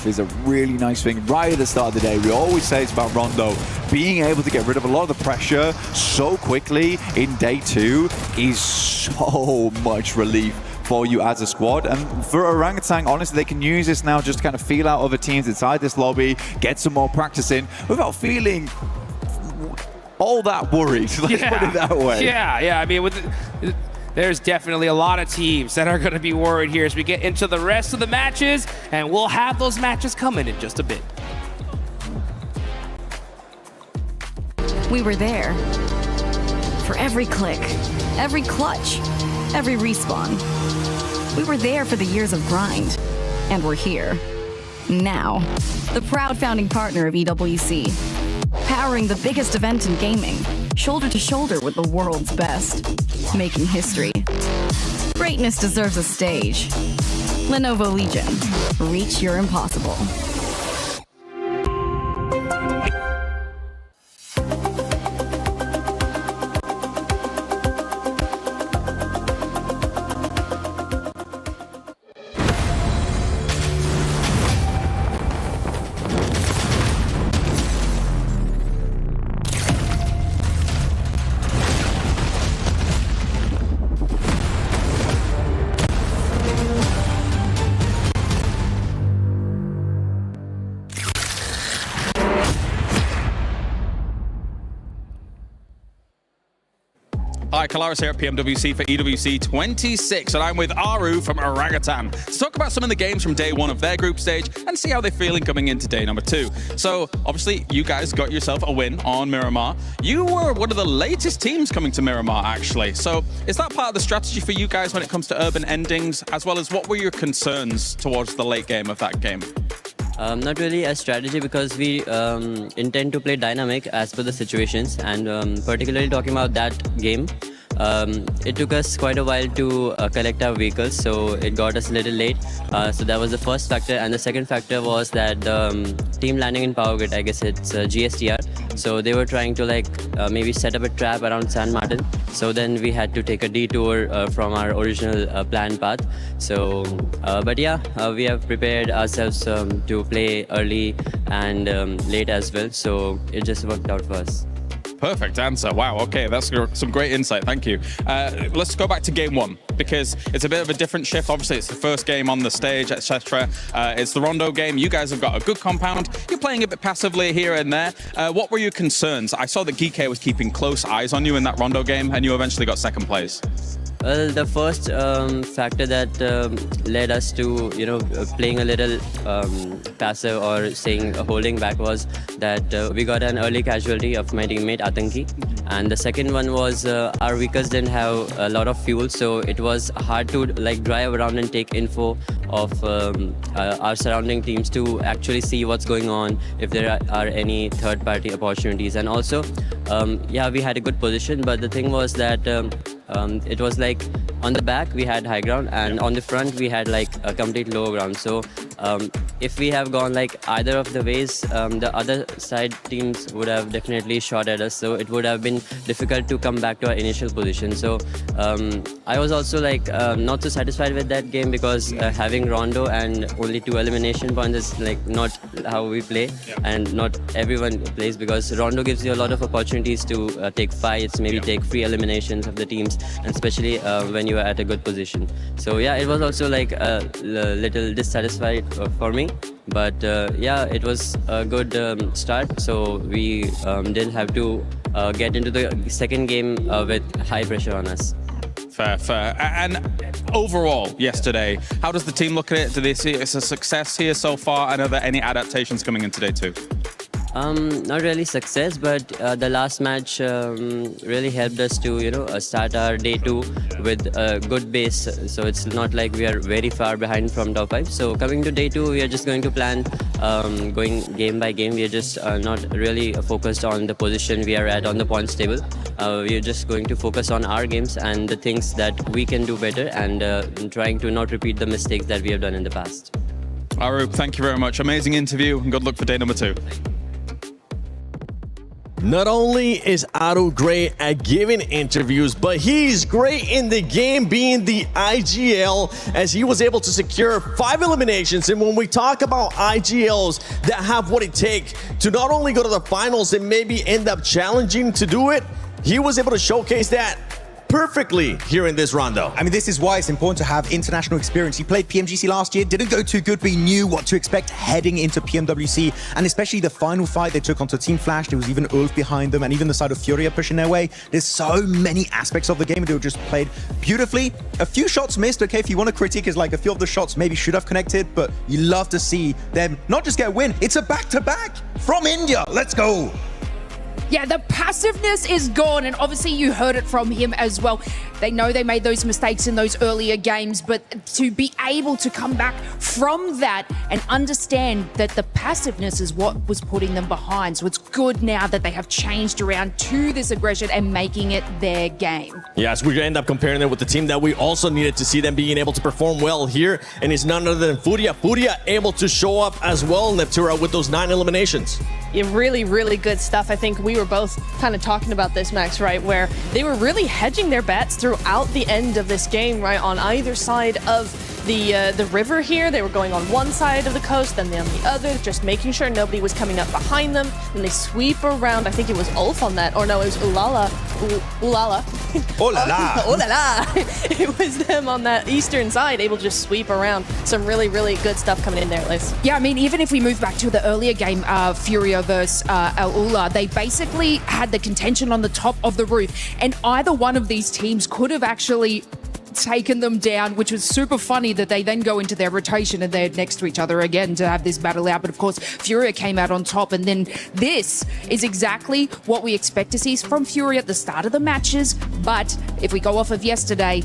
is a really nice thing right at the start of the day. We always say it's about Rondo. Being able to get rid of a lot of the pressure so quickly in day 2 is so much relief for you as a squad. And for Orangutan, honestly, they can use this now just to kind of feel out other teams inside this lobby, get some more practice in without feeling all that worried. Let's put it that way. Yeah. I mean, there's definitely a lot of teams that are going to be worried here as we get into the rest of the matches, and we'll have those matches coming in just a bit. We were there for every click, every clutch, every respawn. We were there for the years of grind, and we're here now. The proud founding partner of EWC, powering the biggest event in gaming, shoulder to shoulder with the world's best, making history. Greatness deserves a stage. Lenovo Legion, reach your impossible. Hi, Kalaris here at PMWC for EWC2026, and I'm with Aru from Orangutan to talk about some of the games from day 1 of their group stage and see how they're feeling coming into day number 2. So, obviously, you guys got yourself a win on Miramar. You were one of the latest teams coming to Miramar, actually. So, is that part of the strategy for you guys when it comes to urban endings, as well as what were your concerns towards the late game of that game? Not really a strategy, because we intend to play dynamic as per the situations, and particularly talking about that game, it took us quite a while to collect our vehicles, so it got us a little late. So that was the first factor, and the second factor was that team landing in Power Grid, I guess it's GSTR, so they were trying to maybe set up a trap around San Martin, so then we had to take a detour from our original planned path. So but yeah, we have prepared ourselves to play early and late as well, so it just worked out for us. Perfect answer. Wow, okay, that's some great insight, thank you. Let's go back to game 1, because it's a bit of a different shift. Obviously, it's the first game on the stage, etc. It's the Rondo game. You guys have got a good compound. You're playing a bit passively here and there. What were your concerns? I saw that Geek was keeping close eyes on you in that Rondo game, and you eventually got second place. Well, the first factor that led us to, playing a little passive or saying holding back was that we got an early casualty of my teammate Atanki, and the second one was our vehicles didn't have a lot of fuel, so it was hard to drive around and take info of our surrounding teams to actually see what's going on, if there are any third-party opportunities. And also, yeah, we had a good position, but the thing was that it was on the back we had high ground, and on the front we had a complete low ground. So if we have gone either of the ways, the other side teams would have definitely shot at us, so it would have been difficult to come back to our initial position. So I was also not so satisfied with that game, because having Rondo and only 2 elimination points is not how we play, and not everyone plays, because Rondo gives you a lot of opportunities to take fights, maybe take free eliminations of the teams, and especially when you are at a good position. So yeah, it was also a little dissatisfied for me, but yeah, it was a good start, so we didn't have to get into the second game with high pressure on us. Fair. And overall, yesterday, how does the team look at it? Do they see it as a success here so far? And are there any adaptations coming in today too? Not really success, but the last match really helped us to start our day 2 with a good base. So it's not like we are very far behind from top 5. So coming to day 2, we are just going to plan going game by game. We are just not really focused on the position we are at on the points table. We are just going to focus on our games and the things that we can do better, and trying to not repeat the mistakes that we have done in the past. Aru, thank you very much. Amazing interview, and good luck for day number 2. Not only is Aru great at giving interviews, but he's great in the game being the IGL, as he was able to secure 5 eliminations. And when we talk about IGLs that have what it takes to not only go to the finals and maybe end up challenging to do it, he was able to showcase that perfectly here in this rondo. I mean, this is why it's important to have international experience. He played PMGC last year, didn't go too good, but he knew what to expect heading into PMWC, and especially the final fight they took onto Team Flash. There was even Ulf behind them, and even the side of Furia pushing their way. There's so many aspects of the game that were just played beautifully. A few shots missed, okay, if you want to critique, is like a few of the shots maybe should have connected, but you love to see them not just get a win, it's a back-to-back from India. Let's go. Yeah, the passiveness is gone, and obviously you heard it from him as well. They know they made those mistakes in those earlier games, but to be able to come back from that and understand that the passiveness is what was putting them behind. So it's good now that they have changed around to this aggression and making it their game. Yes, we end up comparing it with the team that we also needed to see them being able to perform well here, and it's none other than Furia. Furia able to show up as well, Neptura, with those 9 eliminations. Yeah, really, really good stuff. I think we were both kind of talking about this, Max, right? Where they were really hedging their bets throughout the end of this game, right? On either side of the river here. They were going on one side of the coast, then on the other, just making sure nobody was coming up behind them. Then they sweep around. I think it was Ulf on that, or no, it was Ulala. Ulala. Oh la la. Oh la la. It was them on that eastern side, able to just sweep around. Some really, really good stuff coming in there, Liz. Yeah, I mean, even if we move back to the earlier game, Furia versus Ula, they basically had the contention on the top of the roof, and either one of these teams could have actually taken them down, which was super funny that they then go into their rotation and they're next to each other again to have this battle out. But of course, Furia came out on top, and then this is exactly what we expect to see from Furia at the start of the matches. But if we go off of yesterday,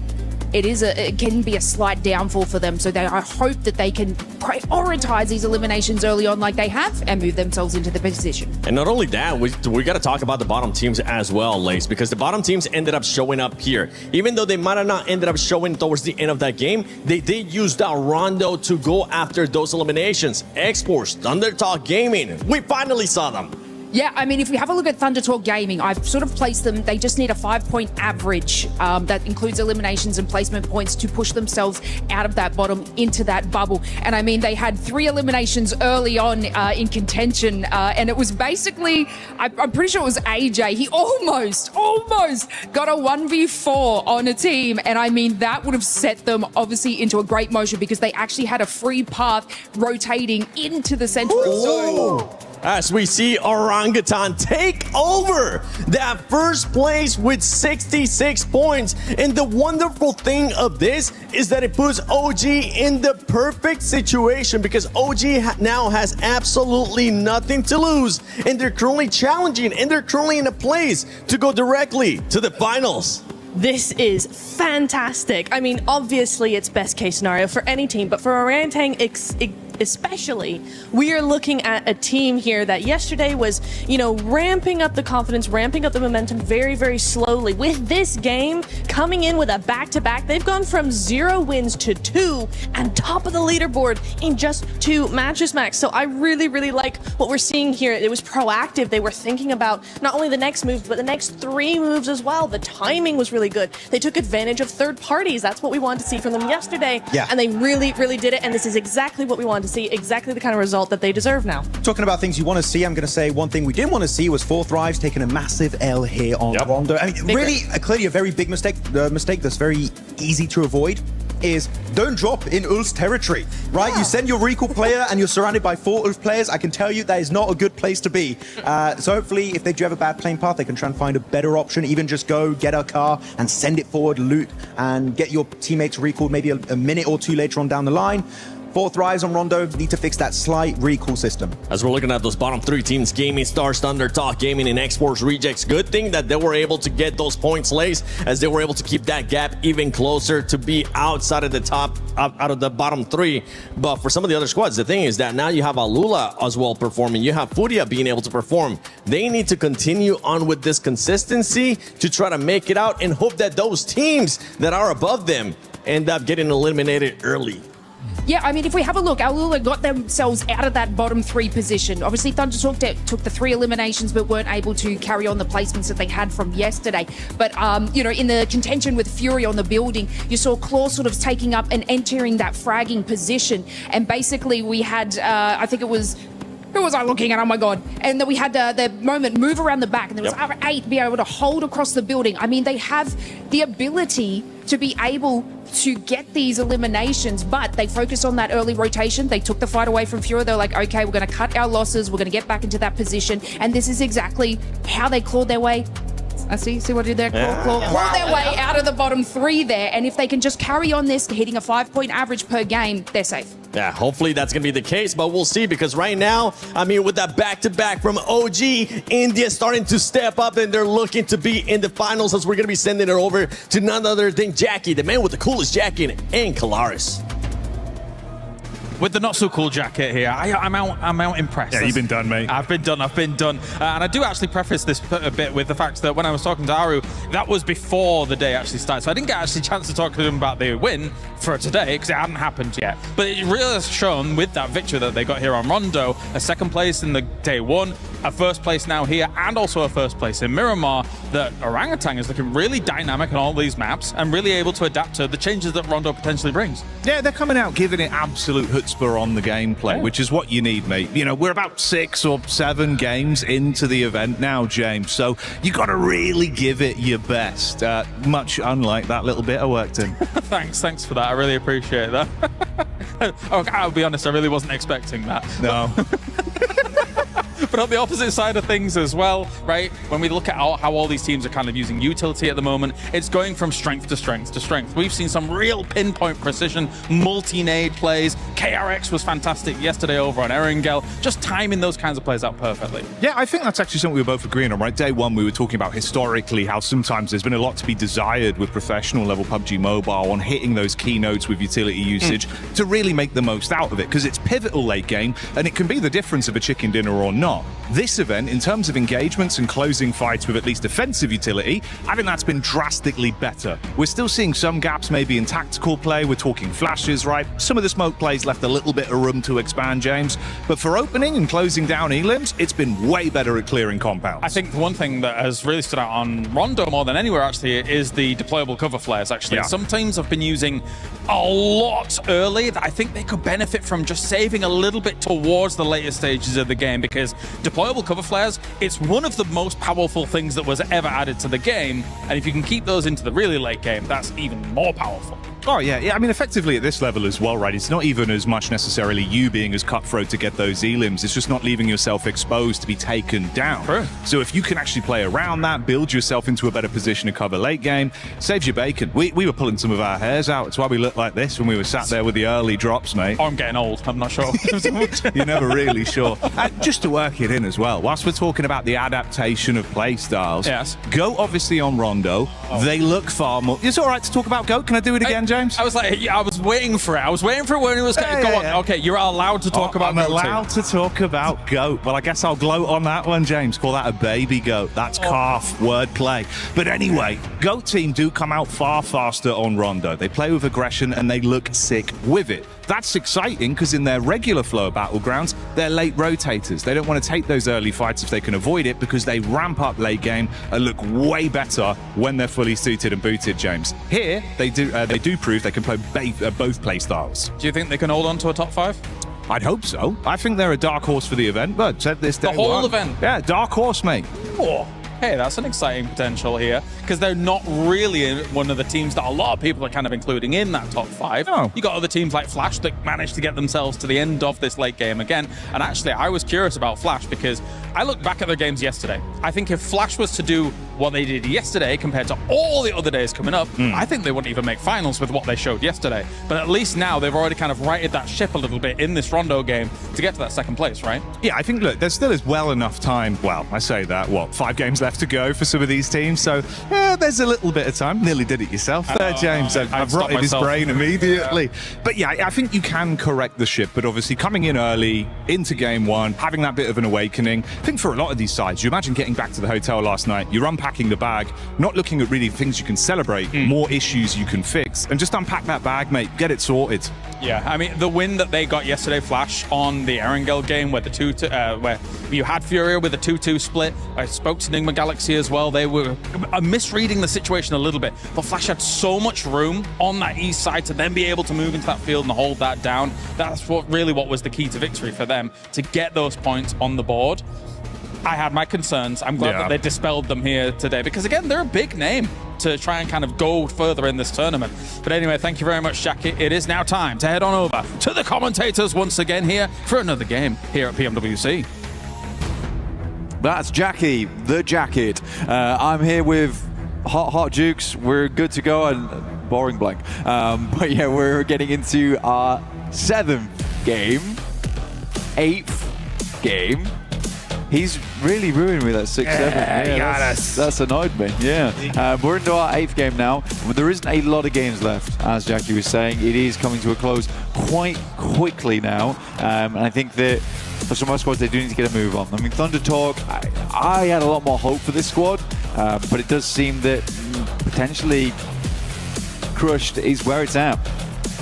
it can be a slight downfall for them. So I hope that they can prioritize these eliminations early on like they have and move themselves into the position. And not only that, we got to talk about the bottom teams as well, Lace, because the bottom teams ended up showing up here. Even though they might have not ended up showing towards the end of that game, they did use that rondo to go after those eliminations. Exports, Thunder Talk Gaming, we finally saw them. Yeah, I mean, if we have a look at Thunder Talk Gaming, I've sort of placed them, they just need a 5-point average that includes eliminations and placement points to push themselves out of that bottom into that bubble. And I mean, they had 3 eliminations early on in contention, and it was basically, I'm pretty sure it was AJ. He almost got a 1v4 on a team. And I mean, that would have set them obviously into a great motion because they actually had a free path rotating into the central zone. As we see Orangutan take over that first place with 66 points. And the wonderful thing of this is that it puts OG in the perfect situation because OG now has absolutely nothing to lose. And they're currently challenging, and they're currently in a place to go directly to the finals. This is fantastic. I mean, obviously it's best case scenario for any team, but for Orangutan especially, we are looking at a team here that yesterday was, ramping up the confidence, ramping up the momentum very, very slowly. With this game coming in with a back-to-back, they've gone from 0 wins to 2 and top of the leaderboard in just 2 matches, Max. So I really, really like what we're seeing here. It was proactive. They were thinking about not only the next move, but the next 3 moves as well. The timing was really good. They took advantage of third parties. That's what we wanted to see from them yesterday. Yeah. And they really, really did it. And this is exactly what we wanted to see, exactly the kind of result that they deserve now. Talking about things you want to see, I'm going to say one thing we didn't want to see was 4 Thrives taking a massive L here on Rondo. I mean, really, clearly a very big mistake. The mistake that's very easy to avoid is don't drop in Ulf's territory, right? Yeah. You send your recall player and you're surrounded by 4 Ulf players. I can tell you that is not a good place to be. So hopefully, if they do have a bad playing path, they can try and find a better option. Even just go get a car and send it forward, loot, and get your teammates recalled maybe a minute or 2 later on down the line. 4 Thrives on Rondo need to fix that slight recall system. As we're looking at those bottom 3 teams, Gaming Stars, Thunder Talk Gaming, and Exports Rejects, good thing that they were able to get those points laced, as they were able to keep that gap even closer to be outside of the top, out of the bottom 3. But for some of the other squads, the thing is that now you have Alula as well performing. You have Furia being able to perform. They need to continue on with this consistency to try to make it out and hope that those teams that are above them end up getting eliminated early. Yeah, I mean, if we have a look, Aulula got themselves out of that bottom 3 position. Obviously, Thunder took the 3 eliminations, but weren't able to carry on the placements that they had from yesterday. But, you know, in the contention with Fury on the building, you saw Claw sort of taking up and entering that fragging position. And basically, we had, I think it was... Who was I looking at? Oh my God. And then we had the moment move around the back, and there was R8 be able to hold across the building. I mean, they have the ability to be able to get these eliminations, but they focused on that early rotation. They took the fight away from Fury. They're like, okay, we're going to cut our losses. We're going to get back into that position. And this is exactly how they clawed their way. I see what I did there? Claw their way out of the bottom 3 there. And if they can just carry on this, hitting a 5-point average per game, they're safe. Yeah, hopefully that's going to be the case, but we'll see, because right now, I mean, with that back-to-back from OG, India starting to step up, and they're looking to be in the finals, as we're going to be sending it over to none other than Jackie, the man with the coolest jacket, and Kalaris. With the not so cool jacket here, I'm out impressed. Yeah, you've been done, mate. I've been done. And I do actually preface this a bit with the fact that when I was talking to Aru, that was before the day actually started. So I didn't get actually a chance to talk to him about the win for today, because it hadn't happened yet. But it really has shown with that victory that they got here on Rondo, a 2nd place in the day 1, a 1st place now here, and also a 1st place in Miramar, that Orangutan is looking really dynamic on all these maps and really able to adapt to the changes that Rondo potentially brings. Yeah, they're coming out giving it absolute chutzpah on the gameplay, which is what you need, mate. You know, we're about 6 or 7 games into the event now, James, so you got to really give it your best, much unlike that little bit I worked in. Thanks for that. I really appreciate that. I'll be honest, I really wasn't expecting that. No. But on the opposite side of things as well, right, when we look at how all these teams are kind of using utility at the moment, it's going from strength to strength to strength. We've seen some real pinpoint precision, multi-nade plays. KRX was fantastic yesterday over on Erangel, just timing those kinds of plays out perfectly. Yeah, I think that's actually something we were both agreeing on, right? Day 1, we were talking about historically how sometimes there's been a lot to be desired with professional level PUBG Mobile on hitting those keynotes with utility usage to really make the most out of it, because it's pivotal late game, and it can be the difference of a chicken dinner or not. This event, in terms of engagements and closing fights with at least offensive utility, I think that's been drastically better. We're still seeing some gaps maybe in tactical play. We're talking flashes, right? Some of the smoke plays left a little bit of room to expand, James. But for opening and closing down elims, it's been way better at clearing compounds. I think the one thing that has really stood out on Rondo more than anywhere, actually, is the deployable cover flares, actually. Yeah. Some teams have been using a lot early that I think they could benefit from just saving a little bit towards the later stages of the game, because deployable cover flares, it's one of the most powerful things that was ever added to the game, and if you can keep those into the really late game, that's even more powerful. Oh, yeah. I mean, effectively at this level as well, right? It's not even as much necessarily you being as cutthroat to get those elims. It's just not leaving yourself exposed to be taken down. True. So if you can actually play around that, build yourself into a better position to cover late game, saves you bacon. We were pulling some of our hairs out. It's why we looked like this when we were sat there with the early drops, mate. Oh, I'm getting old. I'm not sure. You're never really sure. Just to work it in as well, whilst we're talking about the adaptation of play styles, yes. Go obviously on Rondo. They look far more... It's all right to talk about Goat. Can I do it again, James? I was like, yeah, I was waiting for it. I was waiting for it when it was going to go on. Okay, you're allowed to talk about Goat. Goat. I'm allowed to talk about Goat. Well, I guess I'll gloat on that one, James. Call that a baby goat. That's calf wordplay. But anyway, Goat team do come out far faster on Rondo. They play with aggression and they look sick with it. That's exciting because in their regular flow of Battlegrounds, they're late rotators. They don't want to take those early fights if they can avoid it, because they ramp up late game and look way better when they're fully suited and booted, James. Here, they do prove they can play both play styles. Do you think they can hold on to a top 5? I'd hope so. I think they're a dark horse for the event, but said this day The whole one. event? Yeah, dark horse, mate. Oh, hey, that's an exciting potential here, because they're not really one of the teams that a lot of people are kind of including in that top 5. No. You got other teams like Flash that managed to get themselves to the end of this late game again. And actually, I was curious about Flash because I looked back at their games yesterday. I think if Flash was to do what they did yesterday compared to all the other days coming up, I think they wouldn't even make finals with what they showed yesterday. But at least now they've already kind of righted that ship a little bit in this Rondo game to get to that 2nd place, right? Yeah, I think, look, there still is well enough time. Well, I say that, 5 games left to go for some of these teams. So there's a little bit of time. Nearly did it yourself there, James. I've rotted his brain immediately. Yeah. But yeah, I think you can correct the ship. But obviously coming in early into game 1, having that bit of an awakening. I think for a lot of these sides, you imagine getting back to the hotel last night, you're unpacking unpacking the bag, not looking at really things you can celebrate, more issues you can fix, and just unpack that bag, mate. Get it sorted. Yeah, I mean, the win that they got yesterday, Flash, on the Erangel game, where where you had Furia with a 2-2 split. I spoke to Nigma Galaxy as well. They were misreading the situation a little bit, but Flash had so much room on that east side to then be able to move into that field and hold that down. That's what was the key to victory for them, to get those points on the board. I had my concerns. I'm glad that they dispelled them here today, because again, they're a big name to try and kind of go further in this tournament. But anyway, thank you very much, Jackie. It is now time to head on over to the commentators once again here for another game here at PMWC. That's Jackie, the jacket. I'm here with Hot Jukes. We're good to go, and boring blank. But yeah, we're getting into our 7th game, 8th game. He's really ruined me that 6-7. Yeah, that's annoyed me. Yeah. We're into our 8th game now. But there isn't a lot of games left, as Jackie was saying. It is coming to a close quite quickly now. And I think that for some of our squads, they do need to get a move on. I mean, Thunder Talk, I had a lot more hope for this squad. But it does seem that potentially crushed is where it's at.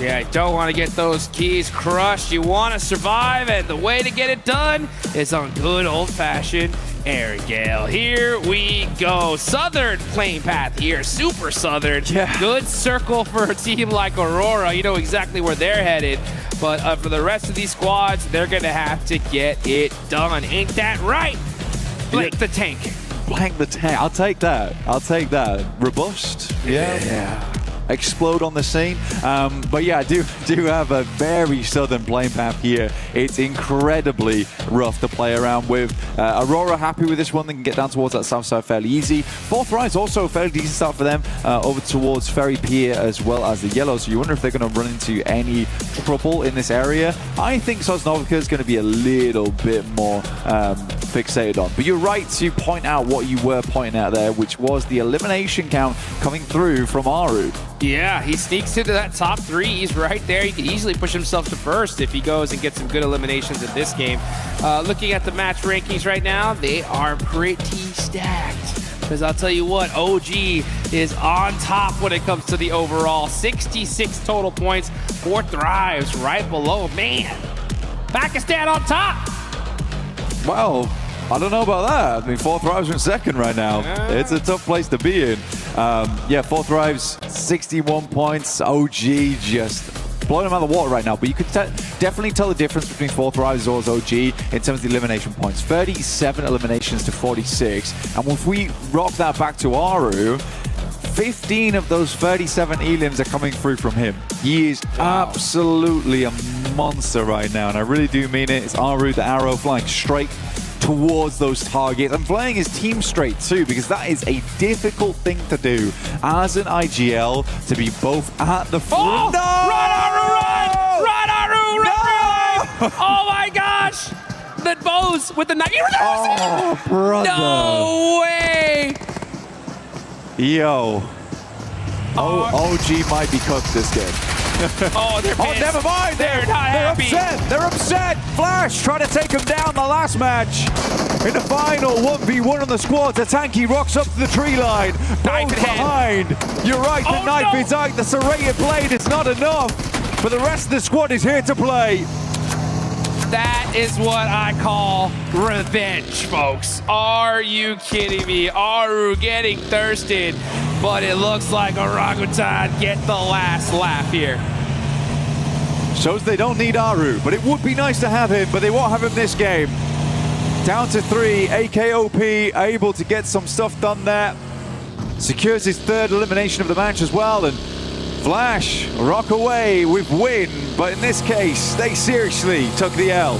Yeah, you don't want to get those keys crushed. You want to survive, and the way to get it done is on good old-fashioned Erangel. Here we go. Southern playing path here. Super Southern. Yeah. Good circle for a team like Aurora. You know exactly where they're headed. But for the rest of these squads, they're going to have to get it done. Ain't that right? Blank the tank. Blank the tank. I'll take that. I'll take that. Robust. Yeah. Explode on the scene. But yeah, I do have a very southern playing path here. It's incredibly rough to play around with. Aurora happy with this one. They can get down towards that south side fairly easy. Fourth Rise also a fairly decent start for them over towards Ferry Pier as well as the yellow. So you wonder if they're going to run into any trouble in this area. I think Sosnovica is going to be a little bit more fixated on. But you're right to point out what you were pointing out there, which was the elimination count coming through from Aru. Yeah, he sneaks into that top 3. He's right there. He can easily push himself to first if he goes and gets some good eliminations in this game. Looking at the match rankings right now, they are pretty stacked. Because I'll tell you what, OG is on top when it comes to the overall. 66 total points, 4 Thrives right below. Man, Pakistan on top. Well, I don't know about that. I mean, 4 Thrives are in second right now. Yeah. It's a tough place to be in. 4 Thrives, 61 points. OG just blowing them out of the water right now. But you could definitely tell the difference between 4 Thrives as well as OG in terms of the elimination points. 37 eliminations to 46. And if we rock that back to Aru, 15 of those 37 elims are coming through from him. He is absolutely a monster right now. And I really do mean it. It's Aru, the arrow, flying straight towards those targets and playing his team straight too, because that is a difficult thing to do as an IGL, to be both at the front. No! Run, Aru, run! Run, Aru, run! Oh my gosh! The bows with the knife. Oh, brother. No way! Yo. OG might be cooked this game. Oh, they're pissed. Oh, never mind. They're not happy. Upset. They're upset. Flash trying to take him down the last match. In the final 1v1 on the squads, Atanki rocks up to the tree line. Both behind. You're right, the knife is out. The serrated blade is not enough. But the rest of the squad is here to play. That is what I call revenge, folks. Are you kidding me? Aru getting thirsted, but it looks like Orangutan get the last laugh here. Shows they don't need Aru, but it would be nice to have him, but they won't have him this game. Down to 3, AKOP able to get some stuff done there. Secures his 3rd elimination of the match as well, and Flash rock away with win, but in this case, they seriously took the L.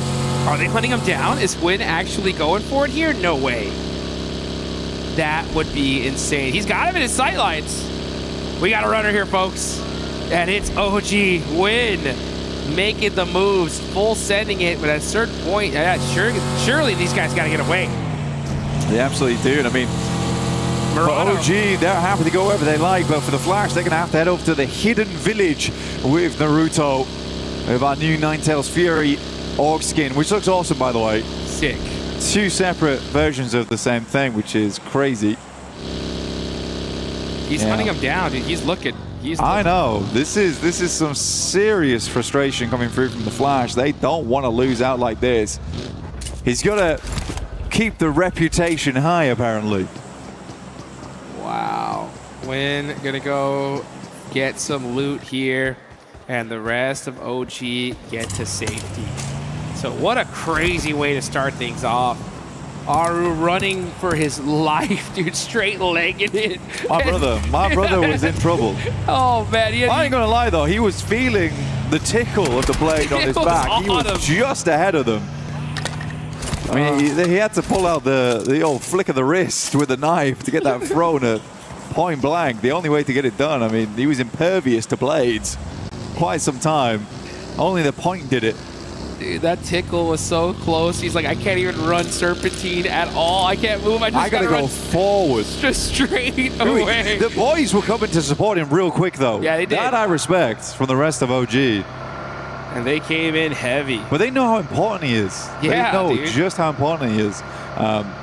Are they hunting him down? Is Win actually going for it here? No way. That would be insane. He's got him in his sightlines. We got a runner here, folks. And it's OG Win making the moves, full sending it, but at a certain point, surely these guys got to get away. They absolutely do, and I mean, for OG, they're happy to go wherever they like, but for the Flash, they're going to have to head over to the hidden village with Naruto, with our new Ninetales Fury orc skin, which looks awesome, by the way. Sick. 2 separate versions of the same thing, which is crazy. He's hunting him down, dude. He's looking. I know. This is some serious frustration coming through from the Flash. They don't want to lose out like this. He's got to keep the reputation high, apparently. Wow. Win gonna go get some loot here, and the rest of OG get to safety. So what a crazy way to start things off. Aru running for his life, dude, straight-legged it. My brother was in trouble. Oh, man. I ain't gonna lie, though. He was feeling the tickle of the blade on his back. He was just ahead of them. I mean, he had to pull out the old flick of the wrist with the knife to get that thrown at point blank. The only way to get it done. I mean, he was impervious to blades quite some time. Only the point did it. Dude, that tickle was so close. He's like, I can't even run serpentine at all. I can't move. I gotta go forward. Just straight away. The boys were coming to support him real quick, though. Yeah, they did. That I respect from the rest of OG. And they came in heavy. But they know how important he is. Yeah, they know dude. just how important he is.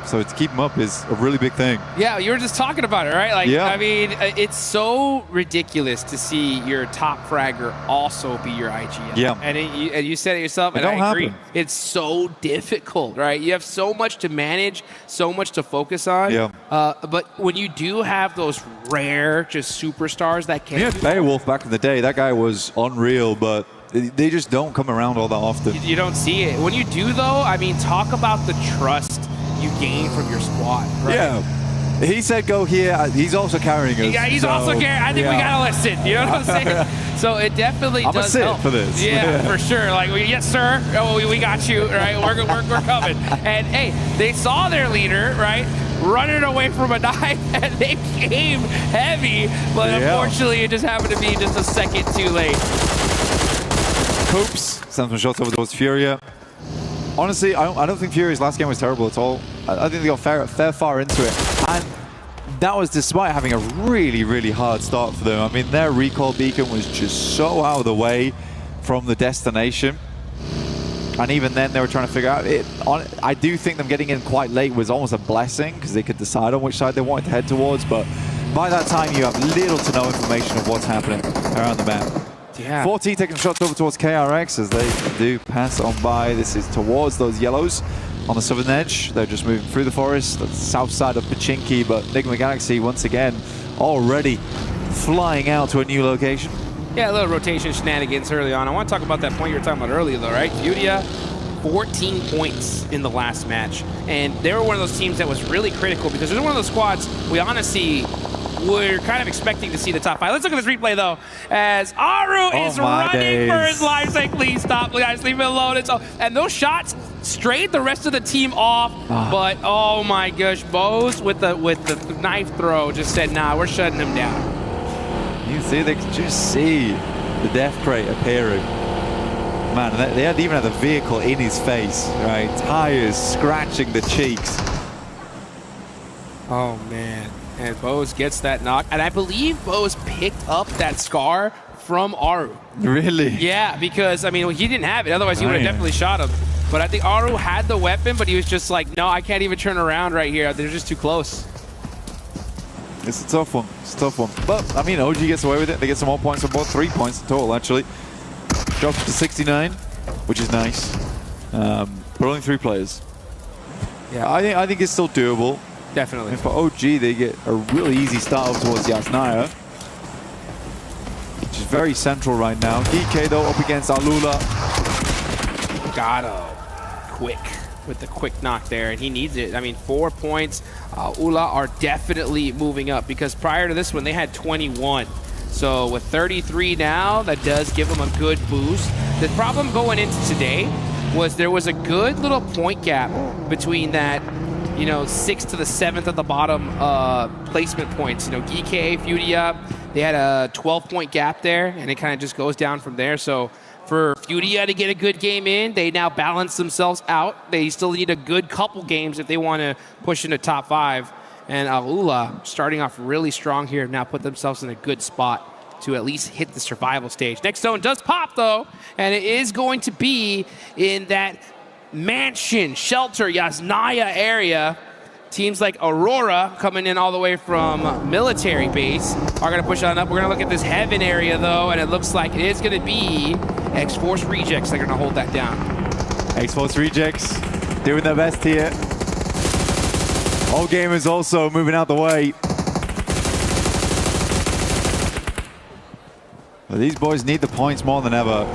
So to keep him up is a really big thing. Yeah, you were just talking about it, right? Like, yeah. I mean, it's so ridiculous to see your top fragger also be your IGL. Yeah. And you said it yourself, and I agree. It's so difficult, right? You have so much to manage, so much to focus on. Yeah. But when you do have those rare, just superstars that can... Yeah, Beowulf back in the day, that guy was unreal, but they just don't come around all that often. You don't see it. When you do, though, I mean, talk about the trust you gain from your squad, right? Yeah. He said go here. He's also carrying us. Yeah, he's also carrying. I think we got to listen. You know what I'm saying? So it definitely I'm does a sit help. for this. Yeah, for sure. Like, yes, sir. Oh, we got you, right? We're coming. And, hey, they saw their leader, right, running away from a knife, and they came heavy. But unfortunately, it just happened to be just a second too late. Coops sends some shots over towards Furia. Honestly, I don't think Furia's last game was terrible at all. I think they got fair far into it. And that was despite having a really, really hard start for them. I mean, their recall beacon was just so out of the way from the destination. And even then, they were trying to figure out it. I do think them getting in quite late was almost a blessing because they could decide on which side they wanted to head towards. But by that time, you have little to no information of what's happening around the map. Yeah. 4T taking shots over towards KRX as they do pass on by. This is towards those yellows on the southern edge. They're just moving through the forest, the south side of Pachinki, but Enigma Galaxy once again already flying out to a new location. Yeah, a little rotation shenanigans early on. I want to talk about that point you were talking about earlier, though, right? Furia, 14 points in the last match. And they were one of those teams that was really critical because they're one of those squads we honestly we're kind of expecting to see the top 5. Let's look at this replay, though, as Aru is running for his life. Saying, please stop, guys, leave me alone. And those shots strayed the rest of the team off. But, oh my gosh, Bose with the knife throw just said, nah, we're shutting them down. You see, they could just see the death crate appearing. Man, they hadn't even had the vehicle in his face, right? Tires scratching the cheeks. Oh, man. And Bose gets that knock. And I believe Bose picked up that scar from Aru. Really? Yeah, because, I mean, he didn't have it. Otherwise, he would have definitely shot him. But I think Aru had the weapon, but he was just like, no, I can't even turn around right here. They're just too close. It's a tough one. It's a tough one. But, I mean, OG gets away with it. They get some more points on board. 3 points in total, actually. Drops to 69, which is nice. But only 3 players. Yeah, I think it's still doable. Definitely. And for OG, they get a really easy start up towards Yasnaya, which is very central right now. DK, though, up against Alula. Got quick with the quick knock there, and he needs it. I mean, 4 points. Ula are definitely moving up because prior to this one, they had 21. So with 33 now, that does give them a good boost. The problem going into today was there was a good little point gap between that, you know, 6th to the 7th at the bottom placement points. You know, GK, Furia, they had a 12-point gap there, and it kind of just goes down from there. So for Furia to get a good game in, they now balance themselves out. They still need a good couple games if they want to push into top 5. And Alula, starting off really strong here, now put themselves in a good spot to at least hit the survival stage. Next zone does pop, though, and it is going to be in that mansion, shelter, Yasnaya area. teams like Aurora, coming in all the way from military base, are going to push on up. We're going to look at this heaven area, though, and it looks like it is going to be X-Force Rejects that are going to hold that down. X-Force Rejects doing their best here. All gamers also moving out the way. But these boys need the points more than ever.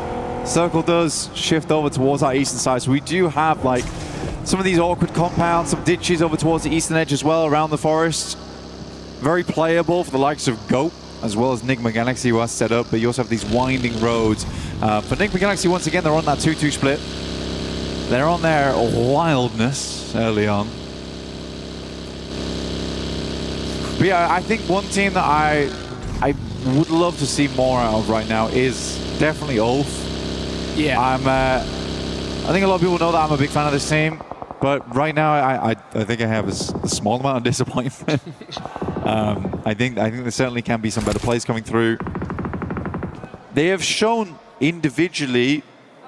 Circle does shift over towards our eastern side, so we do have like some of these awkward compounds, some ditches over towards the eastern edge as well around the forest. Very playable for the likes of Goat, as well as Nigma Galaxy, who has set up, but you also have these winding roads. For Nigma Galaxy, once again, they're on that 2-2 split. They're on their wildness early on. But yeah, I think one team that I would love to see more out of right now is definitely Ulf. Yeah. I think a lot of people know that I'm a big fan of this team, but right now I think I have a small amount of disappointment. I think there certainly can be some better plays coming through. They have shown individually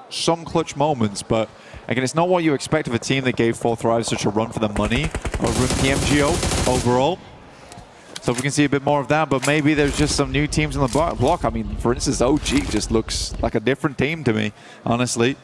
some clutch moments, but again, it's not what you expect of a team that gave 4thrive such a run for the money over in PMGO overall. So if we can see a bit more of that, but maybe there's just some new teams on the block. I mean, for instance, OG just looks like a different team to me, honestly.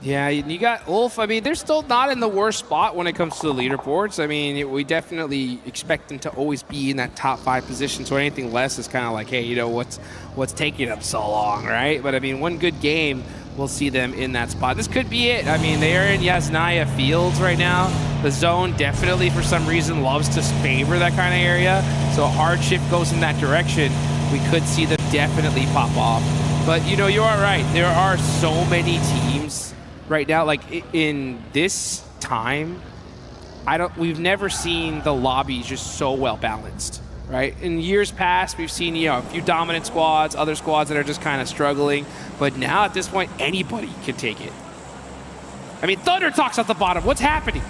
Yeah, you got Ulf. I mean, they're still not in the worst spot when it comes to the leaderboards. I mean, we definitely expect them to always be in that top 5 position. So anything less is kind of like, hey, you know, what's taking them so long, right? But I mean, one good game, we'll see them in that spot. This could be it. I mean, they are in Yasnaya Fields right now. The zone definitely, for some reason, loves to favor that kind of area. So a hard shift goes in that direction. We could see them definitely pop off. But, you know, you are right. There are so many teams right now. Like, in this time, we've never seen the lobby just so well balanced. Right? In years past, we've seen, you know, a few dominant squads, other squads that are just kind of struggling. But now, at this point, anybody can take it. I mean, Thunder Talk's at the bottom. What's happening?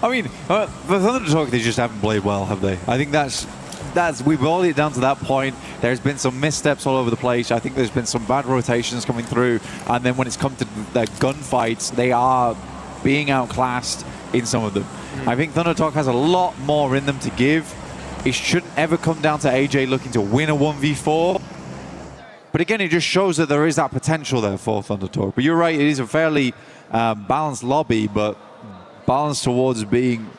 I mean, the Thunder Talk, they just haven't played well, have they? I think that's we've boiled it down to that point. There's been some missteps all over the place. I think there's been some bad rotations coming through. And then when it's come to their gunfights, they are being outclassed in some of them. I think Thunder Talk has a lot more in them to give. It shouldn't ever come down to AJ looking to win a 1v4. But again, it just shows that there is that potential there for Thunder Talk. But you're right, it is a fairly balanced lobby, but balanced towards being,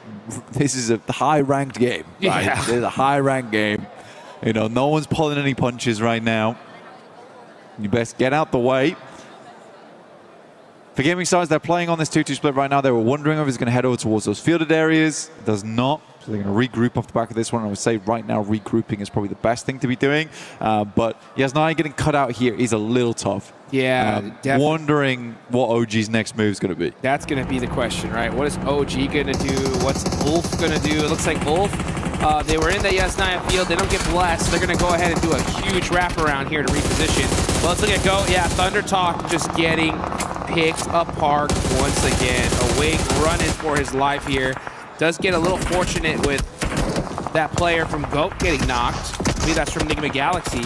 this is a high-ranked game. Right? Yeah. It's a high-ranked game. You know, no one's pulling any punches right now. You best get out the way. For Gaming Stars, they're playing on this 2-2 split right now. They were wondering if it's going to head over towards those fielded areas. It does not. So they're going to regroup off the back of this one. I would say right now regrouping is probably the best thing to be doing. But Yasnaya getting cut out here is a little tough. Yeah, definitely. Wondering what OG's next move is going to be. That's going to be the question, right? What is OG going to do? What's Ulf going to do? It looks like Ulf, they were in the Yasnaya field. They don't get blessed. They're going to go ahead and do a huge wraparound here to reposition. Well, let's look at Go. Yeah, Thunder Talk just getting picked apart once again. Awake running for his life here. Does get a little fortunate with that player from GOAT getting knocked. I believe that's from Nigma Galaxy.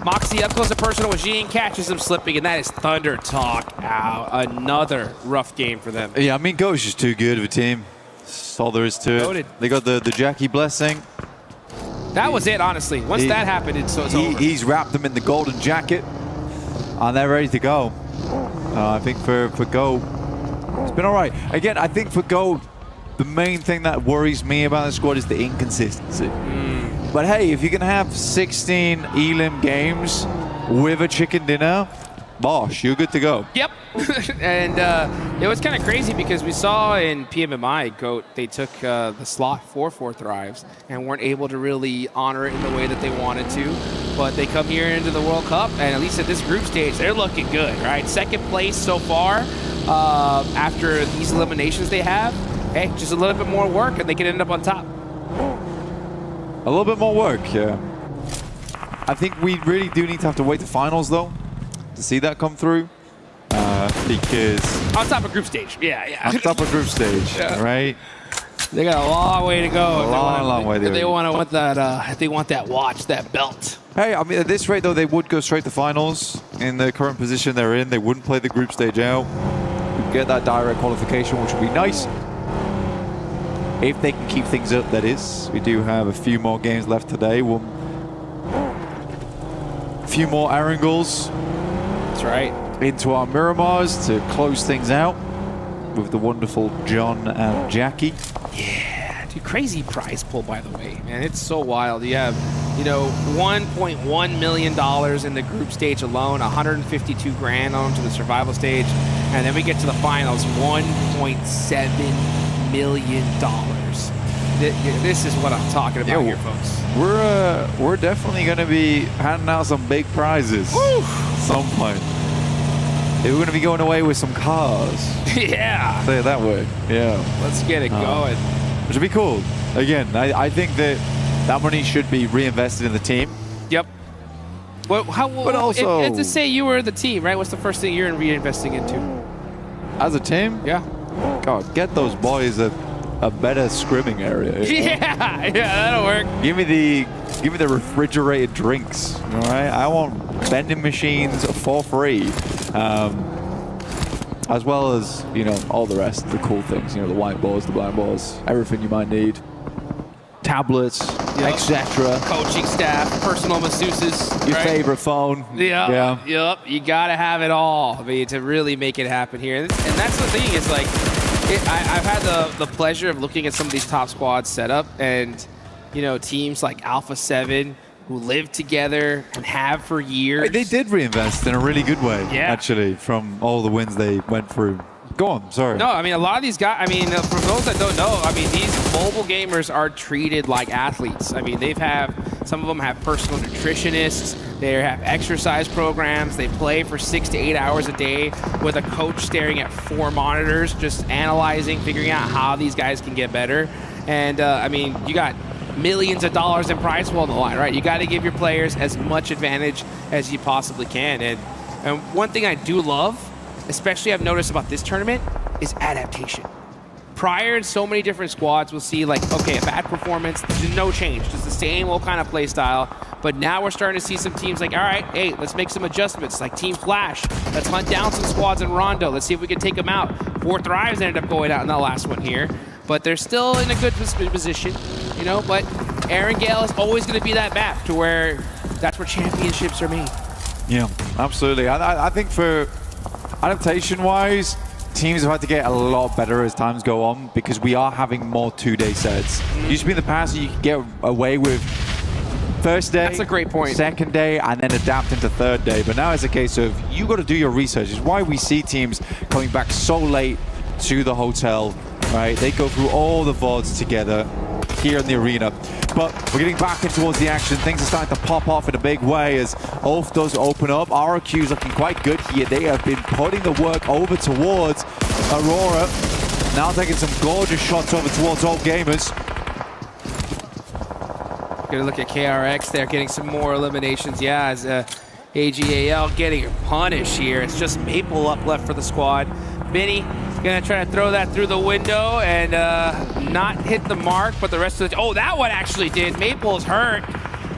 Moxie up close and personal with Jean, catches him slipping, and that is Thunder Talk out. Another rough game for them. Yeah, I mean, GOAT's just too good of a team. That's all there is to it. Goated. They got the Jackie blessing. That was it, honestly. Once that happened, it's over. He's wrapped them in the golden jacket, and they're ready to go. I think for GOAT, it's been all right. Again, I think for GOAT, the main thing that worries me about the squad is the inconsistency. But hey, if you can have 16 Elim games with a chicken dinner, bosh, you're good to go. Yep. And it was kind of crazy because we saw in PMMI, GOAT, they took the slot for 4thrives and weren't able to really honor it in the way that they wanted to. But they come here into the World Cup, and at least at this group stage, they're looking good, right? Second place so far after these eliminations they have. Hey, just a little bit more work, and they can end up on top. A little bit more work, yeah. I think we really do need to have to wait to finals, though, to see that come through. Because... On top of group stage, yeah. On top of group stage, right? They got a long way to go. Long way to go. They want that. They want that watch, that belt. Hey, I mean, at this rate, though, they would go straight to finals in the current position they're in. They wouldn't play the group stage out. We'd get that direct qualification, which would be nice. If they can keep things up, that is. We do have a few more games left today. A few more Erangels. That's right. Into our Miramars to close things out with the wonderful John and Jackie. Yeah, dude, crazy prize pool, by the way, man. It's so wild. You have, you know, $1.1 million in the group stage alone, 152 grand on to the survival stage, and then we get to the finals, $1.7 million. This is what I'm talking about here, folks. We're definitely going to be handing out some big prizes at some point. We're going to be going away with some cars. Yeah. Say it that way. Yeah. Let's get it going. Which would be cool. Again, I think that money should be reinvested in the team. Yep. Well, but also, if to say you were the team, right? What's the first thing you're reinvesting into? As a team? Yeah. God, get those boys a better scrimming area. Yeah, that'll work. Give me the refrigerated drinks. All right, I want vending machines for free, as well as, you know, all the rest, the cool things. You know, the whiteboards, the blackboards, everything you might need, tablets, etc. Coaching staff, personal masseuses, your favorite phone. Yep. You gotta have it all, I mean, to really make it happen here. And that's the thing is like. I've had the pleasure of looking at some of these top squads set up, and you know, teams like Alpha 7 who live together and have for years. They did reinvest in a really good way, actually, from all the wins they went through. Go on, sorry. No, I mean, a lot of these guys, I mean, for those that don't know, I mean, these mobile gamers are treated like athletes. I mean, some of them have personal nutritionists, they have exercise programs, they play for 6 to 8 hours a day with a coach staring at 4 monitors, just analyzing, figuring out how these guys can get better. And, I mean, you got millions of dollars in prize pool on the line, right? You got to give your players as much advantage as you possibly can. And one thing I do love, especially I've noticed about this tournament, is adaptation. Prior, in so many different squads, we'll see like, okay, a bad performance, there's no change, just the same old kind of play style. But now we're starting to see some teams like, all right, hey, let's make some adjustments, like Team Flash. Let's hunt down some squads in Rondo. Let's see if we can take them out. 4 Thrives ended up going out in the last one here, but they're still in a good position, you know. But Erangel is always going to be that map to where that's where championships are made. Yeah, absolutely. I think for adaptation-wise, teams have had to get a lot better as times go on because we are having more 2-day sets. Used to be in the past you could get away with first day, that's a great point, second day, and then adapt into third day. But now it's a case of you got to do your research. It's why we see teams coming back so late to the hotel, right? They go through all the VODs together here in the arena. But we're getting back in towards the action. Things are starting to pop off in a big way as Ulf does open up. ROQ is looking quite good here. They have been putting the work over towards Aurora. Now taking some gorgeous shots over towards All Gamers. Gonna look at KRX there, getting some more eliminations. Yeah, as AGAL getting punished here. It's just Maple up left for the squad. Benny gonna try to throw that through the window and not hit the mark, but the rest of the... Oh, that one actually did. Maple is hurt.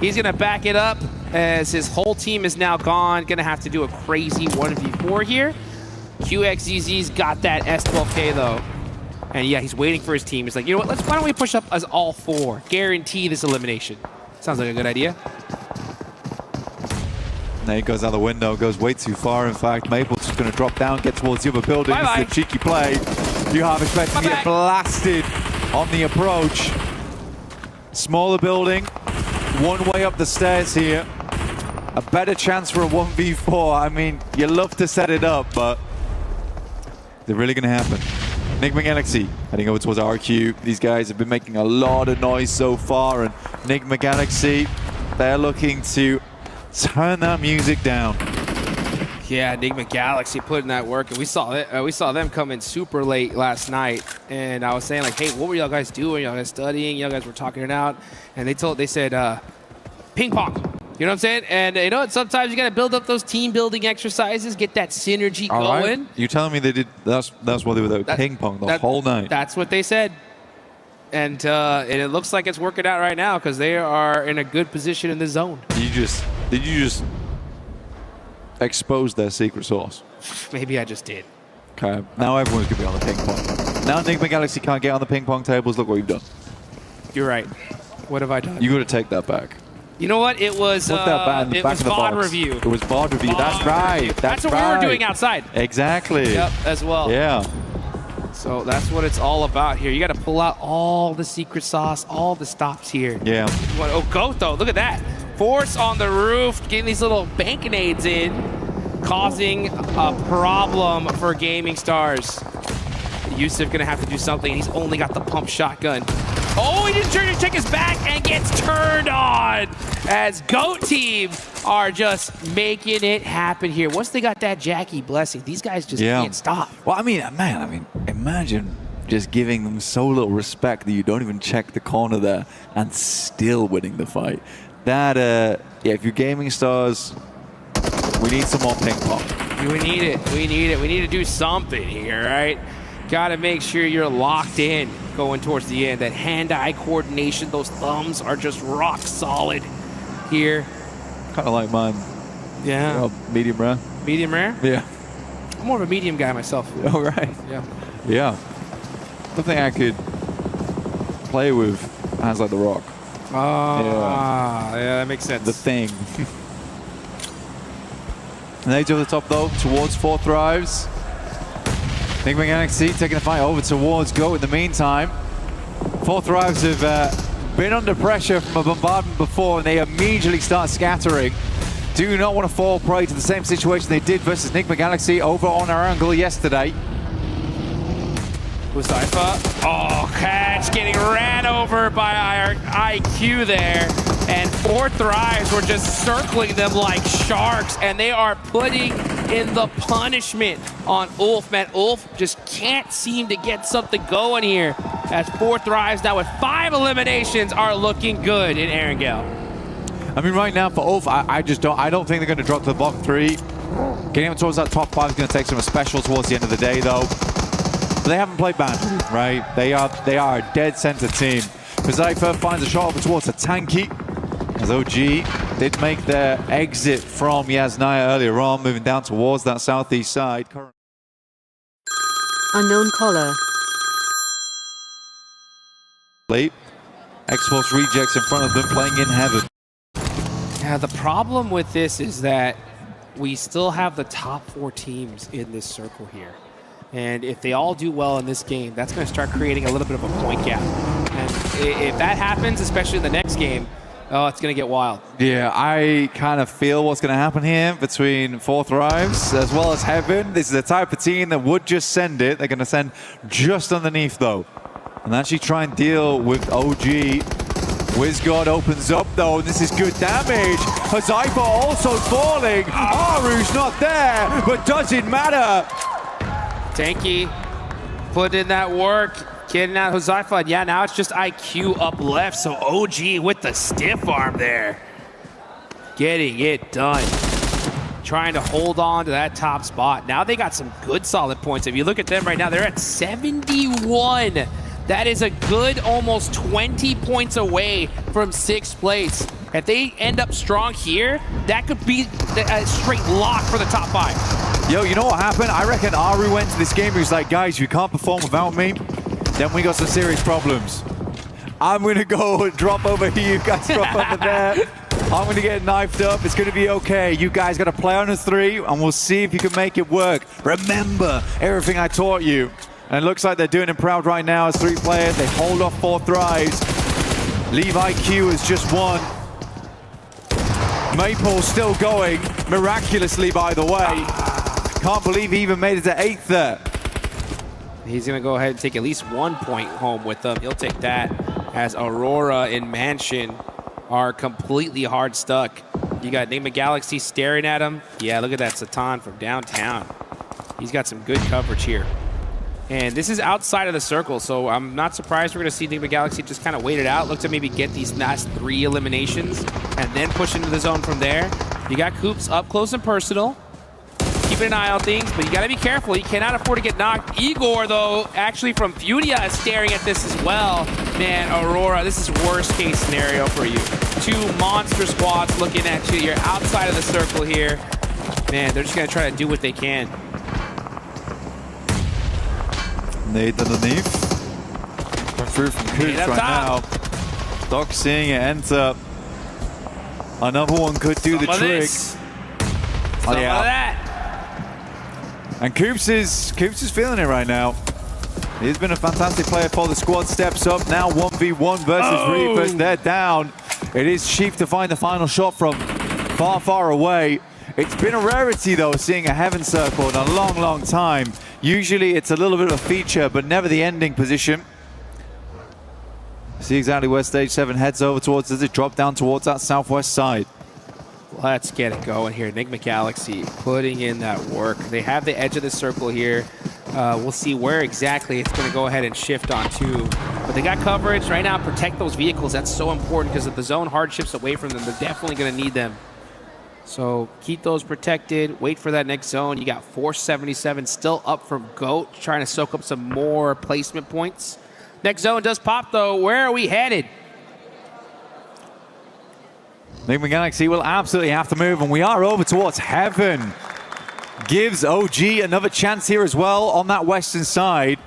He's gonna back it up as his whole team is now gone. Gonna have to do a crazy 1v4 here. QXZZ's got that S12K though. And yeah, he's waiting for his team. He's like, you know what, why don't we push up as all 4? Guarantee this elimination. Sounds like a good idea. There he goes out the window, goes way too far. In fact, Maple's just going to drop down, get towards the other building. Bye-bye. It's a cheeky play. You have expected to get blasted on the approach. Smaller building, one way up the stairs here. A better chance for a 1v4. I mean, you love to set it up, but they're really going to happen. Enigma Galaxy heading over towards RQ. These guys have been making a lot of noise so far, and Enigma Galaxy, they're looking to turn that music down. Yeah, Enigma Galaxy putting that work, and we saw them come in super late last night. And I was saying like, hey, what were y'all guys doing? Y'all guys studying? Y'all guys were talking it out, and they said ping pong. You know what I'm saying? And you know, sometimes you got to build up those team building exercises, get that synergy going. Right. You telling me they did? That's what they were doing. Ping pong the whole night. That's what they said. And it looks like it's working out right now because they are in a good position in the zone. Did you just expose their secret sauce? Maybe I just did. Okay, now everyone's going to be on the ping pong. Now Enigma Galaxy can't get on the ping pong tables. Look what we've done. You're right. What have I done? You got to take that back. You know what? It was Put that back in the it back was of the VOD box. review. It was VOD review. That's VOD right. review. That's what right. we were doing outside. Exactly. Yep, as well. Yeah. So that's what it's all about here. You got to pull out all the secret sauce, all the stops here. Yeah. Oh, Goto, look at that. Force on the roof, getting these little bank-nades in, causing a problem for Gaming Stars. Yusuf gonna have to do something, and he's only got the pump shotgun. Oh, he didn't turn to check his back and gets turned on as GOAT team are just making it happen here. Once they got that Jackie blessing, these guys just can't stop. Well, I mean, man, imagine just giving them so little respect that you don't even check the corner there and still winning the fight. That, yeah, if you're Gaming Stars, we need some more ping pong. We need it. We need it. We need to do something here, right? Got to make sure you're locked in going towards the end. That hand-eye coordination, those thumbs are just rock solid here. Kind of like mine. Yeah. Well, medium rare. Medium rare? Yeah. I'm more of a medium guy myself. Oh, right. Yeah. Yeah. I think I could play with hands like the rock. Yeah, that makes sense. The thing. Nades over the top, though, towards 4 Thrives. Enigma Galaxy taking the fight over towards GOAT in the meantime. 4 Thrives have been under pressure from a bombardment before, and they immediately start scattering. Do not want to fall prey to the same situation they did versus Enigma Galaxy over on our angle yesterday. Huzaifa. Oh, catch getting ran over by our IQ there. And 4 Thrives were just circling them like sharks, and they are putting in the punishment on Ulf. Man, Ulf just can't seem to get something going here as 4 Thrives now with 5 eliminations are looking good in Erangel. I mean, right now for Ulf, I don't think they're going to drop to the bottom 3. Getting up towards that top 5 is going to take some special towards the end of the day, though. But they haven't played bad, right? They are a dead center team. Huzaifa finds a shot over towards a tanky. As OG did make their exit from Yasnaya earlier on, moving down towards that southeast side. Unknown caller. X-Force rejects in front of them, playing in heaven. Yeah, the problem with this is that we still have the top 4 teams in this circle here. And if they all do well in this game, that's going to start creating a little bit of a point gap. And if that happens, especially in the next game, oh, it's going to get wild. Yeah, I kind of feel what's going to happen here between 4 Thrives as well as Heaven. This is the type of team that would just send it. They're going to send just underneath, though, and actually try and deal with OG. WizGod opens up, though, and this is good damage. Huzaifa also falling. Aru's not there, but doesn't matter. Tanky put in that work, getting out Huzaifa. And yeah, now it's just IQ up left, so OG with the stiff arm there. Getting it done. Trying to hold on to that top spot. Now they got some good solid points. If you look at them right now, they're at 71. That is a good almost 20 points away from 6th place. If they end up strong here, that could be a straight lock for the top 5. Yo, you know what happened? I reckon Aru went to this game. He was like, guys, you can't perform without me. Then we got some serious problems. I'm going to go drop over here. You guys drop over there. I'm going to get knifed up. It's going to be okay. You guys got to play on a 3, and we'll see if you can make it work. Remember everything I taught you. And it looks like they're doing him proud right now as 3 players. They hold off 4 Thrives. Leave IQ as just 1. Maple still going, miraculously, by the way. Can't believe he even made it to 8th there. He's going to go ahead and take at least 1 point home with them. He'll take that as Aurora and Mansion are completely hard stuck. You got Enigma Galaxy staring at him. Yeah, look at that Satan from downtown. He's got some good coverage here. And this is outside of the circle, so I'm not surprised we're going to see Enigma Galaxy just kind of wait it out, look to maybe get these last 3 eliminations, and then push into the zone from there. You got Coops up close and personal, keeping an eye on things, but you got to be careful. You cannot afford to get knocked. Igor, though, actually from Furia is staring at this as well. Man, Aurora, this is worst case scenario for you. 2 monster squads looking at you. You're outside of the circle here. Man, they're just going to try to do what they can. Nade underneath. Come through from Coops right now. Doc seeing it enter. Another one could do the trick. Some of that. And Coops is feeling it right now. He's been a fantastic player for the squad. Steps up now, 1v1 versus Reapers. They're down. It is Chief to find the final shot from far, far away. It's been a rarity, though, seeing a Heaven Circle in a long, long time. Usually it's a little bit of a feature, but never the ending position. See exactly where Stage 7 heads over towards. Does it drop down towards that southwest side? Let's get it going here. Enigma Galaxy putting in that work. They have the edge of the circle here. We'll see where exactly it's going to go ahead and shift onto. But they got coverage right now. Protect those vehicles. That's so important because if the zone hard shifts away from them, they're definitely going to need them. So keep those protected. Wait for that next zone. You got 477 still up from GOAT, trying to soak up some more placement points. Next zone does pop, though. Where are we headed? Enigma Galaxy will absolutely have to move, and we are over towards Heaven. Gives OG another chance here as well on that western side.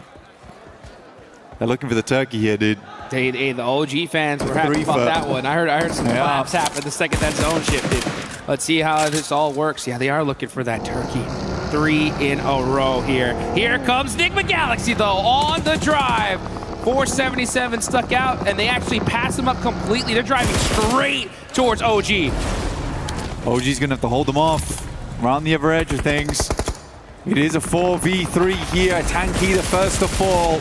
They're looking for the turkey here, dude. Hey, the OG fans were happy about that one. I heard some claps happen the second that zone shifted. Let's see how this all works. Yeah, they are looking for that turkey. 3 in a row here. Here comes Enigma Galaxy, though, on the drive. 477 stuck out, and they actually pass him up completely. They're driving straight towards OG. OG's gonna have to hold them off around the other edge of things. It is a 4v3 here. Tanky the first to fall.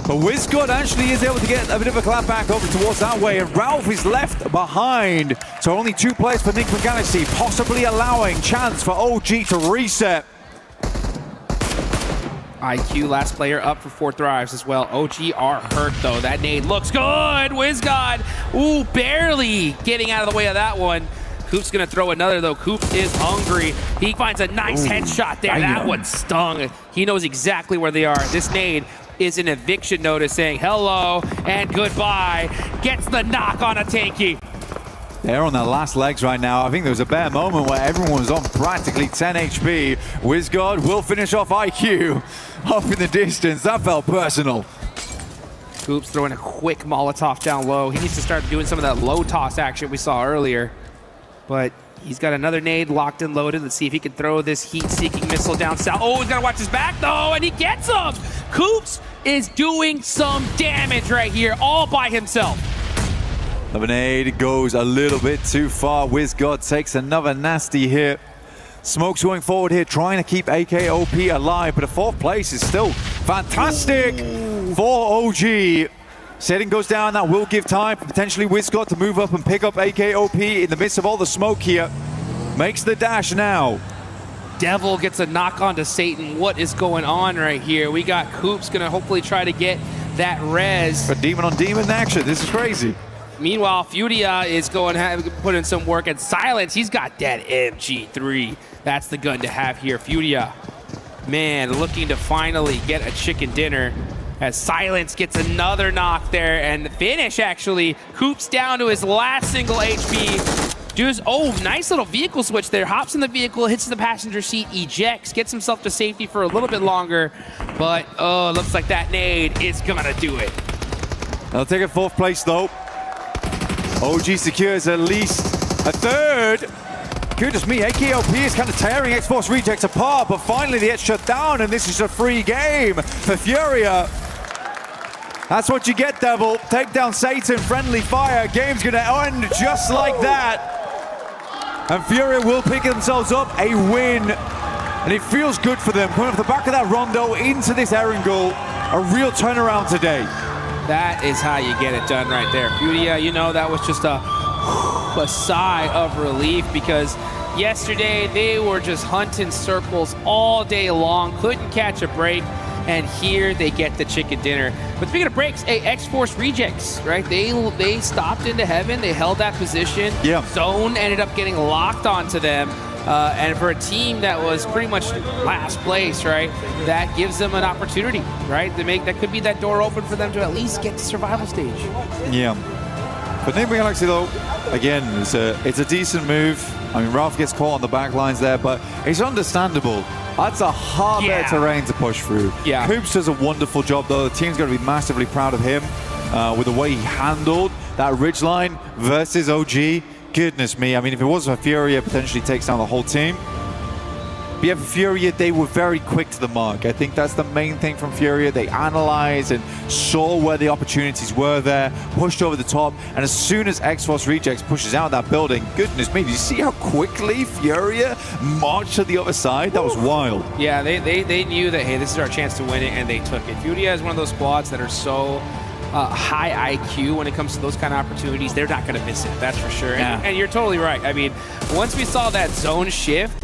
But WizGod actually is able to get a bit of a clap back over towards that way, and Ralph is left behind. So only 2 players for Enigma Galaxy, possibly allowing chance for OG to reset. IQ, last player up for 4 thrives as well. OG are hurt, though. That nade looks good. WizGod, ooh, barely getting out of the way of that one. Coop's going to throw another, though. Coop is hungry. He finds a nice headshot there. That one stung. He knows exactly where they are. This nade is an eviction notice saying hello and goodbye. Gets the knock on a Tanky. They're on their last legs right now. I think there was a bare moment where everyone was on practically 10 HP. WizGod will finish off IQ up in the distance. That felt personal. Coop's throwing a quick Molotov down low. He needs to start doing some of that low toss action we saw earlier. But he's got another nade locked and loaded. Let's see if he can throw this heat-seeking missile down south. Oh, he's got to watch his back, though, and he gets him. Coops is doing some damage right here all by himself. The nade goes a little bit too far. WizGod takes another nasty hit. Smoke's going forward here, trying to keep AKOP alive, but a 4th place is still fantastic for OG. Setting goes down, that will give time for potentially WizGod to move up and pick up AKOP in the midst of all the smoke here. Makes the dash now. Devil gets a knock onto Satan. What is going on right here? We got Coops gonna hopefully try to get that res. For demon on demon action, this is crazy. Meanwhile, Furia is going to put in some work, and Silence, he's got that MG3. That's the gun to have here. Furia, man, looking to finally get a chicken dinner as Silence gets another knock there, and the finish, actually. Coops down to his last single HP. Dude's, oh, nice little vehicle switch there. Hops in the vehicle, hits the passenger seat, ejects, gets himself to safety for a little bit longer, but, oh, looks like that nade is gonna do it. They'll take a 4th place, though. OG secures at least a 3rd. Goodness me, AKOP is kind of tearing X-Force Rejects apart, but finally they get shut down, and this is a free game for Furia. That's what you get, Devil. Take down Satan, friendly fire. Game's gonna end just like that. And Furia will pick themselves up a win. And it feels good for them. Coming off the back of that Rondo into this Erangel. A real turnaround today. That is how you get it done right there. Furia, you know, that was just a sigh of relief, because yesterday they were just hunting circles all day long, couldn't catch a break, and here they get the chicken dinner. But speaking of breaks, X-Force Rejects, right? They stopped into Heaven, they held that position. Yeah. Zone ended up getting locked onto them. And for a team that was pretty much last place, right, that gives them an opportunity, right, to make, that could be that door open for them to at least get to survival stage. Yeah. But Enigma Galaxy, though, again, it's a decent move. I mean, Ralph gets caught on the back lines there, but it's understandable. That's a hard bit of terrain to push through. Yeah. Coops does a wonderful job, though. The team's going to be massively proud of him with the way he handled that ridgeline versus OG. Goodness me. I mean, if it wasn't for Furia, potentially takes down the whole team. But yeah, for Furia, they were very quick to the mark. I think that's the main thing from Furia. They analyzed and saw where the opportunities were there, pushed over the top, and as soon as X-Force Rejects pushes out that building, goodness me, did you see how quickly Furia marched to the other side? That was wild. Yeah, they knew that, hey, this is our chance to win it, and they took it. Furia is one of those squads that are so high IQ when it comes to those kind of opportunities. They're not going to miss it, that's for sure. Yeah. And you're totally right. I mean, once we saw that zone shift,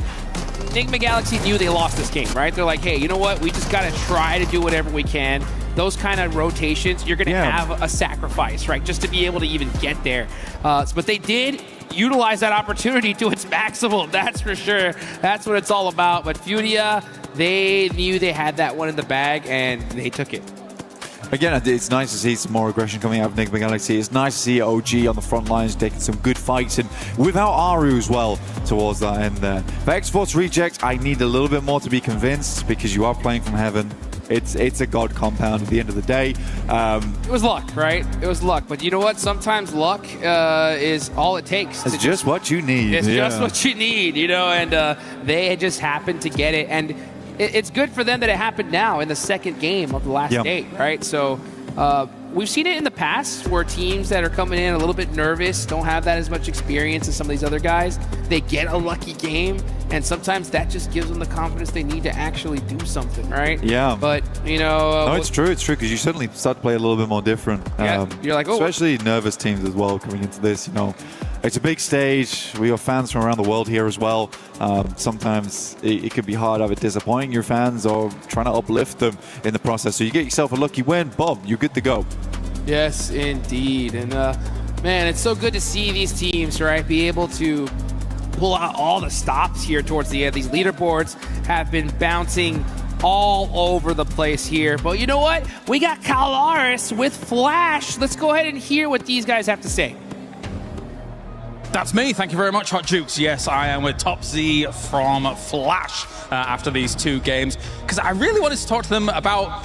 Enigma Galaxy knew they lost this game, right? They're like, hey, you know what? We just got to try to do whatever we can. Those kind of rotations, you're going to have a sacrifice, right? Just to be able to even get there. But they did utilize that opportunity to its maximum, that's for sure. That's what it's all about. But Furia, they knew they had that one in the bag, and they took it. Again, it's nice to see some more aggression coming out of Enigma Galaxy. It's nice to see OG on the front lines taking some good fights, and without Aru as well towards that end there. For X-Force Reject, I need a little bit more to be convinced because you are playing from heaven. It's a god compound at the end of the day. It was luck, right? It was luck. But you know what? Sometimes luck is all it takes. It's just what you need. It's just what you need, you know, and they just happened to get it. And it's good for them that it happened now in the second game of the last day, right? So we've seen it in the past where teams that are coming in a little bit nervous, don't have that as much experience as some of these other guys, they get a lucky game, and sometimes that just gives them the confidence they need to actually do something, right? Yeah. But, you know... no, it's true, because you certainly start to play a little bit more different. Yeah, you're like, oh... especially nervous teams as well coming into this, you know. It's a big stage. We have fans from around the world here as well. Sometimes it can be hard either disappointing your fans or trying to uplift them in the process. So you get yourself a lucky win, boom, you're good to go. Yes, indeed. And man, it's so good to see these teams, right, be able to pull out all the stops here towards the end. These leaderboards have been bouncing all over the place here. But you know what? We got Calaris with Flash. Let's go ahead and hear what these guys have to say. That's me. Thank you very much, Hot Jukes. Yes, I am with Top Z from Flash after these two games, because I really wanted to talk to them about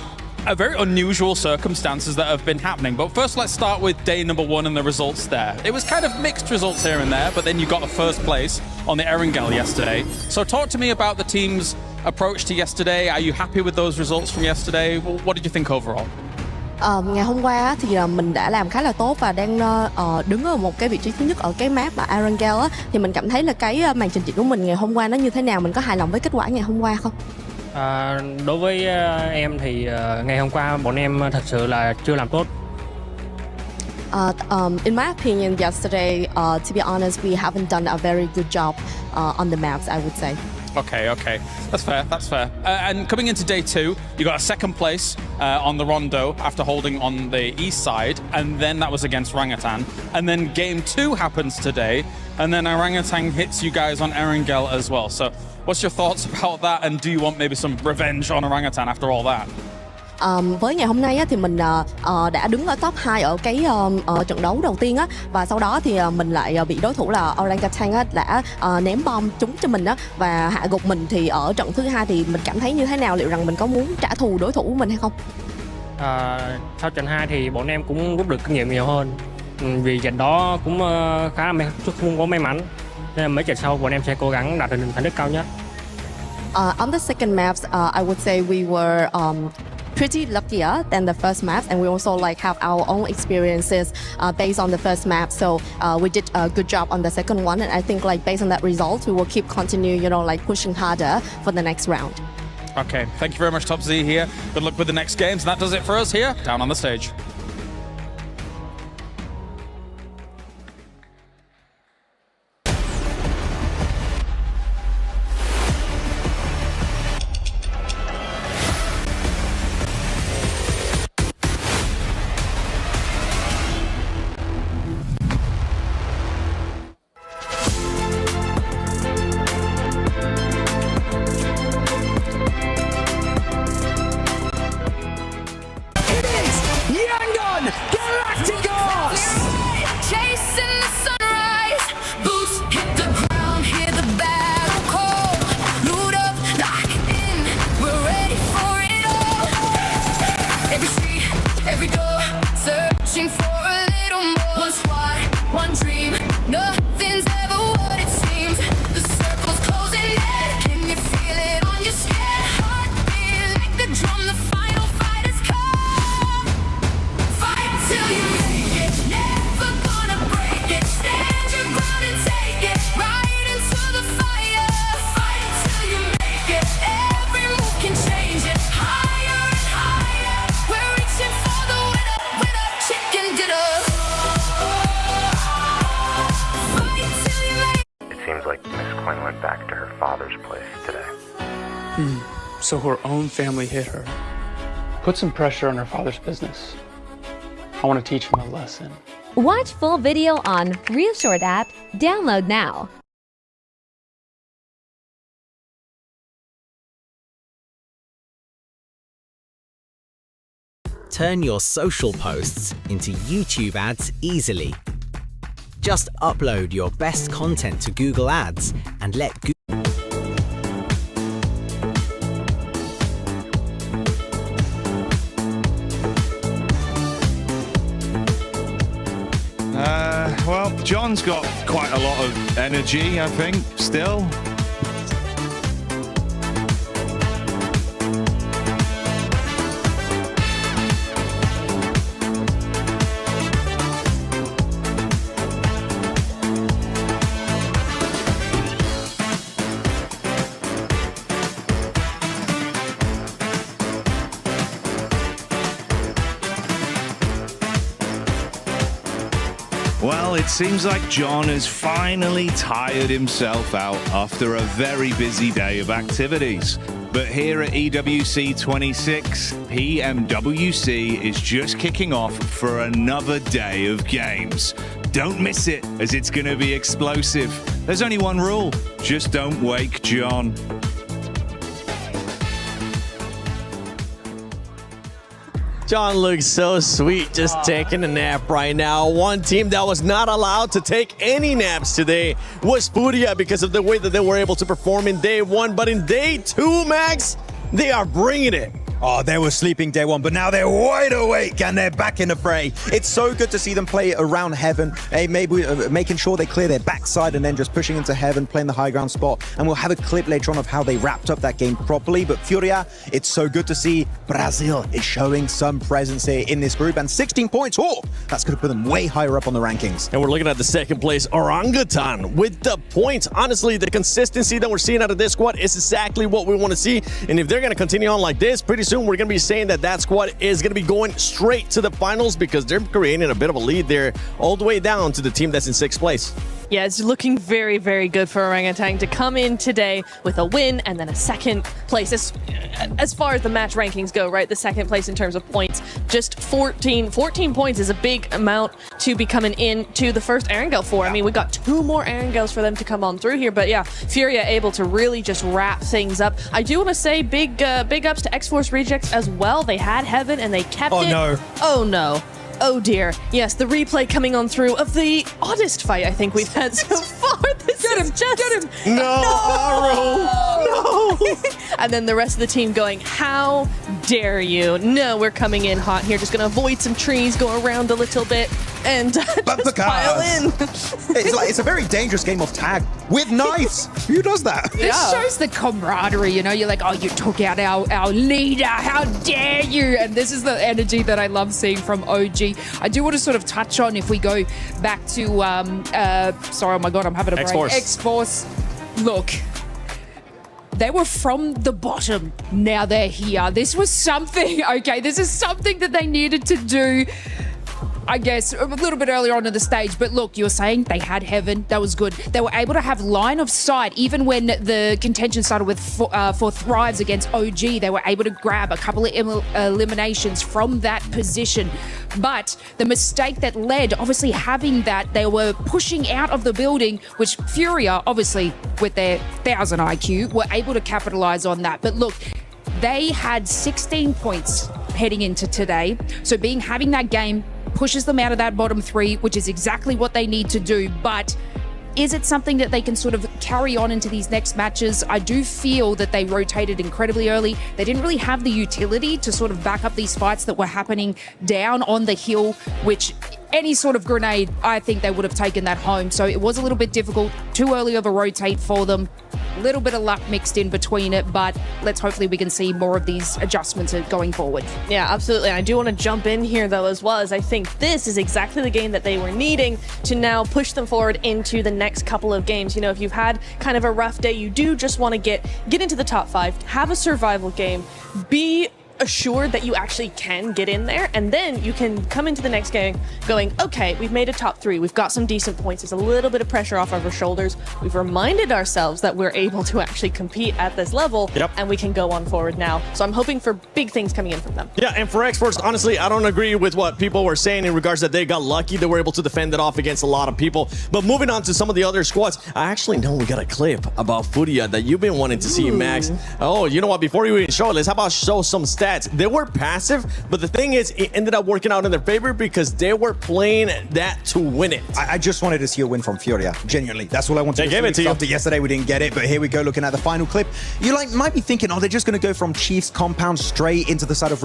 very unusual circumstances that have been happening. But first, let's start with day number one and the results there. It was kind of mixed results here and there, but then you got a first place on the Erangel yesterday. So talk to me about the team's approach to yesterday. Are you happy with those results from yesterday? What did you think overall? Ngày hôm qua thì mình đã làm khá là tốt và đang đứng ở một cái vị trí thứ nhất ở cái map là Erangel á, thì mình cảm thấy là cái màn trình diễn của mình ngày hôm qua nó như thế nào, mình có hài lòng với kết quả ngày hôm qua không? Đối với em thì ngày hôm qua bọn em thật sự là chưa làm tốt. In my opinion, yesterday, to be honest, we haven't done a very good job on the maps, I would say. Okay. That's fair. And coming into day two, you got a second place on the Rondo after holding on the east side, and then that was against Orangutan. And then game two happens today, and then Orangutan hits you guys on Erangel as well. So what's your thoughts about that, and do you want maybe some revenge on Orangutan after all that? Với ngày hôm nay á, thì mình đã đứng ở top 2 ở cái trận đấu đầu tiên á, và sau đó thì mình lại bị đối thủ là Orangutan á, đã ném bom trúng cho mình á, và hạ gục mình. Thì ở trận thứ hai thì mình cảm thấy như thế nào, liệu rằng mình có muốn trả thù đối thủ của mình hay không? Sau trận 2 thì bọn em cũng rút được kinh nghiệm nhiều hơn, vì trận đó cũng khá là không có may mắn, nên mấy trận sau bọn em sẽ cố gắng đạt được thành tích cao nhất. On the second maps, I would say we were pretty luckier than the first maps, and we also have our own experiences based on the first map. So we did a good job on the second one, and I think based on that result, we will keep continue, pushing harder for the next round. Okay, thank you very much, Top Z here. Good luck with the next games. That does it for us here, down on the stage. so her own family hit her. Put some pressure on her father's business. I want to teach him a lesson. Watch full video on Real Short app. Download now. Turn your social posts into YouTube ads easily. Just upload your best content to Google Ads and let Google. Well, John's got quite a lot of energy, I think, still. Well, it seems like John has finally tired himself out after a very busy day of activities. But here at EWC26, PMWC is just kicking off for another day of games. Don't miss it, as it's going to be explosive. There's only one rule: just don't wake John. John looks so sweet just taking a nap right now. One team that was not allowed to take any naps today was Furia because of the way that they were able to perform in day one. But in day two, Max, they are bringing it. Oh, they were sleeping day one, but now they're wide awake and they're back in the fray. It's so good to see them play around heaven, maybe making sure they clear their backside and then just pushing into heaven, playing the high ground spot. And we'll have a clip later on of how they wrapped up that game properly. But Furia, it's so good to see Brazil is showing some presence here in this group. And 16 points, oh, that's going to put them way higher up on the rankings. And we're looking at the second place, Orangutan, with the points. Honestly, the consistency that we're seeing out of this squad is exactly what we want to see. And if they're going to continue on like this, pretty soon we're going to be saying that that squad is going to be going straight to the finals because they're creating a bit of a lead there all the way down to the team that's in 6th place. Yeah, it's looking very, very good for Orangutan to come in today with a win and then a second place. As far as the match rankings go, right? The second place in terms of points, just 14 points is a big amount to be coming into the first Erangel for. I mean, we got 2 more Erangels for them to come on through here, but yeah, Furia able to really just wrap things up. I do want to say big ups to X-Force Rejects as well. They had Heaven and they kept it. Oh no. Oh no. Oh dear. Yes, the replay coming on through of the oddest fight I think we've had so far. Get him! No! And then the rest of the team going, how dare you? No, we're coming in hot here. Just going to avoid some trees, go around a little bit, and just pile in. It's a very dangerous game of tag with knives. Who does that? This shows the camaraderie, you know? You're like, oh, you took out our leader. How dare you? And this is the energy that I love seeing from OG. I do want to sort of touch on, if we go back to, sorry, oh my God, I'm having a brain. X-Force. Look, they were from the bottom. Now they're here. This was something, okay, this is something that they needed to do, I guess, a little bit earlier on in the stage. But look, you were saying they had Heaven. That was good. They were able to have line of sight. Even when the contention started with for Thrives against OG, they were able to grab a couple of eliminations from that position. But the mistake that led, obviously having that, they were pushing out of the building, which Furia, obviously with their 1000 IQ, were able to capitalize on that. But look, they had 16 points heading into today. So having that game pushes them out of that bottom 3, which is exactly what they need to do. But is it something that they can sort of carry on into these next matches? I do feel that they rotated incredibly early. They didn't really have the utility to sort of back up these fights that were happening down on the hill, which any sort of grenade, I think they would have taken that home. So it was a little bit difficult, too early of a rotate for them. A little bit of luck mixed in between it, but hopefully we can see more of these adjustments going forward. Yeah, absolutely. I do want to jump in here though as well, as I think this is exactly the game that they were needing to now push them forward into the next couple of games. You know, if you've had kind of a rough day, you do just want to get into the top 5, have a survival game, be assured that you actually can get in there, and then you can come into the next game going, okay, we've made a top 3, we've got some decent points, there's a little bit of pressure off of our shoulders, we've reminded ourselves that we're able to actually compete at this level, and we can go on forward now. So I'm hoping for big things coming in from them. Yeah, and for X-Force, honestly, I don't agree with what people were saying in regards that they got lucky. They were able to defend it off against a lot of people. But moving on to some of the other squads, I actually know we got a clip about Furia that you've been wanting to see, Max. Oh, you know what? Before you even show it, let's how about show some stats. They were passive, but the thing is, it ended up working out in their favor because they were playing that to win it. I just wanted to see a win from Furia, genuinely. That's all I wanted They to gave see. it to you. After yesterday, we didn't get it, but here we go, looking at the final clip. You might be thinking, oh, they're just going to go from Chief's compound straight into the side of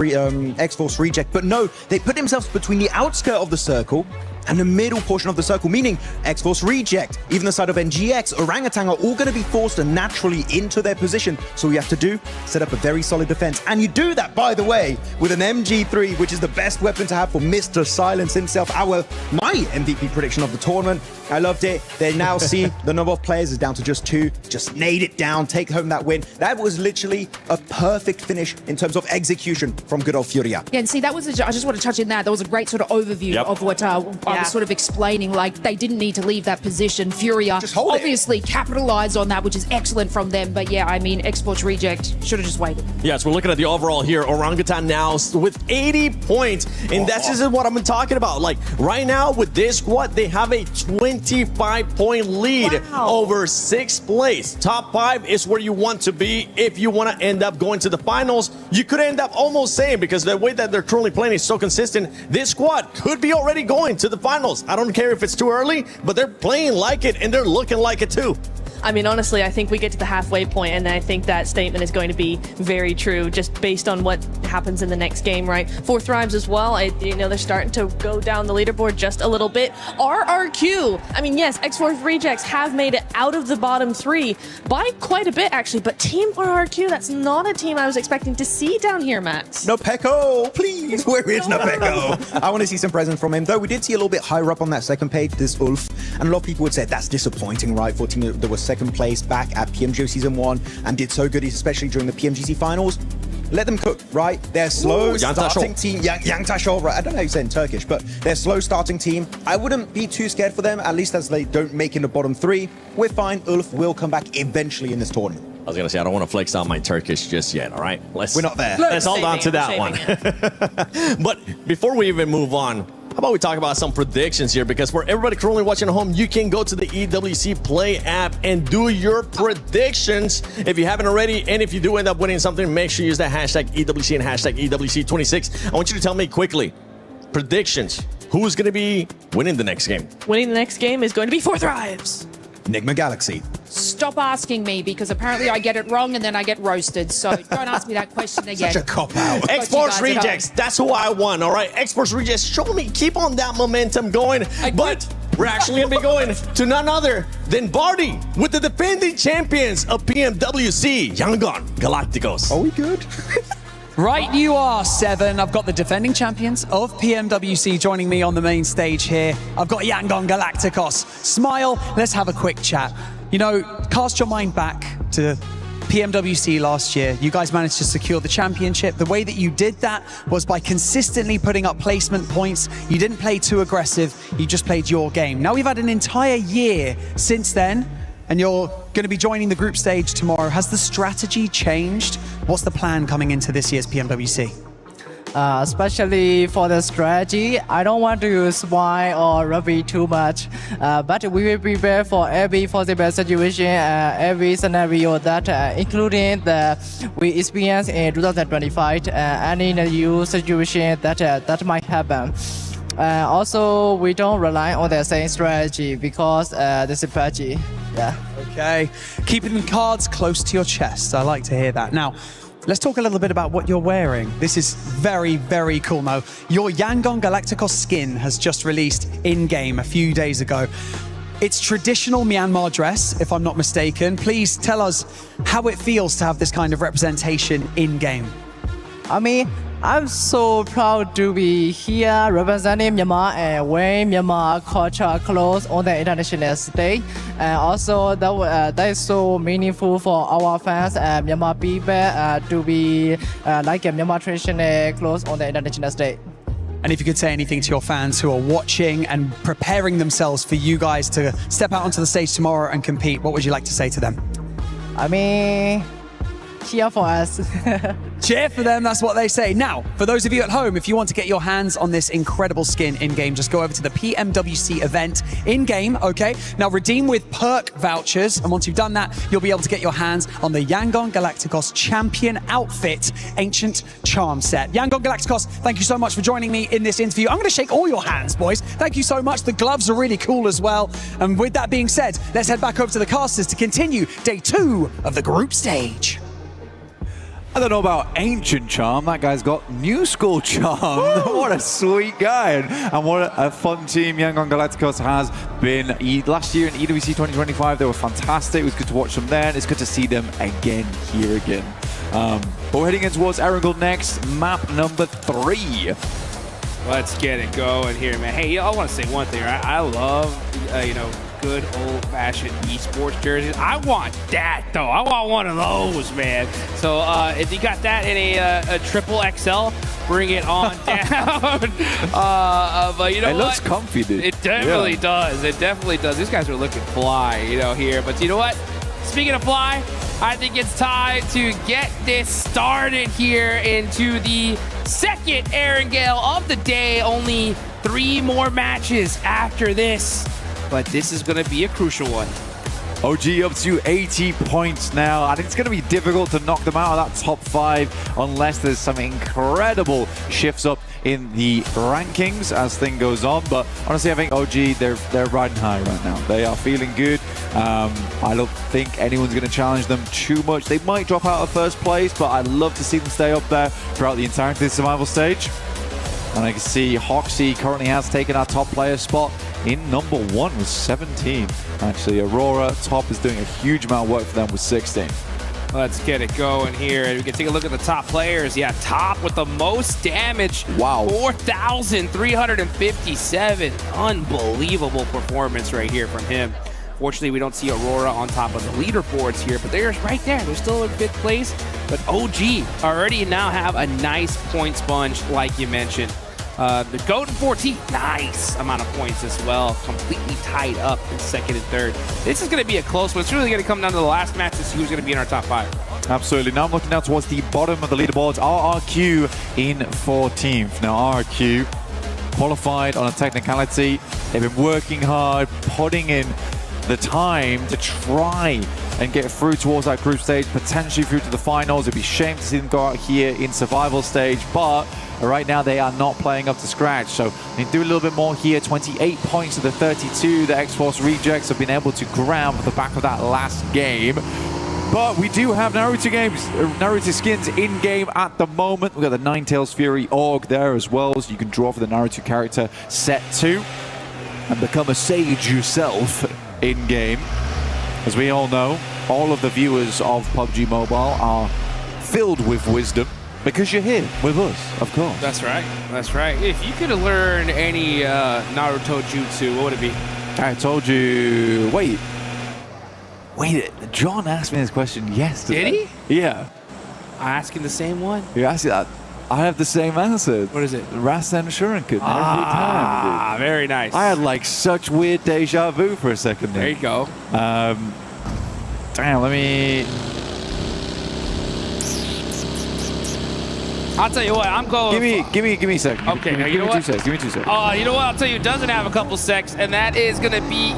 X-Force Reject, but no, they put themselves between the outskirt of the circle and the middle portion of the circle, meaning X-Force Reject, even the side of NGX, Orangutan are all going to be forced naturally into their position. So all you have to do, set up a very solid defense. And you do that, by the way, with an MG3, which is the best weapon to have for Mr. Silence himself, my MVP prediction of the tournament. I loved it. They now see the number of players is down to just 2. Just nail it down, take home that win. That was literally a perfect finish in terms of execution from good old Furia. Yeah, and see, that was I just want to touch in that. That was a great sort of overview of what I was sort of explaining. Like, they didn't need to leave that position. Furia obviously capitalized on that, which is excellent from them. But yeah, I mean, X-Force Reject should have just waited. Yes, we're looking at the overall here. Orangutan now with 80 points. And that's just what I've been talking about. Like, right now with this squad, they have a 25-point lead over 6th place. Top 5 is where you want to be if you want to end up going to the finals. You could end up almost saying, because the way that they're currently playing is so consistent, this squad could be already going to the finals. I don't care if it's too early, but they're playing like it and they're looking like it too. I mean, honestly, I think we get to the halfway point, and I think that statement is going to be very true, just based on what happens in the next game, right? 4th Rhymes as well, they're starting to go down the leaderboard just a little bit. RRQ, I mean, yes, X-Force Rejects have made it out of the bottom 3 by quite a bit, actually, but Team RRQ, that's not a team I was expecting to see down here, Max. Nopeko, please, where is Nopeko? I want to see some presence from him, though we did see a little bit higher up on that second page, this Ulf, and a lot of people would say that's disappointing, right, for a team that was second place back at PMGO Season 1 and did so good, especially during the PMGC finals. Let them cook, right? They're slow starting team. Yang Tashol, right? I don't know how you say in Turkish, but they're slow starting team. I wouldn't be too scared for them, at least as they don't make in the bottom 3. We're fine. Ulf will come back eventually in this tournament. I was going to say, I don't want to flex on my Turkish just yet, all right? We're not there. Let's hold on to that one. But before we even move on, how about we talk about some predictions here? Because for everybody currently watching at home, you can go to the EWC Play app and do your predictions if you haven't already. And if you do end up winning something, make sure you use that hashtag EWC and hashtag PMWC2026. I want you to tell me quickly, predictions. Who's going to be winning the next game? Winning the next game is going to be 4th Rhymes. Enigma Galaxy. Stop asking me, because apparently I get it wrong and then I get roasted. So don't ask me that question again. Such a cop-out. X-Force Rejects, that's who I won, all right? X-Force Rejects, show me, keep on that momentum going. But we're actually going to be going to none other than Barty with the defending champions of PMWC, Yangon Galacticos. Are we good? Right, you are, Seven. I've got the defending champions of PMWC joining me on the main stage here. I've got Yangon Galacticos. Smile, let's have a quick chat. You know, cast your mind back to PMWC last year. You guys managed to secure the championship. The way that you did that was by consistently putting up placement points. You didn't play too aggressive. You just played your game. Now we've had an entire year since then, and you're going to be joining the group stage tomorrow. Has the strategy changed? What's the plan coming into this year's PMWC? Especially for the strategy, I don't want to use wine or rugby too much, but we will prepare for every possible situation, every scenario that, including the we experience in 2025, any new situation that might happen. Also, we don't rely on the same strategy because this is strategy. Yeah. Okay. Keeping the cards close to your chest. I like to hear that. Now, let's talk a little bit about what you're wearing. This is very, very cool. Now, your Yangon Galacticos skin has just released in-game a few days ago. It's traditional Myanmar dress, if I'm not mistaken. Please tell us how it feels to have this kind of representation in-game. I mean, I'm so proud to be here representing Myanmar and wearing Myanmar culture clothes on the international stage. And also that is so meaningful for our fans and Myanmar people to be like a Myanmar traditional clothes on the international stage. And if you could say anything to your fans who are watching and preparing themselves for you guys to step out onto the stage tomorrow and compete, what would you like to say to them? I mean, cheer for us. Cheer for them, that's what they say. Now, for those of you at home, if you want to get your hands on this incredible skin in-game, just go over to the PMWC event in-game, okay? Now, redeem with perk vouchers, and once you've done that, you'll be able to get your hands on the Yangon Galacticos Champion Outfit Ancient Charm Set. Yangon Galacticos, thank you so much for joining me in this interview. I'm going to shake all your hands, boys. Thank you so much. The gloves are really cool as well. And with that being said, let's head back over to the casters to continue day 2 of the group stage. I don't know about ancient charm. That guy's got new school charm. What a sweet guy. And what a fun team Yangon Galacticos has been. Last year in EWC 2025, they were fantastic. It was good to watch them then. It's good to see them again here again. But we're heading in towards Erangel next. Map number 3. Let's get it going here, man. Hey, I want to say one thing. Right? I love, good old-fashioned esports jerseys. I want that, though. I want one of those, man. So if you got that in a triple XL, bring it on down. But you know what? It looks comfy, dude. It definitely does. It definitely does. These guys are looking fly, here. But you know what? Speaking of fly, I think it's time to get this started here into the second Erangel of the day. Only 3 more matches after this. But this is going to be a crucial one. OG up to 80 points now. I think it's going to be difficult to knock them out of that top 5 unless there's some incredible shifts up in the rankings as thing goes on. But honestly, I think OG, they're riding high right now. They are feeling good. I don't think anyone's going to challenge them too much. They might drop out of first place, but I'd love to see them stay up there throughout the entirety of the survival stage. And I can see Hoxie currently has taken our top player spot in number 1 with 17. Actually, Aurora top is doing a huge amount of work for them with 16. Let's get it going here. And we can take a look at the top players. Yeah, top with the most damage. Wow. 4,357. Unbelievable performance right here from him. Fortunately, we don't see Aurora on top of the leaderboards here, but they're right there. They're still in 5th place. But OG already now have a nice point sponge, like you mentioned. The Golden 14, nice amount of points as well. Completely tied up in 2nd and 3rd. This is going to be a close one. It's really going to come down to the last match to see who's going to be in our top 5. Absolutely. Now I'm looking down towards the bottom of the leaderboards. RRQ in 14th. Now RRQ qualified on a technicality. They've been working hard, putting in the time to try and get through towards that group stage, potentially through to the finals. It'd be a shame to see them go out here in survival stage, but right now they are not playing up to scratch. So they do a little bit more here. 28 points to the 32. The X-Force Rejects have been able to grab the back of that last game. But we do have Naruto skins in-game at the moment. We've got the Ninetales Fury Org there as well, so you can draw for the Naruto character set 2 and become a sage yourself in-game. As we all know, all of the viewers of PUBG Mobile are filled with wisdom because you're here with us, of course. That's right. That's right. If you could learn any Naruto jutsu, what would it be? I told you... Wait, John asked me this question yesterday. Did he? Yeah. I asked him the same one. You asked that. I have the same answer. What is it? Rasen Shuriken every time, dude. Very nice. I had like such weird deja vu for a second there. There you go. Damn, let me... I'll tell you what, I'm going... Give me a second. Okay, give me 2 seconds. Give me 2 seconds. You know what? I'll tell you, doesn't have a couple secs, and that is going to be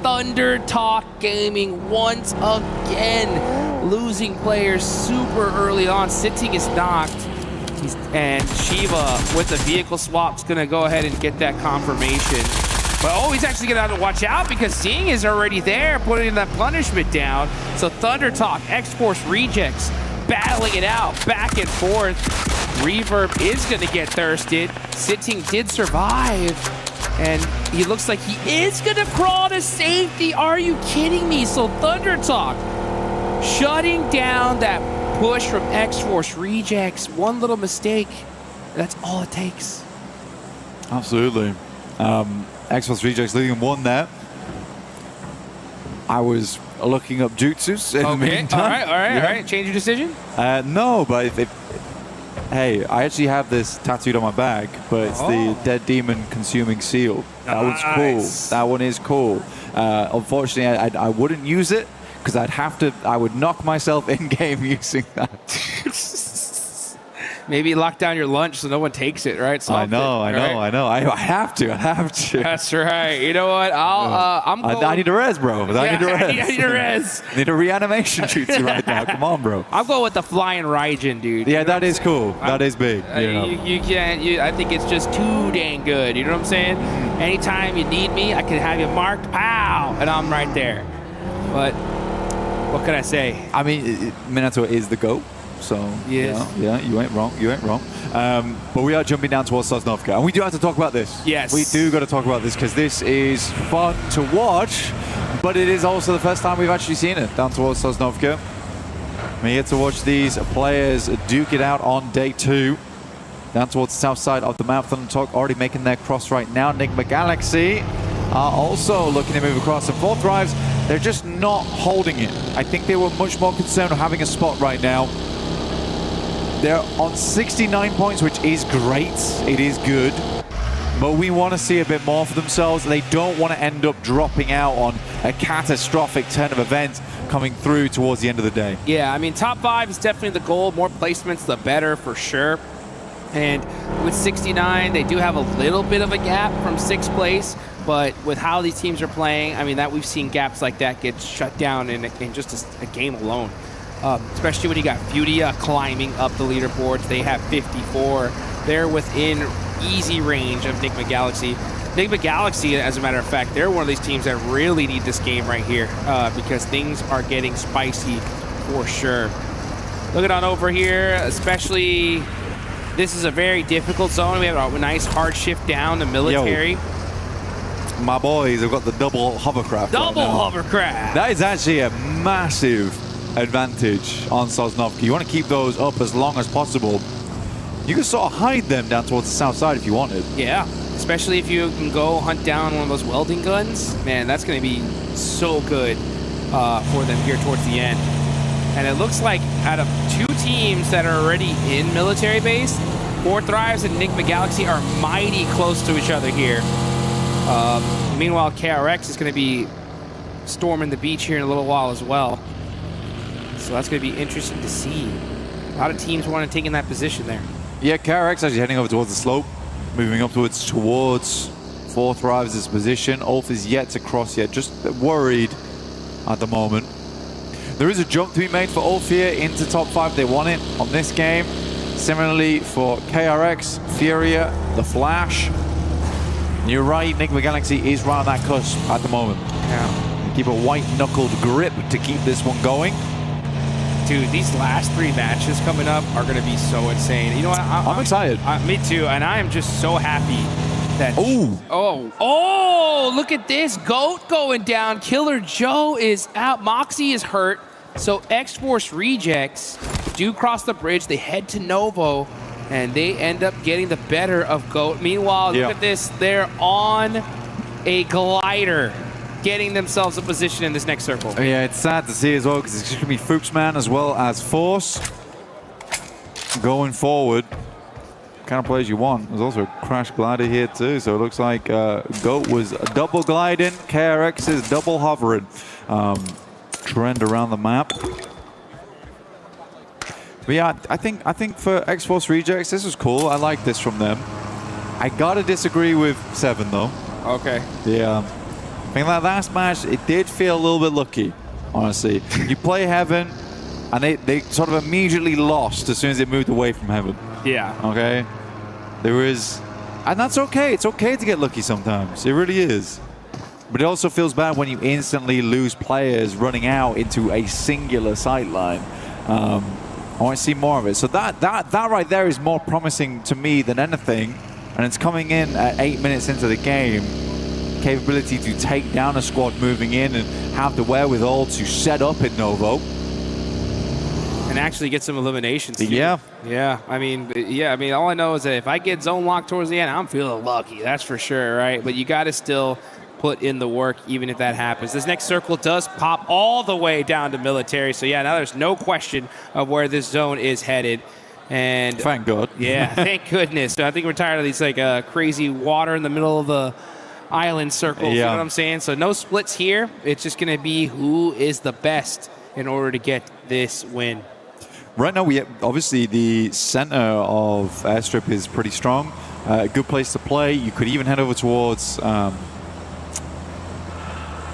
Thunder Talk Gaming once again. Losing players super early on. Sitting is knocked. And Shiva with the vehicle swap is going to go ahead and get that confirmation. But he's actually going to have to watch out because Zing is already there, putting that punishment down. So Thunder Talk, X-Force Rejects, battling it out, back and forth. Reverb is going to get thirsted. Sitting did survive. And he looks like he is going to crawl to safety. Are you kidding me? So Thunder Talk shutting down that push from X-Force Rejects. One little mistake, that's all it takes. Absolutely. X-Force Rejects leading 1 there. I was looking up jutsus in the meantime. All right. Change your decision? No, but hey, I actually have this tattooed on my back, but it's the Dead Demon Consuming Seal. That one's cool. That one is cool. Unfortunately, I wouldn't use it because I would knock myself in-game using that. Maybe lock down your lunch so no one takes it, right? I know. I have to. That's right. You know what? I'm going... I need a res, bro. I need a res. I need a res. I need a reanimation jutsu right now. Come on, bro. I'm going with the flying Raijin, dude. Yeah, that is cool. That is big. You can't. I think it's just too dang good. You know what I'm saying? Anytime you need me, I can have you marked, pow, and I'm right there. But what can I say? I mean, Minato is the GOAT. So, yes. you ain't wrong. But we are jumping down towards Sosnovka. And we do have to talk about this. Yes. We do got to talk about this because this is fun to watch, but it is also the first time we've actually seen it down towards Sosnovka. We get to watch these players duke it out on day 2. Down towards the south side of the map. Thundertalk already making their cross right now. Enigma Galaxy are also looking to move across. And 4th Drives, they're just not holding it. I think they were much more concerned with having a spot right now. They're on 69 points, which is great. It is good. But we want to see a bit more for themselves. They don't want to end up dropping out on a catastrophic turn of events coming through towards the end of the day. Yeah, I mean, top 5 is definitely the goal. More placements, the better for sure. And with 69, they do have a little bit of a gap from 6th place. But with how these teams are playing, I mean, that we've seen gaps like that get shut down in just a game alone. Especially when you got Furia climbing up the leaderboards. They have 54. They're within easy range of Enigma Galaxy. Enigma Galaxy, as a matter of fact, they're one of these teams that really need this game right here because things are getting spicy for sure. Looking on over here, especially, this is a very difficult zone. We have a nice hard shift down the military. My boys have got the double hovercraft. Double hovercraft! That is actually a massive advantage on Sosnovka. You want to keep those up as long as possible. You can sort of hide them down towards the south side if you wanted. Yeah, especially if you can go hunt down one of those welding guns. Man, that's going to be so good for them here towards the end. And it looks like out of 2 teams that are already in military base, 4th Drives and Enigma Galaxy are mighty close to each other here. Meanwhile, KRX is going to be storming the beach here in a little while as well. So that's going to be interesting to see. A lot of teams want to take in that position there. Yeah, KRX actually heading over towards the slope, moving up towards 4th Drives' position. Ulf is yet to cross yet, just worried at the moment. There is a jump to be made for Ulf here into top 5. They want it on this game. Similarly for KRX, Furia, The Flash. You're right, Enigma Galaxy is right on that cusp at the moment. Yeah. Keep a white-knuckled grip to keep this one going. Dude, these last 3 matches coming up are going to be so insane. You know what? I'm excited. Me too, and I am just so happy that... Oh, look at this. GOAT going down. Killer Joe is out. Moxie is hurt. So X-Force Rejects do cross the bridge. They head to Novo, and they end up getting the better of GOAT. Meanwhile, look at this. They're on a glider, getting themselves a position in this next circle. Yeah, it's sad to see as well because it's going to be Foopsman as well as Force going forward. Kind of players you want. There's also a crash glider here too, so it looks like GOAT was double gliding, KRX is double hovering. Trend around the map. But yeah, I think for X-Force Rejects, this was cool. I like this from them. I gotta disagree with 7 though. Okay. Yeah. I think that last match, it did feel a little bit lucky, honestly. You play Heaven, and they sort of immediately lost as soon as they moved away from Heaven. Yeah. Okay? There is... And that's okay. It's okay to get lucky sometimes. It really is. But it also feels bad when you instantly lose players running out into a singular sightline. I want to see more of it. So that right there is more promising to me than anything. And it's coming in at 8 minutes into the game. Capability to take down a squad moving in and have the wherewithal to set up in Novo. and actually get some eliminations. Too. Yeah. Yeah. I mean, all I know is that if I get zone locked towards the end, I'm feeling lucky. That's for sure, right? But you got to still put in the work, even if that happens. This next circle does pop all the way down to military. So, yeah, now there's no question of where this zone is headed. And thank God. Yeah, thank goodness. So I think we're tired of these crazy water in the middle of the island circles. You know what I'm saying? So no splits here. It's just going to be who is the best in order to get this win. Right now, obviously the center of Airstrip is pretty strong. Good place to play. You could even head over towards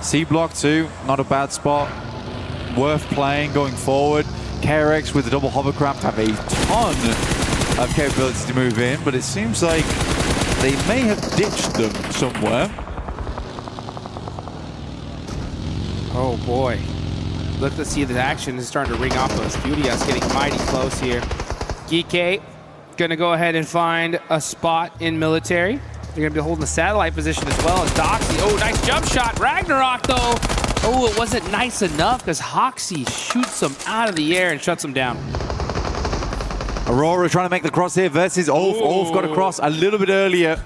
C block too. Not a bad spot. Worth playing going forward. KRX with the double hovercraft have a ton of capability to move in, but it seems like they may have ditched them somewhere. Oh boy. Let's see the action is starting to ring off those. Judia's getting mighty close here. Geek gonna go ahead and find a spot in military. They're gonna be holding the satellite position as well as Doxy. Oh, nice jump shot. Ragnarok though. Oh, it wasn't nice enough because Hoxie shoots him out of the air and shuts him down. Aurora trying to make the cross here versus Ulf. Ulf got across a little bit earlier.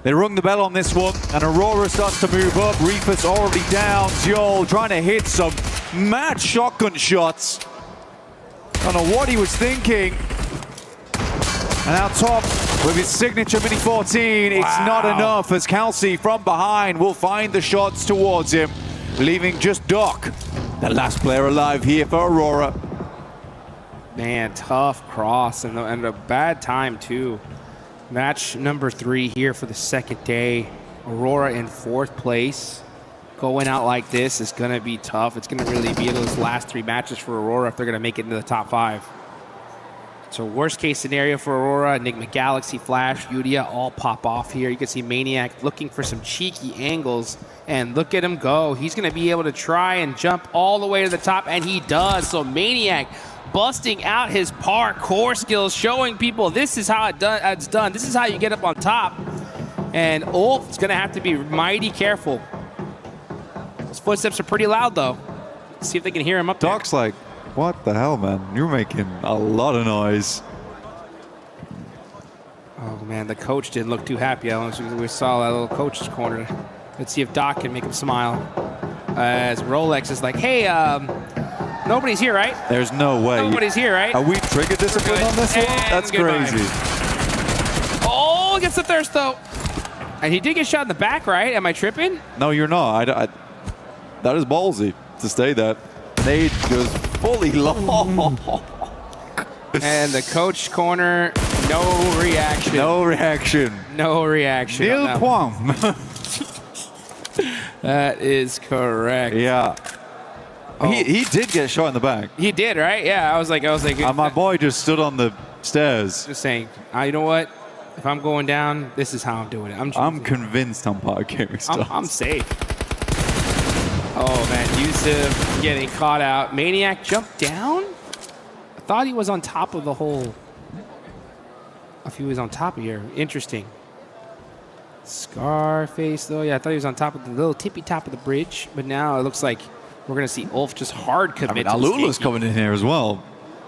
They rung the bell on this one, and Aurora starts to move up. Reaper's already down. Joel trying to hit some mad shotgun shots. Don't know what he was thinking. And out top with his signature Mini 14, it's not enough as Kelsey from behind will find the shots towards him, leaving just Doc, the last player alive here for Aurora. Man, tough cross and a bad time too. Match number 3 here for the second day. Aurora in 4th place. Going out like this is going to be tough. It's going to really be those last 3 matches for Aurora if they're going to make it into the top 5. So worst case scenario for Aurora, Enigma Galaxy, Flash, Yudia all pop off here. You can see Maniac looking for some cheeky angles, and look at him go. He's going to be able to try and jump all the way to the top, and he does. So Maniac busting out his parkour skills, showing people this is how it's done. This is how you get up on top. And Ulf is going to have to be mighty careful. Those footsteps are pretty loud, though. Let's see if they can hear him up there. Doc's like, what the hell, man? You're making a lot of noise. Oh, man, the coach didn't look too happy. We saw that little coach's corner. Let's see if Doc can make him smile. As Rolex is like, hey, nobody's here, right? There's no way. Nobody's here, right? Are we trigger discipline on this one? That's goodbye. crazy. Oh, gets the thirst, though. And he did get shot in the back, right? Am I tripping? No, you're not. That is ballsy to stay that. Nade goes fully long. And the coach corner, no reaction. No reaction. No reaction. Nil point. That is correct. Yeah. Oh. He did get shot in the back. He did, right? Yeah, I was like. My boy just stood on the stairs. Just saying, you know what? If I'm going down, this is how I'm doing it. I'm convinced I'm part of Carry Stars. I'm safe. Oh, man, Yusuf getting caught out. Maniac jumped down? I thought he was on top of the hole. If he was on top of here. Interesting. Scarface, though. Yeah, I thought he was on top of the little tippy top of the bridge. But now it looks like we're going to see Ulf just hard commit. Alula's coming in here as well.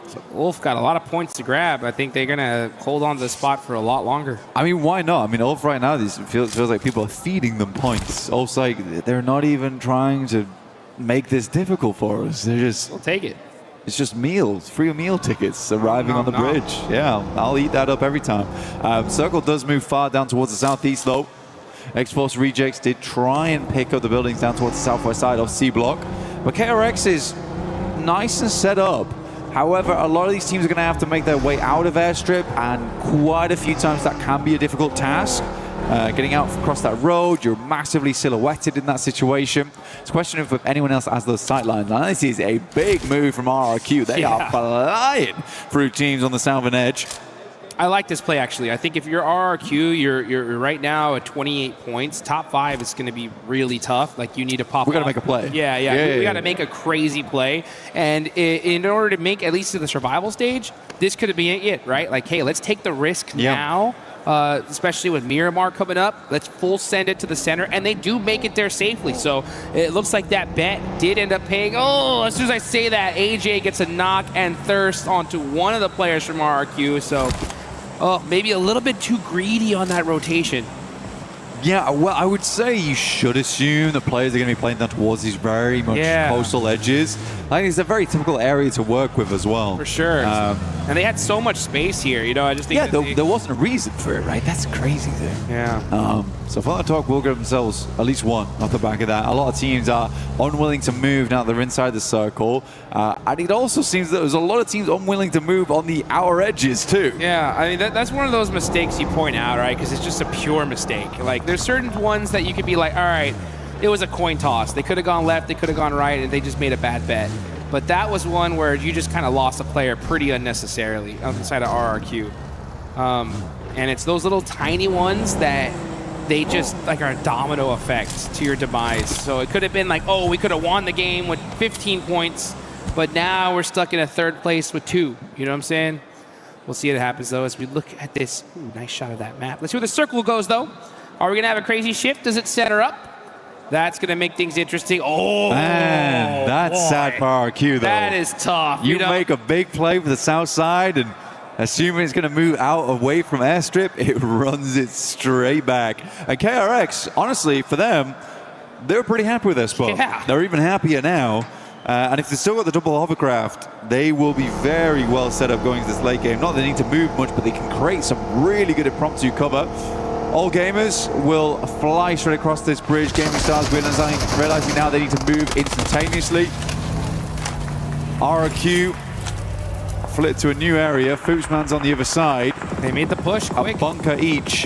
So Ulf got a lot of points to grab. I think they're going to hold on to the spot for a lot longer. I mean, why not? I mean, Ulf right now, feels like people are feeding them points. Ulf's like, they're not even trying to make this difficult for us. They're just... We'll take it. It's just meals, free meal tickets arriving on the bridge. Yeah, I'll eat that up every time. Circle does move far down towards the southeast, though. X-Force Rejects did try and pick up the buildings down towards the southwest side of C block. But KRX is nice and set up. However, a lot of these teams are going to have to make their way out of Airstrip, and quite a few times that can be a difficult task. Getting out across that road, you're massively silhouetted in that situation. It's a question of if anyone else has those sight lines. Now, this is a big move from RRQ. They are flying through teams on the southern edge. I like this play, actually. I think if you're RRQ, you're right now at 28 points. Top 5 is going to be really tough. Like, you need to pop We got to off. make a play. Yeah. We got to make a crazy play. And in order to make at least to the survival stage, this could have been it, right? Like, hey, let's take the risk now especially with Miramar coming up. Let's full send it to the center, and they do make it there safely. So it looks like that bet did end up paying. Oh, as soon as I say that, AJ gets a knock and thirst onto one of the players from RRQ. So maybe a little bit too greedy on that rotation. Yeah, well, I would say you should assume the players are going to be playing down towards these very much coastal edges. I think it's a very typical area to work with as well. For sure. And they had so much space here, you know, I just think... Yeah, there wasn't a reason for it, right? That's crazy thing. Yeah. So Fun Talk will give themselves at least one off the back of that. A lot of teams are unwilling to move now that they're inside the circle. And it also seems that there's a lot of teams unwilling to move on the outer edges too. Yeah, I mean, that's one of those mistakes you point out, right? Because it's just a pure mistake. Like, there's certain ones that you could be like, all right, it was a coin toss. They could have gone left, they could have gone right, and they just made a bad bet. But that was one where you just kind of lost a player pretty unnecessarily on the side of RRQ. And it's those little tiny ones that they just like are a domino effect to your demise. So it could have been like, oh, we could have won the game with 15 points, but now we're stuck in a third place with 2. You know what I'm saying? We'll see what happens, though, as we look at this. Ooh, nice shot of that map. Let's see where the circle goes, though. Are we going to have a crazy shift? Does it center up? That's going to make things interesting. Oh, man, that's sad for RQ, though. That is tough. You make a big play for the south side, and assuming it's going to move out away from airstrip, it runs it straight back. And KRX, honestly, for them, they're pretty happy with their spot. Yeah. They're even happier now. And if they still got the double hovercraft, they will be very well set up going into this late game. Not that they need to move much, but they can create some really good impromptu cover. All gamers will fly straight across this bridge. Gaming Stars realizing now they need to move instantaneously. RRQ flip to a new area. Foosman's on the other side. They made the push quick. A bunker each.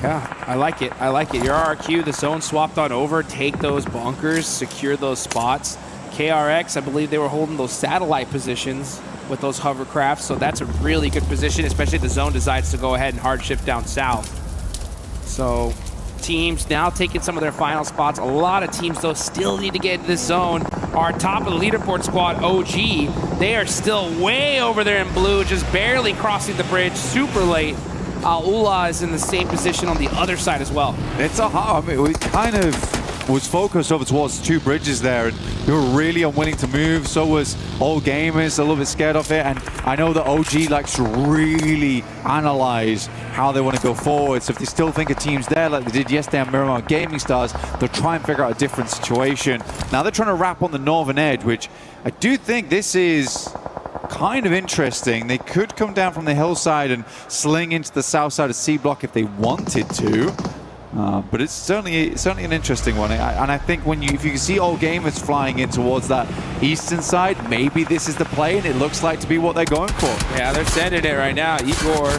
Yeah, I like it. I like it. Your RRQ, the zone swapped on over. Take those bunkers, secure those spots. KRX, I believe they were holding those satellite positions with those hovercrafts, so that's a really good position, especially if the zone decides to go ahead and hard shift down south. So teams now taking some of their final spots. A lot of teams, though, still need to get into this zone. Our top of the leaderboard squad, OG, they are still way over there in blue, just barely crossing the bridge, super late. Aaiye is in the same position on the other side as well. It's a hard, I mean, we kind of was focused over towards 2 bridges there, and they were really unwilling to move. So was All Gamers, a little bit scared of it. And I know that OG likes to really analyze how they want to go forward. So if they still think a team's there, like they did yesterday on Miramar Gaming Stars, they'll try and figure out a different situation. Now they're trying to wrap on the northern edge, which I do think this is kind of interesting. They could come down from the hillside and sling into the south side of C block if they wanted to. But it's certainly an interesting one. And I think if you can see all gamers flying in towards that eastern side, maybe this is the play, and it looks like to be what they're going for. Yeah, they're sending it right now. Igor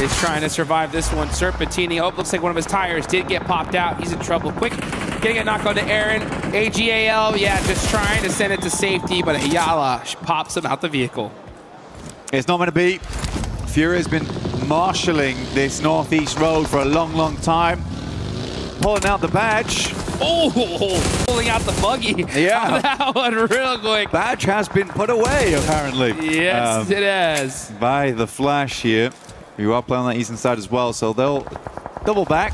is trying to survive this one. Serpentini, looks like one of his tires did get popped out. He's in trouble. Quick, getting a knock on to Aaron. AGAL, yeah, just trying to send it to safety, but Ayala pops him out the vehicle. It's not going to be. Fury has been marshalling this northeast road for a long, long time. Pulling out the badge. Oh, pulling out the buggy. Yeah. That one real quick. Badge has been put away, apparently. Yes, it has. By the Flash here. You are playing on the eastern side as well, so they'll double back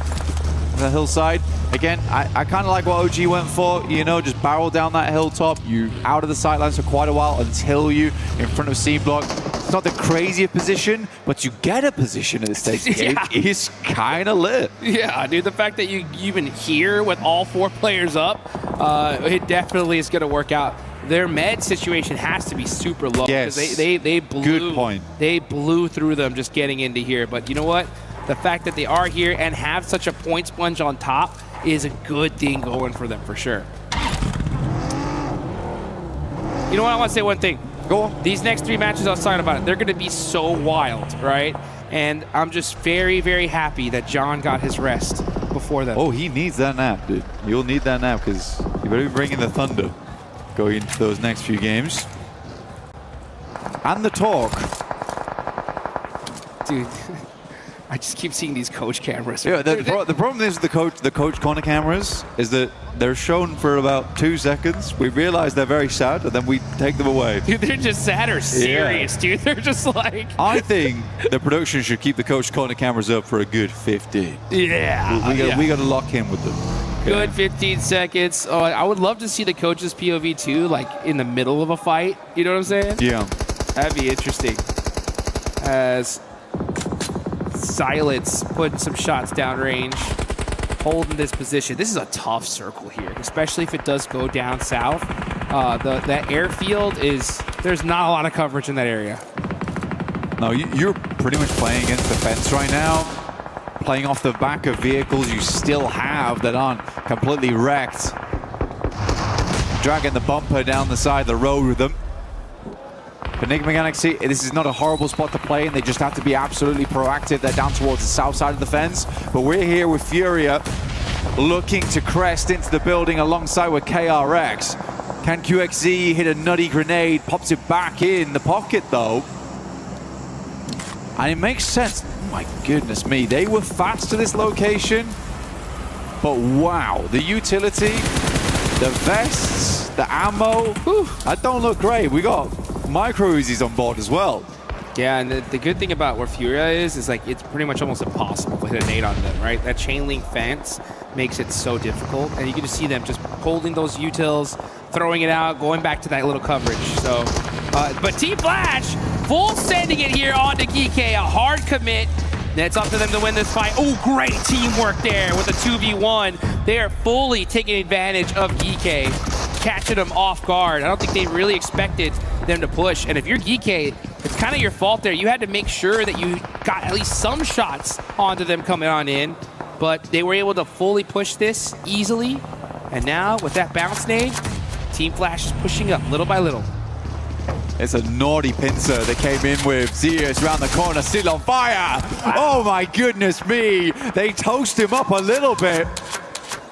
the hillside. Again, I kind of like what OG went for, you know, just barrel down that hilltop. You out of the sightlines for quite a while until you in front of C block. It's not the craziest position, but you get a position at this stage. Yeah. It is kind of lit. Yeah, dude, the fact that you even here with all 4 players up, it definitely is going to work out. Their med situation has to be super low. Yes, they blew. Good point. They blew through them just getting into here. But you know what? The fact that they are here and have such a point sponge on top is a good thing going for them for sure. You know what? I want to say one thing. Go on. These next 3 matches, I was talking about it, they're going to be so wild, right? And I'm just very, very happy that John got his rest before them. Oh, he needs that nap, dude. You'll need that nap because you better be bringing the thunder going into those next few games. And the talk. Dude, I just keep seeing these coach cameras. Yeah, the problem is the coach corner cameras is that they're shown for about 2 seconds. We realize they're very sad, and then we take them away. Dude, they're just sad or serious, dude. They're just like... I think the production should keep the coach corner cameras up for a good 15. Yeah. We got to lock in with them. Good 15 seconds. Oh, I would love to see the coach's POV too, like in the middle of a fight. You know what I'm saying? Yeah. That'd be interesting. As Silence putting some shots downrange, holding this position. This is a tough circle here, especially if it does go down south. That airfield is, there's not a lot of coverage in that area. No, you're pretty much playing against the fence right now. Playing off the back of vehicles you still have that aren't completely wrecked. Dragging the bumper down the side of the road with them. For Enigma Galaxy, this is not a horrible spot to play, and they just have to be absolutely proactive. They're down towards the south side of the fence. But we're here with Furia, looking to crest into the building alongside with KRX. Can QXZ hit a nutty grenade? Pops it back in the pocket, though. And it makes sense. Oh my goodness me. They were fast to this location. But wow, the utility, the vests, the ammo, that don't look great. We got micro Uzis on board as well. Yeah, and the good thing about where Furia is like it's pretty much almost impossible to hit a nade on them, right? That chain link fence makes it so difficult, and you can just see them just holding those utils, throwing it out, going back to that little coverage. So, but Team Flash, full sending it here onto Geeky, a hard commit. It's up to them to win this fight. Oh, great teamwork there with a 2v1. They are fully taking advantage of Geeky, catching them off guard. I don't think they really expected them to push. And if you're Geeky, it's kind of your fault there. You had to make sure that you got at least some shots onto them coming on in. But they were able to fully push this easily. And now with that bounce nade, Team Flash is pushing up little by little. It's a naughty pincer that came in with Zeus around the corner, still on fire. Oh my goodness me. They toast him up a little bit,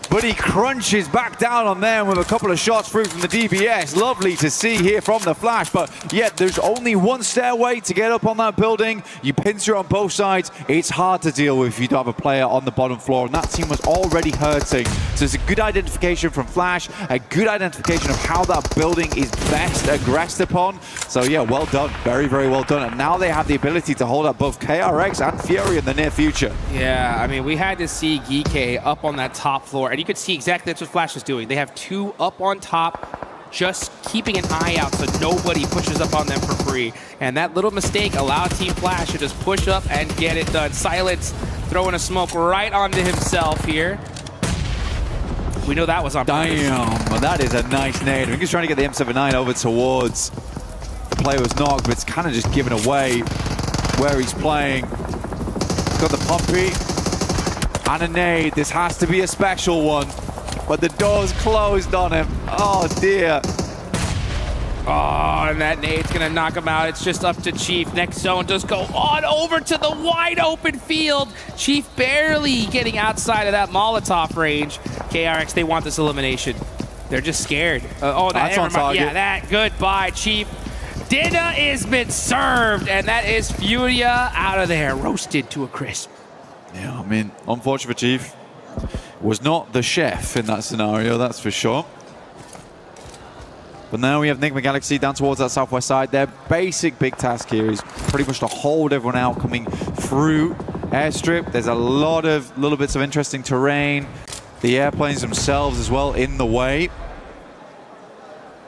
but he crunches back down on them with a couple of shots through from the DBS. Lovely to see here from the Flash, but yet there's only one stairway to get up on that building. You pincer on both sides. It's hard to deal with if you don't have a player on the bottom floor, and that team was already hurting. So it's a good identification from Flash, a good identification of how that building is best aggressed upon. So yeah, well done. Very, very well done. And now they have the ability to hold up both KRX and Fury in the near future. Yeah, I mean, we had to see Geeky up on that top floor, and you could see exactly that's what Flash is doing. They have two up on top, just keeping an eye out so nobody pushes up on them for free. And that little mistake allowed Team Flash to just push up and get it done. Silence throwing a smoke right onto himself here. We know that was on purpose. Damn, well, that is a nice nade. I think he's trying to get the M79 over towards the player was knocked, but it's kind of just given away where he's playing. Got the pumpy and a nade. This has to be a special one, but the door's closed on him. Oh dear. Oh, and that nade's gonna knock him out. It's just up to Chief. Next zone does go on over to the wide open field. Chief barely getting outside of that Molotov range. KRX, they want this elimination. They're just scared. That's on target. Yeah, that. Goodbye, Chief. Dinner has been served, and that is Furia out of there, roasted to a crisp. Yeah, I mean, unfortunate for Chief. Was not the chef in that scenario, that's for sure. But now we have Enigma Galaxy down towards that southwest side. Their basic big task here is pretty much to hold everyone out coming through airstrip. There's a lot of little bits of interesting terrain. The airplanes themselves as well in the way.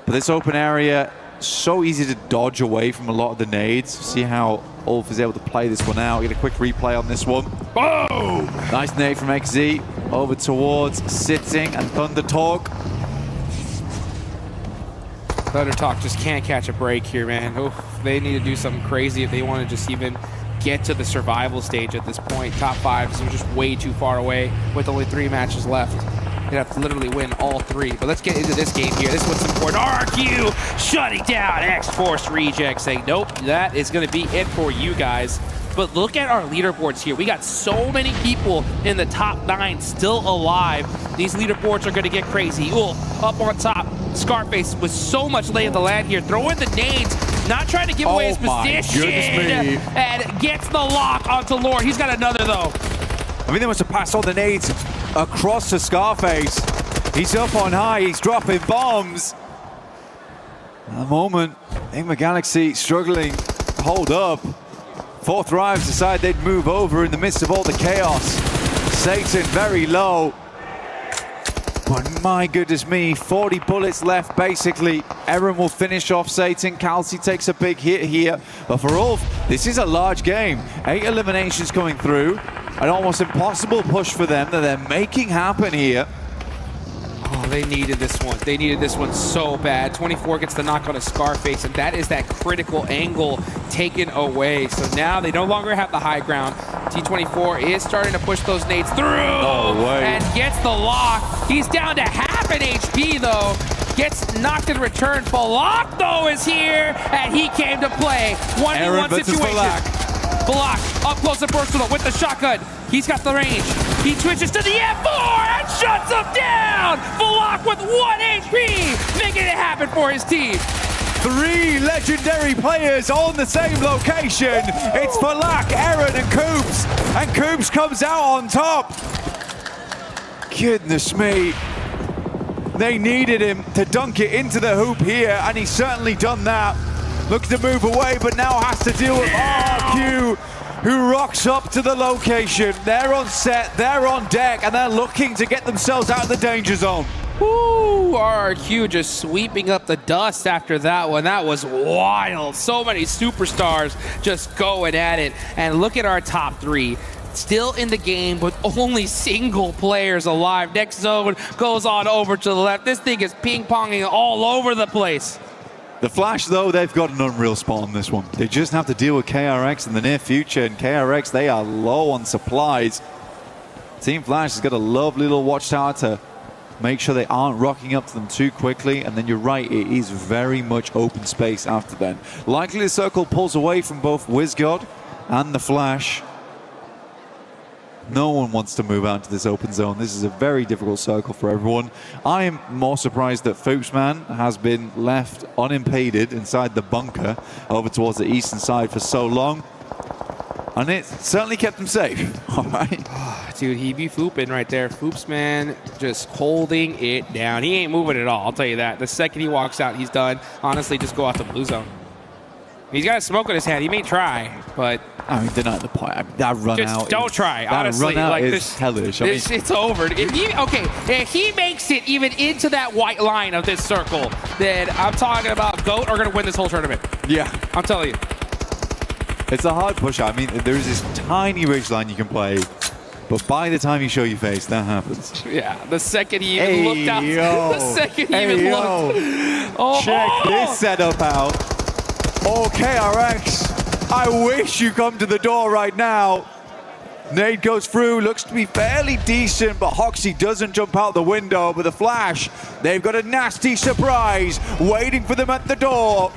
But this open area, so easy to dodge away from a lot of the nades. See how Ulf is able to play this one out. Get a quick replay on this one. Boom! Nice nade from XZ over towards Sitting and Thunder Talk. Thunder Talk just can't catch a break here, man. Oh, they need to do something crazy if they want to just even get to the survival stage at this point. Top 5 is just way too far away with only 3 matches left. They'd have to literally win all 3. But let's get into this game here. This is what's important. RQ shutting down X-Force Reject, saying, nope, that is going to be it for you guys. But look at our leaderboards here. We got so many people in the top 9 still alive. These leaderboards are going to get crazy. Ooh, up on top, Scarface with so much lay of the land here. Throwing the nades, not trying to give away his position, and gets the lock onto Lord. He's got another, though. I mean, they must have passed all the nades across to Scarface. He's up on high, he's dropping bombs. At the moment, Enigma Galaxy struggling to hold up. Fourth Rives decide they'd move over in the midst of all the chaos. Satan very low. But my goodness me, 40 bullets left basically. Eren will finish off Satan. Kelsey takes a big hit here. But for Ulf, this is a large game. 8 eliminations coming through. An almost impossible push for them that they're making happen here. Oh, they needed this one. They needed this one so bad. 24 gets the knock on a Scarface, and that is that critical angle taken away. So now they no longer have the high ground. T24 is starting to push those nades through and gets the lock. He's down to half an HP, though. Gets knocked in return. Balak, though, is here, and he came to play. 1v1 situation. Balak up close and personal with the shotgun. He's got the range. He switches to the F4 and shuts him down. Balak with 1 HP, making it happen for his team. 3 legendary players on the same location. It's Balak, Eren, and Coops. And Coops comes out on top. Goodness me. They needed him to dunk it into the hoop here, and he's certainly done that. Looks to move away, but now has to deal with RQ, who rocks up to the location. They're on set, they're on deck, and they're looking to get themselves out of the danger zone. Woo! RQ just sweeping up the dust after that one. That was wild. So many superstars just going at it. And look at our top 3. Still in the game, but only single players alive. Next zone goes on over to the left. This thing is ping-ponging all over the place. The Flash, though, they've got an unreal spot on this one. They just have to deal with KRX in the near future, and KRX, they are low on supplies. Team Flash has got a lovely little watchtower to make sure they aren't rocking up to them too quickly, and then you're right, it is very much open space after then. Likely the circle pulls away from both WizGod and the Flash. No one wants to move out to this open zone. This is a very difficult circle for everyone. I am more surprised that Foopsman has been left unimpeded inside the bunker over towards the eastern side for so long. And it certainly kept him safe. All right. Dude, he be fooping right there. Foopsman just holding it down. He ain't moving at all, I'll tell you that. The second he walks out, he's done. Honestly, just go out the blue zone. He's got a smoke in his hand. He may try, but... I mean, they're not the point. I mean, that run just out. Don't try, honestly. Run out like is this, hellish. I mean, it's over. If he makes it even into that white line of this circle, then I'm talking about GOAT are going to win this whole tournament. Yeah. I'm telling you. It's a hard push. I mean, there's this tiny ridge line you can play, but by the time you show your face, that happens. Yeah, the second he even looked out. The second he even looked. Oh, check this setup out. Oh, KRX. I wish you come to the door right now. Nade goes through, looks to be fairly decent, but Hoxie doesn't jump out the window. But the Flash, they've got a nasty surprise waiting for them at the door.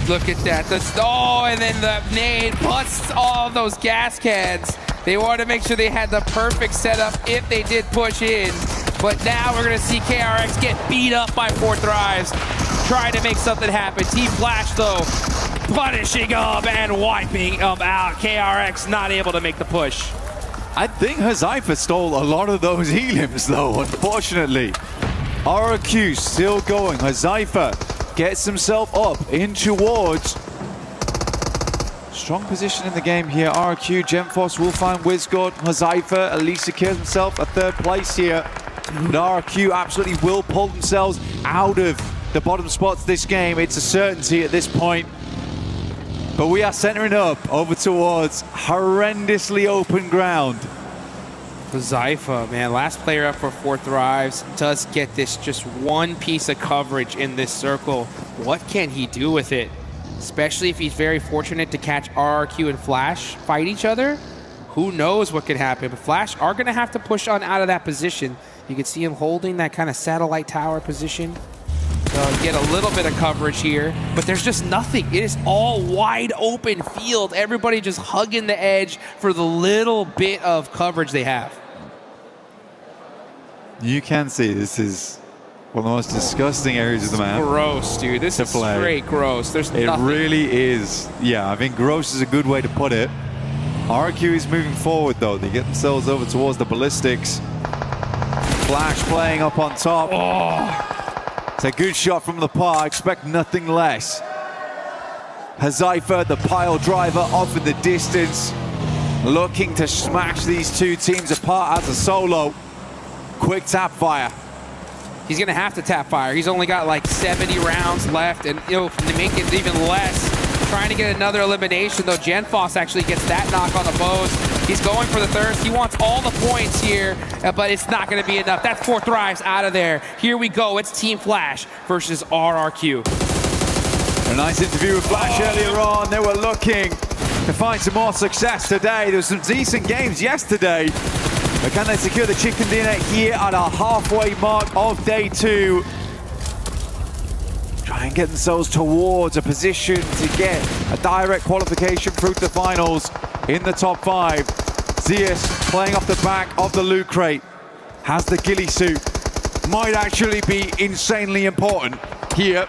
Look at that. And then the nade busts all of those gas cans. They wanted to make sure they had the perfect setup if they did push in. But now we're going to see KRX get beat up by Fourth Rives, trying to make something happen. Team Flash, though, punishing them and wiping them out. KRX not able to make the push. I think Hazypher stole a lot of those heliums, though, unfortunately. RQ still going. Hazypher gets himself up in towards. Strong position in the game here. RQ, Gemforce will find WizGod. Hazypher at least secures himself a 3rd place here. But RQ absolutely will pull themselves out of the bottom spots this game. It's a certainty at this point. But we are centering up over towards horrendously open ground. Zypha, man, last player up for Fourth Rives, does get this just one piece of coverage in this circle. What can he do with it? Especially if he's very fortunate to catch RRQ and Flash fight each other. Who knows what could happen? But Flash are going to have to push on out of that position. You can see him holding that kind of satellite tower position. Get a little bit of coverage here, but there's just nothing. It is all wide open field. Everybody just hugging the edge for the little bit of coverage they have. You can see this is One of the most disgusting areas of the map. Gross, dude. This is play. straight gross. There's It nothing. really is. Yeah, I think gross is a good way to put it. RQ is moving forward, though. They get themselves over towards the ballistics. Flash playing up on top. Oh. It's a good shot from the par. Expect nothing less. Hazaifa, the pile driver, off in the distance. Looking to smash these two teams apart as a solo. Quick tap fire. He's going to have to tap fire. He's only got like 70 rounds left, and to make it even less, trying to get another elimination, though Genfoss actually gets that knock on the bows. He's going for the thirst. He wants all the points here, but it's not going to be enough. That's 4 thrives out of there. Here we go. It's Team Flash versus RRQ. A nice interview with Flash earlier on. They were looking to find some more success today. There was some decent games yesterday. But can they secure the chicken dinner here at our halfway mark of day 2? Try and get themselves towards a position to get a direct qualification through to the finals in the top 5. Zeus playing off the back of the loot crate. Has the ghillie suit. Might actually be insanely important here.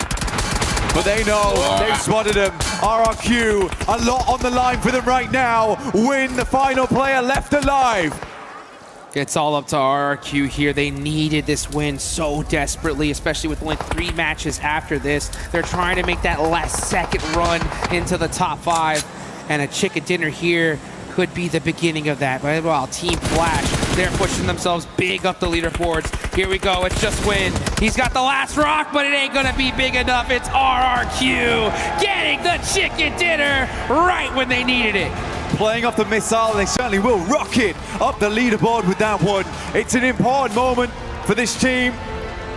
But they know they've spotted him. RRQ, a lot on the line for them right now. Win, the final player left alive. It's all up to RRQ here. They needed this win so desperately, especially with only 3 matches after this. They're trying to make that last second run into the top 5. And a chicken dinner here could be the beginning of that. But well, Team Flash, they're pushing themselves big up the leaderboards. Here we go, it's just win. He's got the last rock, but it ain't gonna be big enough. It's RRQ getting the chicken dinner right when they needed it. Playing off the missile, they certainly will rocket up the leaderboard with that one. It's an important moment for this team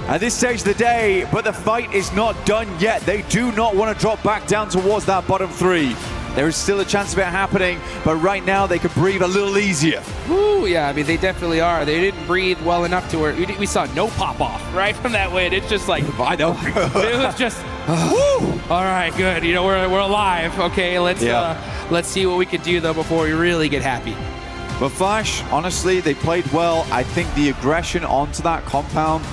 at this stage of the day, but the fight is not done yet. They do not want to drop back down towards that bottom 3. There is still a chance of it happening, but right now they could breathe a little easier. Ooh, yeah, I mean, they definitely are. They didn't breathe well enough to where we saw no pop-off right from that win. It's just like, I know. It was just, woo! All right, good. You know, we're alive. Okay, let's see what we can do, though, before we really get happy. But Flash, honestly, they played well. I think the aggression onto that compound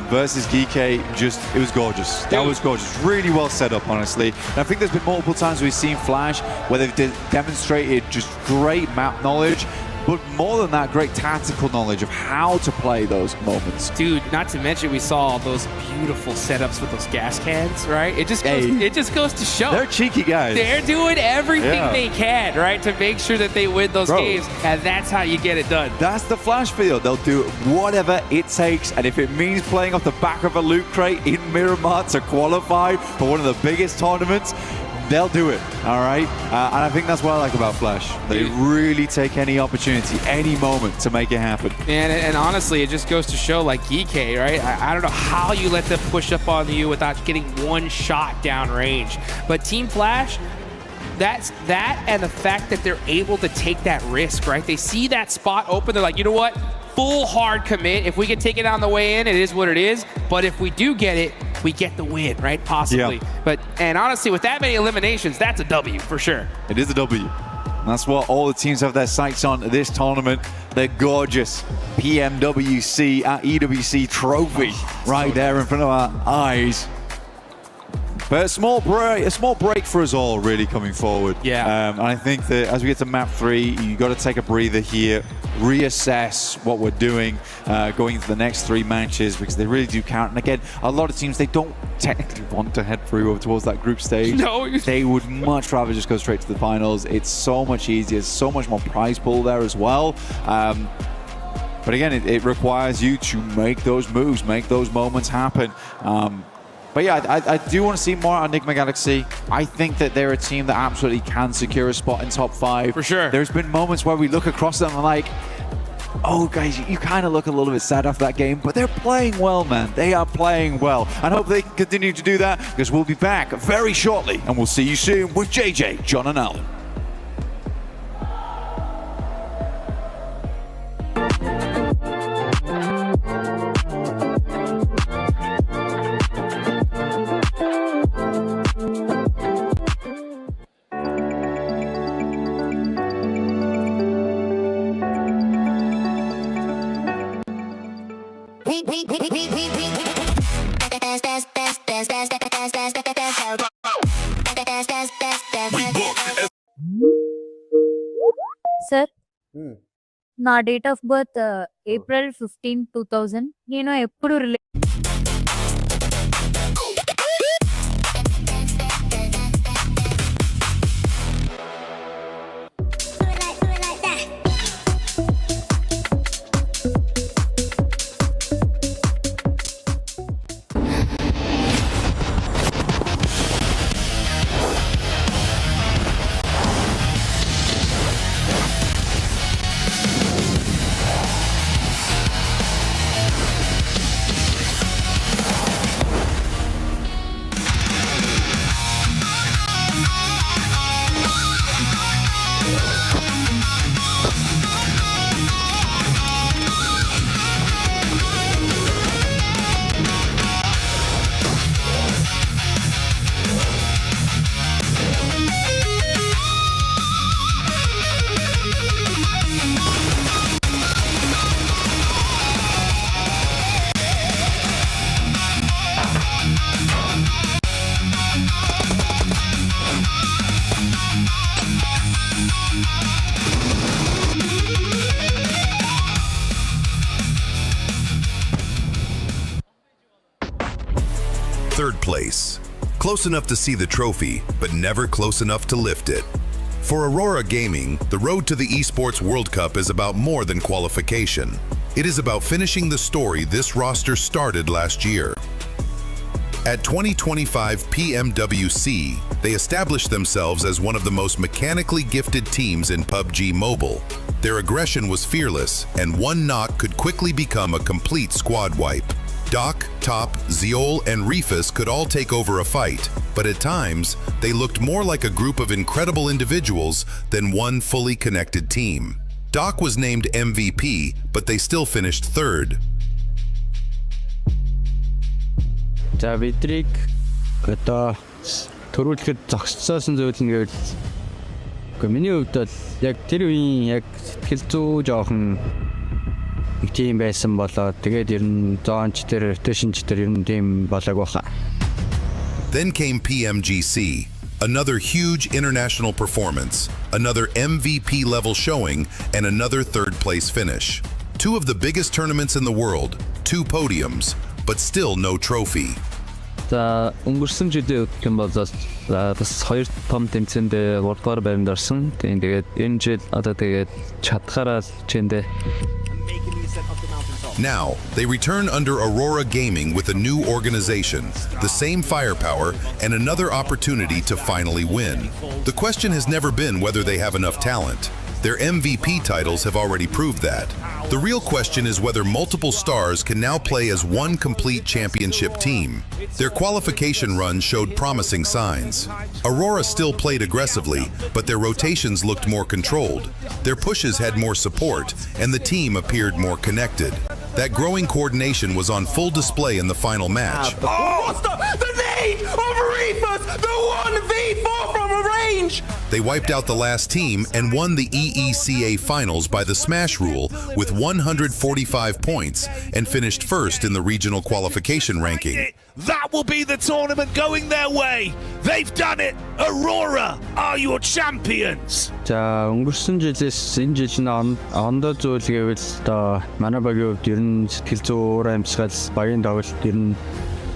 versus Geeke, it was gorgeous. That was gorgeous. Really well set up, honestly. And I think there's been multiple times we've seen Flash where they've demonstrated just great map knowledge, but more than that, great tactical knowledge of how to play those moments. Dude, not to mention we saw those beautiful setups with those gas cans, right? It just goes to show. They're cheeky guys. They're doing everything they can, right, to make sure that they win those games, and that's how you get it done. That's the Flash field. They'll do whatever it takes, and if it means playing off the back of a loot crate in Miramar to qualify for one of the biggest tournaments, they'll do it, all right? And I think that's what I like about Flash. They really take any opportunity, any moment to make it happen. And honestly, it just goes to show, like Geeke, right? I don't know how you let them push up on you without getting one shot down range. But Team Flash, that's that, and the fact that they're able to take that risk, right? They see that spot open, they're like, you know what? Full hard commit. If we can take it on the way in, it is what it is. But if we do get it, we get the win, right? Possibly. Yeah. And honestly, with that many eliminations, that's a W for sure. It is a W. And that's what all the teams have their sights on this tournament. The gorgeous PMWC EWC trophy right there in front of our eyes. But a small break for us all, really, coming forward. Yeah. And I think that as we get to map 3, you got to take a breather here, reassess what we're doing going into the next 3 matches, because they really do count. And again, a lot of teams, they don't technically want to head through over towards that group stage. No. They would much rather just go straight to the finals. It's so much easier, so much more prize pool there as well. But again, it requires you to make those moves, make those moments happen. But yeah, I do want to see more on Enigma Galaxy. I think that they're a team that absolutely can secure a spot in top 5. For sure. There's been moments where we look across them and like, oh guys, you kind of look a little bit sad after that game, but they're playing well, man. They are playing well. And hope they can continue to do that, because we'll be back very shortly, and we'll see you soon with JJ, John and Alan. Sir నా date of birth April 15, 2000. నేను ఎప్పుడు Third place. Close enough to see the trophy, but never close enough to lift it. For Aurora Gaming, the road to the Esports World Cup is about more than qualification. It is about finishing the story this roster started last year. At 2025 PMWC, they established themselves as one of the most mechanically gifted teams in PUBG Mobile. Their aggression was fearless, and one knock could quickly become a complete squad wipe. Doc, Top, Zeol, and Refus could all take over a fight, but at times, they looked more like a group of incredible individuals than one fully connected team. Doc was named MVP, but they still finished third. За бидрийг одоо төрүүлэхэд зогсоосон зүйл нь гэвэл миний хувьд бол яг тэр үеийн яг сэтгэл зүй жоохон тийм байсан болоод тэгээд ер нь зоонч тэр rotationч тэр ер нь тийм болоог байхаа. Then came PMGC, another huge international performance, another MVP level showing, and another third place finish. Two of the biggest tournaments in the world, 2 podiums, but still no trophy. За өнгөрсөн жилийн үеийн бол бас 2 том тэмцээнд 3 дугаар байранд орсон. Тэгээд энэ жил одоо тэгээд чадхаараа чэндэ. Now, they return under Aurora Gaming with a new organization, the same firepower, and another opportunity to finally win. The question has never been whether they have enough talent. Their MVP titles have already proved that. The real question is whether multiple stars can now play as one complete championship team. Their qualification run showed promising signs. Aurora still played aggressively, but their rotations looked more controlled. Their pushes had more support, and the team appeared more connected. That growing coordination was on full display in the final match. Oh, the nade of Refus, the 1v4 from a range! They wiped out the last team and won the EECA finals by the smash rule with 145 points and finished first in the regional qualification ranking. That will be the tournament going their way. They've done it. Aurora are your champions. За өнгөрсөн жилээс энэ жил нь ондоо зүйл гэвэл одоо манай багийн хувьд ер нь сэтгэл зүй уур амьсгал багийн тоглолт ер нь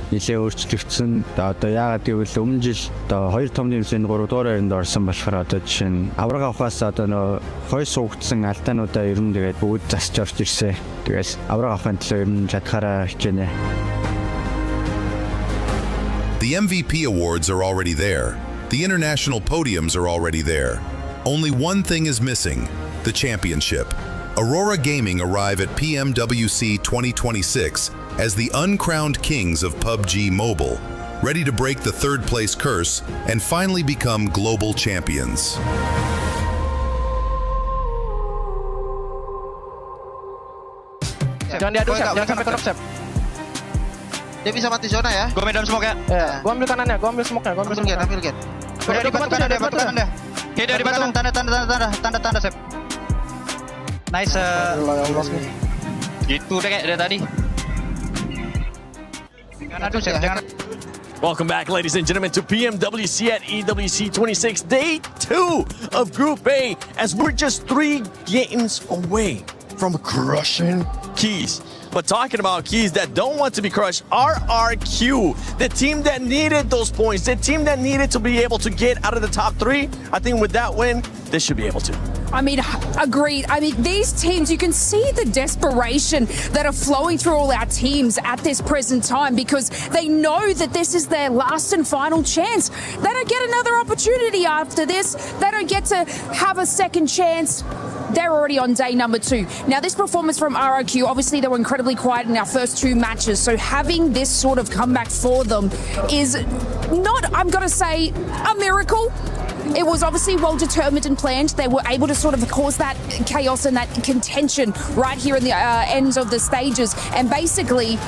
нэлээд өөрчлөгдсөн. Одоо яагаад гэвэл өмнө жил одоо 2 том тэмцээнд 3 дугаар байранд орсон болохоор одоо жишээ нь авраг авахаас одоо нөө хой суугдсан алдаануудаа ер нь тэгээд бүгд засч орж ирсэн. Тэгээс авраг авахын төлөө ер нь чадхаараа хичээнэ. The MVP awards are already there. The international podiums are already there. Only one thing is missing, the championship. Aurora Gaming arrive at PMWC 2026 as the uncrowned kings of PUBG Mobile, ready to break the third place curse and finally become global champions. Jangan diadu, Sep. Jangan sampai kedok, Sep. Dia bisa mati zona ya. Gua main dalam smoke ya. Gua ambil kanannya, gua ambil smoke-nya, gua ambil smoke. Ambil get. Udah di batu kanan deh. Oke, dari batu. Tanda Sep. Nice. Gitu deh kayak dari tadi. Jangan adu, Sep. Jangan. Welcome back, ladies and gentlemen, to PMWC at EWC26, day 2 of Group A, as we're just 3 games away from crushing Keys. But talking about Keys that don't want to be crushed, RRQ, the team that needed those points, the team that needed to be able to get out of the top 3, I think with that win, they should be able to. I mean, agreed. I mean, these teams, you can see the desperation that are flowing through all our teams at this present time because they know that this is their last and final chance. They don't get another opportunity after this. They don't get to have a second chance. They're already on day number 2. Now, this performance from RRQ, obviously they were incredibly quiet in our first 2 matches, so having this sort of comeback for them is not, I'm going to say, a miracle. It was obviously well determined and planned. They were able to sort of cause that chaos and that contention right here in the ends of the stages and basically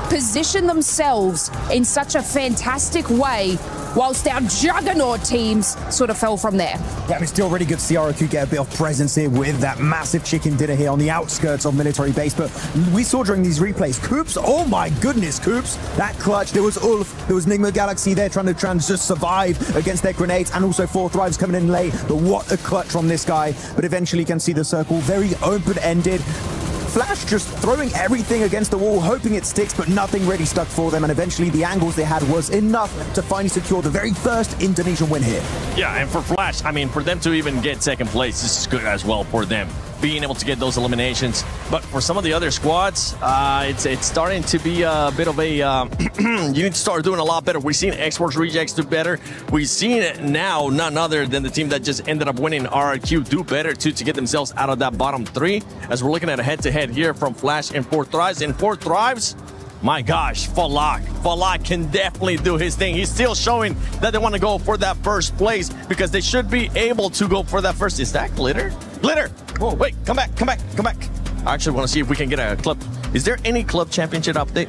position themselves in such a fantastic way whilst our juggernaut teams sort of fell from there. Yeah, it's still really good to see RRQ get a bit of presence here with that massive chicken dinner here on the outskirts of military base. But we saw during these replays, Coops, oh my goodness, Coops, that clutch. There was Ulf, there was Nigma Galaxy there trying to just survive against their grenades, and also 4 Thrives coming in late. But what a clutch from this guy. But eventually you can see the circle very open-ended. Flash just throwing everything against the wall, hoping it sticks, but nothing really stuck for them. And eventually the angles they had was enough to finally secure the very first Indonesian win here. Yeah, and for Flash, I mean, for them to even get second place, this is good as well for them, being able to get those eliminations. But for some of the other squads, it's starting to be a bit of a, you need to start doing a lot better. We've seen Exports Rejects do better. We've seen it now, none other than the team that just ended up winning, RRQ, do better to get themselves out of that bottom 3. As we're looking at a head-to-head here from Flash and 4 Thrives. In 4 Thrives, my gosh, Falak can definitely do his thing. He's still showing that they want to go for that first place because they should be able to go for that first. Is that Glitter? Glitter! Whoa, wait, come back. I actually want to see if we can get a club. Is there any club championship update?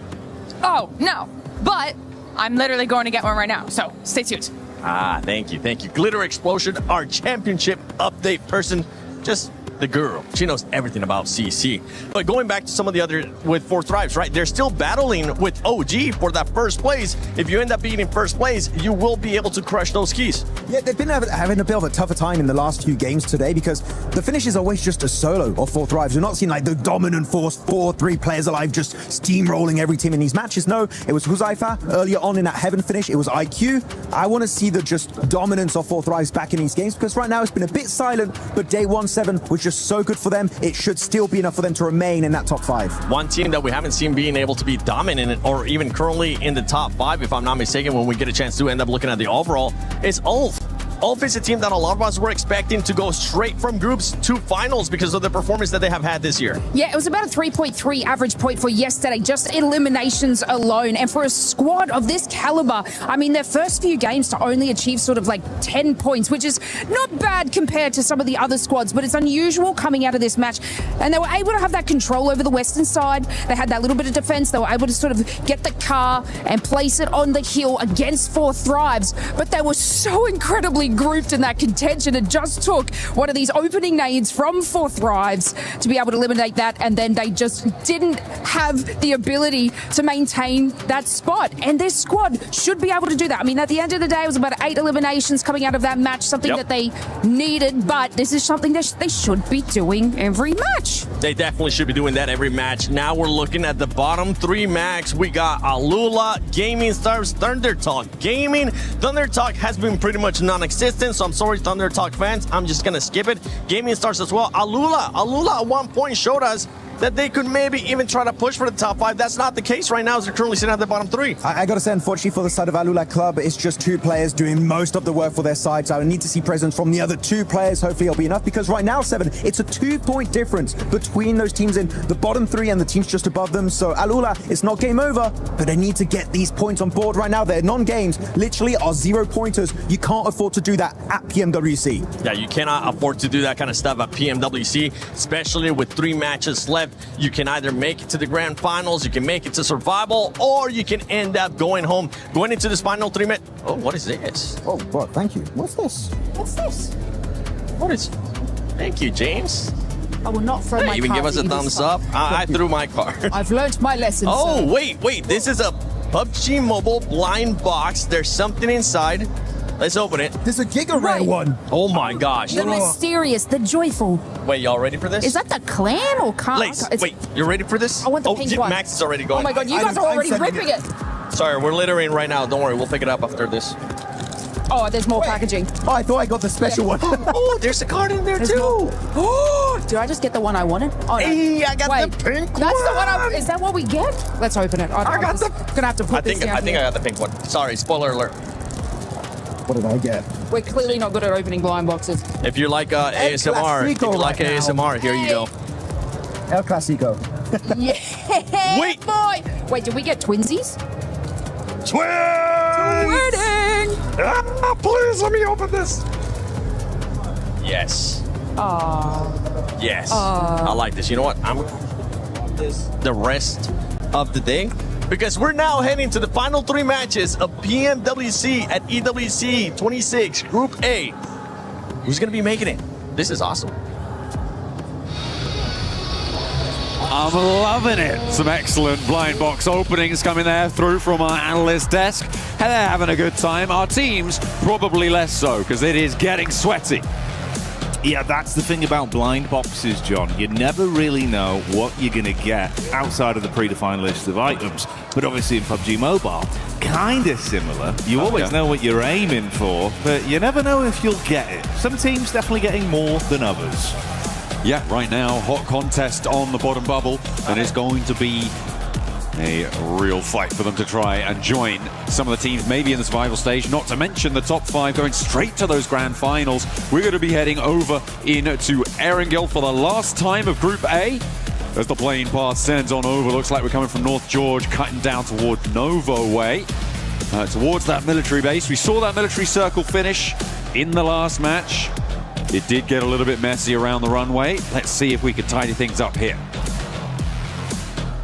Oh, no. But I'm literally going to get one right now, so stay tuned. Thank you. Glitter Explosion, our championship update person. Just the girl. She knows everything about CC. But going back to some of the other with 4 Thrives, right? They're still battling with OG for that first place. If you end up being in first place, you will be able to crush those keys. Yeah, they've been having a bit of a tougher time in the last few games today because the finish is always just a solo of 4 Thrives. We're not seeing like the dominant force 4-3 players alive just steamrolling every team in these matches. No, it was Huzaifa earlier on in that Heaven finish. It was IQ. I want to see the just dominance of 4 Thrives back in these games because right now it's been a bit silent, but day 1-7 was just so good for them. It should still be enough for them to remain in that top 5. One team that we haven't seen being able to be dominant or even currently in the top 5, if I'm not mistaken, when we get a chance to end up looking at the overall, is Ulf. Ulf is a team that a lot of us were expecting to go straight from groups to finals because of the performance that they have had this year. Yeah, it was about a 3.3 average point for yesterday, just eliminations alone. And for a squad of this caliber, I mean, their first few games to only achieve sort of like 10 points, which is not bad compared to some of the other squads, but it's unusual coming out of this match. And they were able to have that control over the western side. They had that little bit of defense. They were able to sort of get the car and place it on the hill against 4 Thrives. But they were so incredibly grouped in that contention. It just took one of these opening nades from 4 Thrives to be able to eliminate that, and then they just didn't have the ability to maintain that spot. And this squad should be able to do that. I mean, at the end of the day, it was about 8 eliminations coming out of that match, something that they needed, but this is something that they should be doing every match. They definitely should be doing that every match. Now we're looking at the bottom 3 max. We got Alula, Gaming Stars, Thunder Talk Gaming. Thunder Talk has been pretty much non-existent, so I'm sorry, Thunder Talk fans. I'm just gonna skip it. Gaming Stars as well. Alula at one point showed us that they could maybe even try to push for the top 5. That's not the case right now as they're currently sitting at the bottom 3. I gotta say, unfortunately for the side of Alula Club, it's just 2 players doing most of the work for their side, so I need to see presence from the other 2 players. Hopefully it'll be enough, because right now, 7, it's a 2-point difference between those teams in the bottom 3 and the teams just above them. So Alula, it's not game over, but they need to get these points on board right now. Their non-games literally are 0-pointers. You can't afford to do that at PMWC. Yeah, you cannot afford to do that kind of stuff at PMWC, especially with 3 matches left. You can either make it to the grand finals, you can make it to survival, or you can end up going home, going into this final 3 minute. Oh, what is this? Oh, bro, thank you. What's this? What's this? What is? Thank you, James. I will not throw my even card give us a thumbs up. I threw my card. I've learned my lesson. Oh, sir. Wait. This is a PUBG Mobile blind box. There's something inside. Let's open it. There's a Giga Rare one. Oh my gosh. The mysterious, the joyful. Wait, y'all ready for this? Is that the clan or clan? Lace, wait, you ready for this? I want the pink one. Max is already going. Oh my god, you guys are already ripping it. Sorry, we're littering right now. Don't worry, we'll pick it up after this. Oh, there's more packaging. Oh, I thought I got the special one. Oh, there's a card in there too. Oh, did I just get the one I wanted? Oh, no. Hey, I got the pink one. That's the one. Is that what we get? Let's open it. I got the. Gonna have to put this down I think I got the pink one. Sorry, spoiler alert. What did I get? We're clearly not good at opening blind boxes. If you like ASMR, here you go. El Clasico. Yeah. Wait. Boy. Wait, did we get twinsies? Twins! Wedding. Ah, please let me open this. Yes. Aww. Yes. I like this. You know what? I'm this the rest of the day because we're now heading to the final 3 matches of PMWC at PMWC2026 Group A. Who's going to be making it? This is awesome. I'm loving it. Some excellent blind box openings coming there through from our analyst desk. And they're having a good time. Our teams probably less so because it is getting sweaty. Yeah, that's the thing about blind boxes, John. You never really know what you're going to get outside of the predefined list of items. But obviously in PUBG Mobile, kind of similar. You always know what you're aiming for, but you never know if you'll get it. Some teams definitely getting more than others. Yeah, right now, hot contest on the bottom bubble, and it's going to be a real fight for them to try and join some of the teams maybe in the survival stage, not to mention the top 5 going straight to those grand finals. We're going to be heading over into Erangel for the last time of Group A. As the plane path sends on over, looks like we're coming from North George, cutting down towards Novo way, towards that military base. We saw that military circle finish in the last match. It did get a little bit messy around the runway. Let's see if we can tidy things up here.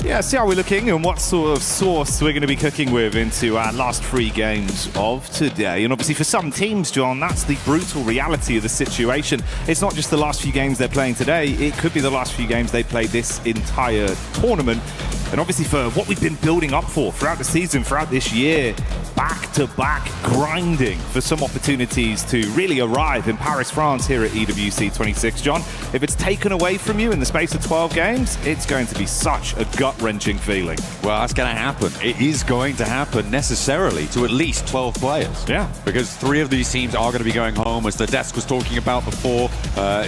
Yeah, see how we're looking and what sort of sauce we're going to be cooking with into our last 3 games of today. And obviously for some teams, John, that's the brutal reality of the situation. It's not just the last few games they're playing today, it could be the last few games they played this entire tournament. And obviously for what we've been building up for throughout the season, throughout this year, back-to-back grinding for some opportunities to really arrive in Paris, France here at PMWC2026. John, if it's taken away from you in the space of 12 games, it's going to be such a gut-wrenching feeling. Well, that's going to happen. It is going to happen necessarily to at least 12 players. Yeah. Because 3 of these teams are going to be going home, as the desk was talking about before.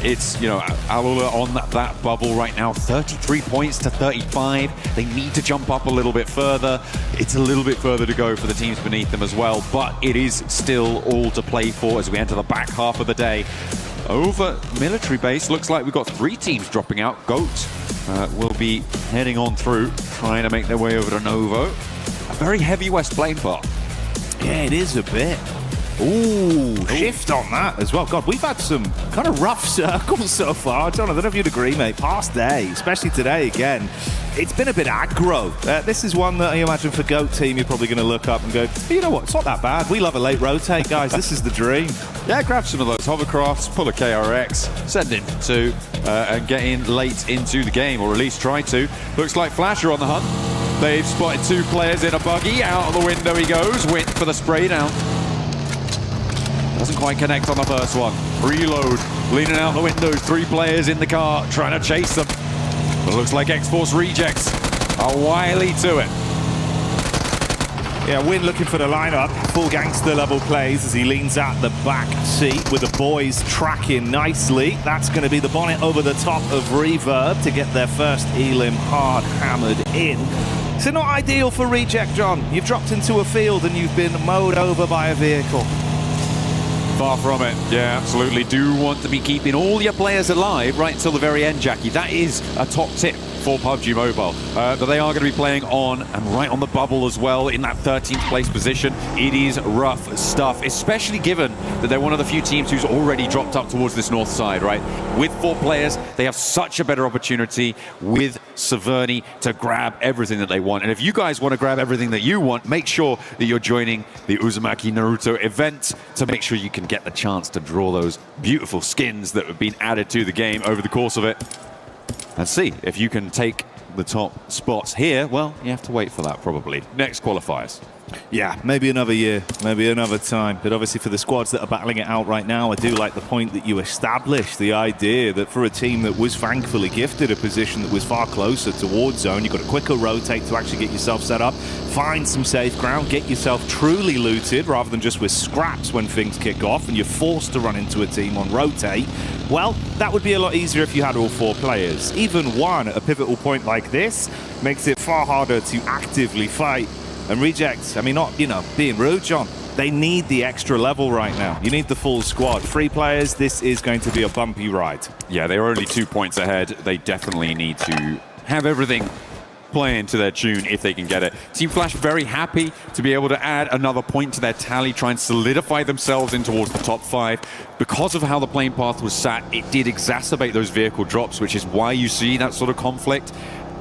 It's, you know, Alula on that bubble right now, 33 points to 35. They need to jump up a little bit further. It's a little bit further to go for the teams beneath them as well, but it is still all to play for as we enter the back half of the day. Over military base, looks like we've got 3 teams dropping out. GOAT will be heading on through, trying to make their way over to Novo. A very heavy west plane path. Yeah, it is a bit. Ooh, shift on that as well. God, we've had some kind of rough circles so far. John, I don't know if you'd agree, mate. Past day, especially today again, it's been a bit aggro. This is one that I imagine for GOAT team, you're probably going to look up and go, you know what, it's not that bad. We love a late rotate, guys. This is the dream. Yeah, grab some of those hovercrafts, pull a KRX, send in 2, and get in late into the game, or at least try to. Looks like Flasher on the hunt. They've spotted 2 players in a buggy. Out of the window he goes. Wint for the spray down. Doesn't quite connect on the first one. Reload, leaning out the windows. 3 players in the car, trying to chase them. But it looks like X-Force rejects are wily to it. Yeah, Win looking for the lineup. Full gangster level plays as he leans out the back seat with the boys tracking nicely. That's going to be the bonnet over the top of Reverb to get their first Elim hard hammered in. So not ideal for reject, John. You've dropped into a field and you've been mowed over by a vehicle. Far from it. Yeah, absolutely. Do want to be keeping all your players alive right until the very end, Jackie. That is a top tip for PUBG Mobile. But they are going to be playing on and right on the bubble as well in that 13th place position. It is rough stuff, especially given that they're one of the few teams who's already dropped up towards this north side, right? With 4 players, they have such a better opportunity with Severny to grab everything that they want. And if you guys want to grab everything that you want, make sure that you're joining the Uzumaki Naruto event to make sure you can get the chance to draw those beautiful skins that have been added to the game over the course of it. And see if you can take the top spots here, well, you have to wait for that probably. Next qualifiers. Yeah, maybe another year, maybe another time. But obviously for the squads that are battling it out right now, I do like the point that you established, the idea that for a team that was thankfully gifted a position that was far closer towards zone, you've got a quicker rotate to actually get yourself set up, find some safe ground, get yourself truly looted rather than just with scraps when things kick off and you're forced to run into a team on rotate. Well, that would be a lot easier if you had all 4 players. Even one at a pivotal point like this makes it far harder to actively fight. And Reject, I mean, not, being rude, John, they need the extra level right now. You need the full squad. 3 players, this is going to be a bumpy ride. Yeah, they are only 2 points ahead. They definitely need to have everything playing to their tune if they can get it. Team Flash very happy to be able to add another point to their tally, try and solidify themselves in towards the top 5. Because of how the plane path was sat, it did exacerbate those vehicle drops, which is why you see that sort of conflict.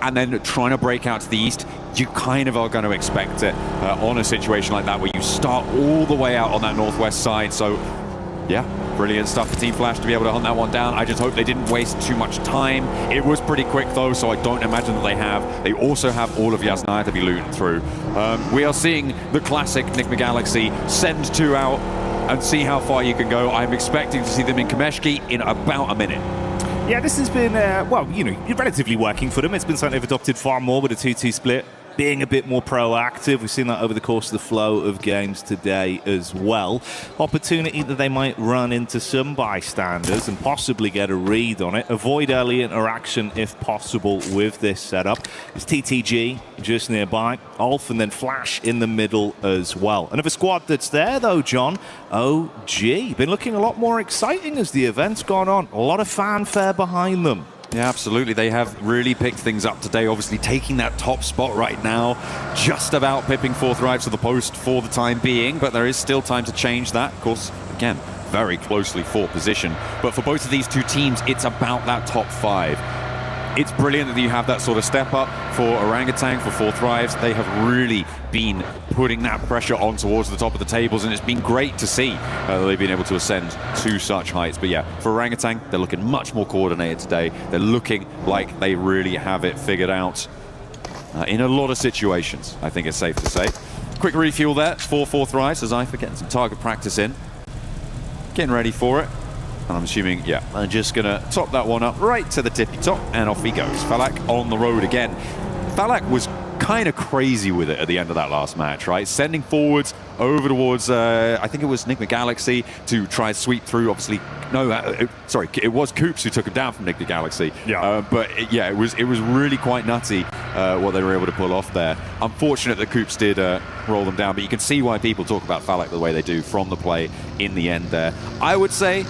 And then trying to break out to the east, you kind of are going to expect it on a situation like that where you start all the way out on that northwest side. So, yeah, brilliant stuff for Team Flash to be able to hunt that one down. I just hope they didn't waste too much time. It was pretty quick, though, so I don't imagine that they have. They also have all of Yasnaya to be looting through. We are seeing the classic Nigma Galaxy send 2 out and see how far you can go. I'm expecting to see them in Kameshki in about a minute. Yeah, this has been, relatively working for them. It's been something they've adopted far more with a 2-2 split, being a bit more proactive. We've seen that over the course of the flow of games today as well. Opportunity that they might run into some bystanders and possibly get a read on it. Avoid early interaction if possible with this setup. It's TTG just nearby, Ulf and then Flash in the middle as well. Another squad that's there though, John, OG. Been looking a lot more exciting as the event's gone on. A lot of fanfare behind them. Yeah, absolutely. They have really picked things up today, obviously taking that top spot right now, just about pipping 4th Rives to the post for the time being, but there is still time to change that. Of course, again, very closely for position. But for both of these 2 teams, it's about that top 5. It's brilliant that you have that sort of step up for Orangutan, for 4th Rives. They have really been putting that pressure on towards the top of the tables, and it's been great to see they've been able to ascend to such heights. But yeah, for Orangutan, they're looking much more coordinated today. They're looking like they really have it figured out in a lot of situations, I think it's safe to say. Quick refuel there for 4th Rives as Aaiye getting some target practice in. Getting ready for it. And I'm assuming, yeah, I'm just going to top that one up right to the tippy top, and off he goes. Falak on the road again. Falak was kind of crazy with it at the end of that last match, right? Sending forwards over towards, I think it was Nigma Galaxy to try and sweep through, obviously. No, sorry, it was Coops who took him down from Nigma Galaxy. Yeah. Yeah, it was really quite nutty what they were able to pull off there. Unfortunate that Coops did roll them down, but you can see why people talk about Falak the way they do from the play in the end there. I would say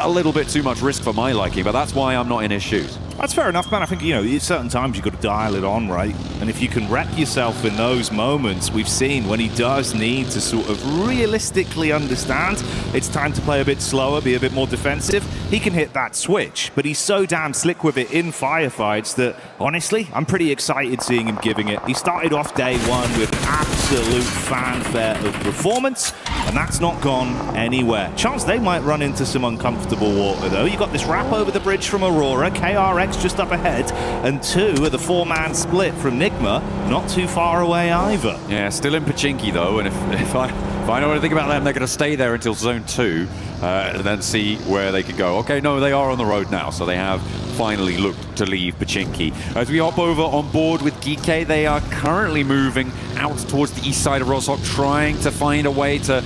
a little bit too much risk for my liking, but that's why I'm not in his shoes. That's fair enough, man. I think, at certain times you've got to dial it on, right? And if you can wreck yourself in those moments, we've seen when he does need to sort of realistically understand it's time to play a bit slower, be a bit more defensive, he can hit that switch. But he's so damn slick with it in firefights that, honestly, I'm pretty excited seeing him giving it. He started off day 1 with an absolute fanfare of performance, and that's not gone anywhere. Chance they might run into some uncomfortable water, though. You got this wrap over the bridge from Aurora, KRX just up ahead, and 2 with a 4-man split from Nigma, not too far away either. Yeah, still in Pachinki though, and if I know anything about them, they're going to stay there until Zone 2, and then see where they can go. Okay, no, they are on the road now, so they have finally looked to leave Pachinki. As we hop over on board with DK, they are currently moving out towards the east side of Roshok, trying to find a way to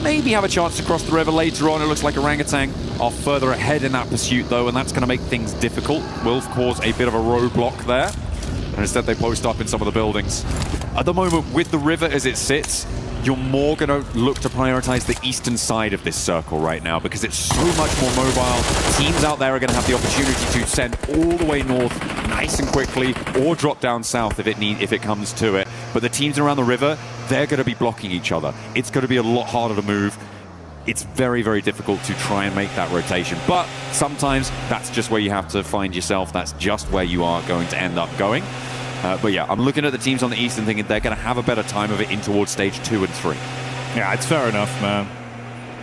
maybe have a chance to cross the river later on. It looks like Orangutan are further ahead in that pursuit, though, and that's going to make things difficult. Will cause a bit of a roadblock there, and instead they post up in some of the buildings. At the moment, with the river as it sits, you're more going to look to prioritize the eastern side of this circle right now because it's so much more mobile. Teams out there are going to have the opportunity to send all the way north nice and quickly, or drop down south if it comes to it. But the teams around the river, they're going to be blocking each other. It's going to be a lot harder to move. It's very, very difficult to try and make that rotation. But sometimes that's just where you have to find yourself. That's just where you are going to end up going. But yeah, I'm looking at the teams on the east and thinking they're going to have a better time of it in towards stage 2 and 3. Yeah, it's fair enough, man.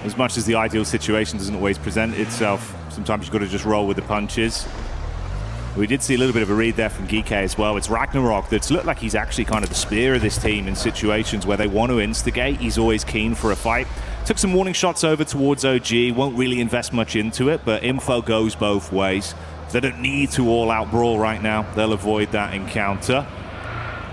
As much as the ideal situation doesn't always present itself, sometimes you've got to just roll with the punches. We did see a little bit of a read there from Geeke as well. It's Ragnarok that's looked like he's actually kind of the spear of this team in situations where they want to instigate. He's always keen for a fight. Took some warning shots over towards OG. Won't really invest much into it, but info goes both ways. They don't need to all-out brawl right now. They'll avoid that encounter.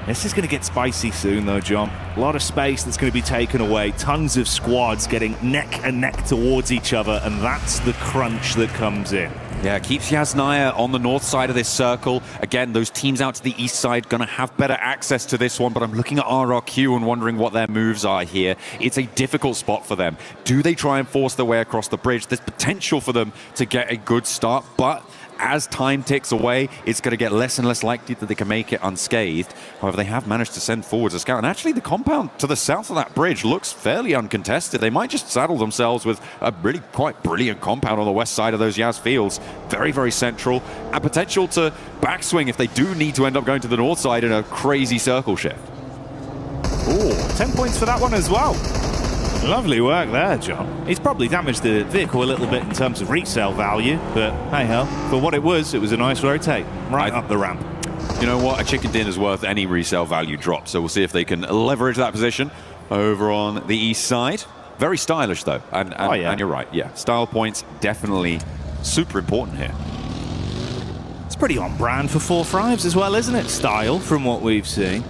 This is going to get spicy soon, though, John. A lot of space that's going to be taken away. Tons of squads getting neck and neck towards each other, and that's the crunch that comes in. Yeah, keeps Yasnaya on the north side of this circle. Again, those teams out to the east side going to have better access to this one, but I'm looking at RRQ and wondering what their moves are here. It's a difficult spot for them. Do they try and force their way across the bridge? There's potential for them to get a good start, but as time ticks away, it's going to get less and less likely that they can make it unscathed. However, they have managed to send forwards a scout. And actually, the compound to the south of that bridge looks fairly uncontested. They might just saddle themselves with a really quite brilliant compound on the west side of those Yaz fields. Very, very central. And potential to backswing if they do need to end up going to the north side in a crazy circle shift. Ooh, 10 points for that one as well. Lovely work there, John. He's probably damaged the vehicle a little bit in terms of resale value, but hey-ho, for what it was a nice rotate right up the ramp. You know what? A chicken dinner's worth any resale value drop, so we'll see if they can leverage that position over on the east side. Very stylish, though, and you're right, yeah. Style points definitely super important here. It's pretty on brand for 4 Thrives as well, isn't it? Style, from what we've seen.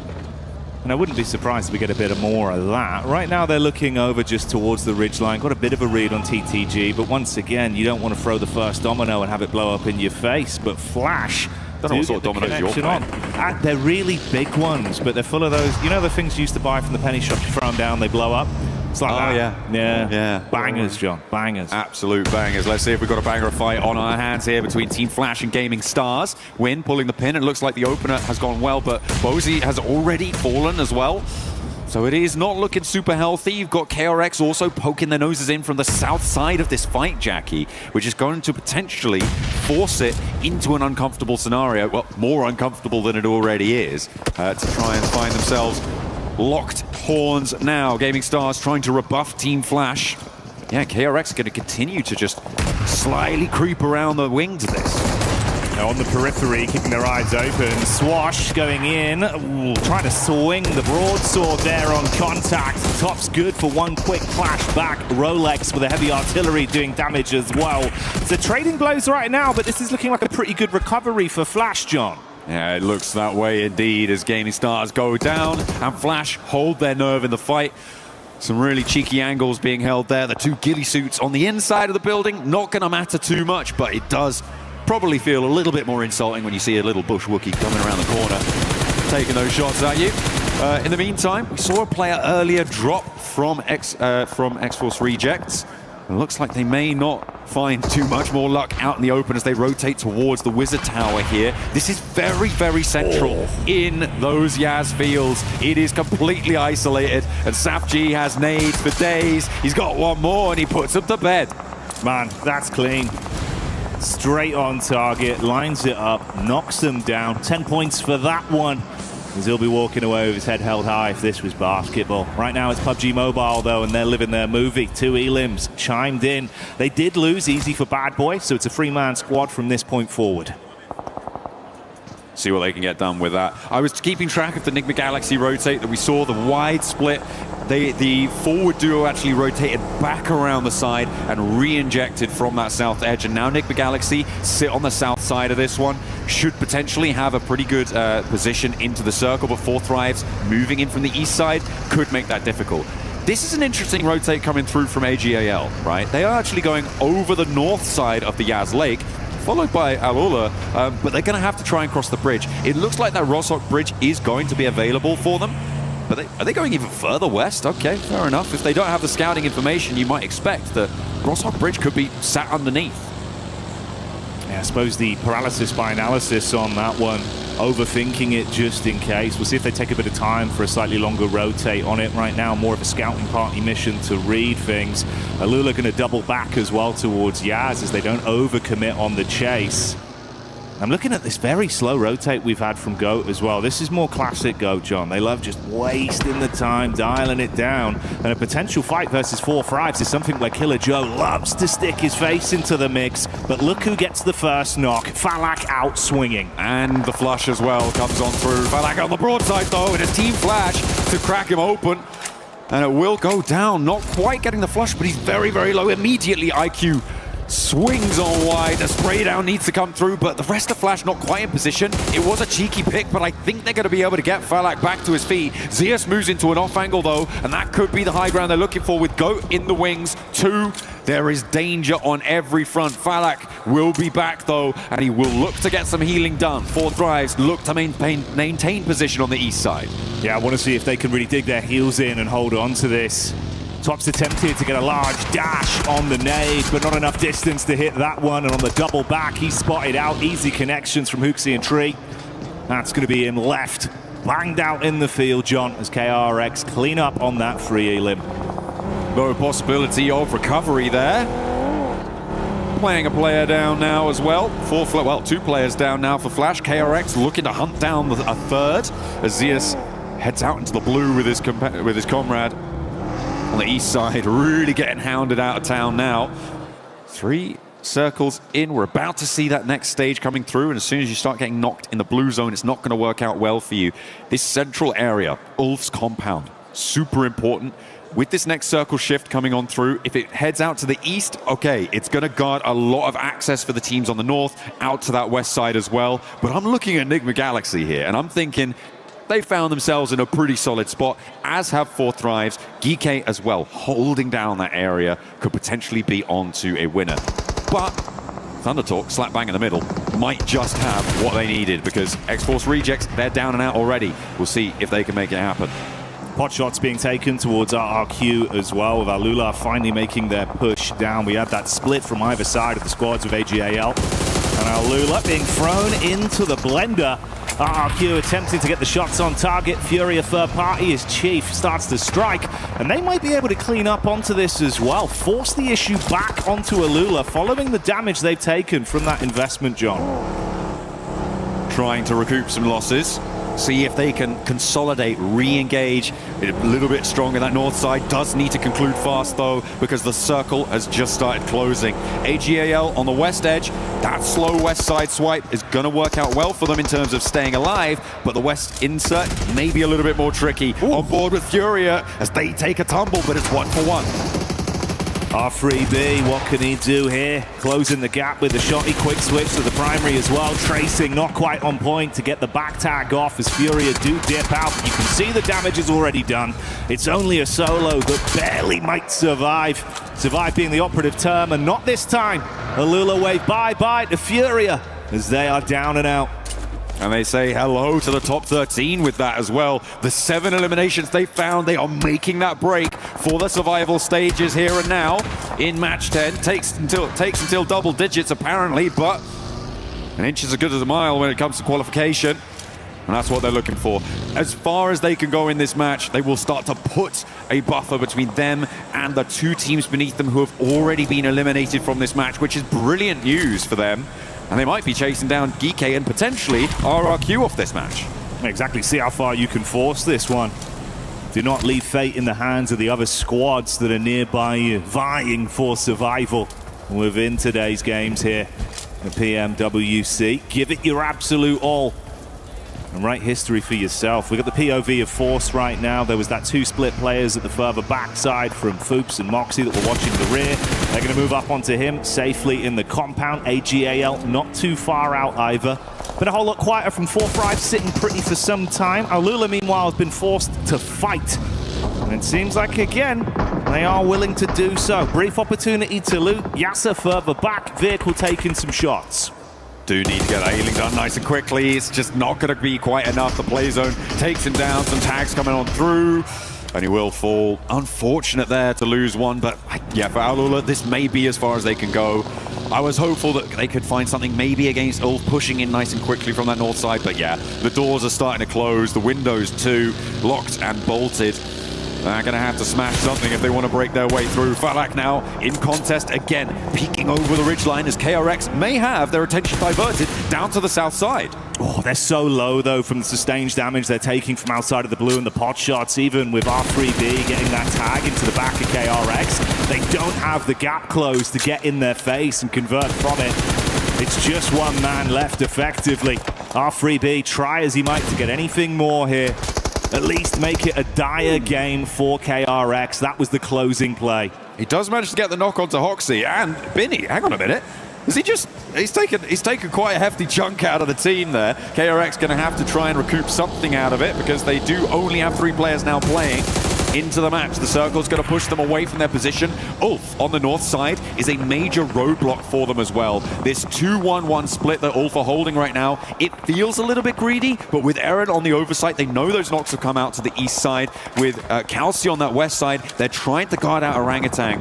And I wouldn't be surprised if we get a bit more of that. Right now they're looking over just towards the ridgeline. Got a bit of a read on TTG, but once again, you don't want to throw the first domino and have it blow up in your face. But Flash, don't know what sort of dominoes you're playing. They're really big ones, but they're full of those, you know, the things you used to buy from the penny shop, you throw them down, they blow up. It's like that. Yeah. Bangers, John. Bangers. Absolute bangers. Let's see if we've got a banger fight on our hands here between Team Flash and Gaming Stars. Win pulling the pin. It looks like the opener has gone well, but Bozy has already fallen as well. So it is not looking super healthy. You've got KRX also poking their noses in from the south side of this fight, Jackie, which is going to potentially force it into an uncomfortable scenario. Well, more uncomfortable than it already is, to try and find themselves locked horns now. Gaming Stars trying to rebuff Team Flash. Yeah, KRX going to continue to just slyly creep around the wings of this. On the periphery, keeping their eyes open. Swash going in. Ooh, trying to swing the broadsword there on contact. Top's good for one quick flash back. Rolex with the heavy artillery doing damage as well. So trading blows right now, but this is looking like a pretty good recovery for Flash, John. Yeah, it looks that way indeed as Gaming Stars go down and Flash hold their nerve in the fight. Some really cheeky angles being held there. The 2 ghillie suits on the inside of the building, not going to matter too much, but it does probably feel a little bit more insulting when you see a little bush Wookiee coming around the corner, taking those shots at you. In the meantime, we saw a player earlier drop from X-Force Rejects. It looks like they may not find too much more luck out in the open as they rotate towards the Wizard Tower here. This is very, very central in those Yaz fields. It is completely isolated, and SafG has nades for days. He's got one more, and he puts them to bed. Man, that's clean. Straight on target, lines it up, knocks them down. 10 points for that one, as he'll be walking away with his head held high if this was basketball. Right now it's PUBG Mobile, though, and they're living their movie. 2 elims chimed in. They did lose easy for Bad Boy, so it's a 3-man squad from this point forward. See what they can get done with that. I was keeping track of the Enigma Galaxy rotate that we saw, the wide split. The forward duo actually rotated back around the side and re-injected from that south edge. And now Enigma Galaxy sit on the south side of this one. Should potentially have a pretty good position into the circle, but 4 Thrives moving in from the east side could make that difficult. This is an interesting rotate coming through from AGAL, right? They are actually going over the north side of the Yaz Lake, followed by Alula, but they're going to have to try and cross the bridge. It looks like that Roshok bridge is going to be available for them, but are they going even further west? Okay, fair enough. If they don't have the scouting information, you might expect that Roshok bridge could be sat underneath. Yeah, I suppose the paralysis by analysis on that one, overthinking it just in case. We'll see if they take a bit of time for a slightly longer rotate on it. Right now, more of a scouting party mission to read things. Alula going to double back as well towards Yaz as they don't overcommit on the chase. I'm looking at this very slow rotate we've had from GOAT as well. This is more classic GOAT, John. They love just wasting the time, dialing it down. And a potential fight versus 4 Thrives is something where Killer Joe loves to stick his face into the mix. But look who gets the first knock. Falak out swinging. And the flush as well comes on through. Falak on the broadside though, and a team flash to crack him open. And it will go down. Not quite getting the flush, but he's very, very low. Immediately IQ swings on wide. The spray down needs to come through, but the rest of Flash not quite in position. It was a cheeky pick, but I think they're going to be able to get Falak back to his feet. Zeus moves into an off angle though, and that could be the high ground they're looking for with GOAT in the wings. 2. There is danger on every front. Falak will be back though, and he will look to get some healing done. 4 Thrives look to maintain position on the east side. Yeah, I want to see if they can really dig their heels in and hold on to this. Tops attempted to get a large dash on the nade, but not enough distance to hit that one. And on the double back, he's spotted out. Easy connections from Hooksy and Tree. That's going to be in left. Banged out in the field, John, as KRX clean up on that free elim. No possibility of recovery there. Playing a player down now as well. 2 players down now for Flash. KRX looking to hunt down a third as Zeus heads out into the blue with his comrade. On the east side, really getting hounded out of town now. 3 circles in. We're about to see that next stage coming through, and as soon as you start getting knocked in the blue zone, it's not going to work out well for you. This central area, Ulf's compound, super important. With this next circle shift coming on through, if it heads out to the east, okay, it's going to guard a lot of access for the teams on the north, out to that west side as well. But I'm looking at Enigma Galaxy here, and I'm thinking, they found themselves in a pretty solid spot, as have 4 Thrives. Geek as well, holding down that area, could potentially be on to a winner. But Thundertalk, slap bang in the middle, might just have what they needed, because X-Force Rejects, they're down and out already. We'll see if they can make it happen. Pot shots being taken towards RRQ as well, with Alula finally making their push down. We had that split from either side of the squads with AGAL. And Alula being thrown into the blender. RRQ attempting to get the shots on target. Furia third party as Chief starts to strike, and they might be able to clean up onto this as well. Force the issue back onto Alula following the damage they've taken from that investment, John. Trying to recoup some losses. See if they can consolidate, re-engage a little bit stronger. That north side does need to conclude fast though, because the circle has just started closing. AGAL on the west edge, that slow west side swipe is going to work out well for them in terms of staying alive, but the west insert may be a little bit more tricky. Ooh. On board with Furia as they take a tumble, but it's 1-for-1. R3B, what can he do here? Closing the gap with the shotty quick switch to the primary as well. Tracing not quite on point to get the back tag off as Furia do dip out. You can see the damage is already done. It's only a solo that barely might survive. Survive being the operative term, and not this time. Alula wave bye-bye to Furia as they are down and out. And they say hello to the top 13 with that as well. The 7 eliminations they found, they are making that break for the survival stages here and now. In match 10, takes until double digits apparently, but an inch is as good as a mile when it comes to qualification. And that's what they're looking for. As far as they can go in this match, they will start to put a buffer between them and the 2 teams beneath them who have already been eliminated from this match, which is brilliant news for them. And they might be chasing down Geek and potentially RRQ off this match. Exactly, see how far you can force this one. Do not leave fate in the hands of the other squads that are nearby you, vying for survival within today's games here at PMWC. Give it your absolute all and write history for yourself. We've got the POV of Force right now. There was that 2 split players at the further backside from Foops and Moxie that were watching the rear. They're going to move up onto him safely in the compound. AGAL not too far out either. Been a whole lot quieter from 4 Thrives, sitting pretty for some time. Alula, meanwhile, has been forced to fight. And it seems like, again, they are willing to do so. Brief opportunity to loot. Yasser further back, vehicle taking some shots. Do need to get that healing done nice and quickly. It's just not going to be quite enough. The play zone takes him down. Some tags coming on through. And he will fall. Unfortunate there to lose one. But yeah, for Alula, this may be as far as they can go. I was hopeful that they could find something maybe against Ulf pushing in nice and quickly from that north side. But yeah, the doors are starting to close. The windows too, locked and bolted. They're going to have to smash something if they want to break their way through. Falak now in contest again, peeking over the ridgeline as KRX may have their attention diverted down to the south side. Oh, they're so low, though, from the sustained damage they're taking from outside of the blue and the pot shots. Even with R3B getting that tag into the back of KRX, they don't have the gap closed to get in their face and convert from it. It's just one man left effectively. R3B, try as he might to get anything more here. At least make it a dire game for KRX. That was the closing play. He does manage to get the knock onto Hoxie, and Binny, hang on a minute. Is he just, he's taken quite a hefty chunk out of the team there. KRX going to have to try and recoup something out of it because they do only have 3 players now playing into the match. The circle's going to push them away from their position. Ulf on the north side is a major roadblock for them as well. This 2-1-1 split that Ulf are holding right now, it feels a little bit greedy, but with Eren on the oversight, they know those knocks have come out to the east side. With Kalsi on that west side, they're trying to guard out Orangutan.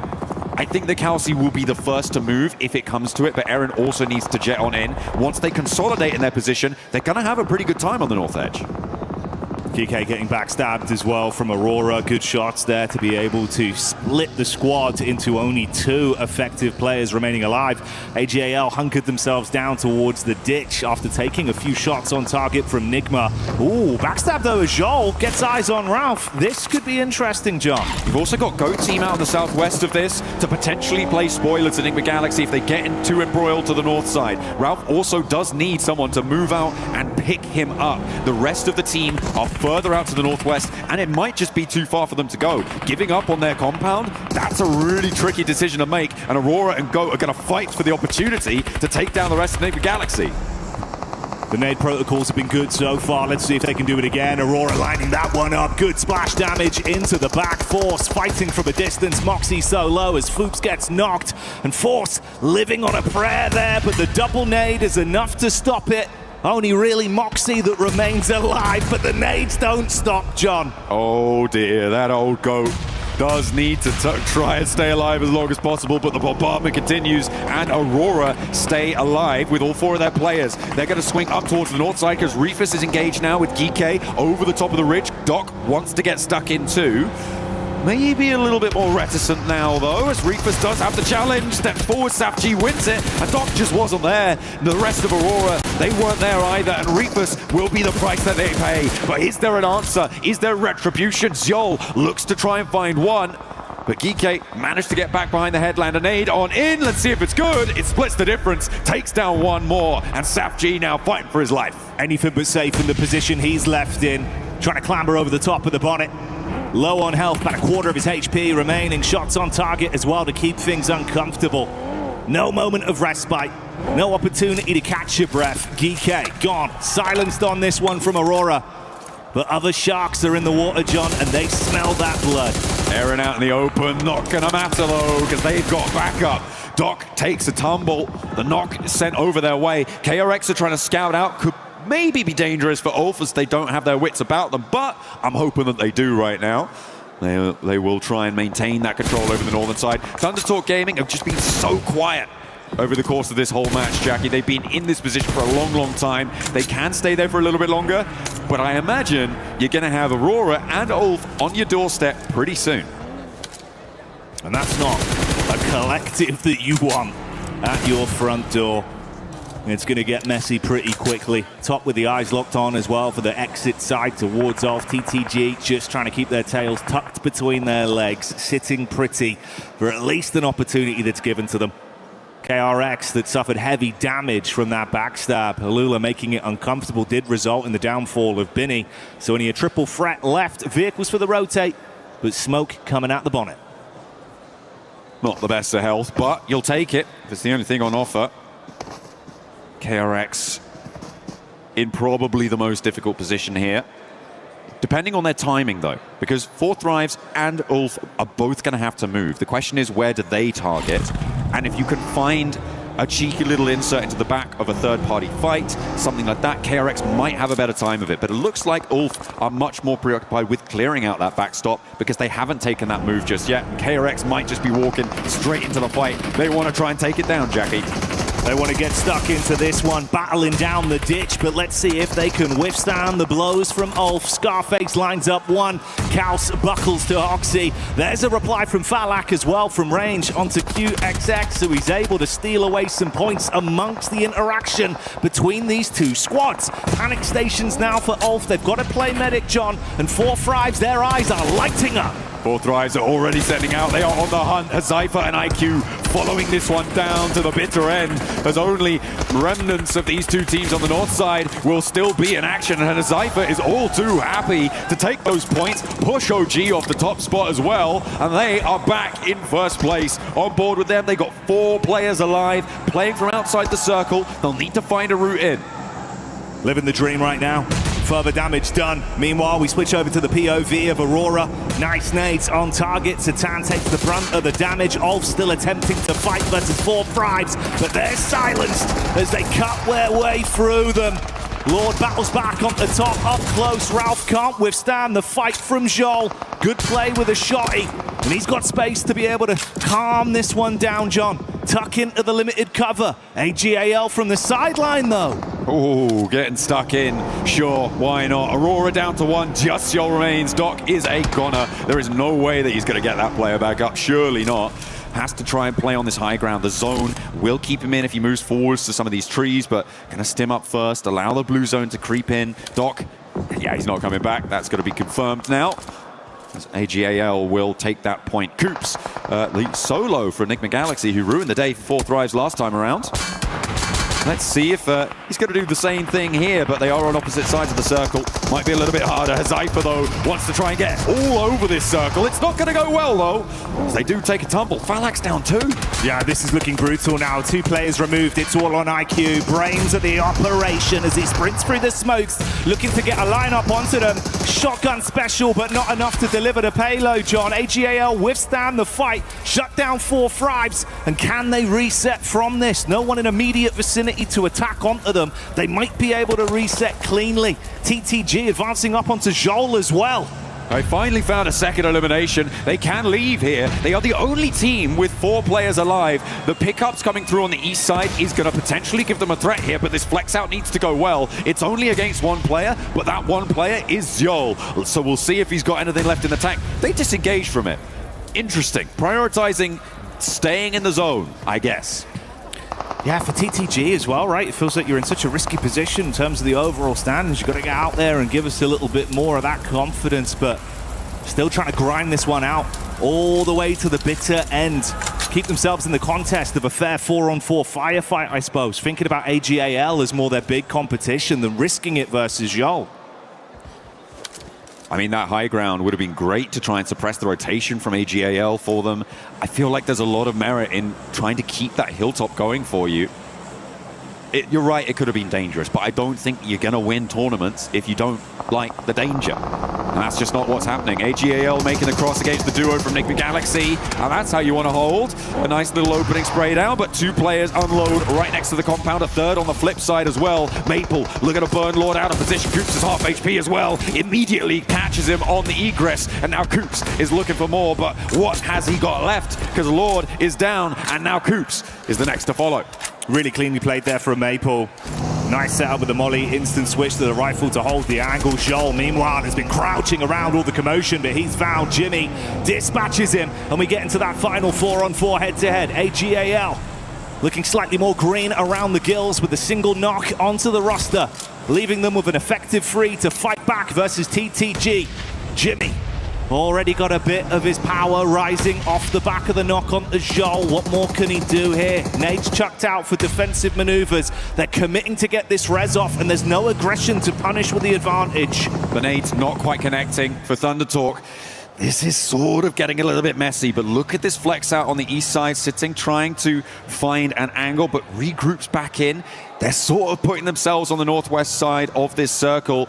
I think the Kalsi will be the first to move if it comes to it, but Eren also needs to jet on in. Once they consolidate in their position, they're going to have a pretty good time on the north edge. GK getting backstabbed as well from Aurora. Good shots there to be able to split the squad into only 2 effective players remaining alive. AGAL hunkered themselves down towards the ditch after taking a few shots on target from Nigma. Ooh, backstab though as Joel gets eyes on Ralph. This could be interesting, John. You've also got Goat Team out in the southwest of this to potentially play spoiler to Nigma Galaxy if they get into embroiled to the north side. Ralph also does need someone to move out and pick him up. The rest of the team are further out to the northwest, and it might just be too far for them to go. Giving up on their compound, that's a really tricky decision to make, and Aurora and Goat are going to fight for the opportunity to take down the rest of Nigma Galaxy. The nade protocols have been good so far. Let's see if they can do it again. Aurora lining that one up. Good splash damage into the back. Force fighting from a distance. Moxie so low as Fuchs gets knocked, and Force living on a prayer there, but the double nade is enough to stop it. Only really Moxie that remains alive, but the nades don't stop, John. Oh dear, that old Goat does need to try and stay alive as long as possible, but the bombardment continues, and Aurora stay alive with all 4 of their players. They're going to swing up towards the north side because Reefus is engaged now with Gike over the top of the ridge. Doc wants to get stuck in too. Maybe a little bit more reticent now, though, as Reefus does have the challenge. Steps forward, SAFG wins it, and Doc just wasn't there. The rest of Aurora, they weren't there either, and Reefus will be the price that they pay. But is there an answer? Is there retribution? Zol looks to try and find one, but Gike managed to get back behind the headland. An aid on in. Let's see if it's good. It splits the difference, takes down one more, and SAFG now fighting for his life. Anything but safe in the position he's left in. Trying to clamber over the top of the bonnet. Low on health, about a quarter of his HP remaining. Shots on target as well to keep things uncomfortable. No moment of respite. No opportunity to catch your breath. Gike gone. Silenced on this one from Aurora. But other sharks are in the water, John, and they smell that blood. Eren out in the open. Not going to matter, though, because they've got backup. Doc takes a tumble. The knock is sent over their way. KRX are trying to scout out. Could maybe be dangerous for Ulf as they don't have their wits about them, but I'm hoping that they do right now. They will try and maintain that control over the northern side. Thundertalk Gaming have just been so quiet over the course of this whole match, Jackie. They've been in this position for a long, long time. They can stay there for a little bit longer, but I imagine you're going to have Aurora and Ulf on your doorstep pretty soon. And that's not a collective that you want at your front door. It's going to get messy pretty quickly. Top with the eyes locked on as well for the exit side towards Ulf. TTG just trying to keep their tails tucked between their legs, sitting pretty for at least an opportunity that's given to them. KRX that suffered heavy damage from that backstab. Alula making it uncomfortable did result in the downfall of Binny. So only a triple threat left. Vehicles for the rotate, but smoke coming out the bonnet. Not the best of health, but you'll take it if it's the only thing on offer. KRX in probably the most difficult position here. Depending on their timing, though, because Fourth Thrives and Ulf are both going to have to move. The question is, where do they target? And if you can find a cheeky little insert into the back of a third-party fight, something like that, KRX might have a better time of it. But it looks like Ulf are much more preoccupied with clearing out that backstop because they haven't taken that move just yet. And KRX might just be walking straight into the fight. They want to try and take it down, Jackie. They want to get stuck into this one, battling down the ditch, but let's see if they can withstand the blows from Ulf. Scarface lines up one, Kaus buckles to Oxy. There's a reply from Falak as well from range onto QXX, so he's able to steal away some points amongst the interaction between these two squads. Panic stations now for Ulf. They've got to play medic, John, and 4 Thrives, their eyes are lighting up. 4 Thrives are already setting out. They are on the hunt. Zypher and IQ following this one down to the bitter end, as only remnants of these two teams on the north side will still be in action. And Zypher is all too happy to take those points, push OG off the top spot as well, and they are back in first place. On board with them, they got 4 players alive, playing from outside the circle. They'll need to find a route in. Living the dream right now. Further damage done. Meanwhile, we switch over to the POV of Aurora. Nice nades on target. Satan takes the brunt of the damage. Ulf still attempting to fight versus 4 Thrives, but they're silenced as they cut their way through them. Lord battles back on the top, up close. Ralph can't withstand the fight from Joel. Good play with a shotty, and he's got space to be able to calm this one down, John. Tuck into the limited cover. AGAL from the sideline, though. Oh, getting stuck in. Sure, why not? Aurora down to 1. Just Joel remains. Doc is a goner. There is no way that he's going to get that player back up. Surely not. Has to try and play on this high ground. The zone will keep him in if he moves forwards to some of these trees, but going to stim up first, allow the blue zone to creep in. Doc, yeah, he's not coming back. That's going to be confirmed now, as AGAL will take that point. Coops, the solo for Enigma Galaxy, who ruined the day for 4 Thrives last time around. Let's see if he's going to do the same thing here, but they are on opposite sides of the circle. Might be a little bit harder. Zypher, though, wants to try and get all over this circle. It's not going to go well, though, as they do take a tumble. Falak's down 2. Yeah, this is looking brutal now. 2 players removed. It's all on IQ. Brains of the operation as he sprints through the smokes, looking to get a lineup onto them. Shotgun special, but not enough to deliver the payload, John. AGAL withstand the fight, shut down 4 Thrives, and can they reset from this? No one in immediate vicinity to attack onto them. They might be able to reset cleanly. TTG advancing up onto Joel as well. They finally found a second elimination. They can leave here. They are the only team with 4 players alive. The pickups coming through on the east side is going to potentially give them a threat here, but this flex out needs to go well. It's only against 1 player, but that 1 player is Joel. So we'll see if he's got anything left in the tank. They disengaged from it. Interesting. Prioritizing staying in the zone, I guess. Yeah, for TTG as well, right? It feels like you're in such a risky position in terms of the overall standings. You've got to get out there and give us a little bit more of that confidence, but still trying to grind this one out all the way to the bitter end. Keep themselves in the contest of a fair 4-on-4 firefight, I suppose. Thinking about AGAL as more their big competition than risking it versus Joel. I mean, that high ground would have been great to try and suppress the rotation from AGAL for them. I feel like there's a lot of merit in trying to keep that hilltop going for you. You're right, it could have been dangerous, but I don't think you're going to win tournaments if you don't like the danger. And that's just not what's happening. AGAL making the cross against the duo from Enigma Galaxy, and that's how you want to hold. A nice little opening spray down, but 2 players unload right next to the compound. A third on the flip side as well. Maple looking to burn Lord out of position. Coops is half HP as well. Immediately catches him on the egress, and now Coops is looking for more, but what has he got left? Because Lord is down, and now Coops is the next to follow. Really cleanly played there from Maple. Nice setup with the molly, instant switch to the rifle to hold the angle. Joel, meanwhile, has been crouching around all the commotion, but he's found Jimmy, dispatches him, and we get into that final 4-on-4 head-to-head. AGAL looking slightly more green around the gills with a single knock onto the roster, leaving them with an effective 3 to fight back versus TTG. Jimmy already got a bit of his power rising off the back of the knock onto Joel. What more can he do here? Nades chucked out for defensive maneuvers. They're committing to get this res off, and there's no aggression to punish with the advantage. The nades not quite connecting for Thunder Talk. This is sort of getting a little bit messy, but look at this flex out on the east side, sitting, trying to find an angle, but regroups back in. They're sort of putting themselves on the northwest side of this circle,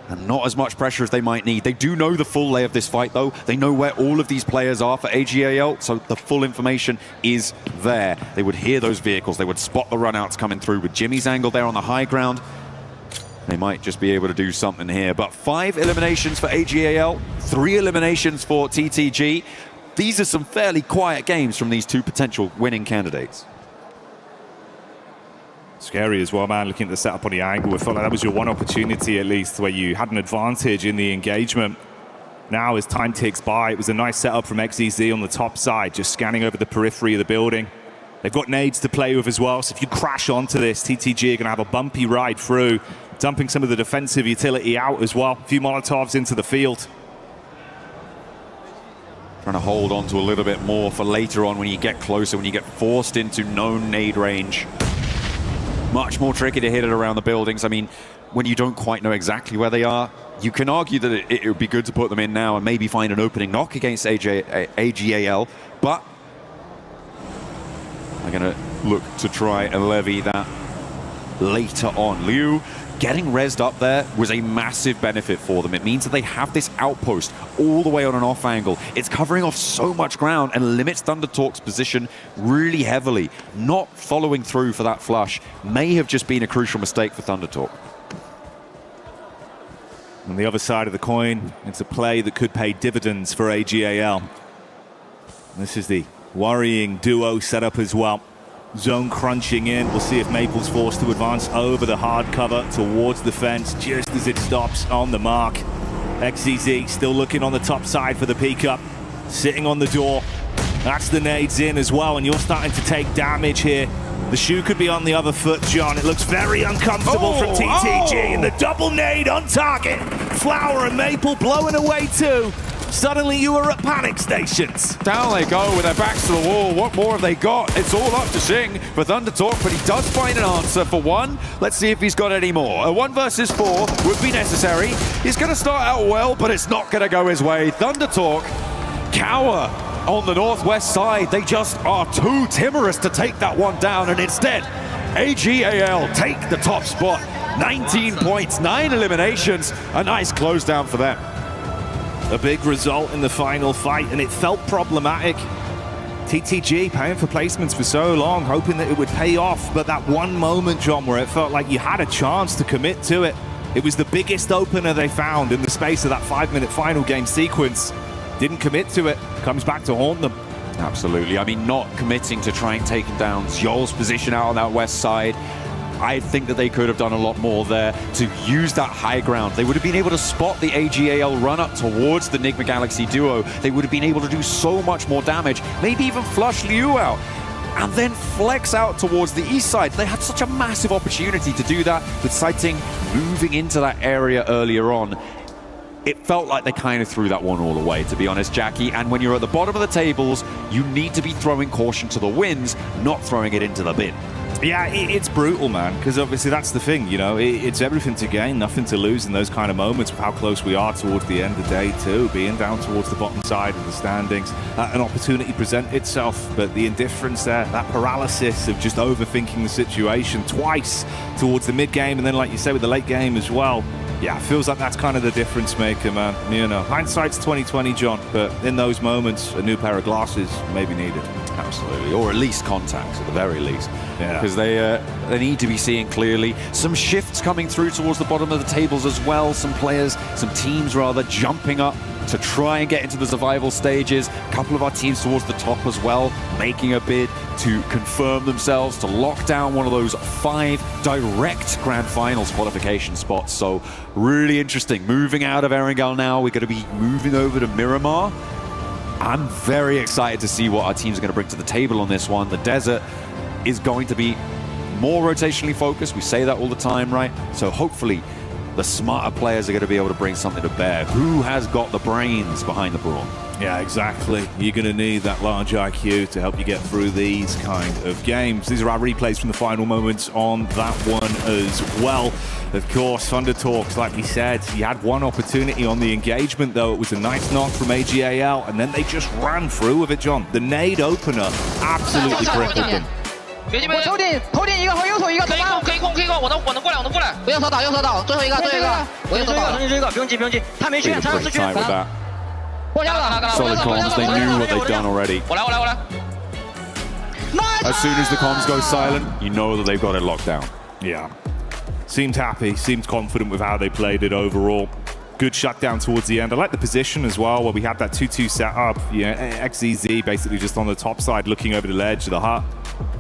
and not as much pressure as they might need. They do know the full lay of this fight, though. They know where all of these players are for AGAL, so the full information is there. They would hear those vehicles. They would spot the runouts coming through. With Jimmy's angle there on the high ground, they might just be able to do something here. But 5 eliminations for AGAL, 3 eliminations for TTG. These are some fairly quiet games from these 2 potential winning candidates. Scary as well, man, looking at the setup on the angle. I felt like that was your one opportunity, at least, where you had an advantage in the engagement. Now, as time ticks by, it was a nice setup from XEZ on the top side, just scanning over the periphery of the building. They've got nades to play with as well, so if you crash onto this, TTG are going to have a bumpy ride through, dumping some of the defensive utility out as well. A few Molotovs into the field. Trying to hold on to a little bit more for later on when you get closer, when you get forced into known nade range. Much more tricky to hit it around the buildings. I mean, when you don't quite know exactly where they are, you can argue that it would be good to put them in now and maybe find an opening knock against AGAL, but they're going to look to try and levy that later on. Liu getting rezzed up there was a massive benefit for them. It means that they have this outpost all the way on an off angle. It's covering off so much ground and limits ThunderTalk's position really heavily. Not following through for that flush may have just been a crucial mistake for ThunderTalk. On the other side of the coin, it's a play that could pay dividends for AGAL. This is the worrying duo setup as well. Zone crunching in. We'll see if Maple's forced to advance over the hard cover towards the fence just as it stops on the mark. XZZ still looking on the top side for the peek up. Sitting on the door. That's the nades in as well, and you're starting to take damage here. The shoe could be on the other foot, John. It looks very uncomfortable from TTG, and the double nade on target. Flower and Maple blowing away too. Suddenly you were at panic stations. Down they go with their backs to the wall. What more have they got? It's all up to Sing for ThunderTalk, but he does find an answer for one. Let's see if he's got any more. A 1 versus 4 would be necessary. He's going to start out well, but it's not going to go his way. ThunderTalk cower on the northwest side. They just are too timorous to take that one down, and instead, AGAL take the top spot. 19 points, 9 eliminations. A nice close down for them. A big result in the final fight, and it felt problematic. TTG paying for placements for so long, hoping that it would pay off, but that one moment, John, where it felt like you had a chance to commit to it. It was the biggest opener they found in the space of that 5-minute final game sequence. Didn't commit to it, comes back to haunt them. Absolutely. I mean, not committing to trying taking down Zjol's position out on that west side. I think that they could have done a lot more there to use that high ground. They would have been able to spot the AGAL run up towards the Nigma Galaxy duo. They would have been able to do so much more damage, maybe even flush Liu out, and then flex out towards the east side. They had such a massive opportunity to do that with Sighting moving into that area earlier on. It felt like they kind of threw that one all away, to be honest, Jackie. And when you're at the bottom of the tables, you need to be throwing caution to the winds, not throwing it into the bin. Yeah, it's brutal, man, because obviously that's the thing, you know, it's everything to gain, nothing to lose in those kind of moments with how close we are towards the end of day two, being down towards the bottom side of the standings. An opportunity present itself, but the indifference there, that paralysis of just overthinking the situation twice towards the mid-game, and then, like you say, with the late game as well. Yeah, it feels like that's kind of the difference maker, man. You know, hindsight's 20/20, John, but in those moments, a new pair of glasses may be needed. Absolutely, or at least contacts at the very least. Yeah. Because they need to be seeing clearly. Some shifts coming through towards the bottom of the tables as well. Some players, some teams rather, jumping up to try and get into the survival stages. A couple of our teams towards the top as well, making a bid to confirm themselves, to lock down one of those 5 direct Grand Finals qualification spots. So really interesting. Moving out of Erangel now, we're going to be moving over to Miramar. I'm very excited to see what our teams are going to bring to the table on this one. The desert is going to be more rotationally focused. We say that all the time, right? So hopefully the smarter players are going to be able to bring something to bear. Who has got the brains behind the brawn? Yeah, exactly. You're going to need that large IQ to help you get through these kind of games. These are our replays from the final moments on that one as well. Of course, ThunderTalk, like we said, you had one opportunity on the engagement, though. It was a nice knock from AGAL, and then they just ran through with it, John. The nade opener absolutely crippled them. 我投进一个和右手一个，可以控，我能过来，不要扫倒，右手倒，最后一个，我右手倒，重新追一个，不用急，他没去，他是去，过来了， Solid comms, they knew what they'd done already. 我来。 As soon as the comms go silent, you know that they've got it locked down. Yeah. Seemed happy, seemed confident with how they played it overall. good shutdown towards the end. I like the position as well, where we had that 2-2 setup. XZZ basically just on the top side, looking over the ledge of the hut.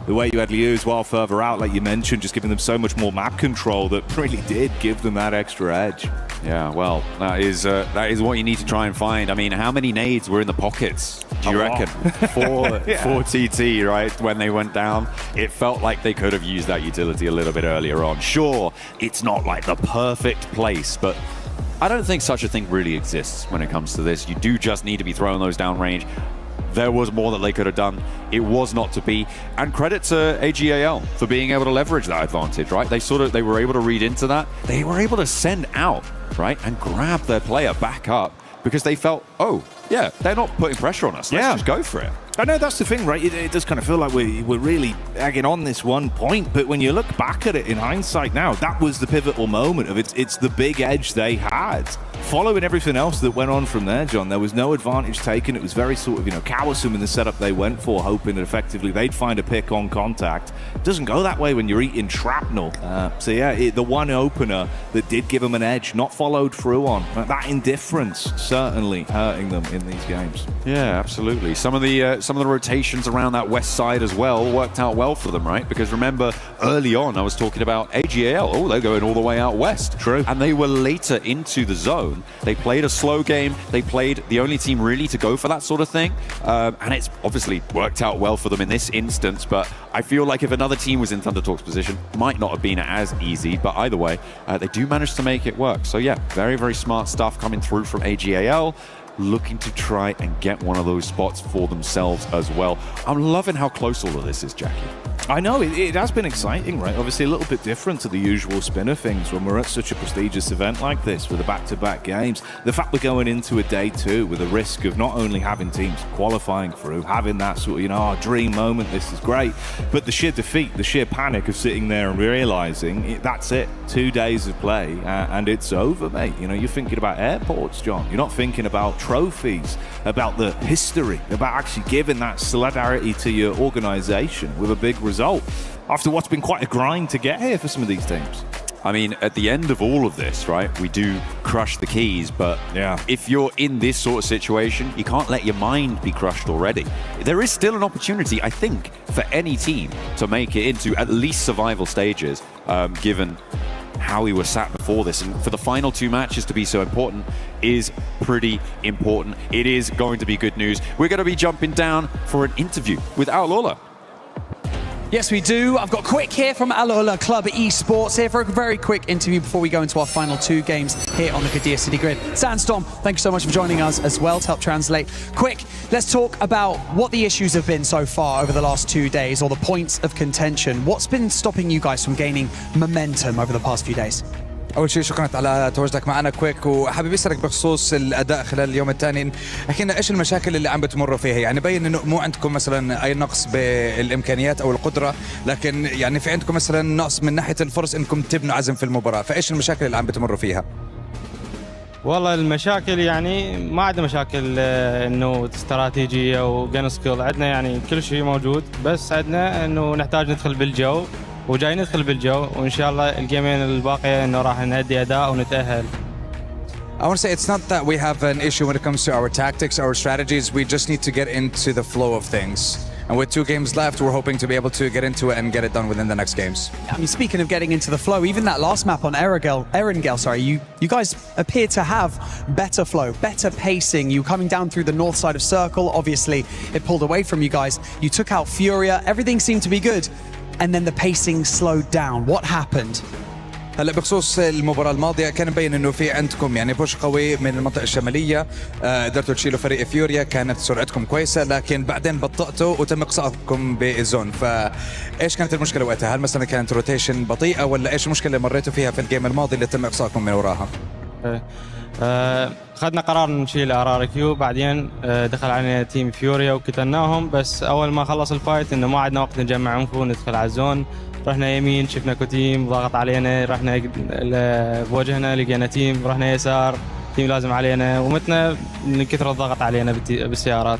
The way you had Liu as well further out, like you mentioned, just giving them so much more map control that really did give them that extra edge. Yeah, well, that is what you need to try and find. I mean, how many nades were in the pockets, do you reckon? For TT, right, when they went down? It felt like they could have used that utility a little bit earlier on. Sure, it's not like the perfect place, but I don't think such a thing really exists when it comes to this. You do just need to be throwing those downrange. There was more that they could have done. It was not to be. And credit to AGAL for being able to leverage that advantage, right? They were able to read into that. They were able to send out, right, and grab their player back up because they felt, oh, yeah, they're not putting pressure on us. Let's just go for it. I know that's the thing, right? It does kind of feel like we're really egging on this one point, but when you look back at it in hindsight now, that was the pivotal moment of it's the big edge they had. Following everything else that went on from there, John, there was no advantage taken. It was very sort of, cowsome in the setup they went for, hoping that effectively they'd find a pick on contact. It doesn't go that way when you're eating shrapnel. So yeah, the one opener that did give them an edge, not followed through on. That indifference certainly hurting them in these games. Yeah, absolutely. Some of the rotations around that west side as well worked out well for them, right? Because remember, early on, I was talking about AGAL. Oh, they're going all the way out west. True. And they were later into the zone. They played a slow game. They played the only team really to go for that sort of thing. And it's obviously worked out well for them in this instance. But I feel like if another team was in Thunder Talk's position, might not have been as easy. But either way, they do manage to make it work. So yeah, very, very smart stuff coming through from AGAL. Looking to try and get one of those spots for themselves as well. I'm loving how close all of this is, Jackie. I know, it has been exciting, right? Obviously a little bit different to the usual spin of things when we're at such a prestigious event like this with the back-to-back games. The fact we're going into a day two with a risk of not only having teams qualifying through, having that sort of, dream moment, this is great, but the sheer defeat, the sheer panic of sitting there and realizing that's it, 2 days of play and it's over, mate. You're thinking about airports, John. You're not thinking about trophies, about the history, about actually giving that solidarity to your organization with a big result after what's been quite a grind to get here for some of these teams. I mean, at the end of all of this, right, we do crush the keys, but if you're in this sort of situation, you can't let your mind be crushed already. There is still an opportunity, I think, for any team to make it into at least survival stages, given how we were sat before this. And for the final 2 matches to be so important is pretty important. It is going to be good news. We're going to be jumping down for an interview with Aaiye. Yes, we do. I've got Quick here from Aaiye Club Esports here for a very quick interview before we go into our final 2 games here on the Qadir City Grid. Sandstorm, thank you so much for joining us as well to help translate. Quick, let's talk about what the issues have been so far over the last 2 days, or the points of contention. What's been stopping you guys from gaining momentum over the past few days? اول شيء شكرا على تواجدك معنا كويك، وحابب اسالك بخصوص الاداء خلال اليوم الثاني. احكي لنا ايش المشاكل اللي عم بتمروا فيها؟ يعني بين انه مو عندكم مثلا اي نقص بالامكانيات او القدره، لكن يعني في عندكم مثلا نقص من ناحيه الفرص انكم تبنوا عزم في المباراه، فايش المشاكل اللي عم بتمروا فيها؟ والله المشاكل يعني ما عندنا مشاكل انه استراتيجيه وجن سكيل، عندنا يعني كل شيء موجود، بس عندنا انه نحتاج ندخل بالجو، وجاي ندخل بالجو، وان شاء الله الجيمين الباقيه انه راح نهدي اداء ونتاهل. I want to say it's not that we have an issue when it comes to our tactics, our strategies. We just need to get into the flow of things. And with 2 games left, we're hoping to be able to get into it and get it done within the next games. I mean, speaking of getting into the flow, even that last map on Erangel, you guys appear to have better flow, better pacing. You coming down through the north side of Circle, obviously it pulled away from you guys. You took out Furia, everything seemed to be good. And then the pacing slowed down. What happened? هلا بخصوص المباراة الماضية كان مبين انه في عندكم يعني بوش قوي من المنطقة الشمالية، قدرتوا تشيلوا فريق فيوريا، كانت سرعتكم كويسة، لكن بعدين بطأتوا وتم اقصائكم بالزون. فايش كانت المشكلة وقتها؟ هل مثلا كانت روتيشن بطيئة، ولا ايش المشكلة اللي مريتوا فيها في الجيم الماضي اللي تم اقصائكم من وراها؟ خدنا قرار نشيل ار كيو، بعدين دخل علينا تيم فيوريا وقتلناهم، بس اول ما خلص الفايت انه ما عندنا وقت نجمع انفو ندخل على الزون. رحنا يمين شفنا كوتيم ضغط علينا، رحنا بوجهنا لقينا تيم، رحنا يسار تيم لازم علينا، ومتنا من كثر الضغط علينا بالسيارات.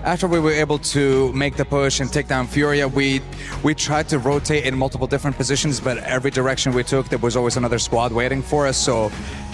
After we were able to make the push and take down Furia, we tried to rotate in multiple different positions, but every direction we took, there was always another squad waiting for us. So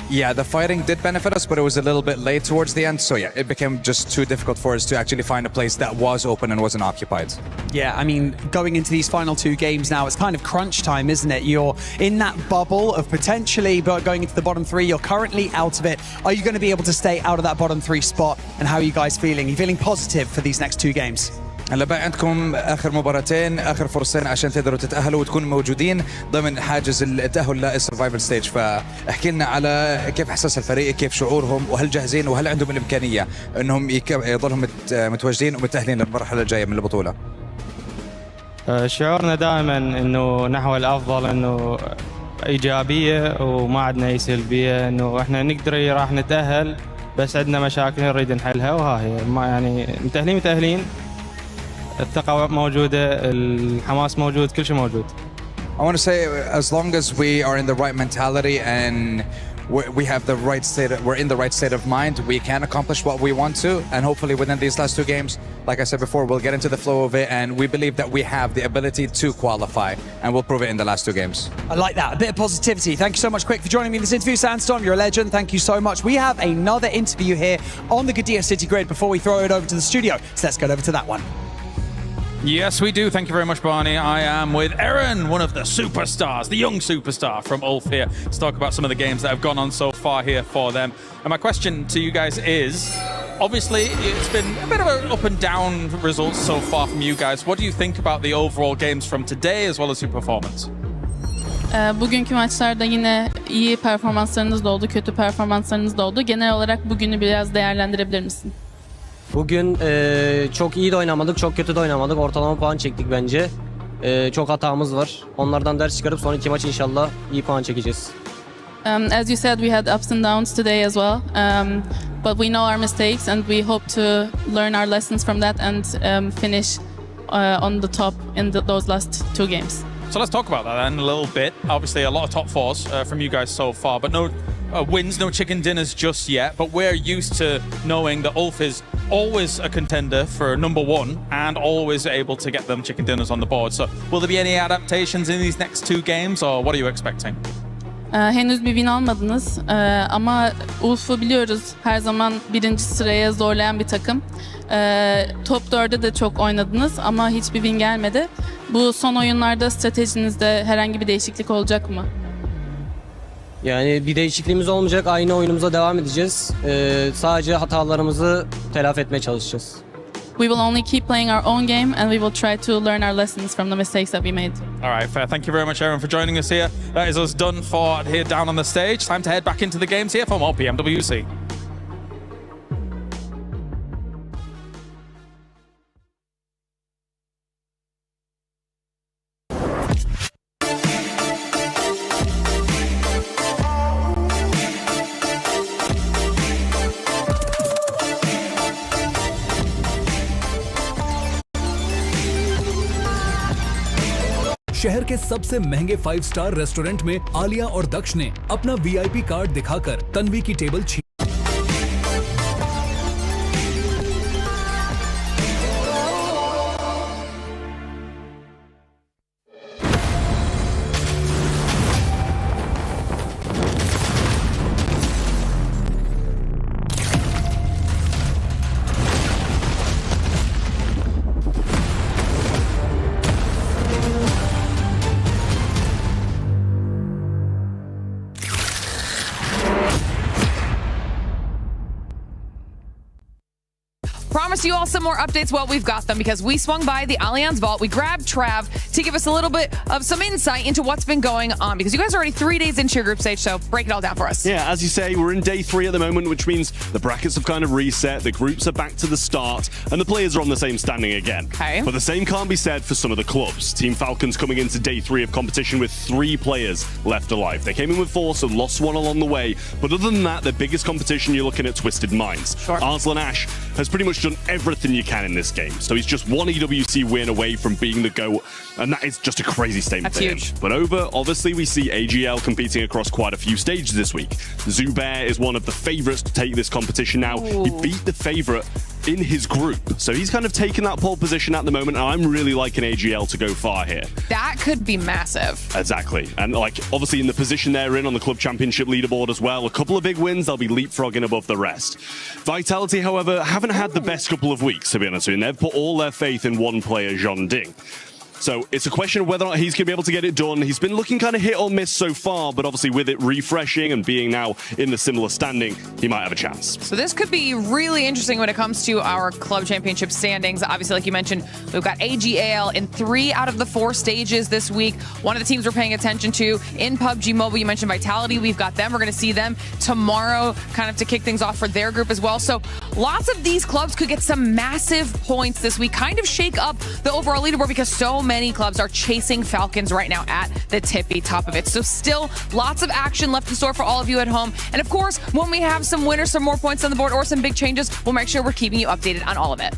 Yeah, the fighting did benefit us, but it was a little bit late towards the end. So yeah, it became just too difficult for us to actually find a place that was open and wasn't occupied. Yeah, I mean, going into these final 2 games now, it's kind of crunch time, isn't it? You're in that bubble of potentially going into the bottom 3. You're currently out of it. Are you going to be able to stay out of that bottom 3 spot? And how are you guys feeling? Are you feeling positive for these next 2 games? هلا بقى عندكم اخر مباراتين، اخر فرصتين عشان تقدروا تتاهلوا وتكونوا موجودين ضمن حاجز التاهل للسرفايفل ستيج. فاحكي لنا على كيف احساس الفريق، كيف شعورهم، وهل جاهزين وهل عندهم الامكانيه انهم يضلهم متواجدين ومتاهلين للمرحله الجايه من البطوله. شعورنا دائما انه نحو الافضل، انه ايجابيه وما عندنا اي سلبيه، انه احنا نقدر راح نتاهل بس عندنا مشاكل نريد نحلها وها هي ما يعني متاهلين الثقة موجودة، الحماس موجود، كل شيء موجود. I want to say as long as we are in the right mentality and we have the right state, we're in the right state of mind, we can accomplish what we want to, and hopefully within these last 2 games, like I said before, we'll get into the flow of it, and we believe that we have the ability to qualify, and we'll prove it in the last 2 games. I like that, a bit of positivity. Thank you so much, Quick, for joining me in this interview. Sandstorm, you're a legend. Thank you so much. We have another interview here on the Qiddiya City Grid before we throw it over to the studio, so let's go over to that one. Yes, we do. Thank you very much, Barney. I am with Erin, one of the superstars, the young superstar from Ulf here, to talk about some of the games that have gone on so far here for them. And my question to you guys is, obviously, it's been a bit of an up and down results so far from you guys. What do you think about the overall games from today as well as your performance? Bugünkü maçlarda yine iyi performanslarınız da oldu, kötü performanslarınız da oldu. Genel olarak bugünü biraz değerlendirebilir misin? Bugün çok iyi de oynamadık, çok kötü de oynamadık. Ortalama puan çektik bence. Çok hatamız var. Onlardan ders çıkarıp son 2 maç inşallah iyi puan çekeceğiz. As you said, we had ups and downs today as well. But we know our mistakes and we hope to learn our lessons from that and finish on the top in those last 2 games. So let's talk about that then a little bit. Obviously, a lot of top 4s from you guys so far, but no wins, no chicken dinners just yet. But we're used to knowing that Ulf is always a contender for number 1 and always able to get them chicken dinners on the board. So will there be any adaptations in these next 2 games, or what are you expecting? Henüz bir win almadınız ama Ulf'u biliyoruz, her zaman 1. sıraya zorlayan bir takım. Top 4'de de çok oynadınız ama hiçbir win gelmedi. Bu son oyunlarda stratejinizde herhangi bir değişiklik olacak mı? Yani bir değişikliğimiz olmayacak. Aynı oyunumuza devam edeceğiz. Sadece hatalarımızı telafi etmeye çalışacağız. We will only keep playing our own game and we will try to learn our lessons from the mistakes that we made. All right, fair. Thank you very much, Erin, for joining us here. That is us done for here down on the stage. Time to head back into the games here for more PMWC. शहर के सबसे महंगे 5 star restaurant में आलिया और दक्ष ने अपना VIP card दिखाकर तन्वी की टेबल छीन Promise you all some more updates while we've got them, because we swung by the Allianz Vault. We grabbed Trav to give us a little bit of some insight into what's been going on, because you guys are already 3 days into your group stage, so break it all down for us. Yeah, as you say, we're in day 3 at the moment, which means the brackets have kind of reset, the groups are back to the start, and the players are on the same standing again. Okay. But the same can't be said for some of the clubs. Team Falcons coming into day 3 of competition with 3 players left alive. They came in with 4, so lost 1 along the way. But other than that, the biggest competition, you're looking at Twisted Minds. Sure. Arslan Ash has pretty much done everything you can in this game. So he's just 1 EWC win away from being the GOAT, and that is just a crazy statement That's for him. huge. But over, obviously, we see AGL competing across quite a few stages this week. Zubair is one of the favourites to take this competition now. Ooh. He beat the favourite in his group. So he's kind of taken that pole position at the moment, and I'm really liking AGL to go far here. That could be massive. Exactly. And like obviously in the position they're in on the club championship leaderboard as well, a couple of big wins, they'll be leapfrogging above the rest. Vitality, however, haven't had the best couple of weeks, to be honest with you, and they've put all their faith in one player, Jean Ding. So it's a question of whether or not he's going to be able to get it done. He's been looking kind of hit or miss so far, but obviously with it refreshing and being now in the similar standing, he might have a chance. So this could be really interesting when it comes to our club championship standings. Obviously, like you mentioned, we've got AGAL in 3 out of the 4 stages this week. One of the teams we're paying attention to in PUBG Mobile, you mentioned Vitality. We've got them. We're going to see them tomorrow kind of to kick things off for their group as well. So lots of these clubs could get some massive points this week, kind of shake up the overall leaderboard because so many clubs are chasing Falcons right now at the tippy top of it. So still lots of action left in store for all of you at home. And of course, when we have some winners, some more points on the board, or some big changes, we'll make sure we're keeping you updated on all of it.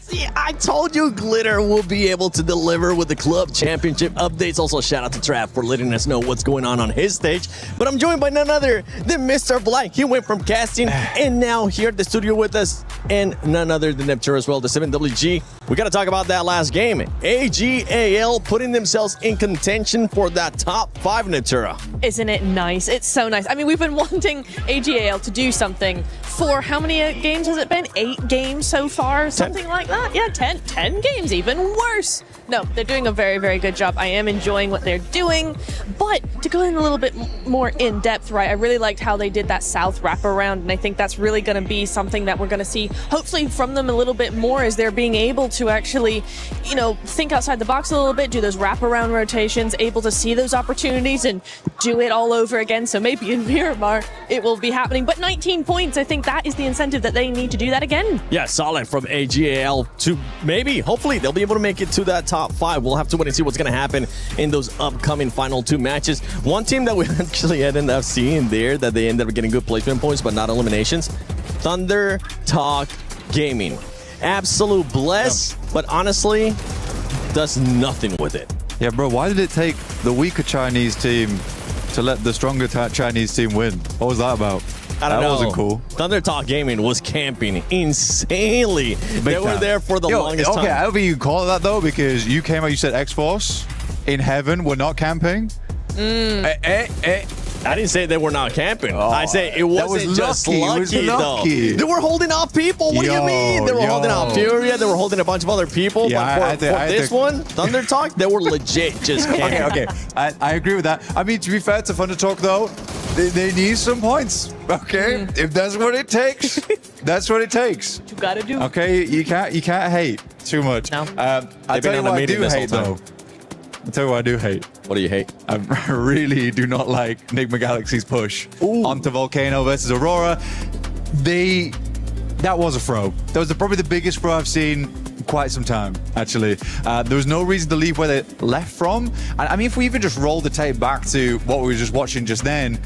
See, I told you Glitter will be able to deliver with the club championship updates. Also, shout out to Trav for letting us know what's going on his stage. But I'm joined by none other than Mr. Black. He went from casting and now here at the studio with us. And none other than Neptune as well, the 7WG. We got to talk about that last game. AGAL putting themselves in contention for that top 5, Natura. Isn't it nice? It's so nice. I mean, we've been wanting AGAL to do something for how many games has it been? 8 games so far? Something like that? Yeah, 10 games, even worse. No, they're doing a very, very good job. I am enjoying what they're doing. But to go in a little bit more in depth, right, I really liked how they did that South wraparound, and I think that's really going to be something that we're going to see, hopefully, from them a little bit more as they're being able to actually, you know, think outside the box a little bit, do those wraparound rotations, able to see those opportunities and do it all over again. So maybe in Miramar, it will be happening. But 19 points, I think that is the incentive that they need to do that again. Yeah, solid from AGAL to maybe, hopefully, they'll be able to make it to that top 5. We'll have to wait and see what's going to happen in those upcoming final 2 matches. One team that we actually ended up seeing there that they ended up getting good placement points, but not eliminations. Thunder Talk Gaming. Absolute bless, but honestly, does nothing with it. Yeah, bro, why did it take the weaker Chinese team to let the stronger Chinese team win? What was that about? I don't know. That wasn't cool. Thunder Talk Gaming was camping insanely. They were there for the longest time. Okay, however you call it that, though, because you came out, you said X-Force in heaven, we're not camping. I didn't say they were not camping. I say it wasn't just lucky, though. They were holding off people. What do you mean? They were holding out Furia. They were holding a bunch of other people. Yeah, but for this one, Thunder Talk, they were legit just camping. Okay. I agree with that. I mean, to be fair to Thunder Talk, though, they need some points. Okay, if that's what it takes, that's what it takes. You gotta do. Okay, you can't hate too much. No. I tell you what I do hate, though. I'll tell you what I do hate. What do you hate? I really do not like Enigma Galaxy's push onto Volcano versus Aurora. That was a throw. That was probably the biggest throw I've seen in quite some time, actually. There was no reason to leave where they left from. And I mean, if we even just roll the tape back to what we were just watching just then,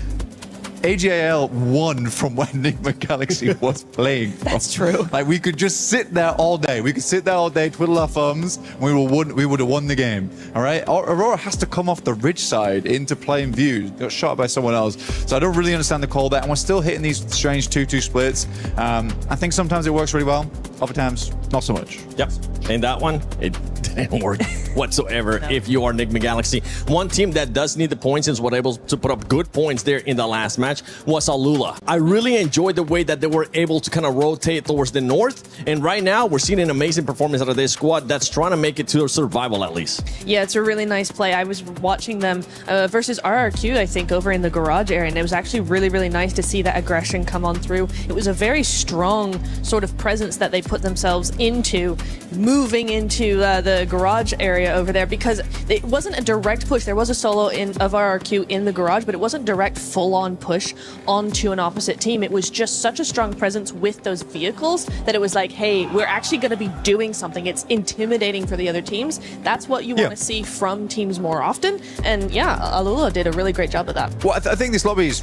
AGAL won from when Enigma Galaxy was playing from. That's true. Like, we could just sit there all day. We could sit there all day, twiddle our thumbs, and we would have won the game. All right? Aurora has to come off the ridge side into plain view. Got shot by someone else. So I don't really understand the call there. And we're still hitting these strange 2-2 splits. I think sometimes it works really well. Other times, not so much. Yep. In that one, it didn't work whatsoever if you are Enigma Galaxy. One team that does need the points and was able to put up good points there in the last match was Alula. I really enjoyed the way that they were able to kind of rotate towards the north. And right now, we're seeing an amazing performance out of this squad that's trying to make it to survival at least. Yeah, it's a really nice play. I was watching them versus RRQ, I think, over in the garage area, and it was actually really, really nice to see that aggression come on through. It was a very strong sort of presence that they put themselves into, moving into the garage area over there, because it wasn't a direct push. There was a solo of RRQ in the garage, but it wasn't direct full-on push onto an opposite team. It was just such a strong presence with those vehicles that it was like, hey, we're actually going to be doing something. It's intimidating for the other teams. That's what you want to see from teams more often. And yeah, Alula did a really great job of that. Well, I think this lobby is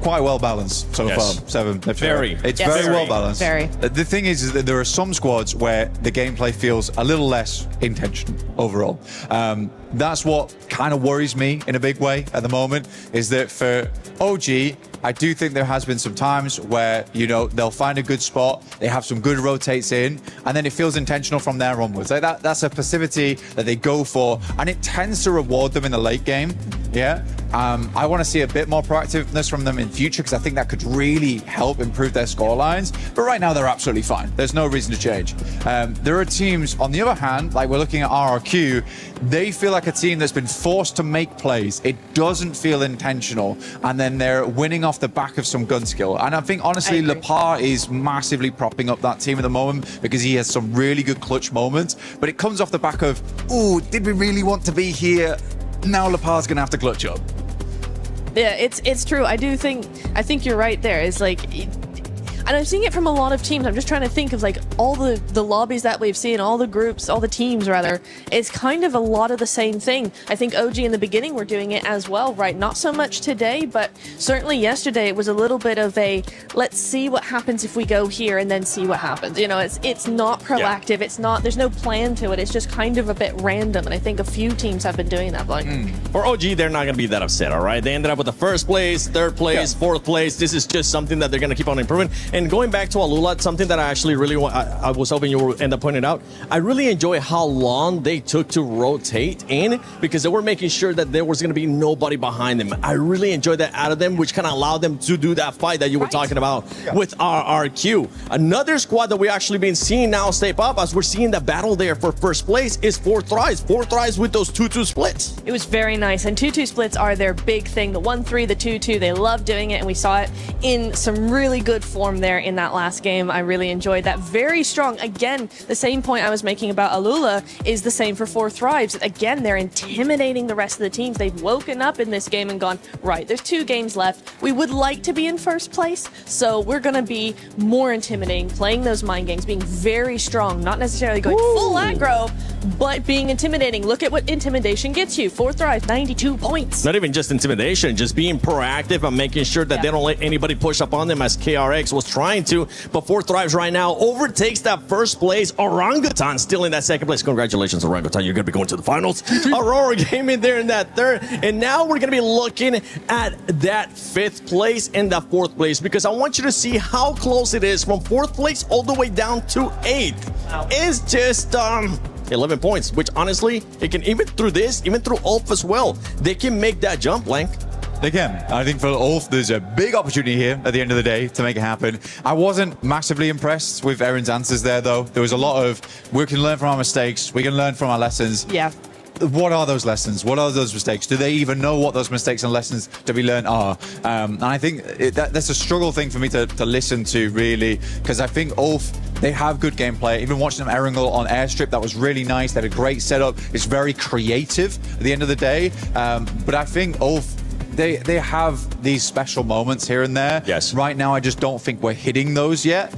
quite well balanced so far. Seven. It's very well balanced. Very. The thing is that there are some squads where the gameplay feels a little less intentional overall. that's what kind of worries me in a big way at the moment, is that for OG, I do think there has been some times where, you know, they'll find a good spot, they have some good rotates in, and then it feels intentional from there onwards. Like that's a passivity that they go for, and it tends to reward them in the late game. Yeah. I want to see a bit more proactiveness from them in future, because I think that could really help improve their score lines. But right now, they're absolutely fine. There's no reason to change. There are teams, on the other hand, like we're looking at RRQ, they feel like a team that's been forced to make plays. It doesn't feel intentional, and then they're winning off the back of some gun skill. And I think, honestly, Lepar is massively propping up that team at the moment, because he has some really good clutch moments. But it comes off the back of, ooh, did we really want to be here? Now Lepar's going to have to clutch up. Yeah, it's true. I think you're right there. It's like, and I'm seeing it from a lot of teams. I'm just trying to think of like all the lobbies that we've seen, all the groups, all the teams rather. It's kind of a lot of the same thing. I think OG in the beginning were doing it as well, right? Not so much today, but certainly yesterday it was a little bit of a, let's see what happens if we go here and then see what happens. You know, it's not proactive. Yeah. It's not, there's no plan to it. It's just kind of a bit random. And I think a few teams have been doing that. Like, For OG, they're not going to be that upset, all right? They ended up with the first place, third place, fourth place. This is just something that they're going to keep on improving. And going back to Alula, something that I actually really want, I was hoping you would end up pointing out. I really enjoy how long they took to rotate in, because they were making sure that there was going to be nobody behind them. I really enjoyed that out of them, which kind of allowed them to do that fight that you were talking about with RRQ. Another squad that we actually been seeing now step up, as we're seeing the battle there for first place, is 4Thrives. 4Thrives with those 2-2 splits. It was very nice, and 2-2 splits are their big thing. The 1-3, the 2-2, they love doing it, and we saw it in some really good form there in that last game. I really enjoyed that. Very strong. Again, the same point I was making about Alula is the same for 4Thrives. Again, they're intimidating the rest of the teams. They've woken up in this game and gone, right, there's 2 games left. We would like to be in first place, so we're going to be more intimidating, playing those mind games, being very strong, not necessarily going full aggro, but being intimidating. Look at what intimidation gets you. 4Thrives, 92 points. Not even just intimidation, just being proactive and making sure that they don't let anybody push up on them, as KRX was trying to. But 4Thrives right now overtakes that first place. Orangutan still in that second place. Congratulations, Orangutan. You're going to be going to the finals. Aurora Gaming there in that third. And now we're going to be looking at that 5th place and that 4th place, because I want you to see how close it is from 4th place all the way down to 8th. It's just 11 points, which honestly, it can, even through this, even through Ulf as well, they can make that jump, Blank. They can. I think for Ulf, there's a big opportunity here at the end of the day to make it happen. I wasn't massively impressed with Erin's answers there, though. There was a lot of, we can learn from our mistakes, we can learn from our lessons. Yeah. What are those lessons? What are those mistakes? Do they even know what those mistakes and lessons to be learned are? And I think that's a struggle thing for me to listen to, really, because I think Ulf, they have good gameplay. Even watching them Erangel on Airstrip, that was really nice. They had a great setup. It's very creative at the end of the day. But I think Ulf, they have these special moments here and there. Yes. Right now, I just don't think we're hitting those yet.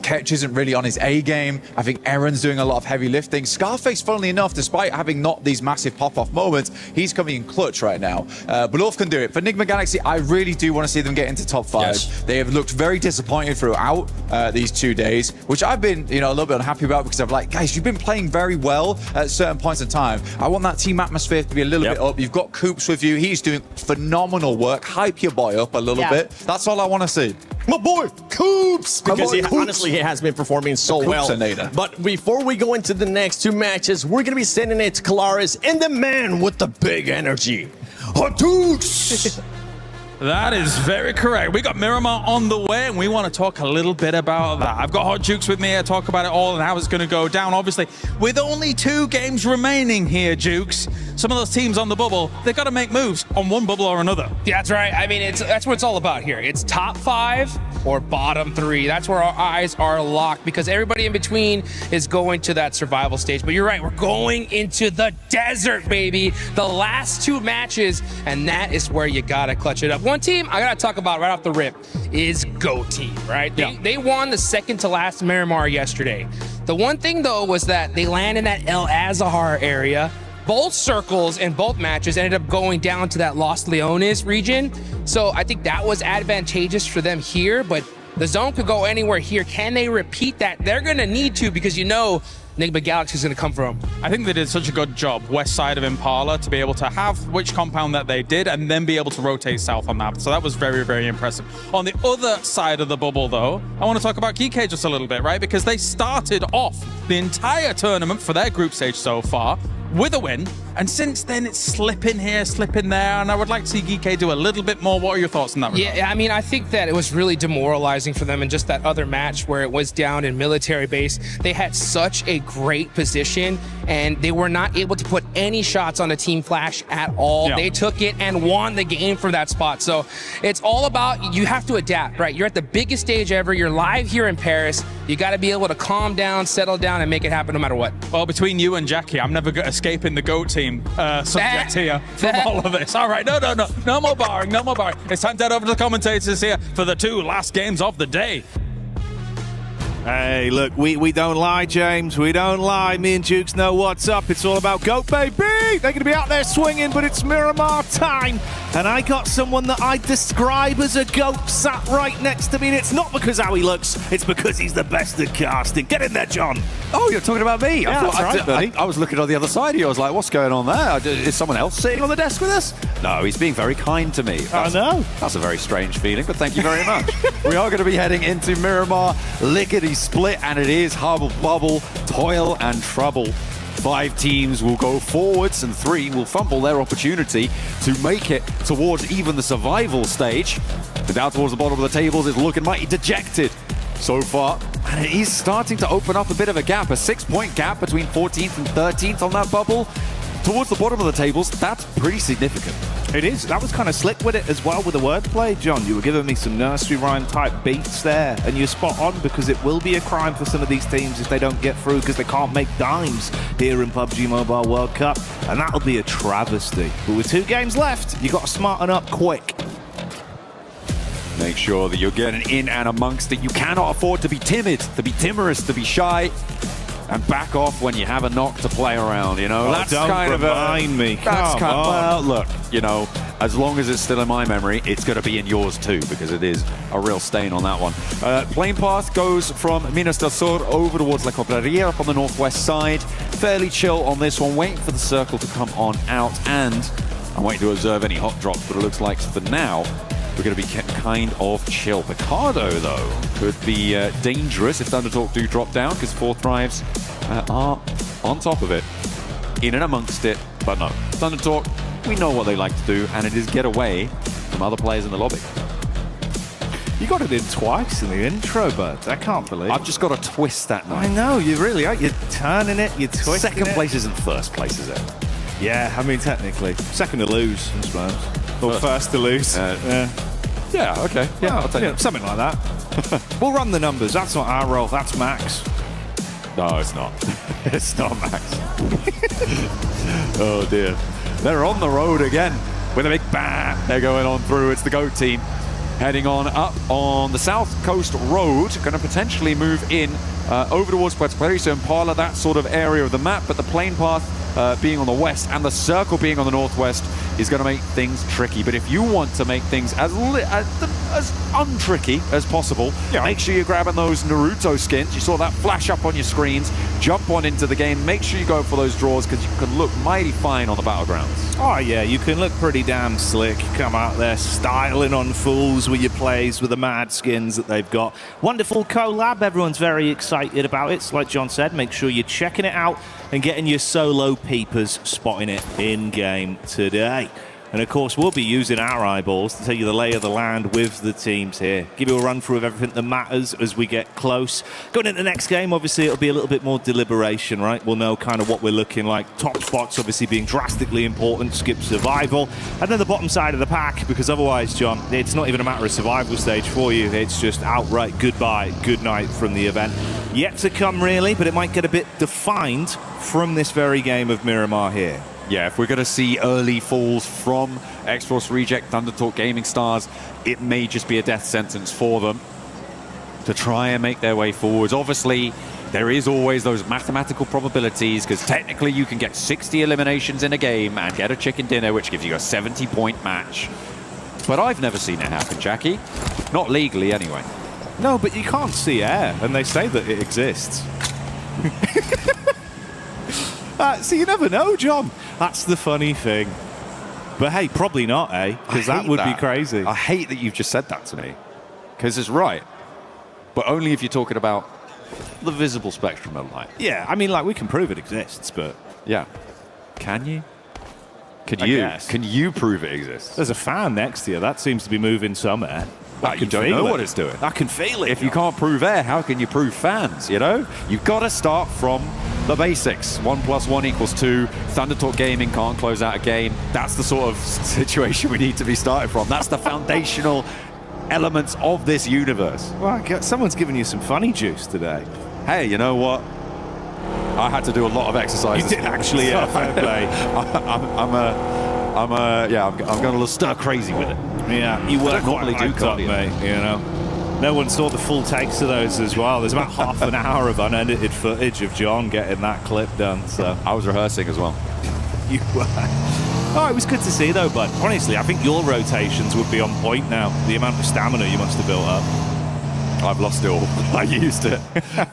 Ketch isn't really on his A game. I think Aaron's doing a lot of heavy lifting. Scarface, funnily enough, despite having not these massive pop-off moments, he's coming in clutch right now. But Ulf can do it. For Enigma Galaxy, I really do want to see them get into top 5. Yes. They have looked very disappointed throughout these 2 days, which I've been, a little bit unhappy about, because I'm like, guys, you've been playing very well at certain points in time. I want that team atmosphere to be a little bit up. You've got Coops with you. He's doing phenomenal work. Hype your boy up a little bit. That's all I want to see. My boy, Coops! Because honestly, he has been performing so well. But before we go into the next 2 matches, we're going to be sending it to Kalaris and the man with the big energy, Hadouks! That is very correct. We got Miramar on the way, and we want to talk a little bit about that. I've got Hot Jukes with me here to talk about it all and how it's going to go down. Obviously, with only 2 games remaining here, Jukes, some of those teams on the bubble, they've got to make moves on one bubble or another. Yeah, that's right. I mean, that's what it's all about here. It's top 5 or bottom 3. That's where our eyes are locked, because everybody in between is going to that survival stage. But you're right, we're going into the desert, baby. The last 2 matches, and that is where you got to clutch it up. One team I gotta talk about right off the rip is Go Team, right? They won the second to last Miramar yesterday. The one thing though was that they land in that El Azahar area. Both circles in both matches ended up going down to that Los Leones region. So I think that was advantageous for them here, but the zone could go anywhere here. Can they repeat that? They're gonna need to, because Enigma Galaxy is going to come from. I think they did such a good job, west side of Impala, to be able to have which compound that they did and then be able to rotate south on that. So that was very, very impressive. On the other side of the bubble, though, I want to talk about GK just a little bit, right? Because they started off the entire tournament for their group stage so far with a win, and since then it's slipping here, slipping there, and I would like to see GK do a little bit more. What are your thoughts on that regard? Yeah, I mean, I think that it was really demoralizing for them in just that other match where it was down in military base. They had such a great position, and they were not able to put any shots on a team flash at all. Yeah. They took it and won the game from that spot. So it's all about, you have to adapt, right? You're at the biggest stage ever. You're live here in Paris. You got to be able to calm down, settle down, and make it happen no matter what. Well, between you and Jackie, I'm never escaping the GOAT team subject here from all of this. All right, no more barring, no more barring. It's time to head over to the commentators here for the 2 last games of the day. Hey, look, we don't lie, James. We don't lie. Me and Jukes know what's up. It's all about GOAT, baby. They're going to be out there swinging, but it's Miramar time. And I got someone that I describe as a GOAT sat right next to me. And it's not because how he looks. It's because he's the best at casting. Get in there, John. Oh, you're talking about me? Yeah, that's right, buddy. I was looking on the other side of you. I was like, what's going on there? Is someone else sitting on the desk with us? No, he's being very kind to me. I know. That's a very strange feeling, but thank you very much. We are going to be heading into Miramar Lickety Split, and it is Hubble Bubble, Toil and Trouble. 5 teams will go forwards and 3 will fumble their opportunity to make it towards even the survival stage. And down towards the bottom of the tables is looking mighty dejected so far. And it is starting to open up a bit of a gap, a 6-point gap between 14th and 13th on that bubble. Towards the bottom of the tables, that's pretty significant. It is. That was kind of slick with it as well with the wordplay, John. You were giving me some nursery rhyme type beats there, and you're spot on because it will be a crime for some of these teams if they don't get through because they can't make dimes here in PUBG Mobile World Cup, and that'll be a travesty. But with 2 games left, you got to smarten up quick. Make sure that you're getting in and amongst it. You cannot afford to be timid, to be timorous, to be shy, and back off when you have a knock to play around, you know? Oh, that's don't kind remind me. That's Come kind on. Well, look, you know, as long as it's still in my memory, it's going to be in yours too, because it is a real stain on that one. Plane path goes from Minas del Sur over towards La Cobraria up on the northwest side. Fairly chill on this one, waiting for the circle to come on out, and I'm waiting to observe any hot drops, but it looks like for now, we're going to be kept kind of chill. Picardo, though, could be dangerous if Thundertalk do drop down, because 4 Thrives are on top of it, in and amongst it. But no, Thundertalk, we know what they like to do, and it is get away from other players in the lobby. You got it in twice in the intro, but I can't believe I've just got to twist that now. I know, you really are. You're turning it, you're twisting Second it. place isn't first place, is it? Yeah, I mean, technically. Second to lose, I suppose. Or first to lose. Yeah, okay. Yeah, I'll take it. Something like that. We'll run the numbers. That's not our role. That's Max. No, it's not. It's not Max. Oh, dear. They're on the road again with a big bang. They're going on through. It's the GOAT team heading on up on the South Coast Road. Going to potentially move in over towards Puerto Perico and Impala, that sort of area of the map. But the plane path being on the west and the circle being on the northwest is going to make things tricky. But if you want to make things as untricky as possible, make sure you're grabbing those Naruto skins. You saw that flash up on your screens. Jump on into the game. Make sure you go for those draws because you can look mighty fine on the battlegrounds. Oh, yeah, you can look pretty damn slick. Come out there styling on fools with your plays with the mad skins that they've got. Wonderful collab. Everyone's very excited about it. So like John said, make sure you're checking it out and getting your solo peepers, spotting it in-game today. And of course, we'll be using our eyeballs to tell you the lay of the land with the teams here. Give you a run through of everything that matters as we get close. Going into the next game, obviously, it'll be a little bit more deliberation, right? We'll know kind of what we're looking like. Top spots, obviously, being drastically important. Skip survival. And then the bottom side of the pack, because otherwise, John, it's not even a matter of survival stage for you. It's just outright goodbye, good night from the event. Yet to come, really, but it might get a bit defined from this very game of Miramar here. Yeah, if we're going to see early falls from X-Force Reject, Thundertalk Gaming Stars, it may just be a death sentence for them to try and make their way forwards. Obviously, there is always those mathematical probabilities because technically you can get 60 eliminations in a game and get a chicken dinner, which gives you a 70-point match. But I've never seen it happen, Jackie. Not legally, anyway. No, but you can't see air, and they say that it exists. So you never know, John. That's the funny thing. But hey, probably not, eh? Because that would be crazy. I hate that you've just said that to me. Because it's right. But only if you're talking about the visible spectrum of light. Yeah, I mean, like, we can prove it exists, but... Yeah. Can you? I guess. Can you prove it exists? There's a fan next to you. That seems to be moving somewhere. You don't know what it's doing. I can feel it. If you can't prove air, how can you prove fans, you know? You've got to start from the basics. 1 + 1 = 2. Thunder Talk Gaming can't close out a game. That's the sort of situation we need to be starting from. That's the foundational elements of this universe. Well, someone's giving you some funny juice today. Hey, you know what? I had to do a lot of exercises. You did actually, yeah, fair play. I'm going a little stir crazy with it. Yeah, you weren't normally do cardio, mate. You know, no one saw the full takes of those as well. There's about half an hour of unedited footage of John getting that clip done. So I was rehearsing as well. You were. Oh, it was good to see though, bud. Honestly, I think your rotations would be on point now. The amount of stamina you must have built up. I've lost it all. I used it.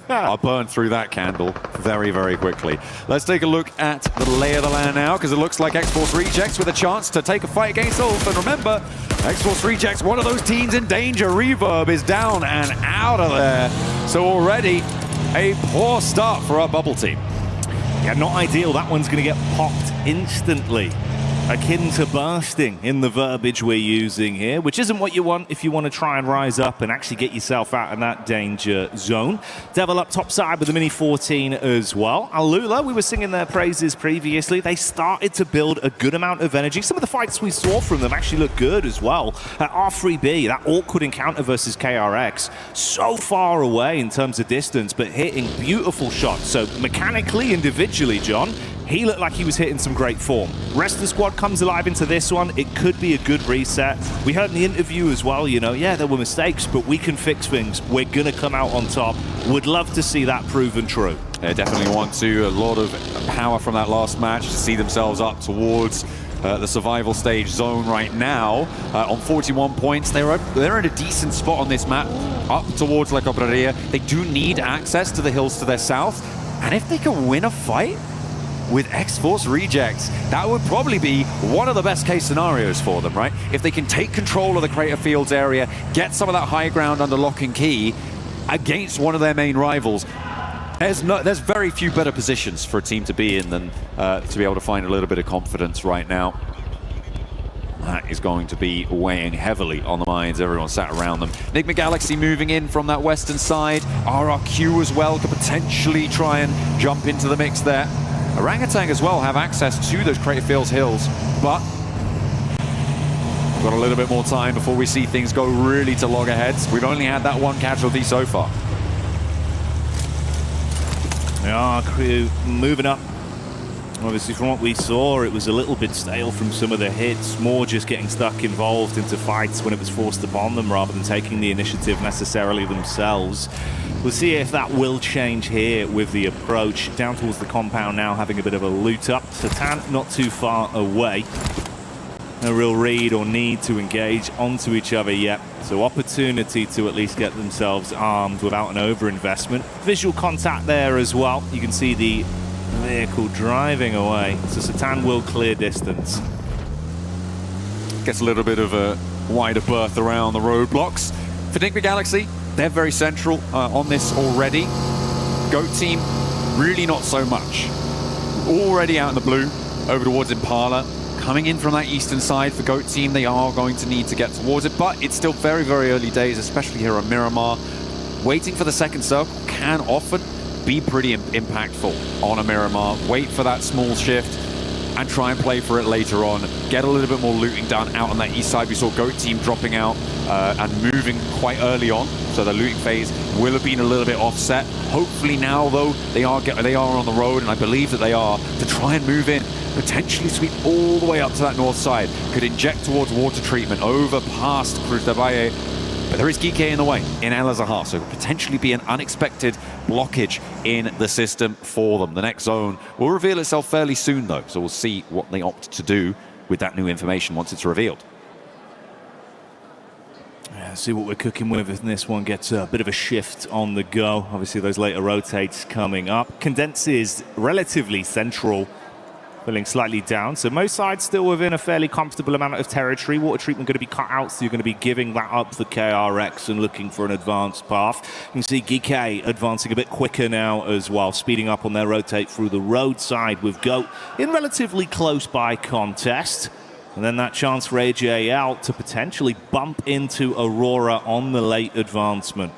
I burned through that candle very, very quickly. Let's take a look at the lay of the land now, because it looks like X-Force Rejects with a chance to take a fight against Ulf. And remember, X-Force Rejects, one of those teams in danger. Reverb is down and out of there. So already a poor start for our bubble team. Yeah, not ideal. That one's going to get popped instantly. Akin to bursting in the verbiage we're using here, which isn't what you want if you want to try and rise up and actually get yourself out of that danger zone. Devil up top side with the Mini 14 as well. Alula, we were singing their praises previously. They started to build a good amount of energy. Some of the fights we saw from them actually look good as well. R3B, that awkward encounter versus KRX, so far away in terms of distance, but hitting beautiful shots. So mechanically, individually, John, he looked like he was hitting some great form. Rest of the squad comes alive into this one. It could be a good reset. We heard in the interview as well, you know, yeah, there were mistakes, but we can fix things. We're going to come out on top. Would love to see that proven true. They definitely want to. A lot of power from that last match to see themselves up towards the survival stage zone right now. On 41 points, they're in a decent spot on this map, up towards La Cabrera. They do need access to the hills to their south. And if they can win a fight with X-Force Rejects, that would probably be one of the best case scenarios for them, right? If they can take control of the Crater Fields area, get some of that high ground under lock and key against one of their main rivals, there's very few better positions for a team to be in than to be able to find a little bit of confidence right now. That is going to be weighing heavily on the minds. Everyone sat around them. Enigma Galaxy moving in from that western side. RRQ as well could potentially try and jump into the mix there. Orangutan as well have access to those Crater Fields hills, but we've got a little bit more time before we see things go really to loggerheads. We've only had that one casualty so far. Yeah, crew moving up. Obviously, from what we saw, it was a little bit stale from some of the hits, more just getting stuck involved into fights when it was forced upon them rather than taking the initiative necessarily themselves. We'll see if that will change here with the approach. Down towards the compound now, having a bit of a loot up. Satan not too far away. No real read or need to engage onto each other yet. So opportunity to at least get themselves armed without an overinvestment. Visual contact there as well. You can see the vehicle driving away. So Satan will clear distance. Gets a little bit of a wider berth around the roadblocks. For Enigma Galaxy, they're very central on this already. Goat team, really not so much. Already out in the blue, over towards Impala. Coming in from that eastern side for Goat team, they are going to need to get towards it, but it's still very, very early days, especially here on Miramar. Waiting for the second circle can often be pretty impactful on a Miramar. Wait for that small shift and try and play for it later on. Get a little bit more looting done out on that east side. We saw Goat team dropping out and moving quite early on, so the looting phase will have been a little bit offset. Hopefully now, though, they are on the road, and I believe that they are, to try and move in, potentially sweep all the way up to that north side. Could inject towards water treatment, over past Cruz de Valle. But there is Geeke in the way in El Azahar, so it could potentially be an unexpected blockage in the system for them. The next zone will reveal itself fairly soon, though, so we'll see what they opt to do with that new information once it's revealed. Let's see what we're cooking with if this one gets a bit of a shift on the go. Obviously, those later rotates coming up. Condense is relatively central, filling slightly down. So most sides still within a fairly comfortable amount of territory. Water treatment going to be cut out, so you're going to be giving that up for KRX and looking for an advanced path. You can see GK advancing a bit quicker now as well, speeding up on their rotate through the roadside with GOAT in relatively close by contest. And then that chance for AJL to potentially bump into Aurora on the late advancement.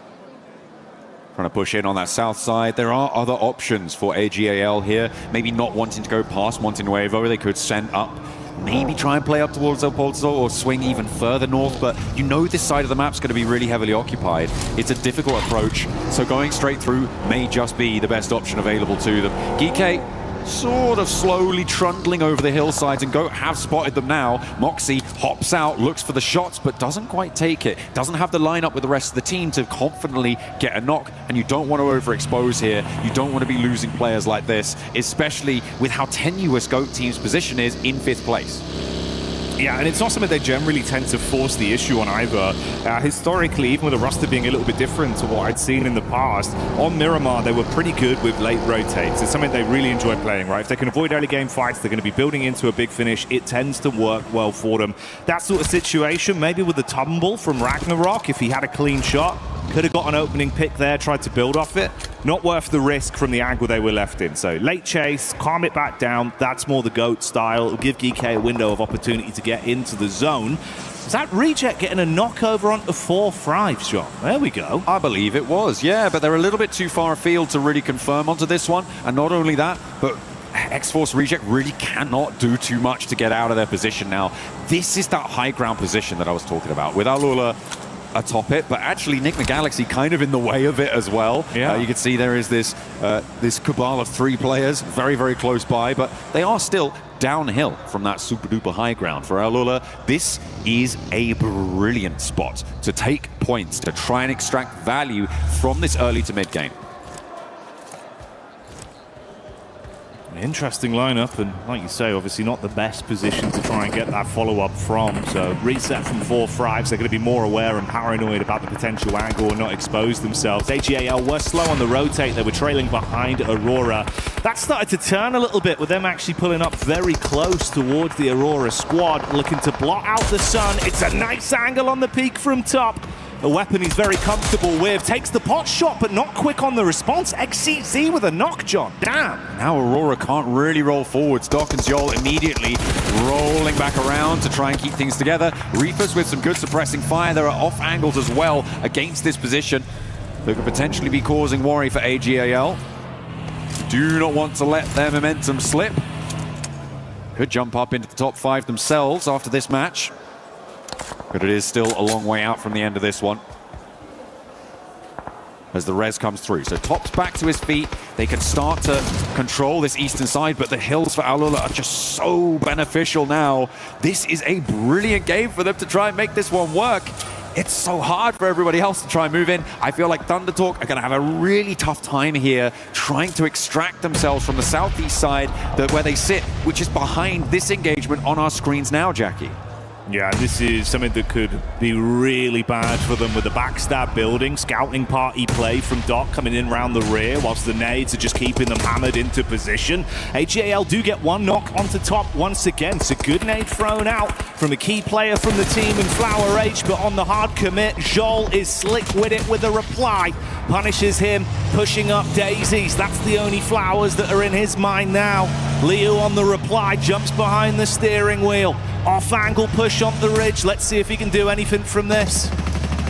Trying to push in on that south side. There are other options for AGAL here. Maybe not wanting to go past Montenuevo. They could send up, maybe try and play up towards El Pozo or swing even further north. But you know this side of the map's going to be really heavily occupied. It's a difficult approach. So going straight through may just be the best option available to them. Geeke sort of slowly trundling over the hillsides, and GOAT have spotted them now. Moxie hops out, looks for the shots, but doesn't quite take it. Doesn't have the lineup with the rest of the team to confidently get a knock, and you don't want to overexpose here. You don't want to be losing players like this, especially with how tenuous GOAT team's position is in 5th place. Yeah, and it's not something they generally tend to force the issue on either. Historically, even with the roster being a little bit different to what I'd seen in the past, on Miramar, they were pretty good with late rotates. It's something they really enjoy playing, right? If they can avoid early game fights, they're going to be building into a big finish. It tends to work well for them. That sort of situation, maybe with the tumble from Ragnarok, if he had a clean shot, could have got an opening pick there, tried to build off it. Not worth the risk from the angle they were left in. So late chase, calm it back down. That's more the GOAT style. It'll give Geeke a window of opportunity to get into the zone. Is that Reject getting a knockover onto 4-5, John? There we go. I believe it was, yeah, but they're a little bit too far afield to really confirm onto this one. And not only that, but X-Force Reject really cannot do too much to get out of their position now. This is that high ground position that I was talking about, with Alula atop it, but actually Enigma Galaxy kind of in the way of it as well. Yeah. You can see there is this this cabal of 3 players very, very close by, but they are still downhill from that super duper high ground. For Alula, this is a brilliant spot to take points, to try and extract value from this early to mid game. Interesting lineup, and like you say, obviously not the best position to try and get that follow-up from. So reset from 4-5s, they're going to be more aware and paranoid about the potential angle and not expose themselves. AGAL were slow on the rotate, they were trailing behind Aurora. That started to turn a little bit with them actually pulling up very close towards the Aurora squad, looking to blot out the sun. It's a nice angle on the peak from top. A weapon he's very comfortable with. Takes the pot shot, but not quick on the response. XCZ with a knock, John. Damn. Now Aurora can't really roll forwards. Doc and Zhol immediately rolling back around to try and keep things together. Reapers with some good suppressing fire. There are off angles as well against this position that could potentially be causing worry for AGAL. Do not want to let their momentum slip. Could jump up into the top 5 themselves after this match. But it is still a long way out from the end of this one, as the res comes through. So Top's back to his feet. They can start to control this eastern side, but the hills for Alula are just so beneficial now. This is a brilliant game for them to try and make this one work. It's so hard for everybody else to try and move in. I feel like Thunder Talk are going to have a really tough time here trying to extract themselves from the southeast side where they sit, which is behind this engagement on our screens now, Jackie. Yeah, this is something that could be really bad for them with the backstab building. Scouting party play from Doc coming in round the rear, whilst the nades are just keeping them hammered into position. AGAL do get one knock onto top once again. It's a good nade thrown out from a key player from the team in Flower H, but on the hard commit, Zhol is slick with it with a reply. Punishes him, pushing up daisies. That's the only flowers that are in his mind now. Liu on the reply, jumps behind the steering wheel. Off angle push on the ridge. Let's see if he can do anything from this.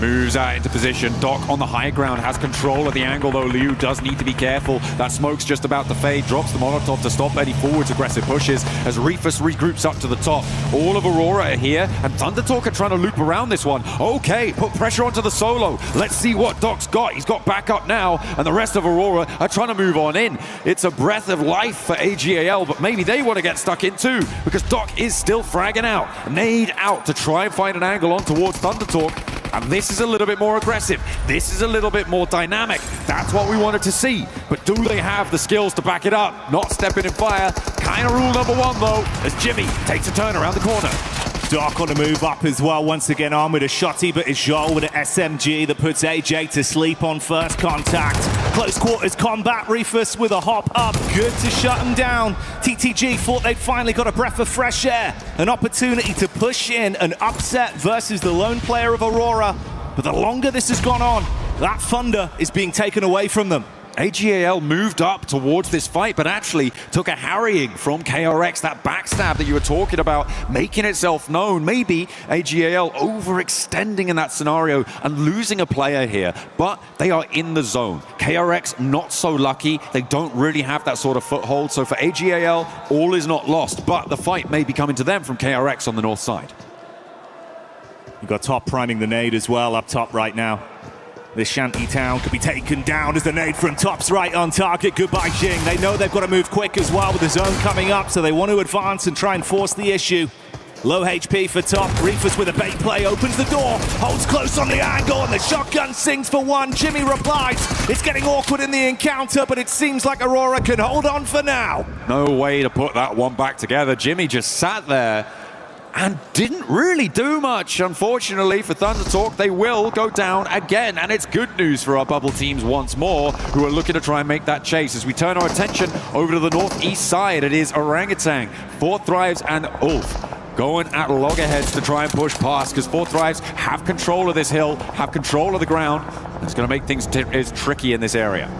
Moves out into position. Doc on the high ground has control of the angle, though Liu does need to be careful. That smoke's just about to fade. Drops the Molotov to stop any forwards aggressive pushes as Reefus regroups up to the top. All of Aurora are here, and Thunder Talk are trying to loop around this one. Okay, put pressure onto the solo. Let's see what Doc's got. He's got backup now, and the rest of Aurora are trying to move on in. It's a breath of life for AGAL, but maybe they want to get stuck in too, because Doc is still fragging out. Nade out to try and find an angle on towards Thunder Talk. And this is a little bit more aggressive. This is a little bit more dynamic. That's what we wanted to see. But do they have the skills to back it up? Not stepping in fire. Kind of rule number 1, though, as Jimmy takes a turn around the corner. Doc on the move up as well, once again armed with a shotty, but it's Joel with an SMG that puts AJ to sleep on first contact. Close quarters combat, Rufus with a hop up, good to shut him down. TTG thought they'd finally got a breath of fresh air, an opportunity to push in an upset versus the lone player of Aurora. But the longer this has gone on, that thunder is being taken away from them. AGAL moved up towards this fight, but actually took a harrying from KRX. That backstab that you were talking about, making itself known. Maybe AGAL overextending in that scenario and losing a player here, but they are in the zone. KRX not so lucky. They don't really have that sort of foothold. So for AGAL, all is not lost, but the fight may be coming to them from KRX on the north side. You've got Top priming the nade as well up top right now. This shanty town could be taken down as the nade from Top's right on target. Goodbye, Jing. They know they've got to move quick as well with the zone coming up, so they want to advance and try and force the issue. Low HP for Top. Rufus with a bait play, opens the door, holds close on the angle, and the shotgun sings for one. Jimmy replies. It's getting awkward in the encounter, but it seems like Aurora can hold on for now. No way to put that one back together. Jimmy just sat there and didn't really do much. Unfortunately for Thunder Talk, they will go down again, and it's good news for our bubble teams once more, who are looking to try and make that chase. As we turn our attention over to the northeast side, it is Orangutan, Four Thrives, and Ulf going at loggerheads to try and push past, because Four Thrives have control of this hill, have control of the ground. It's going to make things tricky in this area.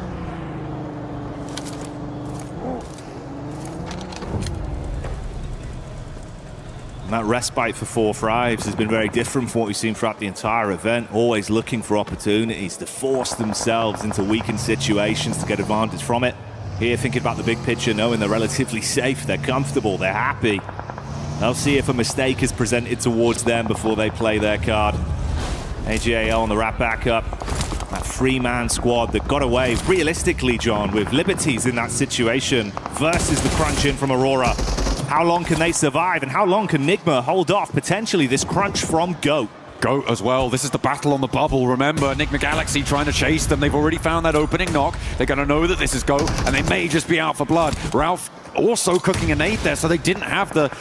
That respite for Four Thrives has been very different from what we've seen throughout the entire event, always looking for opportunities to force themselves into weakened situations to get advantage from it. Here, thinking about the big picture, knowing they're relatively safe, they're comfortable, they're happy. They'll see if a mistake is presented towards them before they play their card. AGAL on the wrap back up. That three-man squad that got away, realistically, John, with Liberties in that situation versus the crunch in from Aurora. How long can they survive, and how long can Nigma hold off potentially this crunch from GOAT? GOAT as well. This is the battle on the bubble. Remember, Nigma Galaxy trying to chase them. They've already found that opening knock. They're going to know that this is GOAT, and they may just be out for blood. Ralph also cooking a nade there, so they didn't have the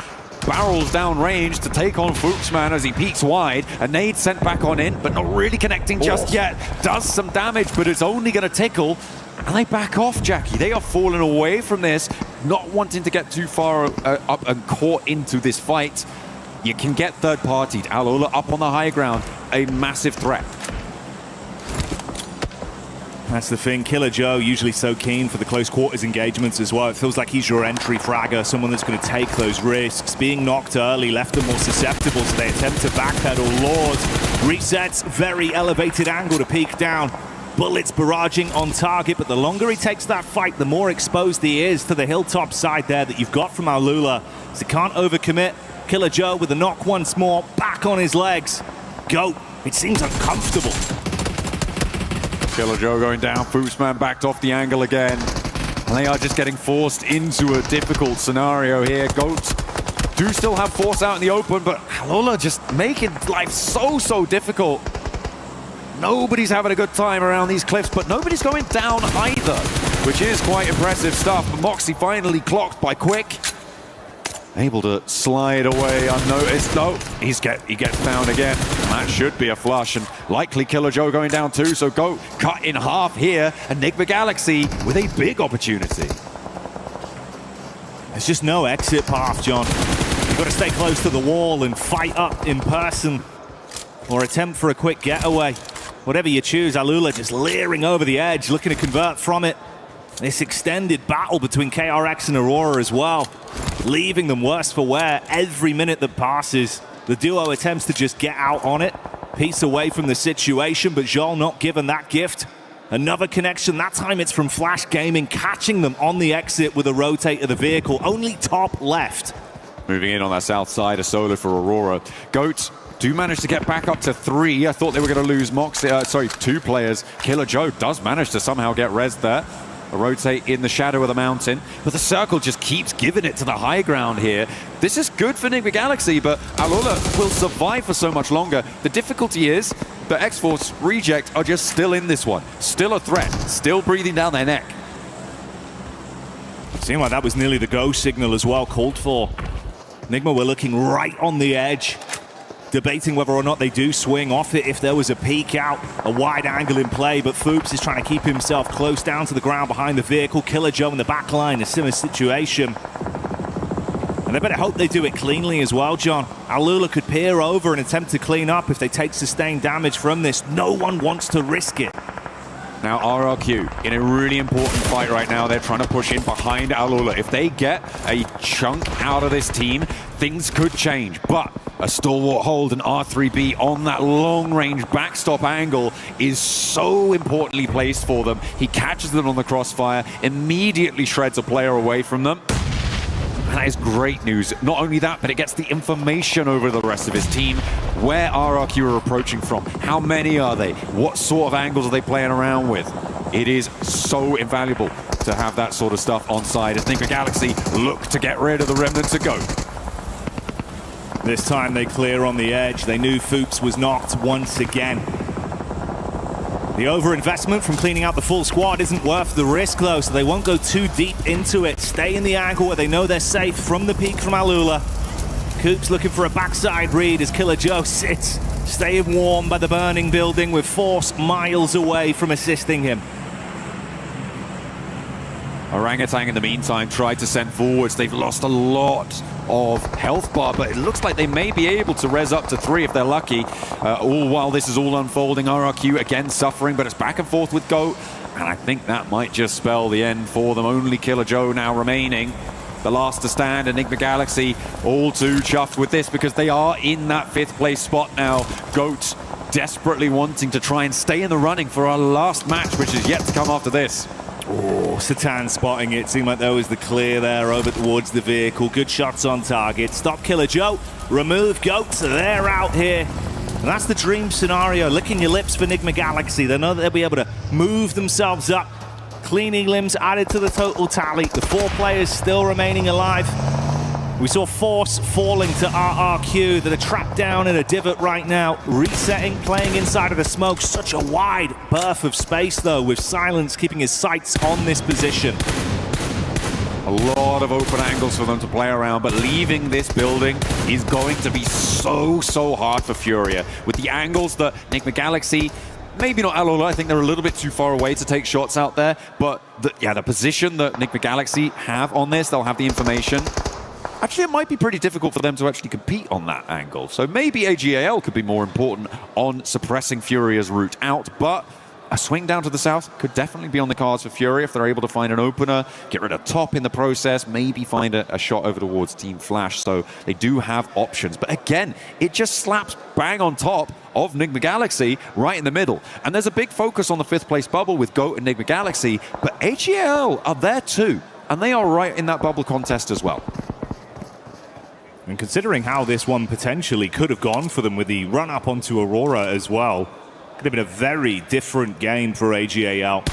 barrels down range to take on Fuchsman as he peeks wide. A nade sent back on in, but not really connecting just yet. Does some damage, but it's only going to tickle. And they back off, Jackie. They are falling away from this, not wanting to get too far up and caught into this fight. You can get third-partied. Alola up on the high ground, a massive threat. That's the thing. Killer Joe, usually so keen for the close quarters engagements as well. It feels like he's your entry fragger, someone that's going to take those risks. Being knocked early left them more susceptible, so they attempt to backpedal. Lord resets, very elevated angle to peek down. Bullets barraging on target, but the longer he takes that fight, the more exposed he is to the hilltop side there that you've got from Alula. So can't overcommit. Killer Joe with a knock once more, back on his legs. GOAT, it seems uncomfortable. Killer Joe going down, Fuchsman backed off the angle again. And they are just getting forced into a difficult scenario here. GOAT do still have force out in the open, but Alola just making life so difficult. Nobody's having a good time around these cliffs, but nobody's going down either, which is quite impressive stuff. But Moxie finally clocked by Quick. Able to slide away unnoticed. No, he gets found again. That should be a flush, and likely Killer Joe going down too, so GOAT cut in half here. Enigma Galaxy with a big opportunity. There's just no exit path, John. You've got to stay close to the wall and fight up in person, or attempt for a quick getaway. Whatever you choose, Alula just leering over the edge, looking to convert from it. This extended battle between KRX and Aurora as well, leaving them worse for wear every minute that passes. The duo attempts to just get out on it, piece away from the situation, but Joel not given that gift. Another connection, that time it's from Flash Gaming, catching them on the exit with a rotate of the vehicle. Only Top left. Moving in on that south side, a solo for Aurora. GOAT do manage to get back up to 3. I thought they were going to lose Moxie, 2 players. Killer Joe does manage to somehow get rezzed there. A rotate in the shadow of the mountain, but the circle just keeps giving it to the high ground here. This is good for Enigma Galaxy, but Alola will survive for so much longer. The difficulty is the X-Force Reject are just still in this one. Still a threat, still breathing down their neck. Seemed like that was nearly the go signal as well, called for. Nigma were looking right on the edge, debating whether or not they do swing off it if there was a peek out, a wide angle in play, but Fuchs is trying to keep himself close down to the ground behind the vehicle. Killer Joe in the back line, a similar situation. And they better hope they do it cleanly as well, John. Alula could peer over and attempt to clean up if they take sustained damage from this. No one wants to risk it. Now RRQ in a really important fight right now. They're trying to push in behind Alula. If they get a chunk out of this team, things could change. But a stalwart hold and R3B on that long-range backstop angle is so importantly placed for them. He catches them on the crossfire, immediately shreds a player away from them. And that is great news. Not only that, but it gets the information over the rest of his team. Where RRQ are approaching from. How many are they? What sort of angles are they playing around with? It is so invaluable to have that sort of stuff on side as Nigma Galaxy look to get rid of the remnant to go. This time they clear on the edge. They knew Fuchs was knocked once again. The overinvestment from cleaning out the full squad isn't worth the risk, though, so they won't go too deep into it. Stay in the angle where they know they're safe from the peak from Alula. Coops looking for a backside read as Killer Joe sits, staying warm by the burning building with Force miles away from assisting him. Orangutan in the meantime tried to send forwards. They've lost a lot of health bar, but it looks like they may be able to res up to 3 if they're lucky. All while this is all unfolding, RRQ again suffering, but it's back and forth with GOAT, and I think that might just spell the end for them. Only Killer Joe now remaining, the last to stand. Enigma Galaxy all too chuffed with this because they are in that 5th place spot now. GOAT desperately wanting to try and stay in the running for our last match, which is yet to come after this. Oh, Satan spotting it. Seemed like there was the clear there over towards the vehicle. Good shots on target. Stop Killer Joe. Remove Goats. They're out here. And that's the dream scenario. Licking your lips for Nigma Galaxy. They know that they'll be able to move themselves up. Cleaning limbs added to the total tally. The 4 players still remaining alive. We saw Force falling to RRQ that are trapped down in a divot right now. Resetting, playing inside of the smoke. Such a wide berth of space, though, with Silence keeping his sights on this position. A lot of open angles for them to play around, but leaving this building is going to be so hard for Furia. With the angles that Nigma Galaxy, maybe not Alola, I think they're a little bit too far away to take shots out there, but the position that Nigma Galaxy have on this, they'll have the information. Actually, it might be pretty difficult for them to actually compete on that angle. So maybe AGAL could be more important on suppressing Furia's route out, but a swing down to the south could definitely be on the cards for Furia if they're able to find an opener, get rid of top in the process, maybe find a shot over towards Team Flash. So they do have options. But again, it just slaps bang on top of Nigma Galaxy right in the middle. And there's a big focus on the 5th place bubble with GOAT and Nigma Galaxy, but AGAL are there too. And they are right in that bubble contest as well. And considering how this one potentially could have gone for them with the run-up onto Aurora as well, could have been a very different game for AGAL.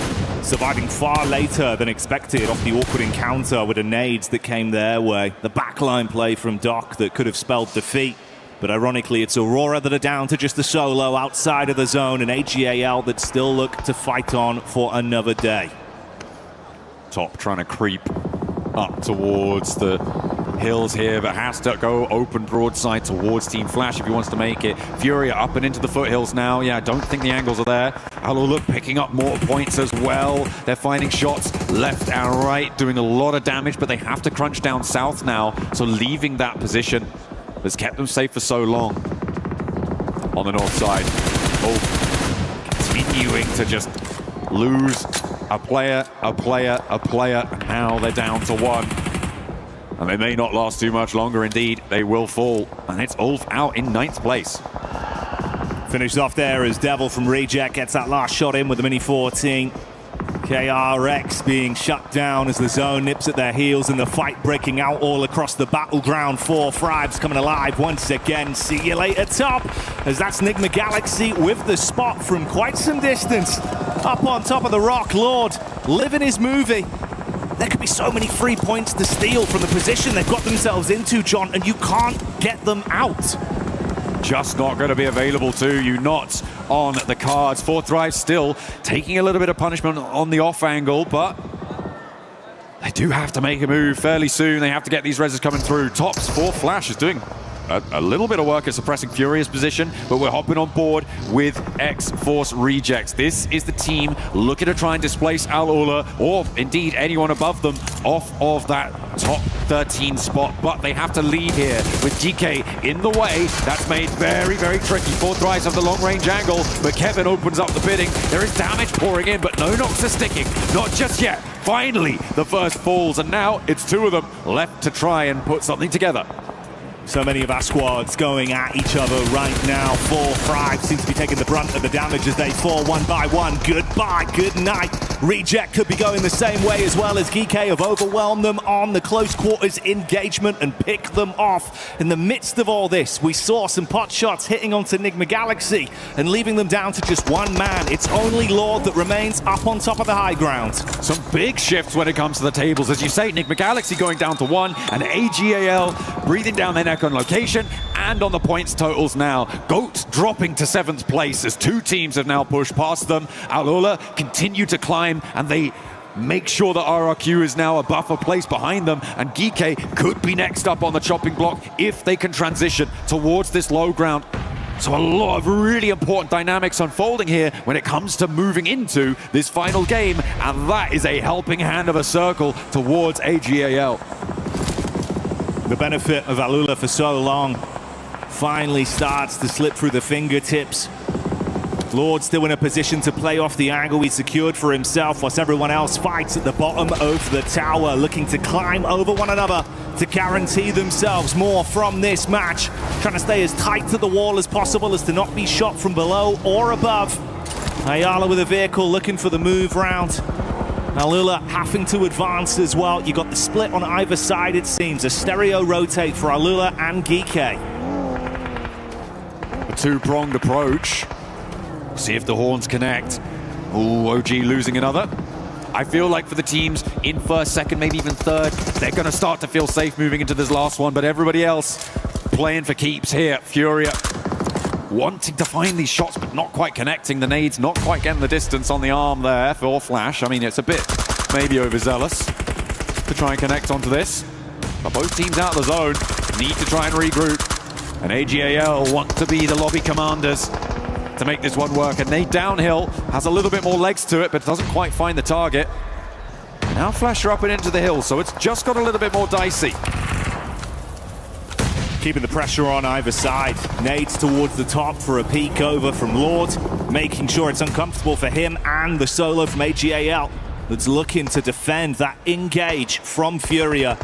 Surviving far later than expected off the awkward encounter with the nades that came their way. The backline play from Doc that could have spelled defeat. But ironically, it's Aurora that are down to just a solo outside of the zone, and AGAL that still look to fight on for another day. Top trying to creep up towards the hills here, but has to go open broadside towards Team Flash if he wants to make it. Furia up and into the foothills now. Yeah, I don't think the angles are there. Alula picking up more points as well. They're finding shots left and right, doing a lot of damage, but they have to crunch down south now. So leaving that position has kept them safe for so long. On the north side. Oh, continuing to just lose a player. Now they're down to 1. And they may not last too much longer. Indeed, they will fall. And it's Ulf out in 9th place. Finished off there as Devil from Reject gets that last shot in with the Mini 14. KRX being shut down as the zone nips at their heels and the fight breaking out all across the battleground. 4 Fribes coming alive once again. See you later, top, as that's Nigma Galaxy with the spot from quite some distance. Up on top of the rock, Lord, living his movie. There could be so many free points to steal from the position they've got themselves into, John, and you can't get them out. Just not going to be available to you, not on the cards. 4th Drive still taking a little bit of punishment on the off angle, but They do have to make a move fairly soon. They have to get these reses coming through. Tops for Flash is doing a little bit of work at suppressing Furious position, but we're hopping on board with X-Force Rejects. This is the team looking to try and displace Al-Ula, or indeed anyone above them, off of that top 13 spot, but they have to lead here with GK in the way. That's made very, very tricky. 4 tries of the long-range angle, but Kevin opens up the bidding. There is damage pouring in, but no knocks are sticking. Not just yet. Finally, the first falls, and now it's 2 of them left to try and put something together. So many of our squads going at each other right now. 4 Thrive seems to be taking the brunt of the damage as they fall one by one. Goodbye, good night. Reject could be going the same way as well, as GK have overwhelmed them on the close quarters engagement and picked them off. In the midst of all this, we saw some pot shots hitting onto Enigma Galaxy and leaving them down to just 1 man. It's only Lord that remains up on top of the high ground. Some big shifts when it comes to the tables. As you say, Enigma Galaxy going down to 1, and AGAL breathing down their neck on location and on the points totals now. GOAT dropping to 7th place as 2 teams have now pushed past them. Al-Ula continue to climb, and they make sure that RRQ is now a buffer place behind them, and GK could be next up on the chopping block if they can transition towards this low ground. So a lot of really important dynamics unfolding here when it comes to moving into this final game, and that is a helping hand of a circle towards AGAL. The benefit of Al-Ula for so long finally starts to slip through the fingertips. Lord still in a position to play off the angle he secured for himself, whilst everyone else fights at the bottom of the tower, looking to climb over one another to guarantee themselves more from this match. Trying to stay as tight to the wall as possible as to not be shot from below or above. Ayala with a vehicle looking for the move round. Al-Ula having to advance as well. You got the split on either side, it seems. A stereo rotate for Al-Ula and GK. A 2-pronged approach. See if the horns connect. Ooh, OG losing another. I feel like for the teams in 1st, 2nd, maybe even 3rd, they're going to start to feel safe moving into this last one, but everybody else playing for keeps here. Furia wanting to find these shots, but not quite connecting. The nades not quite getting the distance on the arm there for Flash. I mean, it's a bit maybe overzealous to try and connect onto this. But both teams out of the zone need to try and regroup. And AGAL want to be the lobby commanders to make this one work. And Nade downhill has a little bit more legs to it, but doesn't quite find the target. Now Flash are up and into the hill, so it's just got a little bit more dicey. Keeping the pressure on either side. Nades towards the top for a peek over from Lord, making sure it's uncomfortable for him, and the solo from AGAL that's looking to defend that engage from Furia.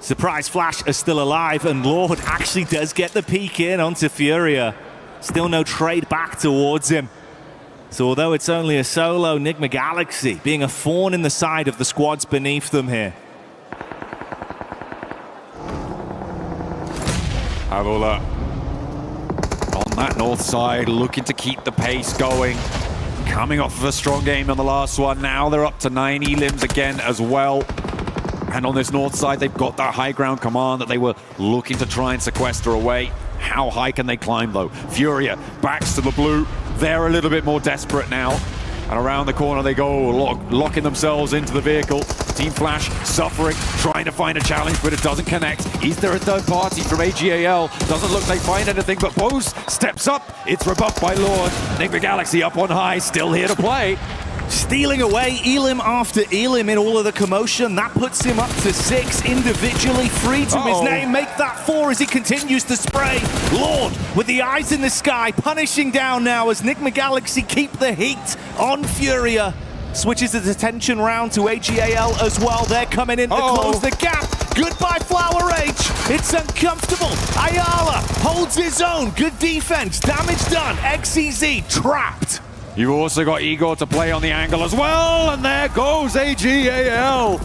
Surprise Flash are still alive, and Lord actually does get the peek in onto Furia. Still no trade back towards him. So although it's only a solo, Enigma Galaxy being a thorn in the side of the squads beneath them here. Al-Ula on that north side, looking to keep the pace going. Coming off of a strong game on the last one. Now they're up to 9 elims again as well. And on this north side, they've got that high ground command that they were looking to try and sequester away. How high can they climb, though? Furia backs to the blue. They're a little bit more desperate now. And around the corner they go, locking themselves into the vehicle. Team Flash suffering, trying to find a challenge, but it doesn't connect. Is there a third party from AGAL? Doesn't look like they find anything, but Bose steps up. It's rebuffed by Lord. Enigma Galaxy up on high, still here to play. Stealing away elim after elim in all of the commotion. That puts him up to 6 individually, 3 to his name. Make that 4 as he continues to spray. Lord with the eyes in the sky, punishing down now as Enigma Galaxy keep the heat on Furia. Switches his attention round to AGAL as well. They're coming in to close the gap. Goodbye, Flower Age. It's uncomfortable. Ayala holds his own. Good defense. Damage done. XEZ trapped. You've also got Igor to play on the angle as well, and there goes AGAL.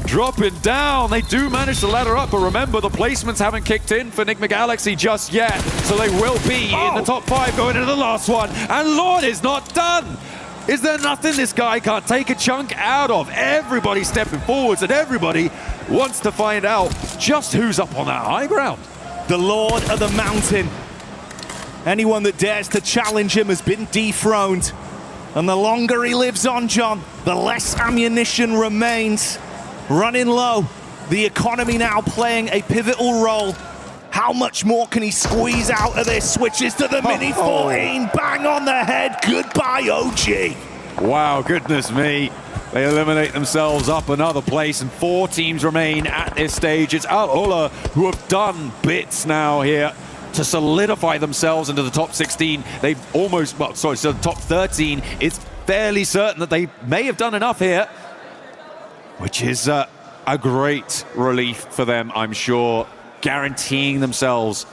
Dropping down. They do manage to ladder up, but remember, the placements haven't kicked in for Enigma Galaxy just yet, so they will be in the top 5 going into the last one, and Lord is not done. Is there nothing this guy can't take a chunk out of? Everybody stepping forwards, and everybody wants to find out just who's up on that high ground. The Lord of the Mountain. Anyone that dares to challenge him has been dethroned. And the longer he lives on, John, the less ammunition remains. running low. The economy now playing a pivotal role. How much more can he squeeze out of this? Switches to the Mini 14, bang on the head. Goodbye, OG. Wow, goodness me. They eliminate themselves up another place, and 4 teams remain at this stage. It's Aaiye who have done bits now here to solidify themselves into the top 16. They've almost, so the top 13. It's fairly certain that they may have done enough here, which is a great relief for them, I'm sure. Guaranteeing themselves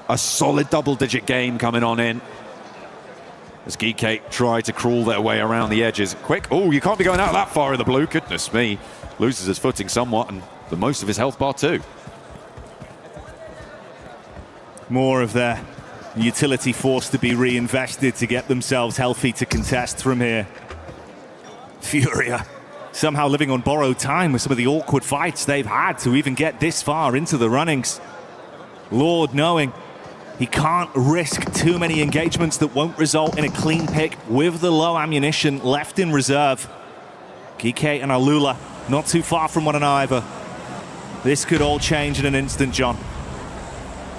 a solid double-digit game coming on in. As Geekate try to crawl their way around the edges. Quick, oh, you can't be going out that far in the blue. Goodness me. Loses his footing somewhat, and the most of his health bar too. More of their utility force to be reinvested to get themselves healthy to contest from here. Furia somehow living on borrowed time with some of the awkward fights they've had to even get this far into the runnings. Lord knowing he can't risk too many engagements that won't result in a clean pick with the low ammunition left in reserve. Geekate and Aaiye not too far from one another. This could all change in an instant, John.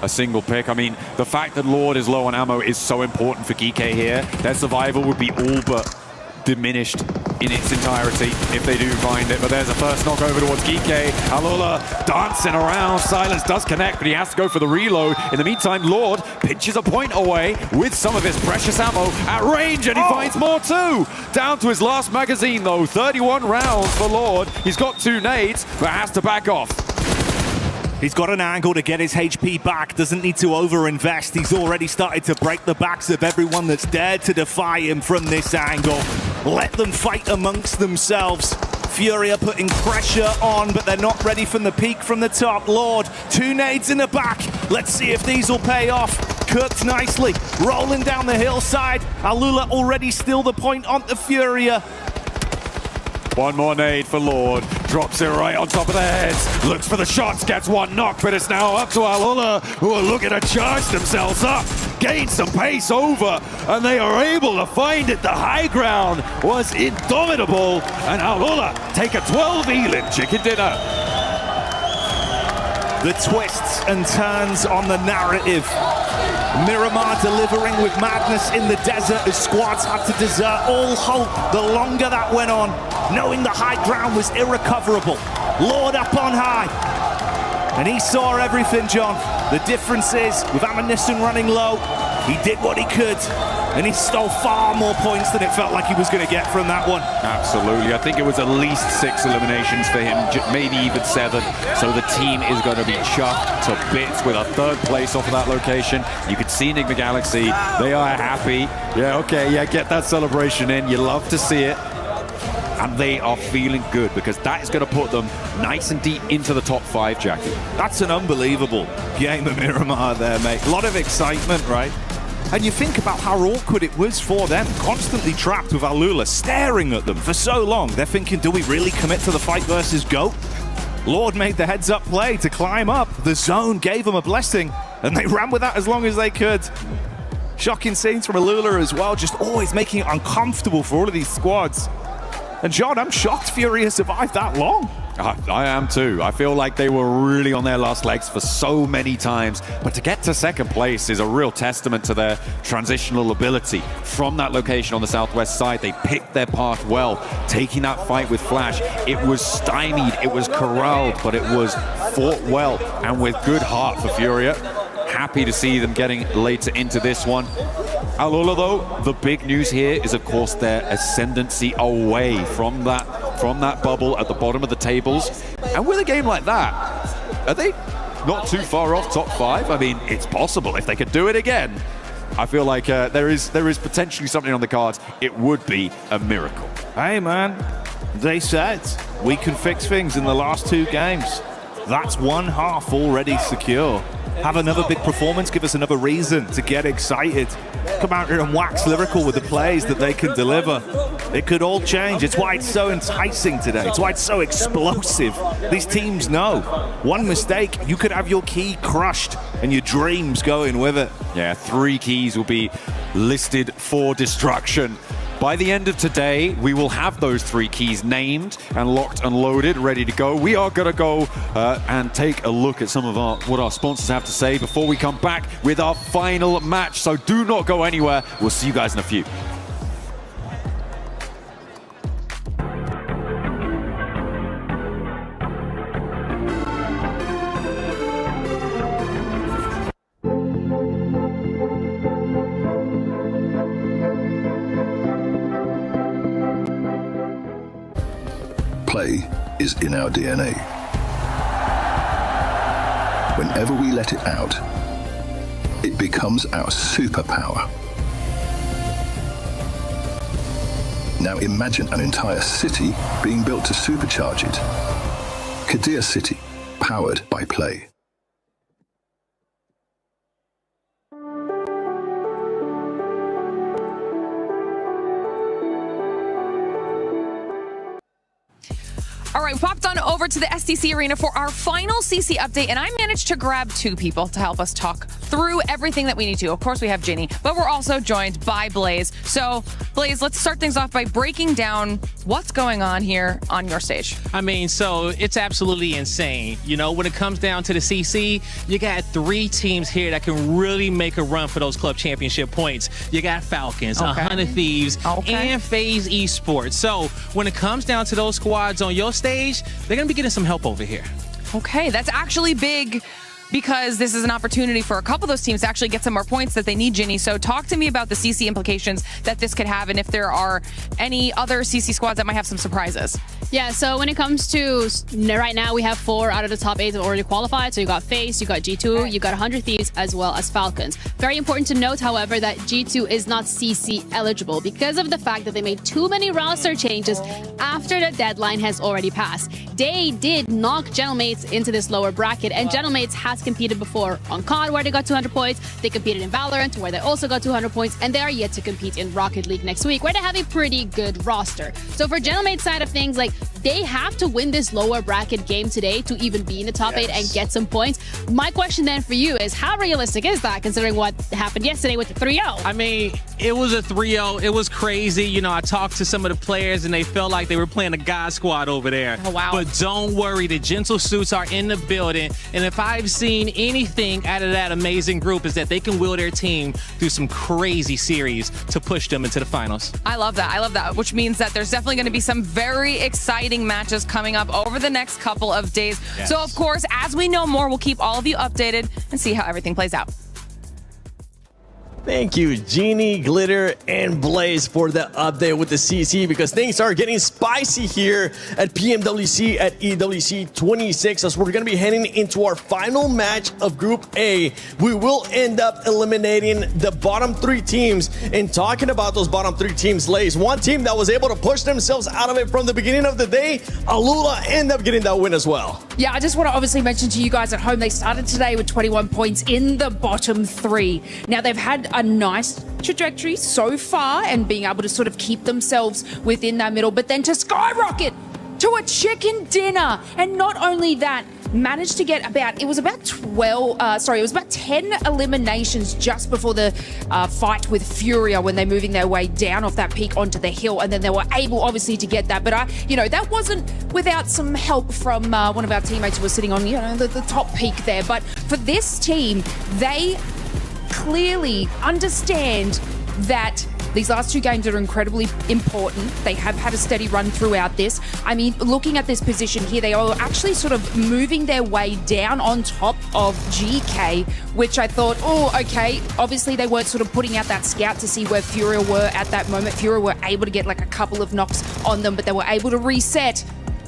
A single pick. I mean, the fact that Lord is low on ammo is so important for Geekate here. Their survival would be all but diminished in its entirety if they do find it. But there's a first knock over towards Geekate. Aaiye dancing around. Silence does connect, but he has to go for the reload. In the meantime, Lord pinches a point away with some of his precious ammo at range, and he finds more too. Down to his last magazine though. 31 rounds for Lord. He's got 2 nades, but has to back off. He's got an angle to get his HP back, doesn't need to over-invest. He's already started to break the backs of everyone that's dared to defy him from this angle. Let them fight amongst themselves. Furia putting pressure on, but they're not ready from the peak from the top. Lord, 2 nades in the back. Let's see if these will pay off. Cooked nicely, rolling down the hillside. Aaiye already still the point on the Furia. 1 more nade for Lord. Drops it right on top of the heads. Looks for the shots, gets 1 knock, but it's now up to Aaiye, who are looking to charge themselves up. Gain some pace over, and they are able to find it. The high ground was indomitable, and Aaiye take a 12 Elim chicken dinner. The twists and turns on the narrative. Miramar delivering with madness in the desert as squads had to desert all hope the longer that went on, knowing the high ground was irrecoverable. Lord up on high. And he saw everything, John. The difference is, with ammunition running low, he did what he could, and he stole far more points than it felt like he was going to get from that one. Absolutely. I think it was at least 6 eliminations for him, maybe even 7. So the team is going to be chuffed to bits with a 3rd place off of that location. You can see Enigma Galaxy. They are happy. Yeah, okay, yeah, get that celebration in. You love to see it. And they are feeling good because that is going to put them nice and deep into the top 5, Jackie. That's an unbelievable game of Miramar there, mate. A lot of excitement, right? And you think about how awkward it was for them, constantly trapped with Aaiye staring at them for so long. They're thinking, do we really commit to the fight versus GOAT? Lord made the heads-up play to climb up. The zone gave them a blessing, and they ran with that as long as they could. Shocking scenes from Aaiye as well, just always making it uncomfortable for all of these squads. And John, I'm shocked Furia survived that long. I am too. I feel like they were really on their last legs for so many times. But to get to 2nd place is a real testament to their transitional ability. From that location on the southwest side, they picked their path well, taking that fight with Flash. It was stymied, it was corralled, but it was fought well and with good heart for Furia. Happy to see them getting later into this one. Aaiye, though, the big news here is, of course, their ascendancy away from that bubble at the bottom of the tables. And with a game like that, are they not too far off top 5? I mean, it's possible if they could do it again. I feel like there is potentially something on the cards. It would be a miracle. Hey, man, they said we can fix things in the last 2 games. That's 1 half already secure. Have another big performance, give us another reason to get excited. Come out here and wax lyrical with the plays that they can deliver. It could all change. It's why it's so enticing today. It's why it's so explosive. These teams know. One mistake, you could have your key crushed and your dreams going with it. Yeah, 3 keys will be listed for destruction By the end of today, we will have those 3 keys named and locked and loaded, ready to go. We are going to go and take a look at some of what our sponsors have to say before we come back with our final match. So do not go anywhere. We'll see you guys in a few. Play is in our DNA. Whenever we let it out, it becomes our superpower. Now imagine an entire city being built to supercharge it. Kadir City, powered by play. All right, we popped on over to the STC Arena for our final CC update, and I managed to grab 2 people to help us talk through everything that we need to. Of course, we have Ginny, but we're also joined by Blaze. So, Blaze, let's start things off by breaking down what's going on here on your stage. I mean, so it's absolutely insane. You know, when it comes down to the CC, you got 3 teams here that can really make a run for those club championship points. You got Falcons, 100 Thieves, and FaZe Esports. So when it comes down to those squads on your stage, they're going to be getting some help over here. Okay, that's actually big because this is an opportunity for a couple of those teams to actually get some more points that they need, Ginny. So talk to me about the CC implications that this could have and if there are any other CC squads that might have some surprises. Yeah, so when it comes to right now, we have 4 out of the top 8 that already qualified. So you got FaZe, you got G2, you got 100 Thieves, as well as Falcons. Very important to note, however, that G2 is not CC eligible because of the fact that they made too many roster changes after the deadline has already passed. They did knock Gentlemates into this lower bracket, and Gentlemates has competed before on COD, where they got 200 points. They competed in Valorant, where they also got 200 points, and they are yet to compete in Rocket League next week, where they have a pretty good roster. So for Gentlemates side of things, like, they have to win this lower bracket game today to even be in the top 8 and get some points. My question then for you is, how realistic is that, considering what happened yesterday with the 3-0? I mean, it was a 3-0. It was crazy. You know, I talked to some of the players, and they felt like they were playing a God squad over there. Oh, wow. But don't worry, the Gentle Suits are in the building, and if I've seen anything out of that amazing group, is that they can wheel their team through some crazy series to push them into the finals. I love that. I love that, which means that there's definitely going to be some very exciting matches coming up over the next couple of days. Yes. So, of course, as we know more, we'll keep all of you updated and see how everything plays out. Thank you, Genie, Glitter, and Blaze for the update with the CC, because things are getting spicy here at PMWC at EWC26 as we're going to be heading into our final match of Group A. We will end up eliminating the bottom 3 teams. And talking about those bottom 3 teams, Lace, one team that was able to push themselves out of it from the beginning of the day, Alula ended up getting that win as well. Yeah, I just want to obviously mention to you guys at home, they started today with 21 points in the bottom 3. Now, they've had a nice trajectory so far and being able to sort of keep themselves within that middle, but then to skyrocket to a chicken dinner. And not only that, managed to get about 10 eliminations just before the fight with Furia when they're moving their way down off that peak onto the hill, and then they were able obviously to get that. But that wasn't without some help from one of our teammates who was sitting on the top peak there. But for this team, they clearly understand that these last 2 games are incredibly important. They have had a steady run throughout this. I mean, looking at this position here, they are actually sort of moving their way down on top of GK, which I thought, oh, okay. Obviously, they weren't sort of putting out that scout to see where Furia were at that moment. Furia were able to get like a couple of knocks on them, but they were able to reset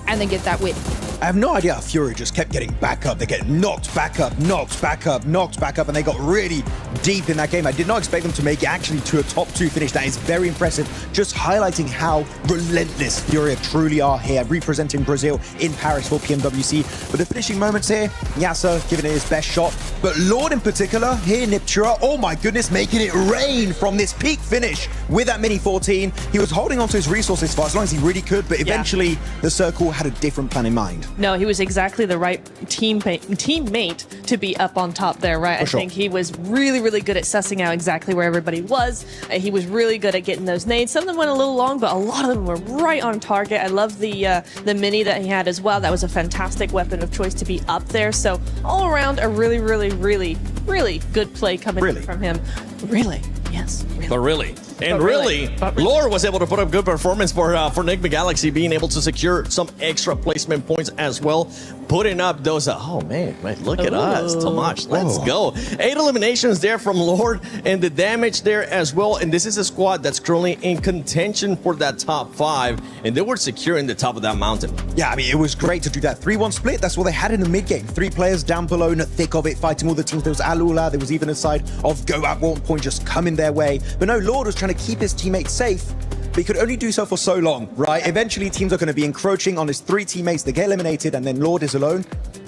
and then get that win. I have no idea how Fury just kept getting back up. They get knocked back up, knocked back up, knocked back up, and they got really deep in that game. I did not expect them to make it actually to a top 2 finish. That is very impressive. Just highlighting how relentless Fury truly are here, representing Brazil in Paris for PMWC. But the finishing moments here, Yasa giving it his best shot. But Lord in particular, here Niptura, oh my goodness, making it rain from this peak finish with that mini 14. He was holding on to his resources for as long as he really could, but eventually the circle had a different plan in mind. No, he was exactly the right teammate to be up on top there, right? I think he was really, really good at sussing out exactly where everybody was. He was really good at getting those nades. Some of them went a little long, but a lot of them were right on target. I love the mini that he had as well. That was a fantastic weapon of choice to be up there. So all around, a really, really, really, really good play coming in from him. Really? Yes. Really. But really. And really, Lore was able to put up good performance for Enigma Galaxy, being able to secure some extra placement points as well, putting up those. Oh man, look at us, Tomash. Let's go. 8 eliminations there from Lord, and the damage there as well. And this is a squad that's currently in contention for that top 5, and they were securing the top of that mountain. Yeah, I mean, it was great to do that 3-1 split. That's what they had in the mid game. 3 players down below in the thick of it, fighting all the teams. There was Alula. There was even a side of Go at one point just coming their way. But no, Lord was trying to keep his teammates safe, but he could only do so for so long, right? Eventually, teams are going to be encroaching on his 3 teammates. They get eliminated, and then Lord is alone.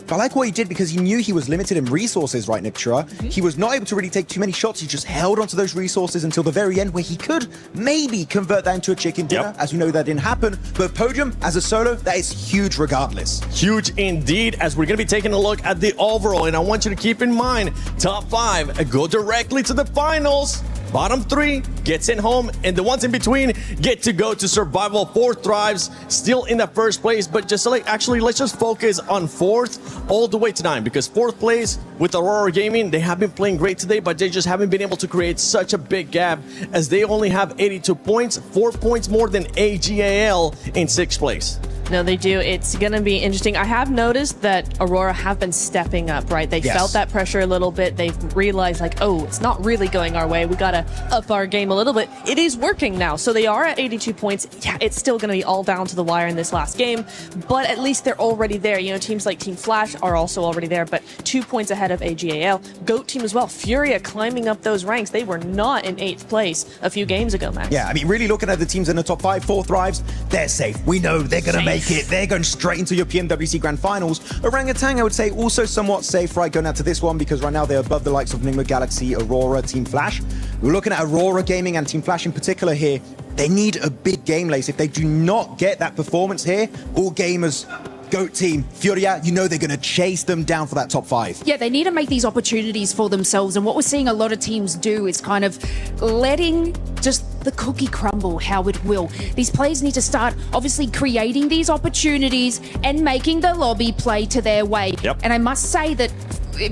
But I like what he did because he knew he was limited in resources, right, Niptura? He was not able to really take too many shots. He just held onto those resources until the very end, where he could maybe convert that into a chicken dinner. As you know, that didn't happen. But podium, as a solo, that is huge regardless. Huge indeed, as we're going to be taking a look at the overall. And I want you to keep in mind, top 5 go directly to the finals. Bottom 3 gets in home, and the ones in between get to go to survival. 4th thrives, still in the first place, but just like actually, let's just focus on 4th all the way to 9, because 4th place with Aurora Gaming, they have been playing great today, but they just haven't been able to create such a big gap, as they only have 82 points, 4 points more than AGAL in 6th place. No, they do. It's going to be interesting. I have noticed that Aurora have been stepping up, right? They felt that pressure a little bit. They've realized, like, oh, it's not really going our way. We got to up our game a little bit. It is working now. So they are at 82 points. Yeah, it's still going to be all down to the wire in this last game, but at least they're already there. You know, teams like Team Flash are also already there, but 2 points ahead of AGAL. GOAT team as well. Furia climbing up those ranks. They were not in 8th place a few games ago, Max. Yeah, I mean, really looking at the teams in the top 5, 4 thrives, they're safe. We know they're going to make it. They're going straight into your PMWC Grand Finals. Orangutan, I would say, also somewhat safe, right, going out to this one, because right now they're above the likes of Enigma Galaxy, Aurora, Team Flash. We're looking at Aurora Gaming and Team Flash in particular here. They need a big game, Lace. If they do not get that performance here, all gamers, GOAT team, Furia, you know they're going to chase them down for that top 5. Yeah, they need to make these opportunities for themselves. And what we're seeing a lot of teams do is kind of letting just the cookie crumble how it will. These players need to start obviously creating these opportunities and making the lobby play to their way. And I must say that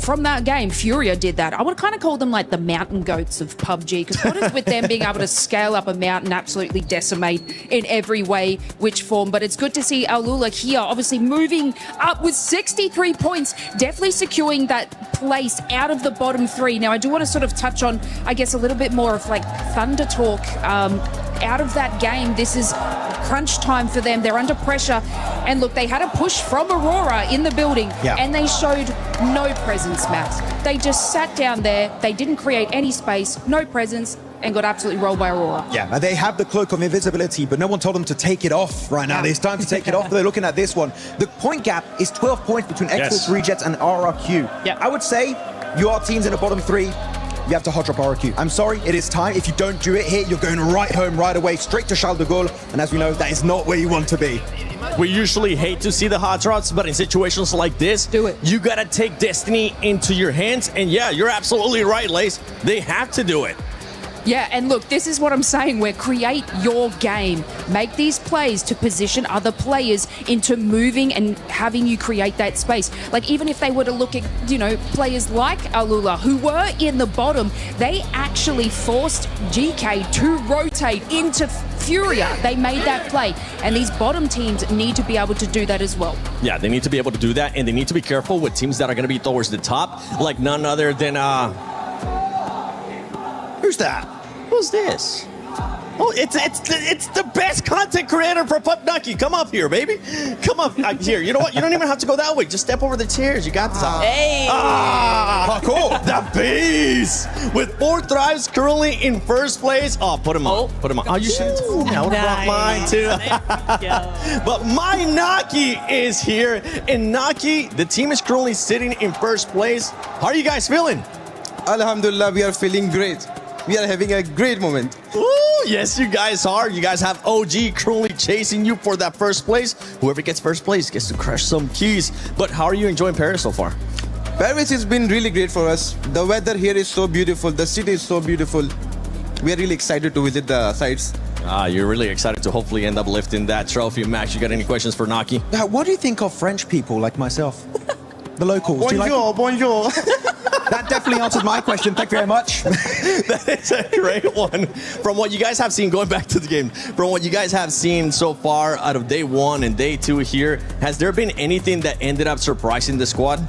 from that game, Furia did that. I would kind of call them like the mountain goats of PUBG, because what is with them being able to scale up a mountain, absolutely decimate in every way, which form. But it's good to see Alula here, obviously moving up with 63 points, definitely securing that place out of the bottom 3. Now, I do want to sort of touch on, I guess, a little bit more of like Thunder talk. Out of that game, this is crunch time for them. They're under pressure. And look, they had a push from Aurora in the building, and they showed no presence, Max. They just sat down there. They didn't create any space, no presence, and got absolutely rolled by Aurora. Yeah, they have the cloak of invisibility, but no one told them to take it off right now. It's time to take it off. They're looking at this one. The point gap is 12 points between X-Force Rejets and RRQ. I would say you are teams in the bottom 3. You have to hot drop RRQ. I'm sorry, it is time. If you don't do it here, you're going right home right away, straight to Charles de Gaulle. And as we know, that is not where you want to be. We usually hate to see the hot drops, but in situations like this, do it. You gotta take destiny into your hands. And yeah, you're absolutely right, Lace. They have to do it. Yeah, and look, this is what I'm saying, where create your game. Make these plays to position other players into moving and having you create that space. Like, even if they were to look at, you know, players like Alula, who were in the bottom, they actually forced GK to rotate into Furia. They made that play. And these bottom teams need to be able to do that as well. Yeah, they need to be able to do that, and they need to be careful with teams that are going to be towards the top, like none other than... Who's that? Who's this? Oh, it's the best content creator for PUBG. Come up here, baby. Come up here. You know what? You don't even have to go that way. Just step over the chairs. You got this. Hey. Cool. The beast with 4 thrives currently in first place. Oh, put him on. Put him on. Oh, you should have told me. I would have brought mine too. But my Naki is here, and Naki, the team is currently sitting in first place. How are you guys feeling? Alhamdulillah, we are feeling great. we are having a great moment. Ooh, yes, you guys are. You guys have OG currently chasing you for that first place. Whoever gets first place gets to crush some keys. But how are you enjoying Paris so far? Paris has been really great for us. The weather here is so beautiful. The city is so beautiful. We are really excited to visit the sites. You're really excited to hopefully end up lifting that trophy. Max, you got any questions for Naki? What do you think of French people like myself? The locals. Bonjour, bonjour. That definitely answers my question. Thank you very much. That is a great one. From what you guys have seen, going back to the game, from what you guys have seen so far out of day 1 and day 2 here, has there been anything that ended up surprising the squad?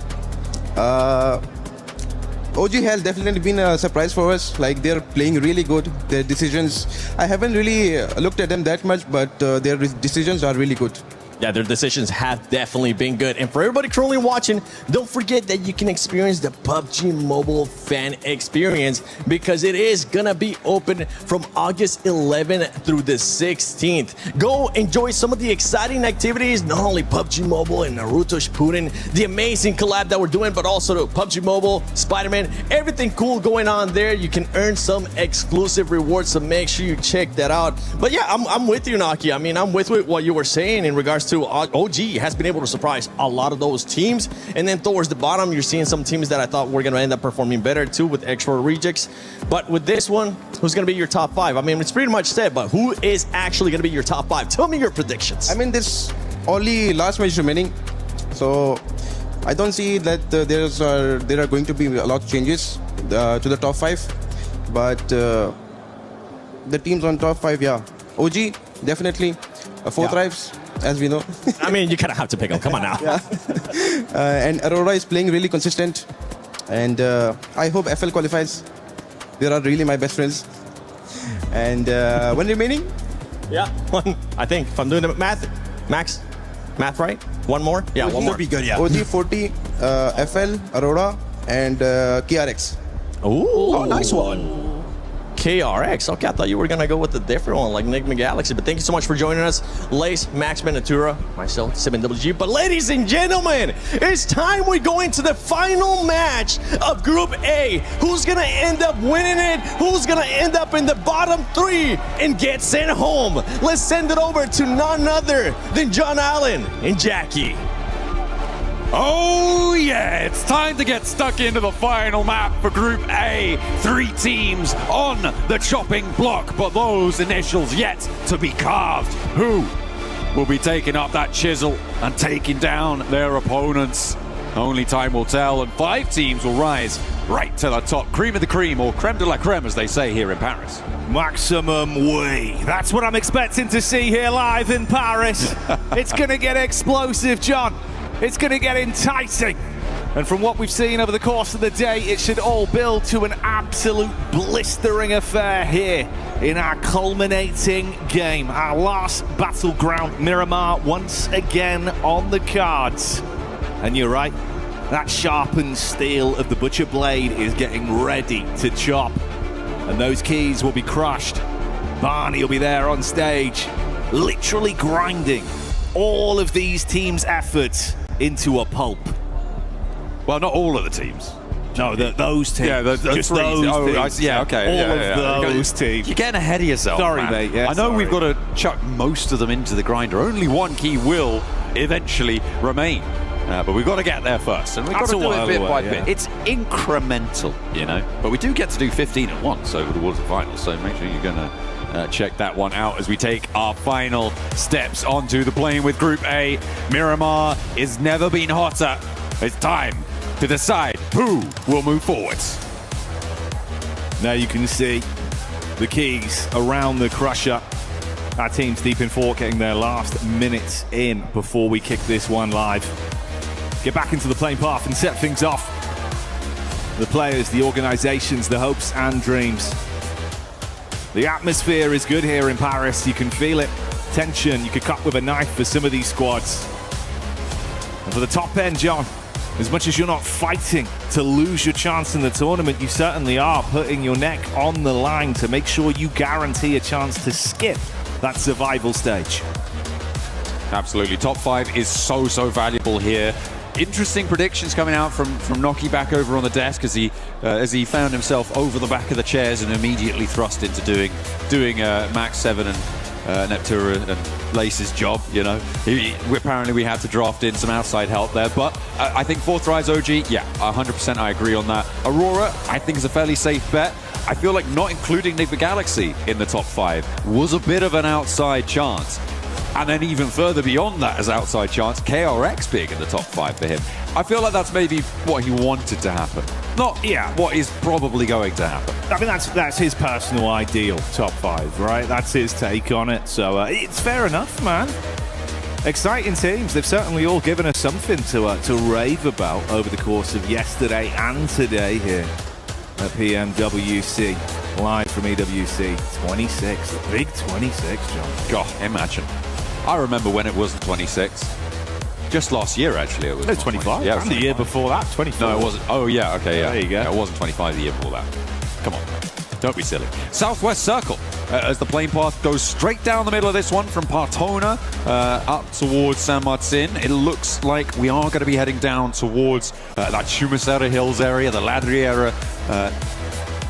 OG has definitely been a surprise for us. Like, they're playing really good. Their decisions, I haven't really looked at them that much, but their decisions are really good. Yeah, their decisions have definitely been good. And for everybody currently watching, don't forget that you can experience the PUBG Mobile fan experience because it is gonna be open from August 11th through the 16th. Go enjoy some of the exciting activities, not only PUBG Mobile and Naruto Shippuden, the amazing collab that we're doing, but also the PUBG Mobile, Spider-Man, everything cool going on there. You can earn some exclusive rewards, so make sure you check that out. But yeah, I'm with you, Naki. I mean, I'm with what you were saying in regards to OG has been able to surprise a lot of those teams. And then towards the bottom, you're seeing some teams that I thought were going to end up performing better too with extra rejects. But with this one, who's going to be your top 5? I mean, it's pretty much said, but who is actually going to be your top 5? Tell me your predictions. I mean, this only last match remaining. So I don't see that there are going to be a lot of changes to the top 5. But the teams on top 5, yeah. OG, definitely. 4th Thrives, as we know. I mean, you kind of have to pick them. Come on now. And Aurora is playing really consistent. And I hope FL qualifies. They are really my best friends. And when remaining? Yeah, one. I think, if I'm doing the math, Max, math right? One more? Yeah, one more. Be good, yeah. OG 40, FL, Aurora, and KRX. Ooh. Oh, nice one. KRX. Okay, I thought you were going to go with a different one like Enigma Galaxy, but thank you so much for joining us. Lace, Max Benatura, myself, 7WG. But ladies and gentlemen, it's time we go into the final match of Group A. Who's going to end up winning it? Who's going to end up in the bottom 3 and get sent home? Let's send it over to none other than John Allen and Jackie. Oh yeah, it's time to get stuck into the final map for Group A. 3 teams on the chopping block, but those initials yet to be carved. Who will be taking up that chisel and taking down their opponents? Only time will tell, and 5 teams will rise right to the top. Cream of the cream, or creme de la creme, as they say here in Paris. Maximum way. That's what I'm expecting to see here live in Paris. It's going to get explosive, John. It's going to get enticing. And from what we've seen over the course of the day, it should all build to an absolute blistering affair here in our culminating game. Our last battleground, Miramar, once again on the cards. And you're right, that sharpened steel of the Butcher Blade is getting ready to chop. And those keys will be crushed. Barney will be there on stage, literally grinding all of these teams' efforts into a pulp. Well, not all of the teams. No, those teams. Yeah, just those teams. Yeah, okay. All of those teams. You're getting ahead of yourself. Sorry, man. mate. Yeah, I know we've got to chuck most of them into the grinder. Only one key will eventually remain. But we've got to get there first. And we've got to do it bit by bit. It's incremental, you know. But we do get to do 15 at once over towards the finals. So make sure you're going to check that one out as we take our final steps onto the plane with Group A. Miramar has never been hotter. It's time to decide who will move forwards. Now you can see the keys around the crusher. Our team's deep in fort, getting their last minutes in before we kick this one live. Get back into the playing path and set things off. The players, the organizations, the hopes and dreams. The atmosphere is good here in Paris. You can feel it. Tension you could cut with a knife for some of these squads. And for the top end, John, as much as you're not fighting to lose your chance in the tournament, you certainly are putting your neck on the line to make sure you guarantee a chance to skip that survival stage. Absolutely. Top 5 is so valuable here. Interesting predictions coming out from Noki back over on the desk as he found himself over the back of the chairs and immediately thrust into doing Max 7 and Neptura and Lace's job. You know, apparently we had to draft in some outside help there, but I think fourth rise OG, yeah, 100% I agree on that. Aurora, I think is a fairly safe bet. I feel like not including Galaxy in the top 5 was a bit of an outside chance. And then even further beyond that as outside chance, KRX being in the top 5 for him. I feel like that's maybe what he wanted to happen. Not what is probably going to happen. I mean, that's his personal ideal top 5, right? That's his take on it. So it's fair enough, man. Exciting teams. They've certainly all given us something to rave about over the course of yesterday and today here at PMWC. Live from EWC 26. The big 26, John. God, imagine. I remember when it wasn't 26. Just last year, actually. It was 25. Yeah, and the year before that, 24. No, it wasn't. Oh, yeah, okay, yeah. There you go. Yeah, it wasn't 25 the year before that. Come on, man. Don't be silly. Southwest Circle, as the plane path goes straight down the middle of this one from Partona up towards San Martin. It looks like we are going to be heading down towards that Chumasera Hills area, the Ladriera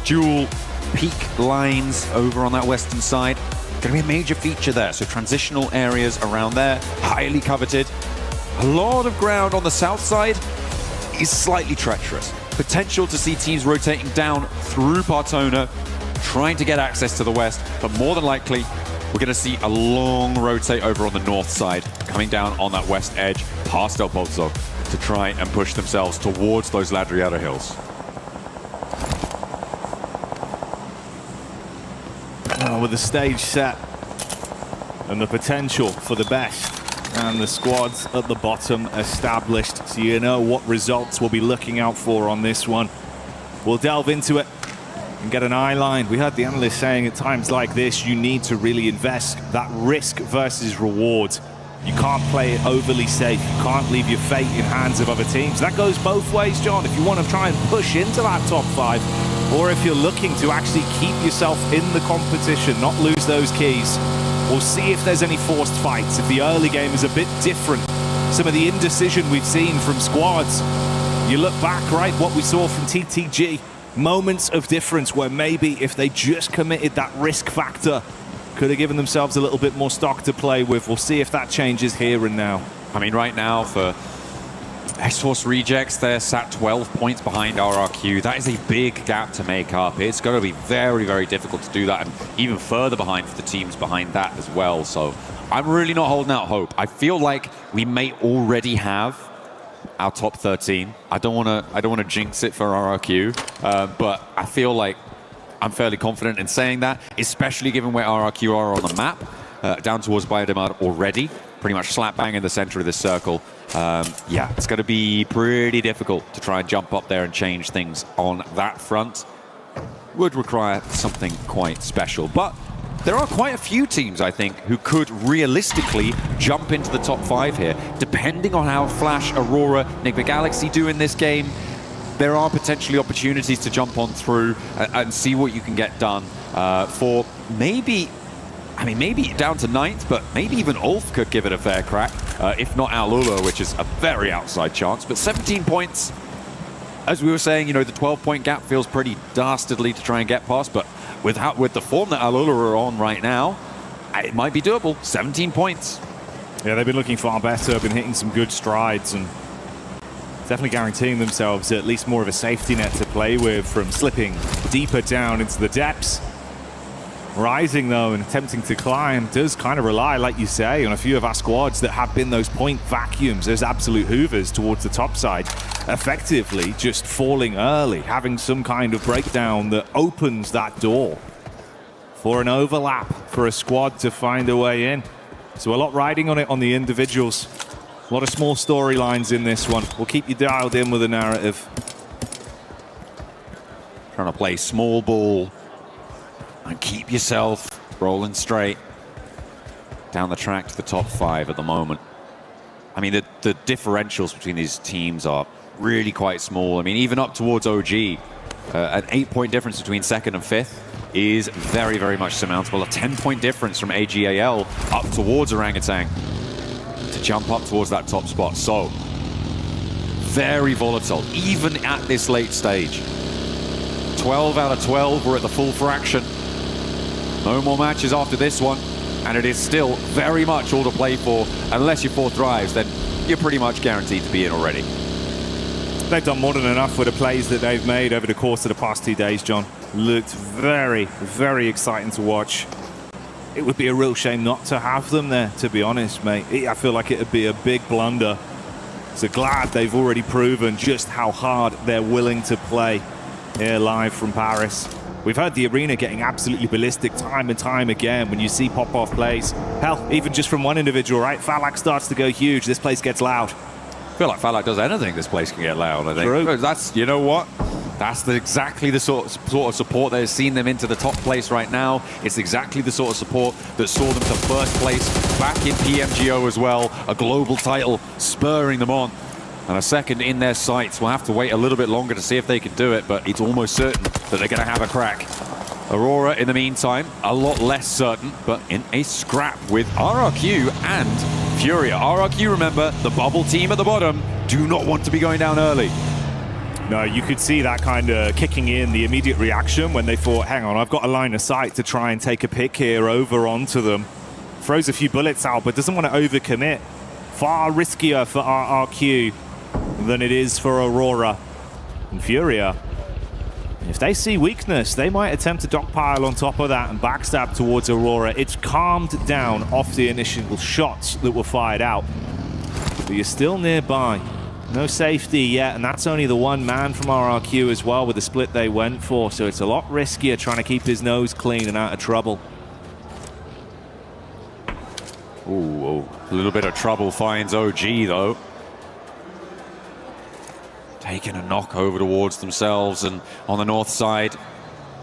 dual peak lines over on that western side. Going to be a major feature there. So transitional areas around there, highly coveted. A lot of ground on the south side is slightly treacherous. Potential to see teams rotating down through Partona, trying to get access to the west, but more than likely, we're going to see a long rotate over on the north side, coming down on that west edge, past El Pozo, to try and push themselves towards those Ladriera Hills. With the stage set and the potential for the best and the squads at the bottom established, so you know what results we'll be looking out for on this one. We'll delve into it and get an eye line. We heard the analyst saying at times like this, you need to really invest that risk versus reward. You can't play it overly safe. You can't leave your fate in hands of other teams. That goes both ways, John. If you want to try and push into that top 5, or if you're looking to actually keep yourself in the competition, not lose those keys, we'll see if there's any forced fights, if the early game is a bit different. Some of the indecision we've seen from squads. You look back, right, what we saw from TTG, moments of difference where maybe if they just committed that risk factor, could have given themselves a little bit more stock to play with. We'll see if that changes here and now. I mean, right now for X-Force Rejects, they're sat 12 points behind RRQ. That is a big gap to make up. It's going to be very, very difficult to do that, and even further behind for the teams behind that as well. So I'm really not holding out hope. I feel like we may already have our top 13. I don't want to jinx it for RRQ, but I feel like I'm fairly confident in saying that, especially given where RRQ are on the map, down towards Biodemar already, pretty much slap bang in the center of this circle. Yeah, it's going to be pretty difficult to try and jump up there and change things on that front. Would require something quite special, but there are quite a few teams, I think, who could realistically jump into the top 5 here, depending on how Flash, Aurora, Enigma Galaxy do in this game. There are potentially opportunities to jump on through and see what you can get done for maybe, I mean, maybe down to 9th, but maybe even Ulf could give it a fair crack, if not Alula, which is a very outside chance. But 17 points, as we were saying, you know, the 12-point gap feels pretty dastardly to try and get past, but with the form that Alula are on right now, it might be doable. 17 points. Yeah, they've been looking far better, been hitting some good strides, and definitely guaranteeing themselves at least more of a safety net to play with from slipping deeper down into the depths. Rising, though, and attempting to climb does kind of rely, like you say, on a few of our squads that have been those point vacuums, those absolute hoovers towards the top side, effectively just falling early, having some kind of breakdown that opens that door for an overlap for a squad to find a way in. So a lot riding on it on the individuals. A lot of small storylines in this one. We'll keep you dialed in with the narrative. Trying to play small ball and keep yourself rolling straight down the track to the top 5 at the moment. I mean, the differentials between these teams are really quite small. I mean, even up towards OG, an 8-point difference between 2nd and 5th is very, very much surmountable. A 10-point difference from AGAL up towards Orangutan to jump up towards that top spot. So very volatile, even at this late stage. 12 out of 12, we're at the full fraction. No more matches after this one, and it is still very much all to play for. Unless you're 4th drives, then you're pretty much guaranteed to be in already. They've done more than enough with the plays that they've made over the course of the past 2 days, John. Looked very, very exciting to watch. It would be a real shame not to have them there, to be honest, mate. I feel like it would be a big blunder. So glad they've already proven just how hard they're willing to play here live from Paris. We've heard the arena getting absolutely ballistic time and time again when you see pop-off plays. Hell, even just from one individual, right? Falak starts to go huge. This place gets loud. I feel like Falak does anything, this place can get loud, I think. True. That's, you know what? That's exactly the sort of support that has seen them into the top place right now. It's exactly the sort of support that saw them to first place back in PMGO as well. A global title spurring them on. And a second in their sights. We'll have to wait a little bit longer to see if they can do it, but it's almost certain that they're going to have a crack. Aurora, in the meantime, a lot less certain, but in a scrap with RRQ and Furia. RRQ, remember, the bubble team at the bottom, do not want to be going down early. No, you could see that kind of kicking in, the immediate reaction when they thought, hang on, I've got a line of sight to try and take a pick here over onto them. Throws a few bullets out, but doesn't want to overcommit. Far riskier for RRQ than it is for Aurora. And Furia, if they see weakness, they might attempt to dogpile on top of that and backstab towards Aurora. It's calmed down off the initial shots that were fired out. But you're still nearby. No safety yet, and that's only the one man from RRQ as well with the split they went for, so it's a lot riskier trying to keep his nose clean and out of trouble. Ooh, a little bit of trouble finds OG though. Taking a knock over towards themselves, and on the north side,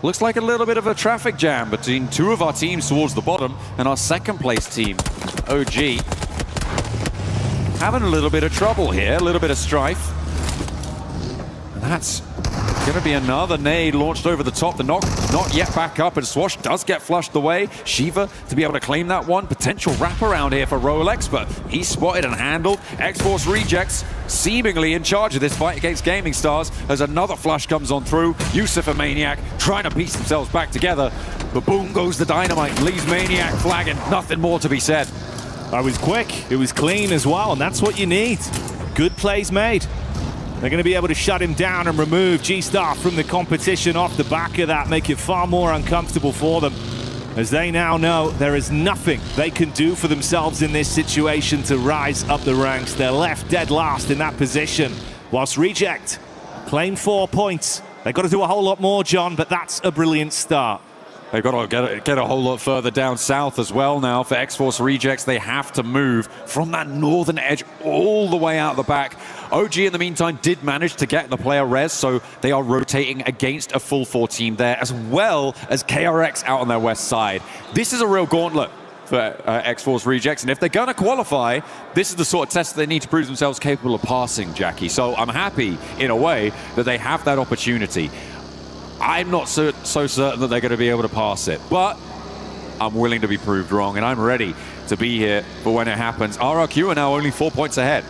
looks like a little bit of a traffic jam between 2 of our teams towards the bottom and our 2nd place team, OG. Having a little bit of trouble here, a little bit of strife. And that's going to be another nade launched over the top. The knock not yet back up, and Swash does get flushed away. Shiva to be able to claim that one. Potential wraparound here for Rolex, but he's spotted and handled. X-Force Rejects seemingly in charge of this fight against Gaming Stars as another flush comes on through. Yusuf and Maniac trying to piece themselves back together, but boom goes the dynamite. Leaves Maniac flagging. Nothing more to be said. That was quick, it was clean as well, and that's what you need. Good plays made. They're going to be able to shut him down and remove G-Star from the competition off the back of that, make it far more uncomfortable for them, as they now know there is nothing they can do for themselves in this situation to rise up the ranks. They're left dead last in that position, whilst Reject claim 4 points. They've got to do a whole lot more, John, but that's a brilliant start. They've got to get a whole lot further down south as well now for X-Force Rejects. They have to move from that northern edge all the way out the back. OG, in the meantime, did manage to get the player res, so they are rotating against a full 4 team there, as well as KRX out on their west side. This is a real gauntlet for X-Force Rejects, and if they're going to qualify, this is the sort of test they need to prove themselves capable of passing, Jackie. So I'm happy, in a way, that they have that opportunity. I'm not so certain that they're going to be able to pass it, but I'm willing to be proved wrong, and I'm ready to be here for when it happens. RRQ are now only 4 points ahead.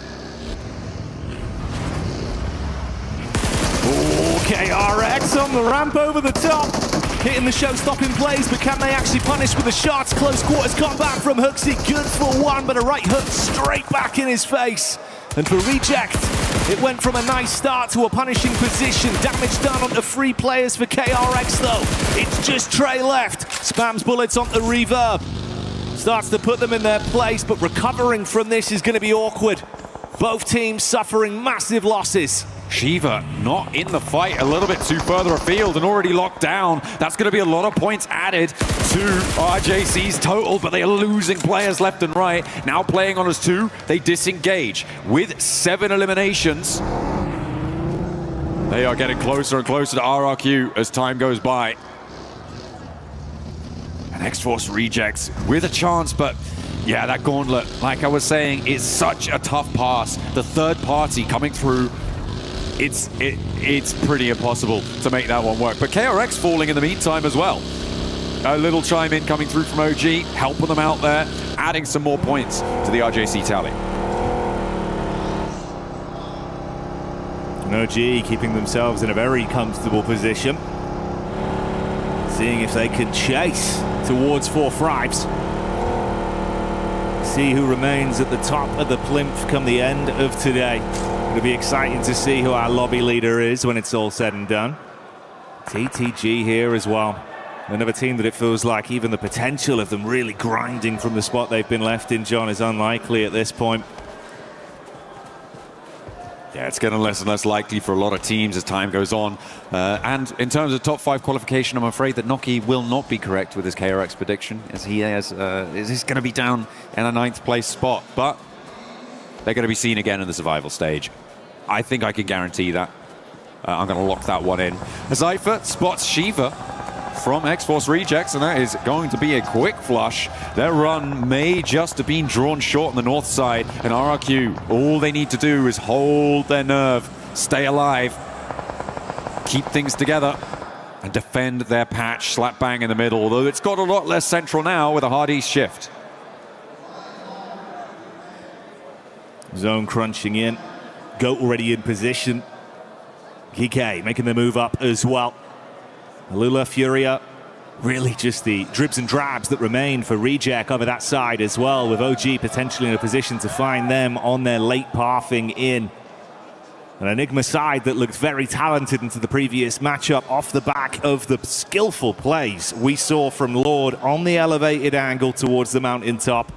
Oh, KRX on the ramp over the top, hitting the show-stopping plays, but can they actually punish with the shots? Close quarters combat from Hooksy, good for one, but a right hook straight back in his face. And for Reject, it went from a nice start to a punishing position. Damage done onto 3 players for KRX though. It's just Trey left. Spams bullets onto Reverb. Starts to put them in their place, but recovering from this is going to be awkward. Both teams suffering massive losses. Shiva not in the fight, a little bit too further afield and already locked down. That's going to be a lot of points added to RJC's total, but they are losing players left and right. Now playing on as 2, they disengage with 7 eliminations. They are getting closer and closer to RRQ as time goes by. And X-Force Rejects with a chance, but yeah, that gauntlet, like I was saying, is such a tough pass. The third party coming through, it's pretty impossible to make that one work. But KRX falling in the meantime as well. A little chime in coming through from OG, helping them out there, adding some more points to the RJC tally. And OG keeping themselves in a very comfortable position. Seeing if they can chase towards 4 thrives. See who remains at the top of the plinth come the end of today. It'll be exciting to see who our lobby leader is when it's all said and done. TTG here as well. Another team that it feels like even the potential of them really grinding from the spot they've been left in, John, is unlikely at this point. Yeah, it's getting less and less likely for a lot of teams as time goes on. And in terms of top 5 qualification, I'm afraid that Noki will not be correct with his KRX prediction, as he is going to be down in a 9th place spot. But they're going to be seen again in the survival stage. I think I can guarantee that. I'm going to lock that one in. Zypher spots Shiva from X-Force Rejects, and that is going to be a quick flush. Their run may just have been drawn short on the north side, and RRQ, all they need to do is hold their nerve, stay alive, keep things together, and defend their patch slap bang in the middle, although it's got a lot less central now with a hard east shift. Zone crunching in. Goat already in position. Kike making the move up as well. Alula, Furia, really just the dribs and drabs that remain for Reject over that side as well, with OG potentially in a position to find them on their late pathing in. An Enigma side that looked very talented into the previous matchup off the back of the skillful plays we saw from Lord on the elevated angle towards the mountaintop.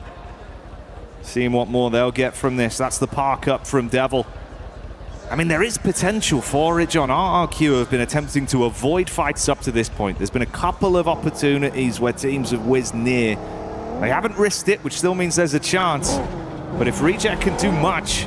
Seeing what more they'll get from this. That's the park up from Devil. I mean, there is potential for it, John. RRQ have been attempting to avoid fights up to this point. There's been a couple of opportunities where teams have whizzed near. They haven't risked it, which still means there's a chance. But if Reject can do much,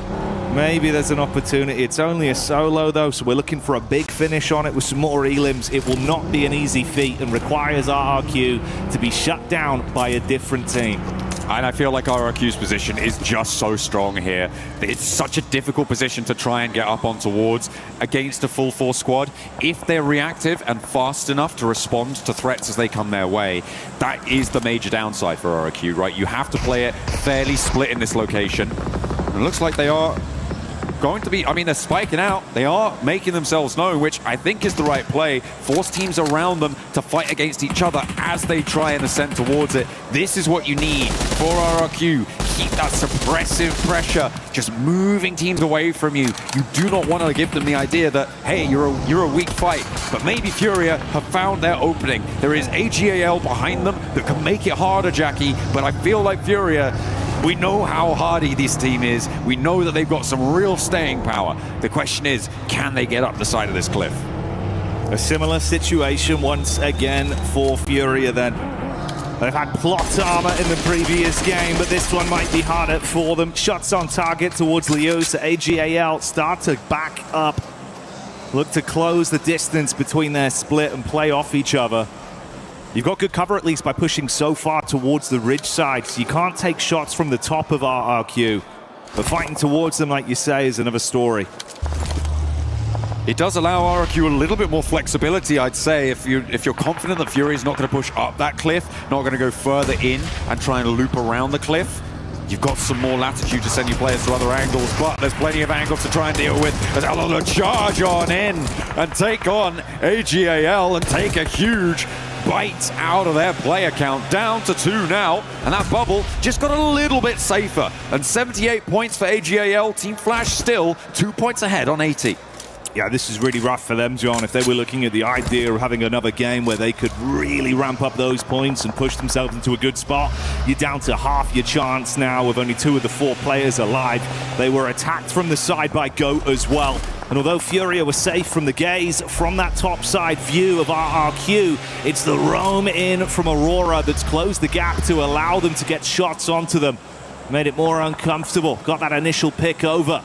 maybe there's an opportunity. It's only a solo, though, so we're looking for a big finish on it with some more elims. It will not be an easy feat and requires RRQ to be shut down by a different team. And I feel like RRQ's position is just so strong here. It's such a difficult position to try and get up on towards against a full force squad. If they're reactive and fast enough to respond to threats as they come their way, that is the major downside for RRQ, right? You have to play it fairly split in this location. And it looks like they are going to be, I mean, they're spiking out. They are making themselves known, which I think is the right play. Force teams around them to fight against each other as they try and ascend towards it. This is what you need for RRQ. Keep that suppressive pressure, just moving teams away from you. You do not want to give them the idea that, hey, you're a weak fight. But maybe Furia have found their opening. There is AGAL behind them that can make it harder, Jackie, but I feel like Furia, we know how hardy this team is. We know that they've got some real staying power. The question is, can they get up the side of this cliff? A similar situation once again for Furia then. They've had plot armor in the previous game, but this one might be harder for them. Shots on target towards Liu, so AGAL start to back up. Look to close the distance between their split and play off each other. You've got good cover at least by pushing so far towards the ridge side, so you can't take shots from the top of RRQ. But fighting towards them, like you say, is another story. It does allow RRQ a little bit more flexibility, I'd say, if you're confident that Fury is not going to push up that cliff, not going to go further in and try and loop around the cliff. You've got some more latitude to send your players to other angles, but there's plenty of angles to try and deal with. As Alana charge on in and take on AGAL and take a huge bite out of their player count, down to 2 now, and that bubble just got a little bit safer. And 78 points for AGAL. Team Flash still 2 points ahead on 80. Yeah, this is really rough for them, John. If they were looking at the idea of having another game where they could really ramp up those points and push themselves into a good spot, you're down to half your chance now with only 2 of the 4 players alive. They were attacked from the side by Goat as well. And although Furia was safe from the gaze from that top side view of RRQ, it's the roam in from Aurora that's closed the gap to allow them to get shots onto them. Made it more uncomfortable. Got that initial pick over.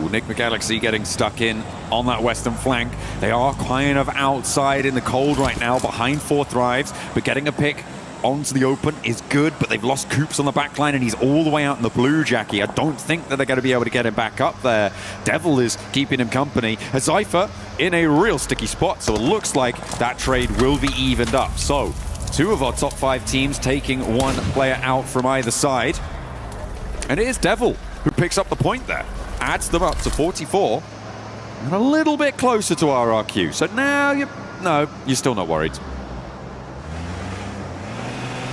Enigma Galaxy getting stuck in on that western flank. They are kind of outside in the cold right now, behind 4 Thrives, but getting a pick onto the open is good, but they've lost Coops on the back line, and he's all the way out in the blue, Jackie. I don't think that they're going to be able to get him back up there. Devil is keeping him company. Zypher in a real sticky spot, so it looks like that trade will be evened up. So 2 of our top 5 teams taking 1 player out from either side, and it is Devil who picks up the point there. adds them up to 44 and a little bit closer to RRQ. So now you're still not worried.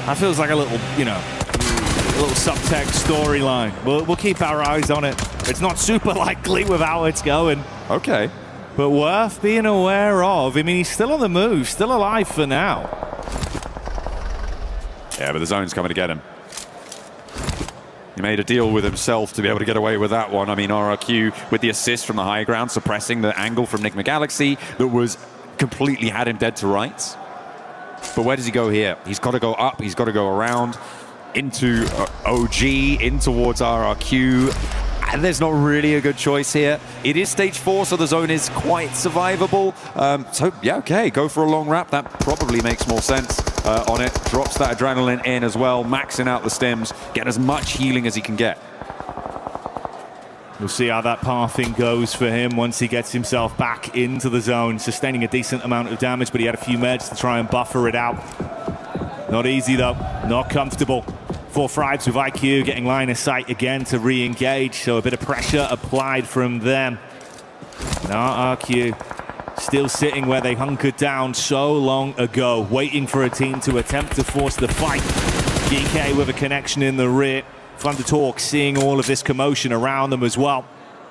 That feels like a little, you know, a little subtext storyline. We'll keep our eyes on it. It's not super likely with how it's going. Okay. But worth being aware of. I mean, he's still on the move, still alive for now. Yeah, but the zone's coming to get him. He made a deal with himself to be able to get away with that one. I mean, RRQ with the assist from the high ground, suppressing the angle from NigmaGalaxy that was completely had him dead to rights. But where does he go here? He's got to go up, he's got to go around into OG, in towards RRQ. And there's not really a good choice here. It is stage 4, so the zone is quite survivable. So yeah, okay, go for a long wrap. That probably makes more sense on it. Drops that adrenaline in as well, maxing out the stims, get as much healing as he can get. We'll see how that pathing goes for him once he gets himself back into the zone, sustaining a decent amount of damage, but he had a few meds to try and buffer it out. Not easy though, not comfortable. 4 Fribes with IQ getting line of sight again to re-engage, so a bit of pressure applied from them. Now RRQ still sitting where they hunkered down so long ago, waiting for a team to attempt to force the fight. GK with a connection in the rear. Fun to talk, seeing all of this commotion around them as well.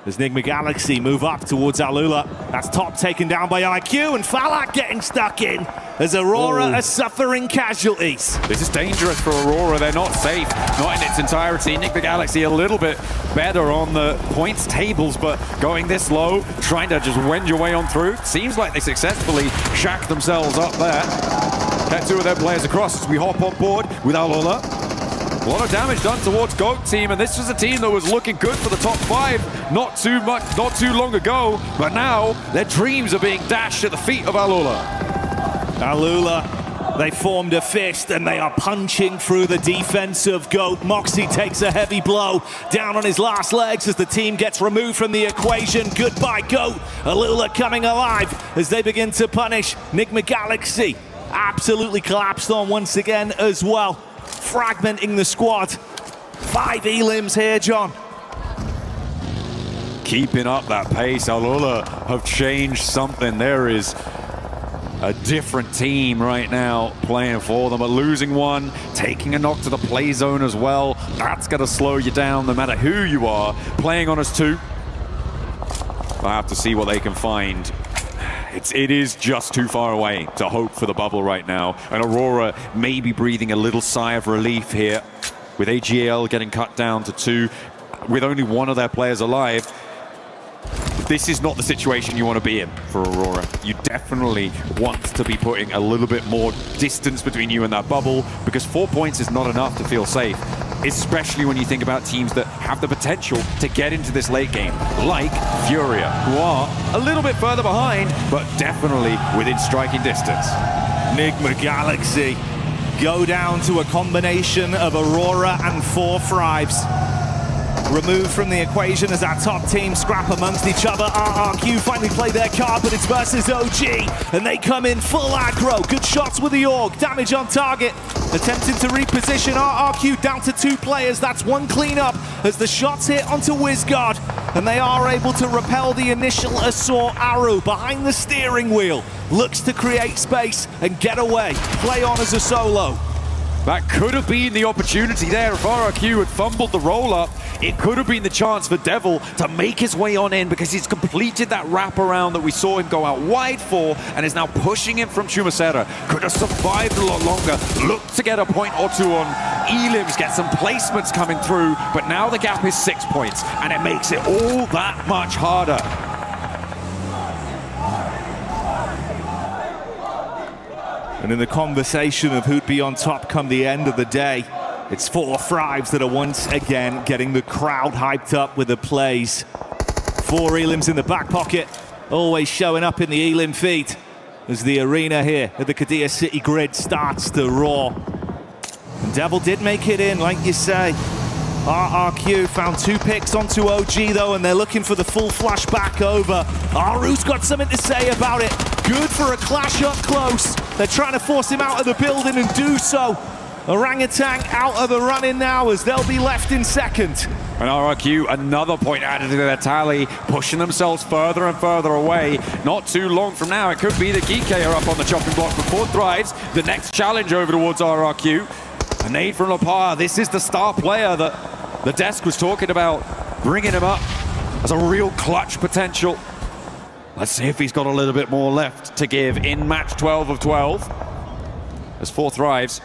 As NigmaGalaxy move up towards Alula. That's top taken down by IQ, and Falak getting stuck in as Aurora are suffering casualties. This is dangerous for Aurora. They're not safe, not in its entirety. NigmaGalaxy a little bit better on the points tables, but going this low, trying to just wend your way on through. Seems like they successfully shacked themselves up there. Get 2 of their players across as we hop on board with Alula. A lot of damage done towards GOAT team, and this was a team that was looking good for the top 5 not too long ago, but now their dreams are being dashed at the feet of Alula. Alula, they formed a fist and they are punching through the defense of GOAT. Moxie takes a heavy blow down on his last legs as the team gets removed from the equation. Goodbye GOAT. Alula coming alive as they begin to punish NigmaGalaxy. Absolutely collapsed on once again as well. Fragmenting the squad. 5 elims here, John. Keeping up that pace, Alula have changed something. There is a different team right now playing for them, but losing one, taking a knock to the play zone as well. That's going to slow you down no matter who you are. Playing on us too. I have to see what they can find. It is just too far away to hope for the bubble right now. And Aurora may be breathing a little sigh of relief here with AGL getting cut down to 2 with only 1 of their players alive. This is not the situation you want to be in for Aurora. You definitely want to be putting a little bit more distance between you and that bubble, because 4 points is not enough to feel safe, especially when you think about teams that have the potential to get into this late game, like Furia, who are a little bit further behind, but definitely within striking distance. NigmaGalaxy go down to a combination of Aurora and 4 Fribes. Removed from the equation as our top team scrap amongst each other. RRQ finally play their card, but it's versus OG, and they come in full aggro. Good shots with the Org, damage on target. Attempting to reposition RRQ down to 2 players. That's 1 cleanup as the shots hit onto Wizguard, and they are able to repel the initial assault. Aru behind the steering wheel looks to create space and get away. Play on as a solo. That could have been the opportunity there. If RRQ had fumbled the roll-up, it could have been the chance for Devil to make his way on in, because he's completed that wraparound that we saw him go out wide for and is now pushing him from Chumacera. Could have survived a lot longer. Looked to get a point or 2 on Elims, get some placements coming through, but now the gap is 6 points, and it makes it all that much harder. And in the conversation of who'd be on top come the end of the day, it's 4 Fribes that are once again getting the crowd hyped up with the plays. 4 Elims in the back pocket, always showing up in the Elim feed as the arena here at the Qiddiya City grid starts to roar. And Devil did make it in, like you say. RRQ found 2 picks onto OG though, and they're looking for the full flash back over. Aru's got something to say about it. Good for a clash up close. They're trying to force him out of the building and do so. Orangutan out of the running now as they'll be left in second. And RRQ, another point added to their tally, pushing themselves further and further away. Not too long from now, it could be that GK are up on the chopping block before Thrives. The next challenge over towards RRQ. A nade from Lapar. This is the star player that the desk was talking about, bringing him up as a real clutch potential. Let's see if he's got a little bit more left to give in match 12 of 12. As 4 Thrives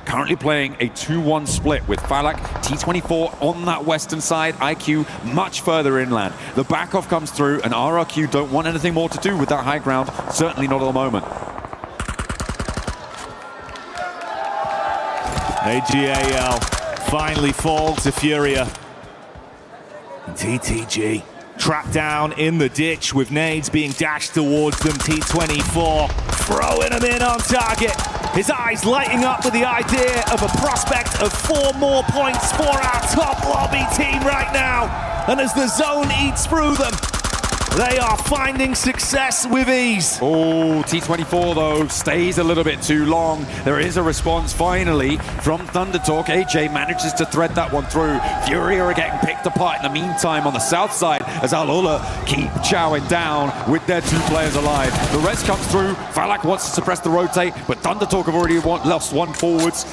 currently playing a 2-1 split with Falak, T24 on that western side, IQ much further inland. The backoff comes through and RRQ don't want anything more to do with that high ground, certainly not at the moment. AGAL finally fall to Furia. And TTG trapped down in the ditch with nades being dashed towards them. T24 throwing them in on target. His eyes lighting up with the idea of a prospect of 4 more points for our top lobby team right now. And as the zone eats through them, they are finding success with ease. Oh, T24 though stays a little bit too long. There is a response finally from Thunder Talk. AJ manages to thread that one through. Furia are getting picked apart in the meantime on the south side as Alula keep chowing down with their 2 players alive. The rest comes through. Falak wants to suppress the rotate, but Thunder Talk have already lost 1 forwards.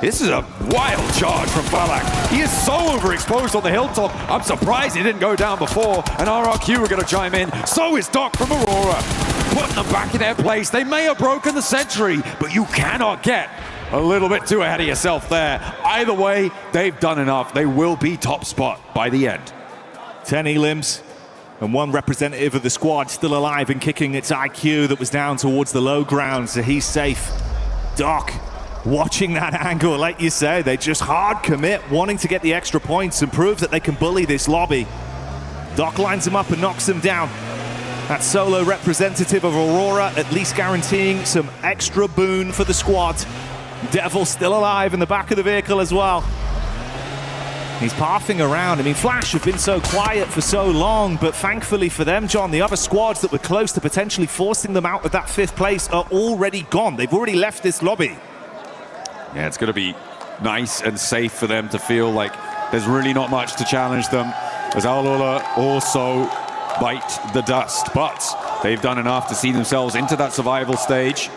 This is a wild charge from Falak. He is so overexposed on the hilltop. I'm surprised he didn't go down before. And RRQ are going to chime in. So is Doc from Aurora. Putting them back in their place. They may have broken the sentry, but you cannot get a little bit too ahead of yourself there. Either way, they've done enough. They will be top spot by the end. 10 elims and 1 representative of the squad still alive and kicking. It's IQ that was down towards the low ground, so he's safe. Doc watching that angle, like you say, they just hard commit, wanting to get the extra points and prove that they can bully this lobby. Doc lines him up and knocks him down. That solo representative of Aurora at least guaranteeing some extra boon for the squad. Devil still alive in the back of the vehicle as well. He's pathing around. I mean, Flash have been so quiet for so long, but thankfully for them, John, the other squads that were close to potentially forcing them out of that 5th place are already gone. They've already left this lobby. Yeah, it's going to be nice and safe for them to feel like there's really not much to challenge them, as Alula also bite the dust. But they've done enough to see themselves into that survival stage.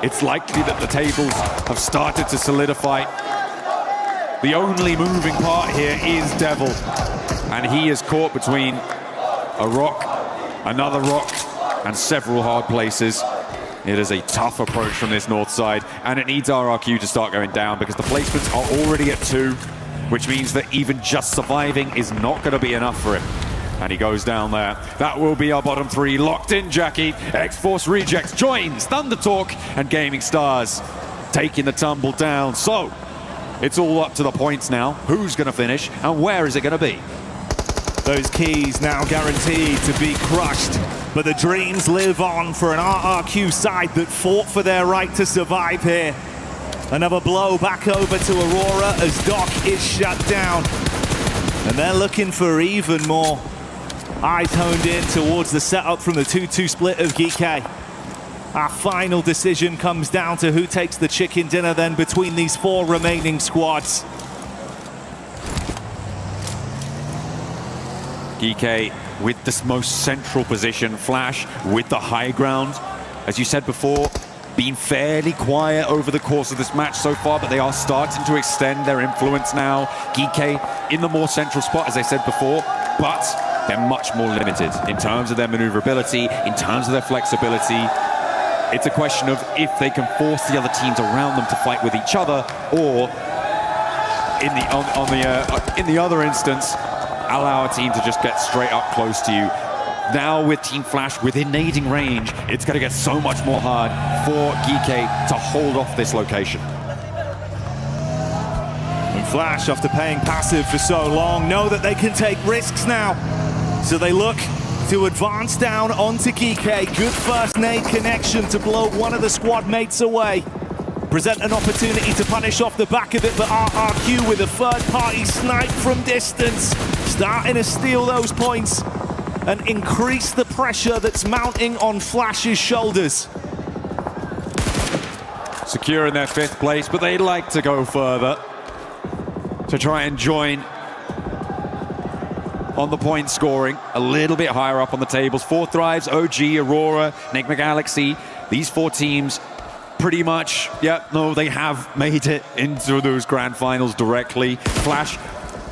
It's likely that the tables have started to solidify. The only moving part here is Devil, and he is caught between a rock, another rock, and several hard places. It is a tough approach from this north side, and it needs RRQ to start going down because the placements are already at 2, which means that even just surviving is not going to be enough for him. And he goes down there. That will be our bottom 3. Locked in, Jackie. X-Force Rejects joins Thunder Talk and Gaming Stars taking the tumble down. So it's all up to the points now. Who's going to finish and where is it going to be? Those keys now guaranteed to be crushed, but the dreams live on for an RRQ side that fought for their right to survive here. Another blow back over to Aurora as Doc is shut down. And they're looking for even more. Eyes honed in towards the setup from the 2-2 split of GK. Our final decision comes down to who takes the chicken dinner then between these 4 remaining squads. GK with this most central position, Flash with the high ground. As you said before, been fairly quiet over the course of this match so far, but they are starting to extend their influence now. GK in the more central spot, as I said before, but they're much more limited in terms of their maneuverability, in terms of their flexibility. It's a question of if they can force the other teams around them to fight with each other, or in the other instance, allow a team to just get straight up close to you. Now with Team Flash within nading range, it's going to get so much more hard for GK to hold off this location. And Flash, after paying passive for so long, know that they can take risks now. So they look to advance down onto GK. Good first nade connection to blow one of the squad mates away. Present an opportunity to punish off the back of it, but RRQ with a third-party snipe from distance, starting to steal those points and increase the pressure that's mounting on Flash's shoulders. Secure in their 5th place, but they'd like to go further to try and join on the point scoring, a little bit higher up on the tables. 4 Thrives, OG, Aurora, Enigma Galaxy. These 4 teams pretty much, they have made it into those grand finals directly. Flash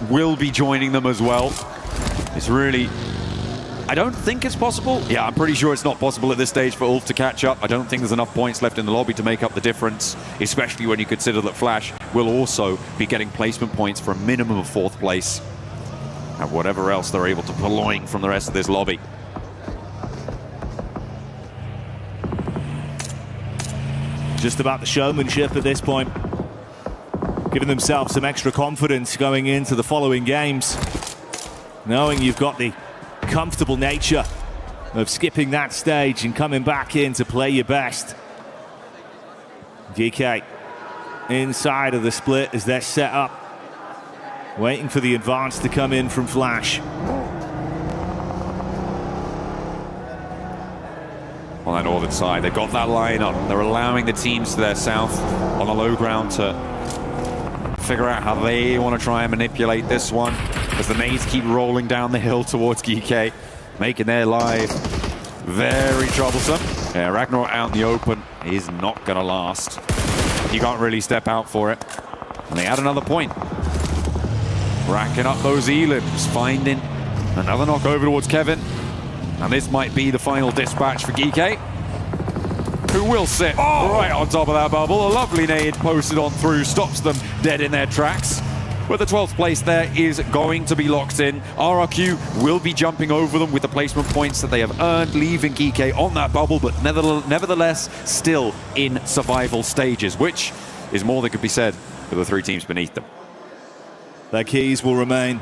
will be joining them as well. It's really, I don't think it's possible. Yeah, I'm pretty sure it's not possible at this stage for Ulf to catch up. I don't think there's enough points left in the lobby to make up the difference, especially when you consider that Flash will also be getting placement points for a minimum of 4th place. And whatever else they're able to purloin from the rest of this lobby. Just about the showmanship at this point. Giving themselves some extra confidence going into the following games. Knowing you've got the comfortable nature of skipping that stage and coming back in to play your best. GK inside of the split as they're set up. Waiting for the advance to come in from Flash. On that northern side, they've got that line on. They're allowing the teams to their south on the low ground to figure out how they want to try and manipulate this one as the nades keep rolling down the hill towards GK, making their life very troublesome. Yeah, Ragnarok out in the open is not going to last. You can't really step out for it. And they add another point. Racking up those elims, finding another knock over towards Kevin. And this might be the final dispatch for GK, who will sit right on top of that bubble. A lovely nade posted on through, stops them dead in their tracks. But the 12th place there is going to be locked in. RRQ will be jumping over them with the placement points that they have earned, leaving GK on that bubble, but nevertheless still in survival stages, which is more than could be said for the 3 teams beneath them. Their keys will remain.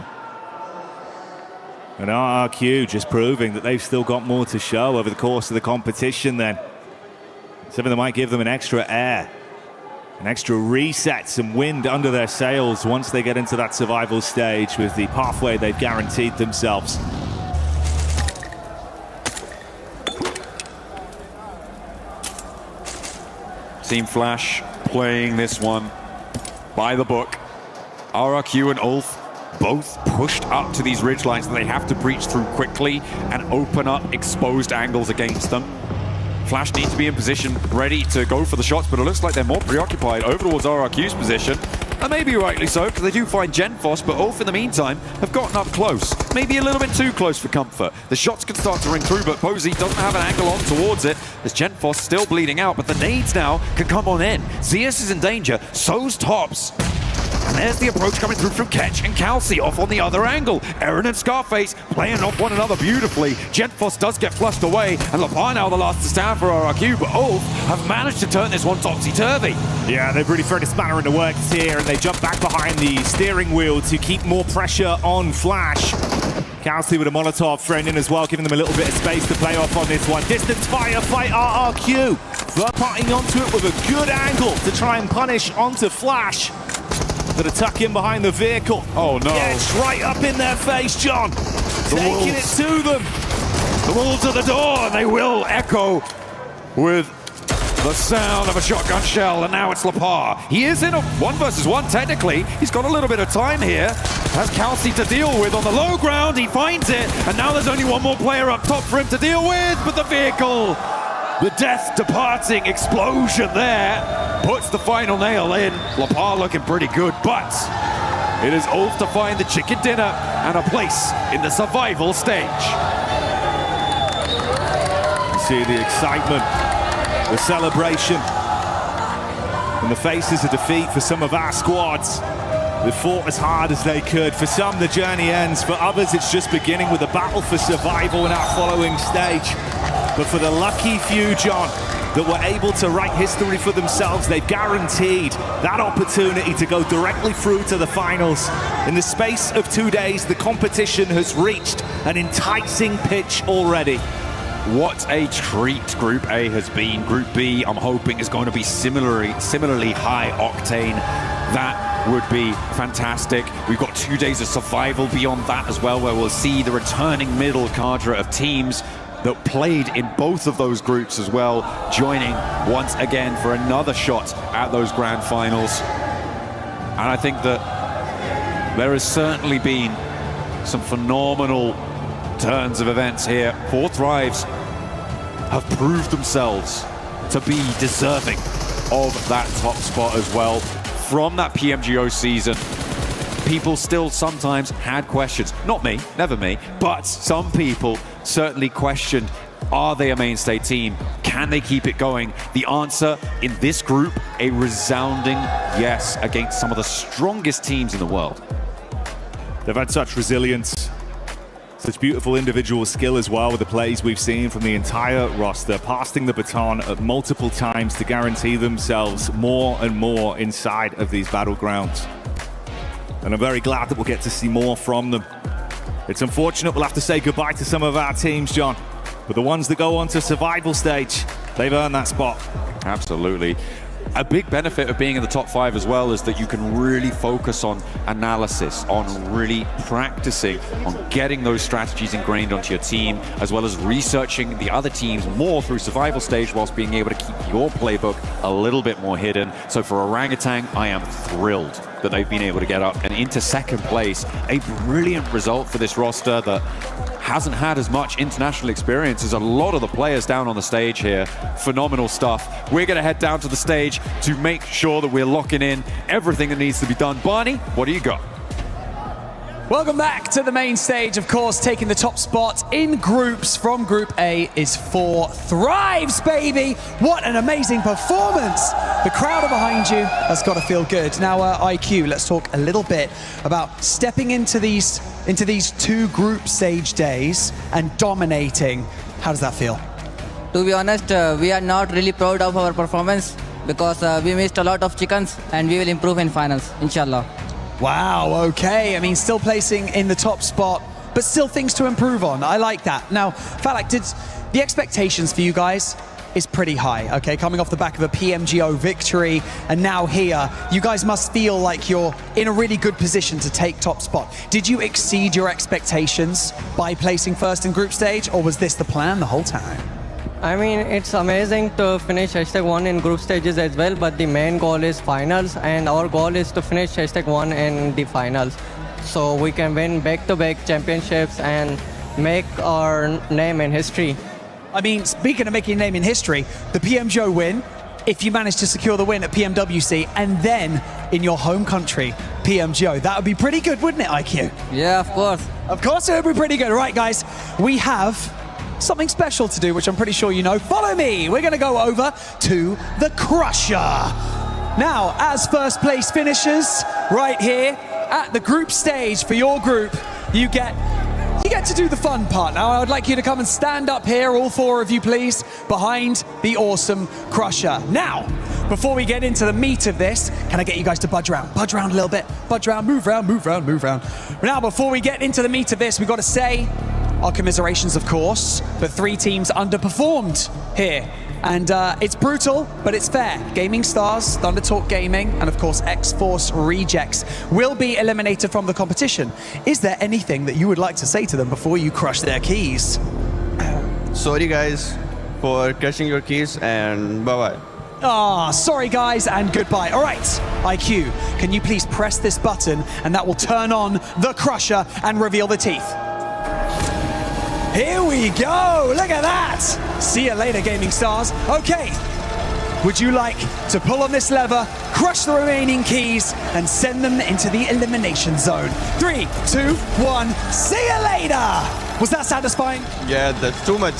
And RRQ just proving that they've still got more to show over the course of the competition then. Something that might give them an extra air, an extra reset, some wind under their sails once they get into that survival stage with the pathway they've guaranteed themselves. Team Flash playing this one by the book. RRQ and Ulf both pushed up to these ridge lines that they have to breach through quickly and open up exposed angles against them. Flash need to be in position, ready to go for the shots, but it looks like they're more preoccupied over towards RRQ's position. And maybe rightly so, because they do find Genfos, but Ulf in the meantime have gotten up close. Maybe a little bit too close for comfort. The shots can start to ring through, but Posey doesn't have an angle on towards it, as Genfos still bleeding out, but the nades now can come on in. Zeus is in danger, so's Tops. And there's the approach coming through from Ketch and Calci off on the other angle. Eren and Scarface playing off one another beautifully. Genfos does get flushed away, and Lapar now the last to stand for RRQ, but Ulf have managed to turn this one topsy-turvy. Yeah, they've really thrown a spanner in the works here, and they jump back behind the steering wheel to keep more pressure on Flash. Calci with a Molotov thrown in as well, giving them a little bit of space to play off on this one. Distance firefight RRQ. They're putting onto it with a good angle to try and punish onto Flash. That are tuck in behind the vehicle. Oh no. Yeah, it's right up in their face, John. Taking it to them. The wolves at the door, and they will echo with the sound of a shotgun shell, and now it's Lapar. He is in a 1 versus 1 technically. He's got a little bit of time here. Has Calci to deal with on the low ground. He finds it, and now there's only one more player up top for him to deal with, but the vehicle, the death departing explosion there puts the final nail in. Lapar looking pretty good, but it is Ulf to find the chicken dinner and a place in the survival stage. You see the excitement, the celebration, and the faces of defeat for some of our squads. They fought as hard as they could. For some, the journey ends. For others, it's just beginning with a battle for survival in our following stage. But for the lucky few, John, that were able to write history for themselves, they've guaranteed that opportunity to go directly through to the finals. In the space of 2 days, the competition has reached an enticing pitch already. What a treat Group A has been. Group B, I'm hoping, is going to be similarly high octane. That would be fantastic. We've got 2 days of survival beyond that as well, where we'll see the returning middle cadre of teams that played in both of those groups as well, joining once again for another shot at those grand finals. And I think that there has certainly been some phenomenal turns of events here. 4 Thrives have proved themselves to be deserving of that top spot as well. From that PMGO season, people still sometimes had questions. Not me, never me, but some people certainly questioned, are they a mainstay team? Can they keep it going? The answer in this group, a resounding yes against some of the strongest teams in the world. They've had such resilience, such beautiful individual skill as well with the plays we've seen from the entire roster, passing the baton at multiple times to guarantee themselves more and more inside of these battlegrounds. And I'm very glad that we'll get to see more from them. It's unfortunate we'll have to say goodbye to some of our teams, John, but the ones that go on to survival stage, they've earned that spot. Absolutely. A big benefit of being in the top 5 as well is that you can really focus on analysis, on really practicing, on getting those strategies ingrained onto your team, as well as researching the other teams more through survival stage, whilst being able to keep your playbook a little bit more hidden. So for Orangutan, I am thrilled that they've been able to get up and into 2nd place. A brilliant result for this roster that hasn't had as much international experience as a lot of the players down on the stage here. Phenomenal stuff. We're going to head down to the stage to make sure that we're locking in everything that needs to be done. Barney, what do you got? Welcome back to the main stage. Of course, taking the top spot in groups from Group A is 4 Thrives, baby. What an amazing performance. The crowd are behind you. That's got to feel good. Now, IQ, let's talk a little bit about stepping into these 2 group stage days and dominating. How does that feel? To be honest, we are not really proud of our performance because we missed a lot of chickens, and we will improve in finals, inshallah. Wow, okay. I mean, still placing in the top spot, but still things to improve on. I like that. Now, Falak, the expectations for you guys is pretty high, okay? Coming off the back of a PMGO victory, and now here, you guys must feel like you're in a really good position to take top spot. Did you exceed your expectations by placing first in group stage, or was this the plan the whole time? I mean, it's amazing to finish #1 in group stages as well, but the main goal is finals, and our goal is to finish #1 in the finals, so we can win back-to-back championships and make our name in history. I mean, speaking of making a name in history, the PMGO win, if you manage to secure the win at PMWC, and then in your home country, PMGO, that would be pretty good, wouldn't it, IQ? Yeah, of course. Of course it would be pretty good. All right, guys, we have something special to do, which I'm pretty sure you know. Follow me. We're going to go over to the Crusher. Now, as first place finishers, right here at the group stage for your group, you get to do the fun part. Now, I would like you to come and stand up here, all 4 of you, please, behind the awesome Crusher. Now, before we get into the meat of this, can I get you guys to budge around? Budge around a little bit. Budge around, move around, move around, move around. Now, before we get into the meat of this, we've got to say our commiserations, of course, but 3 teams underperformed here. And it's brutal, but it's fair. Gaming Stars, Thunder Talk Gaming, and of course X-Force Rejects will be eliminated from the competition. Is there anything that you would like to say to them before you crush their keys? Sorry guys for crushing your keys, and bye-bye. Ah, sorry guys, and goodbye. All right, IQ, can you please press this button, and that will turn on the Crusher and reveal the teeth. Here we go, look at that. See you later, Gaming Stars. Okay, would you like to pull on this lever, crush the remaining keys, and send them into the elimination zone? 3, 2, 1, see you later. Was that satisfying? Yeah, that's too much.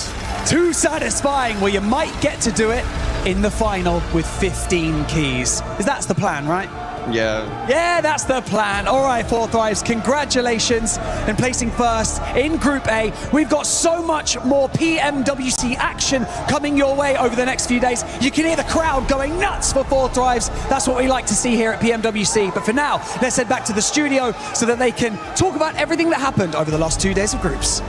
Too satisfying. Well, you might get to do it in the final with 15 keys. That's the plan, right? Yeah, that's the plan. All right, 4 Thrives, congratulations in placing first in Group A. We've got so much more PMWC action coming your way over the next few days. You can hear the crowd going nuts for 4 Thrives. That's what we like to see here at PMWC. But for now, let's head back to the studio so that they can talk about everything that happened over the last 2 days of groups.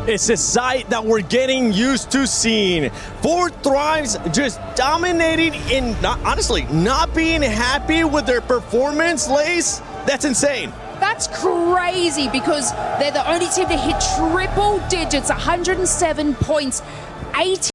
It's a sight that we're getting used to seeing. 4 Thrives just dominating and honestly not being happy with their performance, Lace. That's insane. That's crazy because they're the only team to hit triple digits, 107 points, 80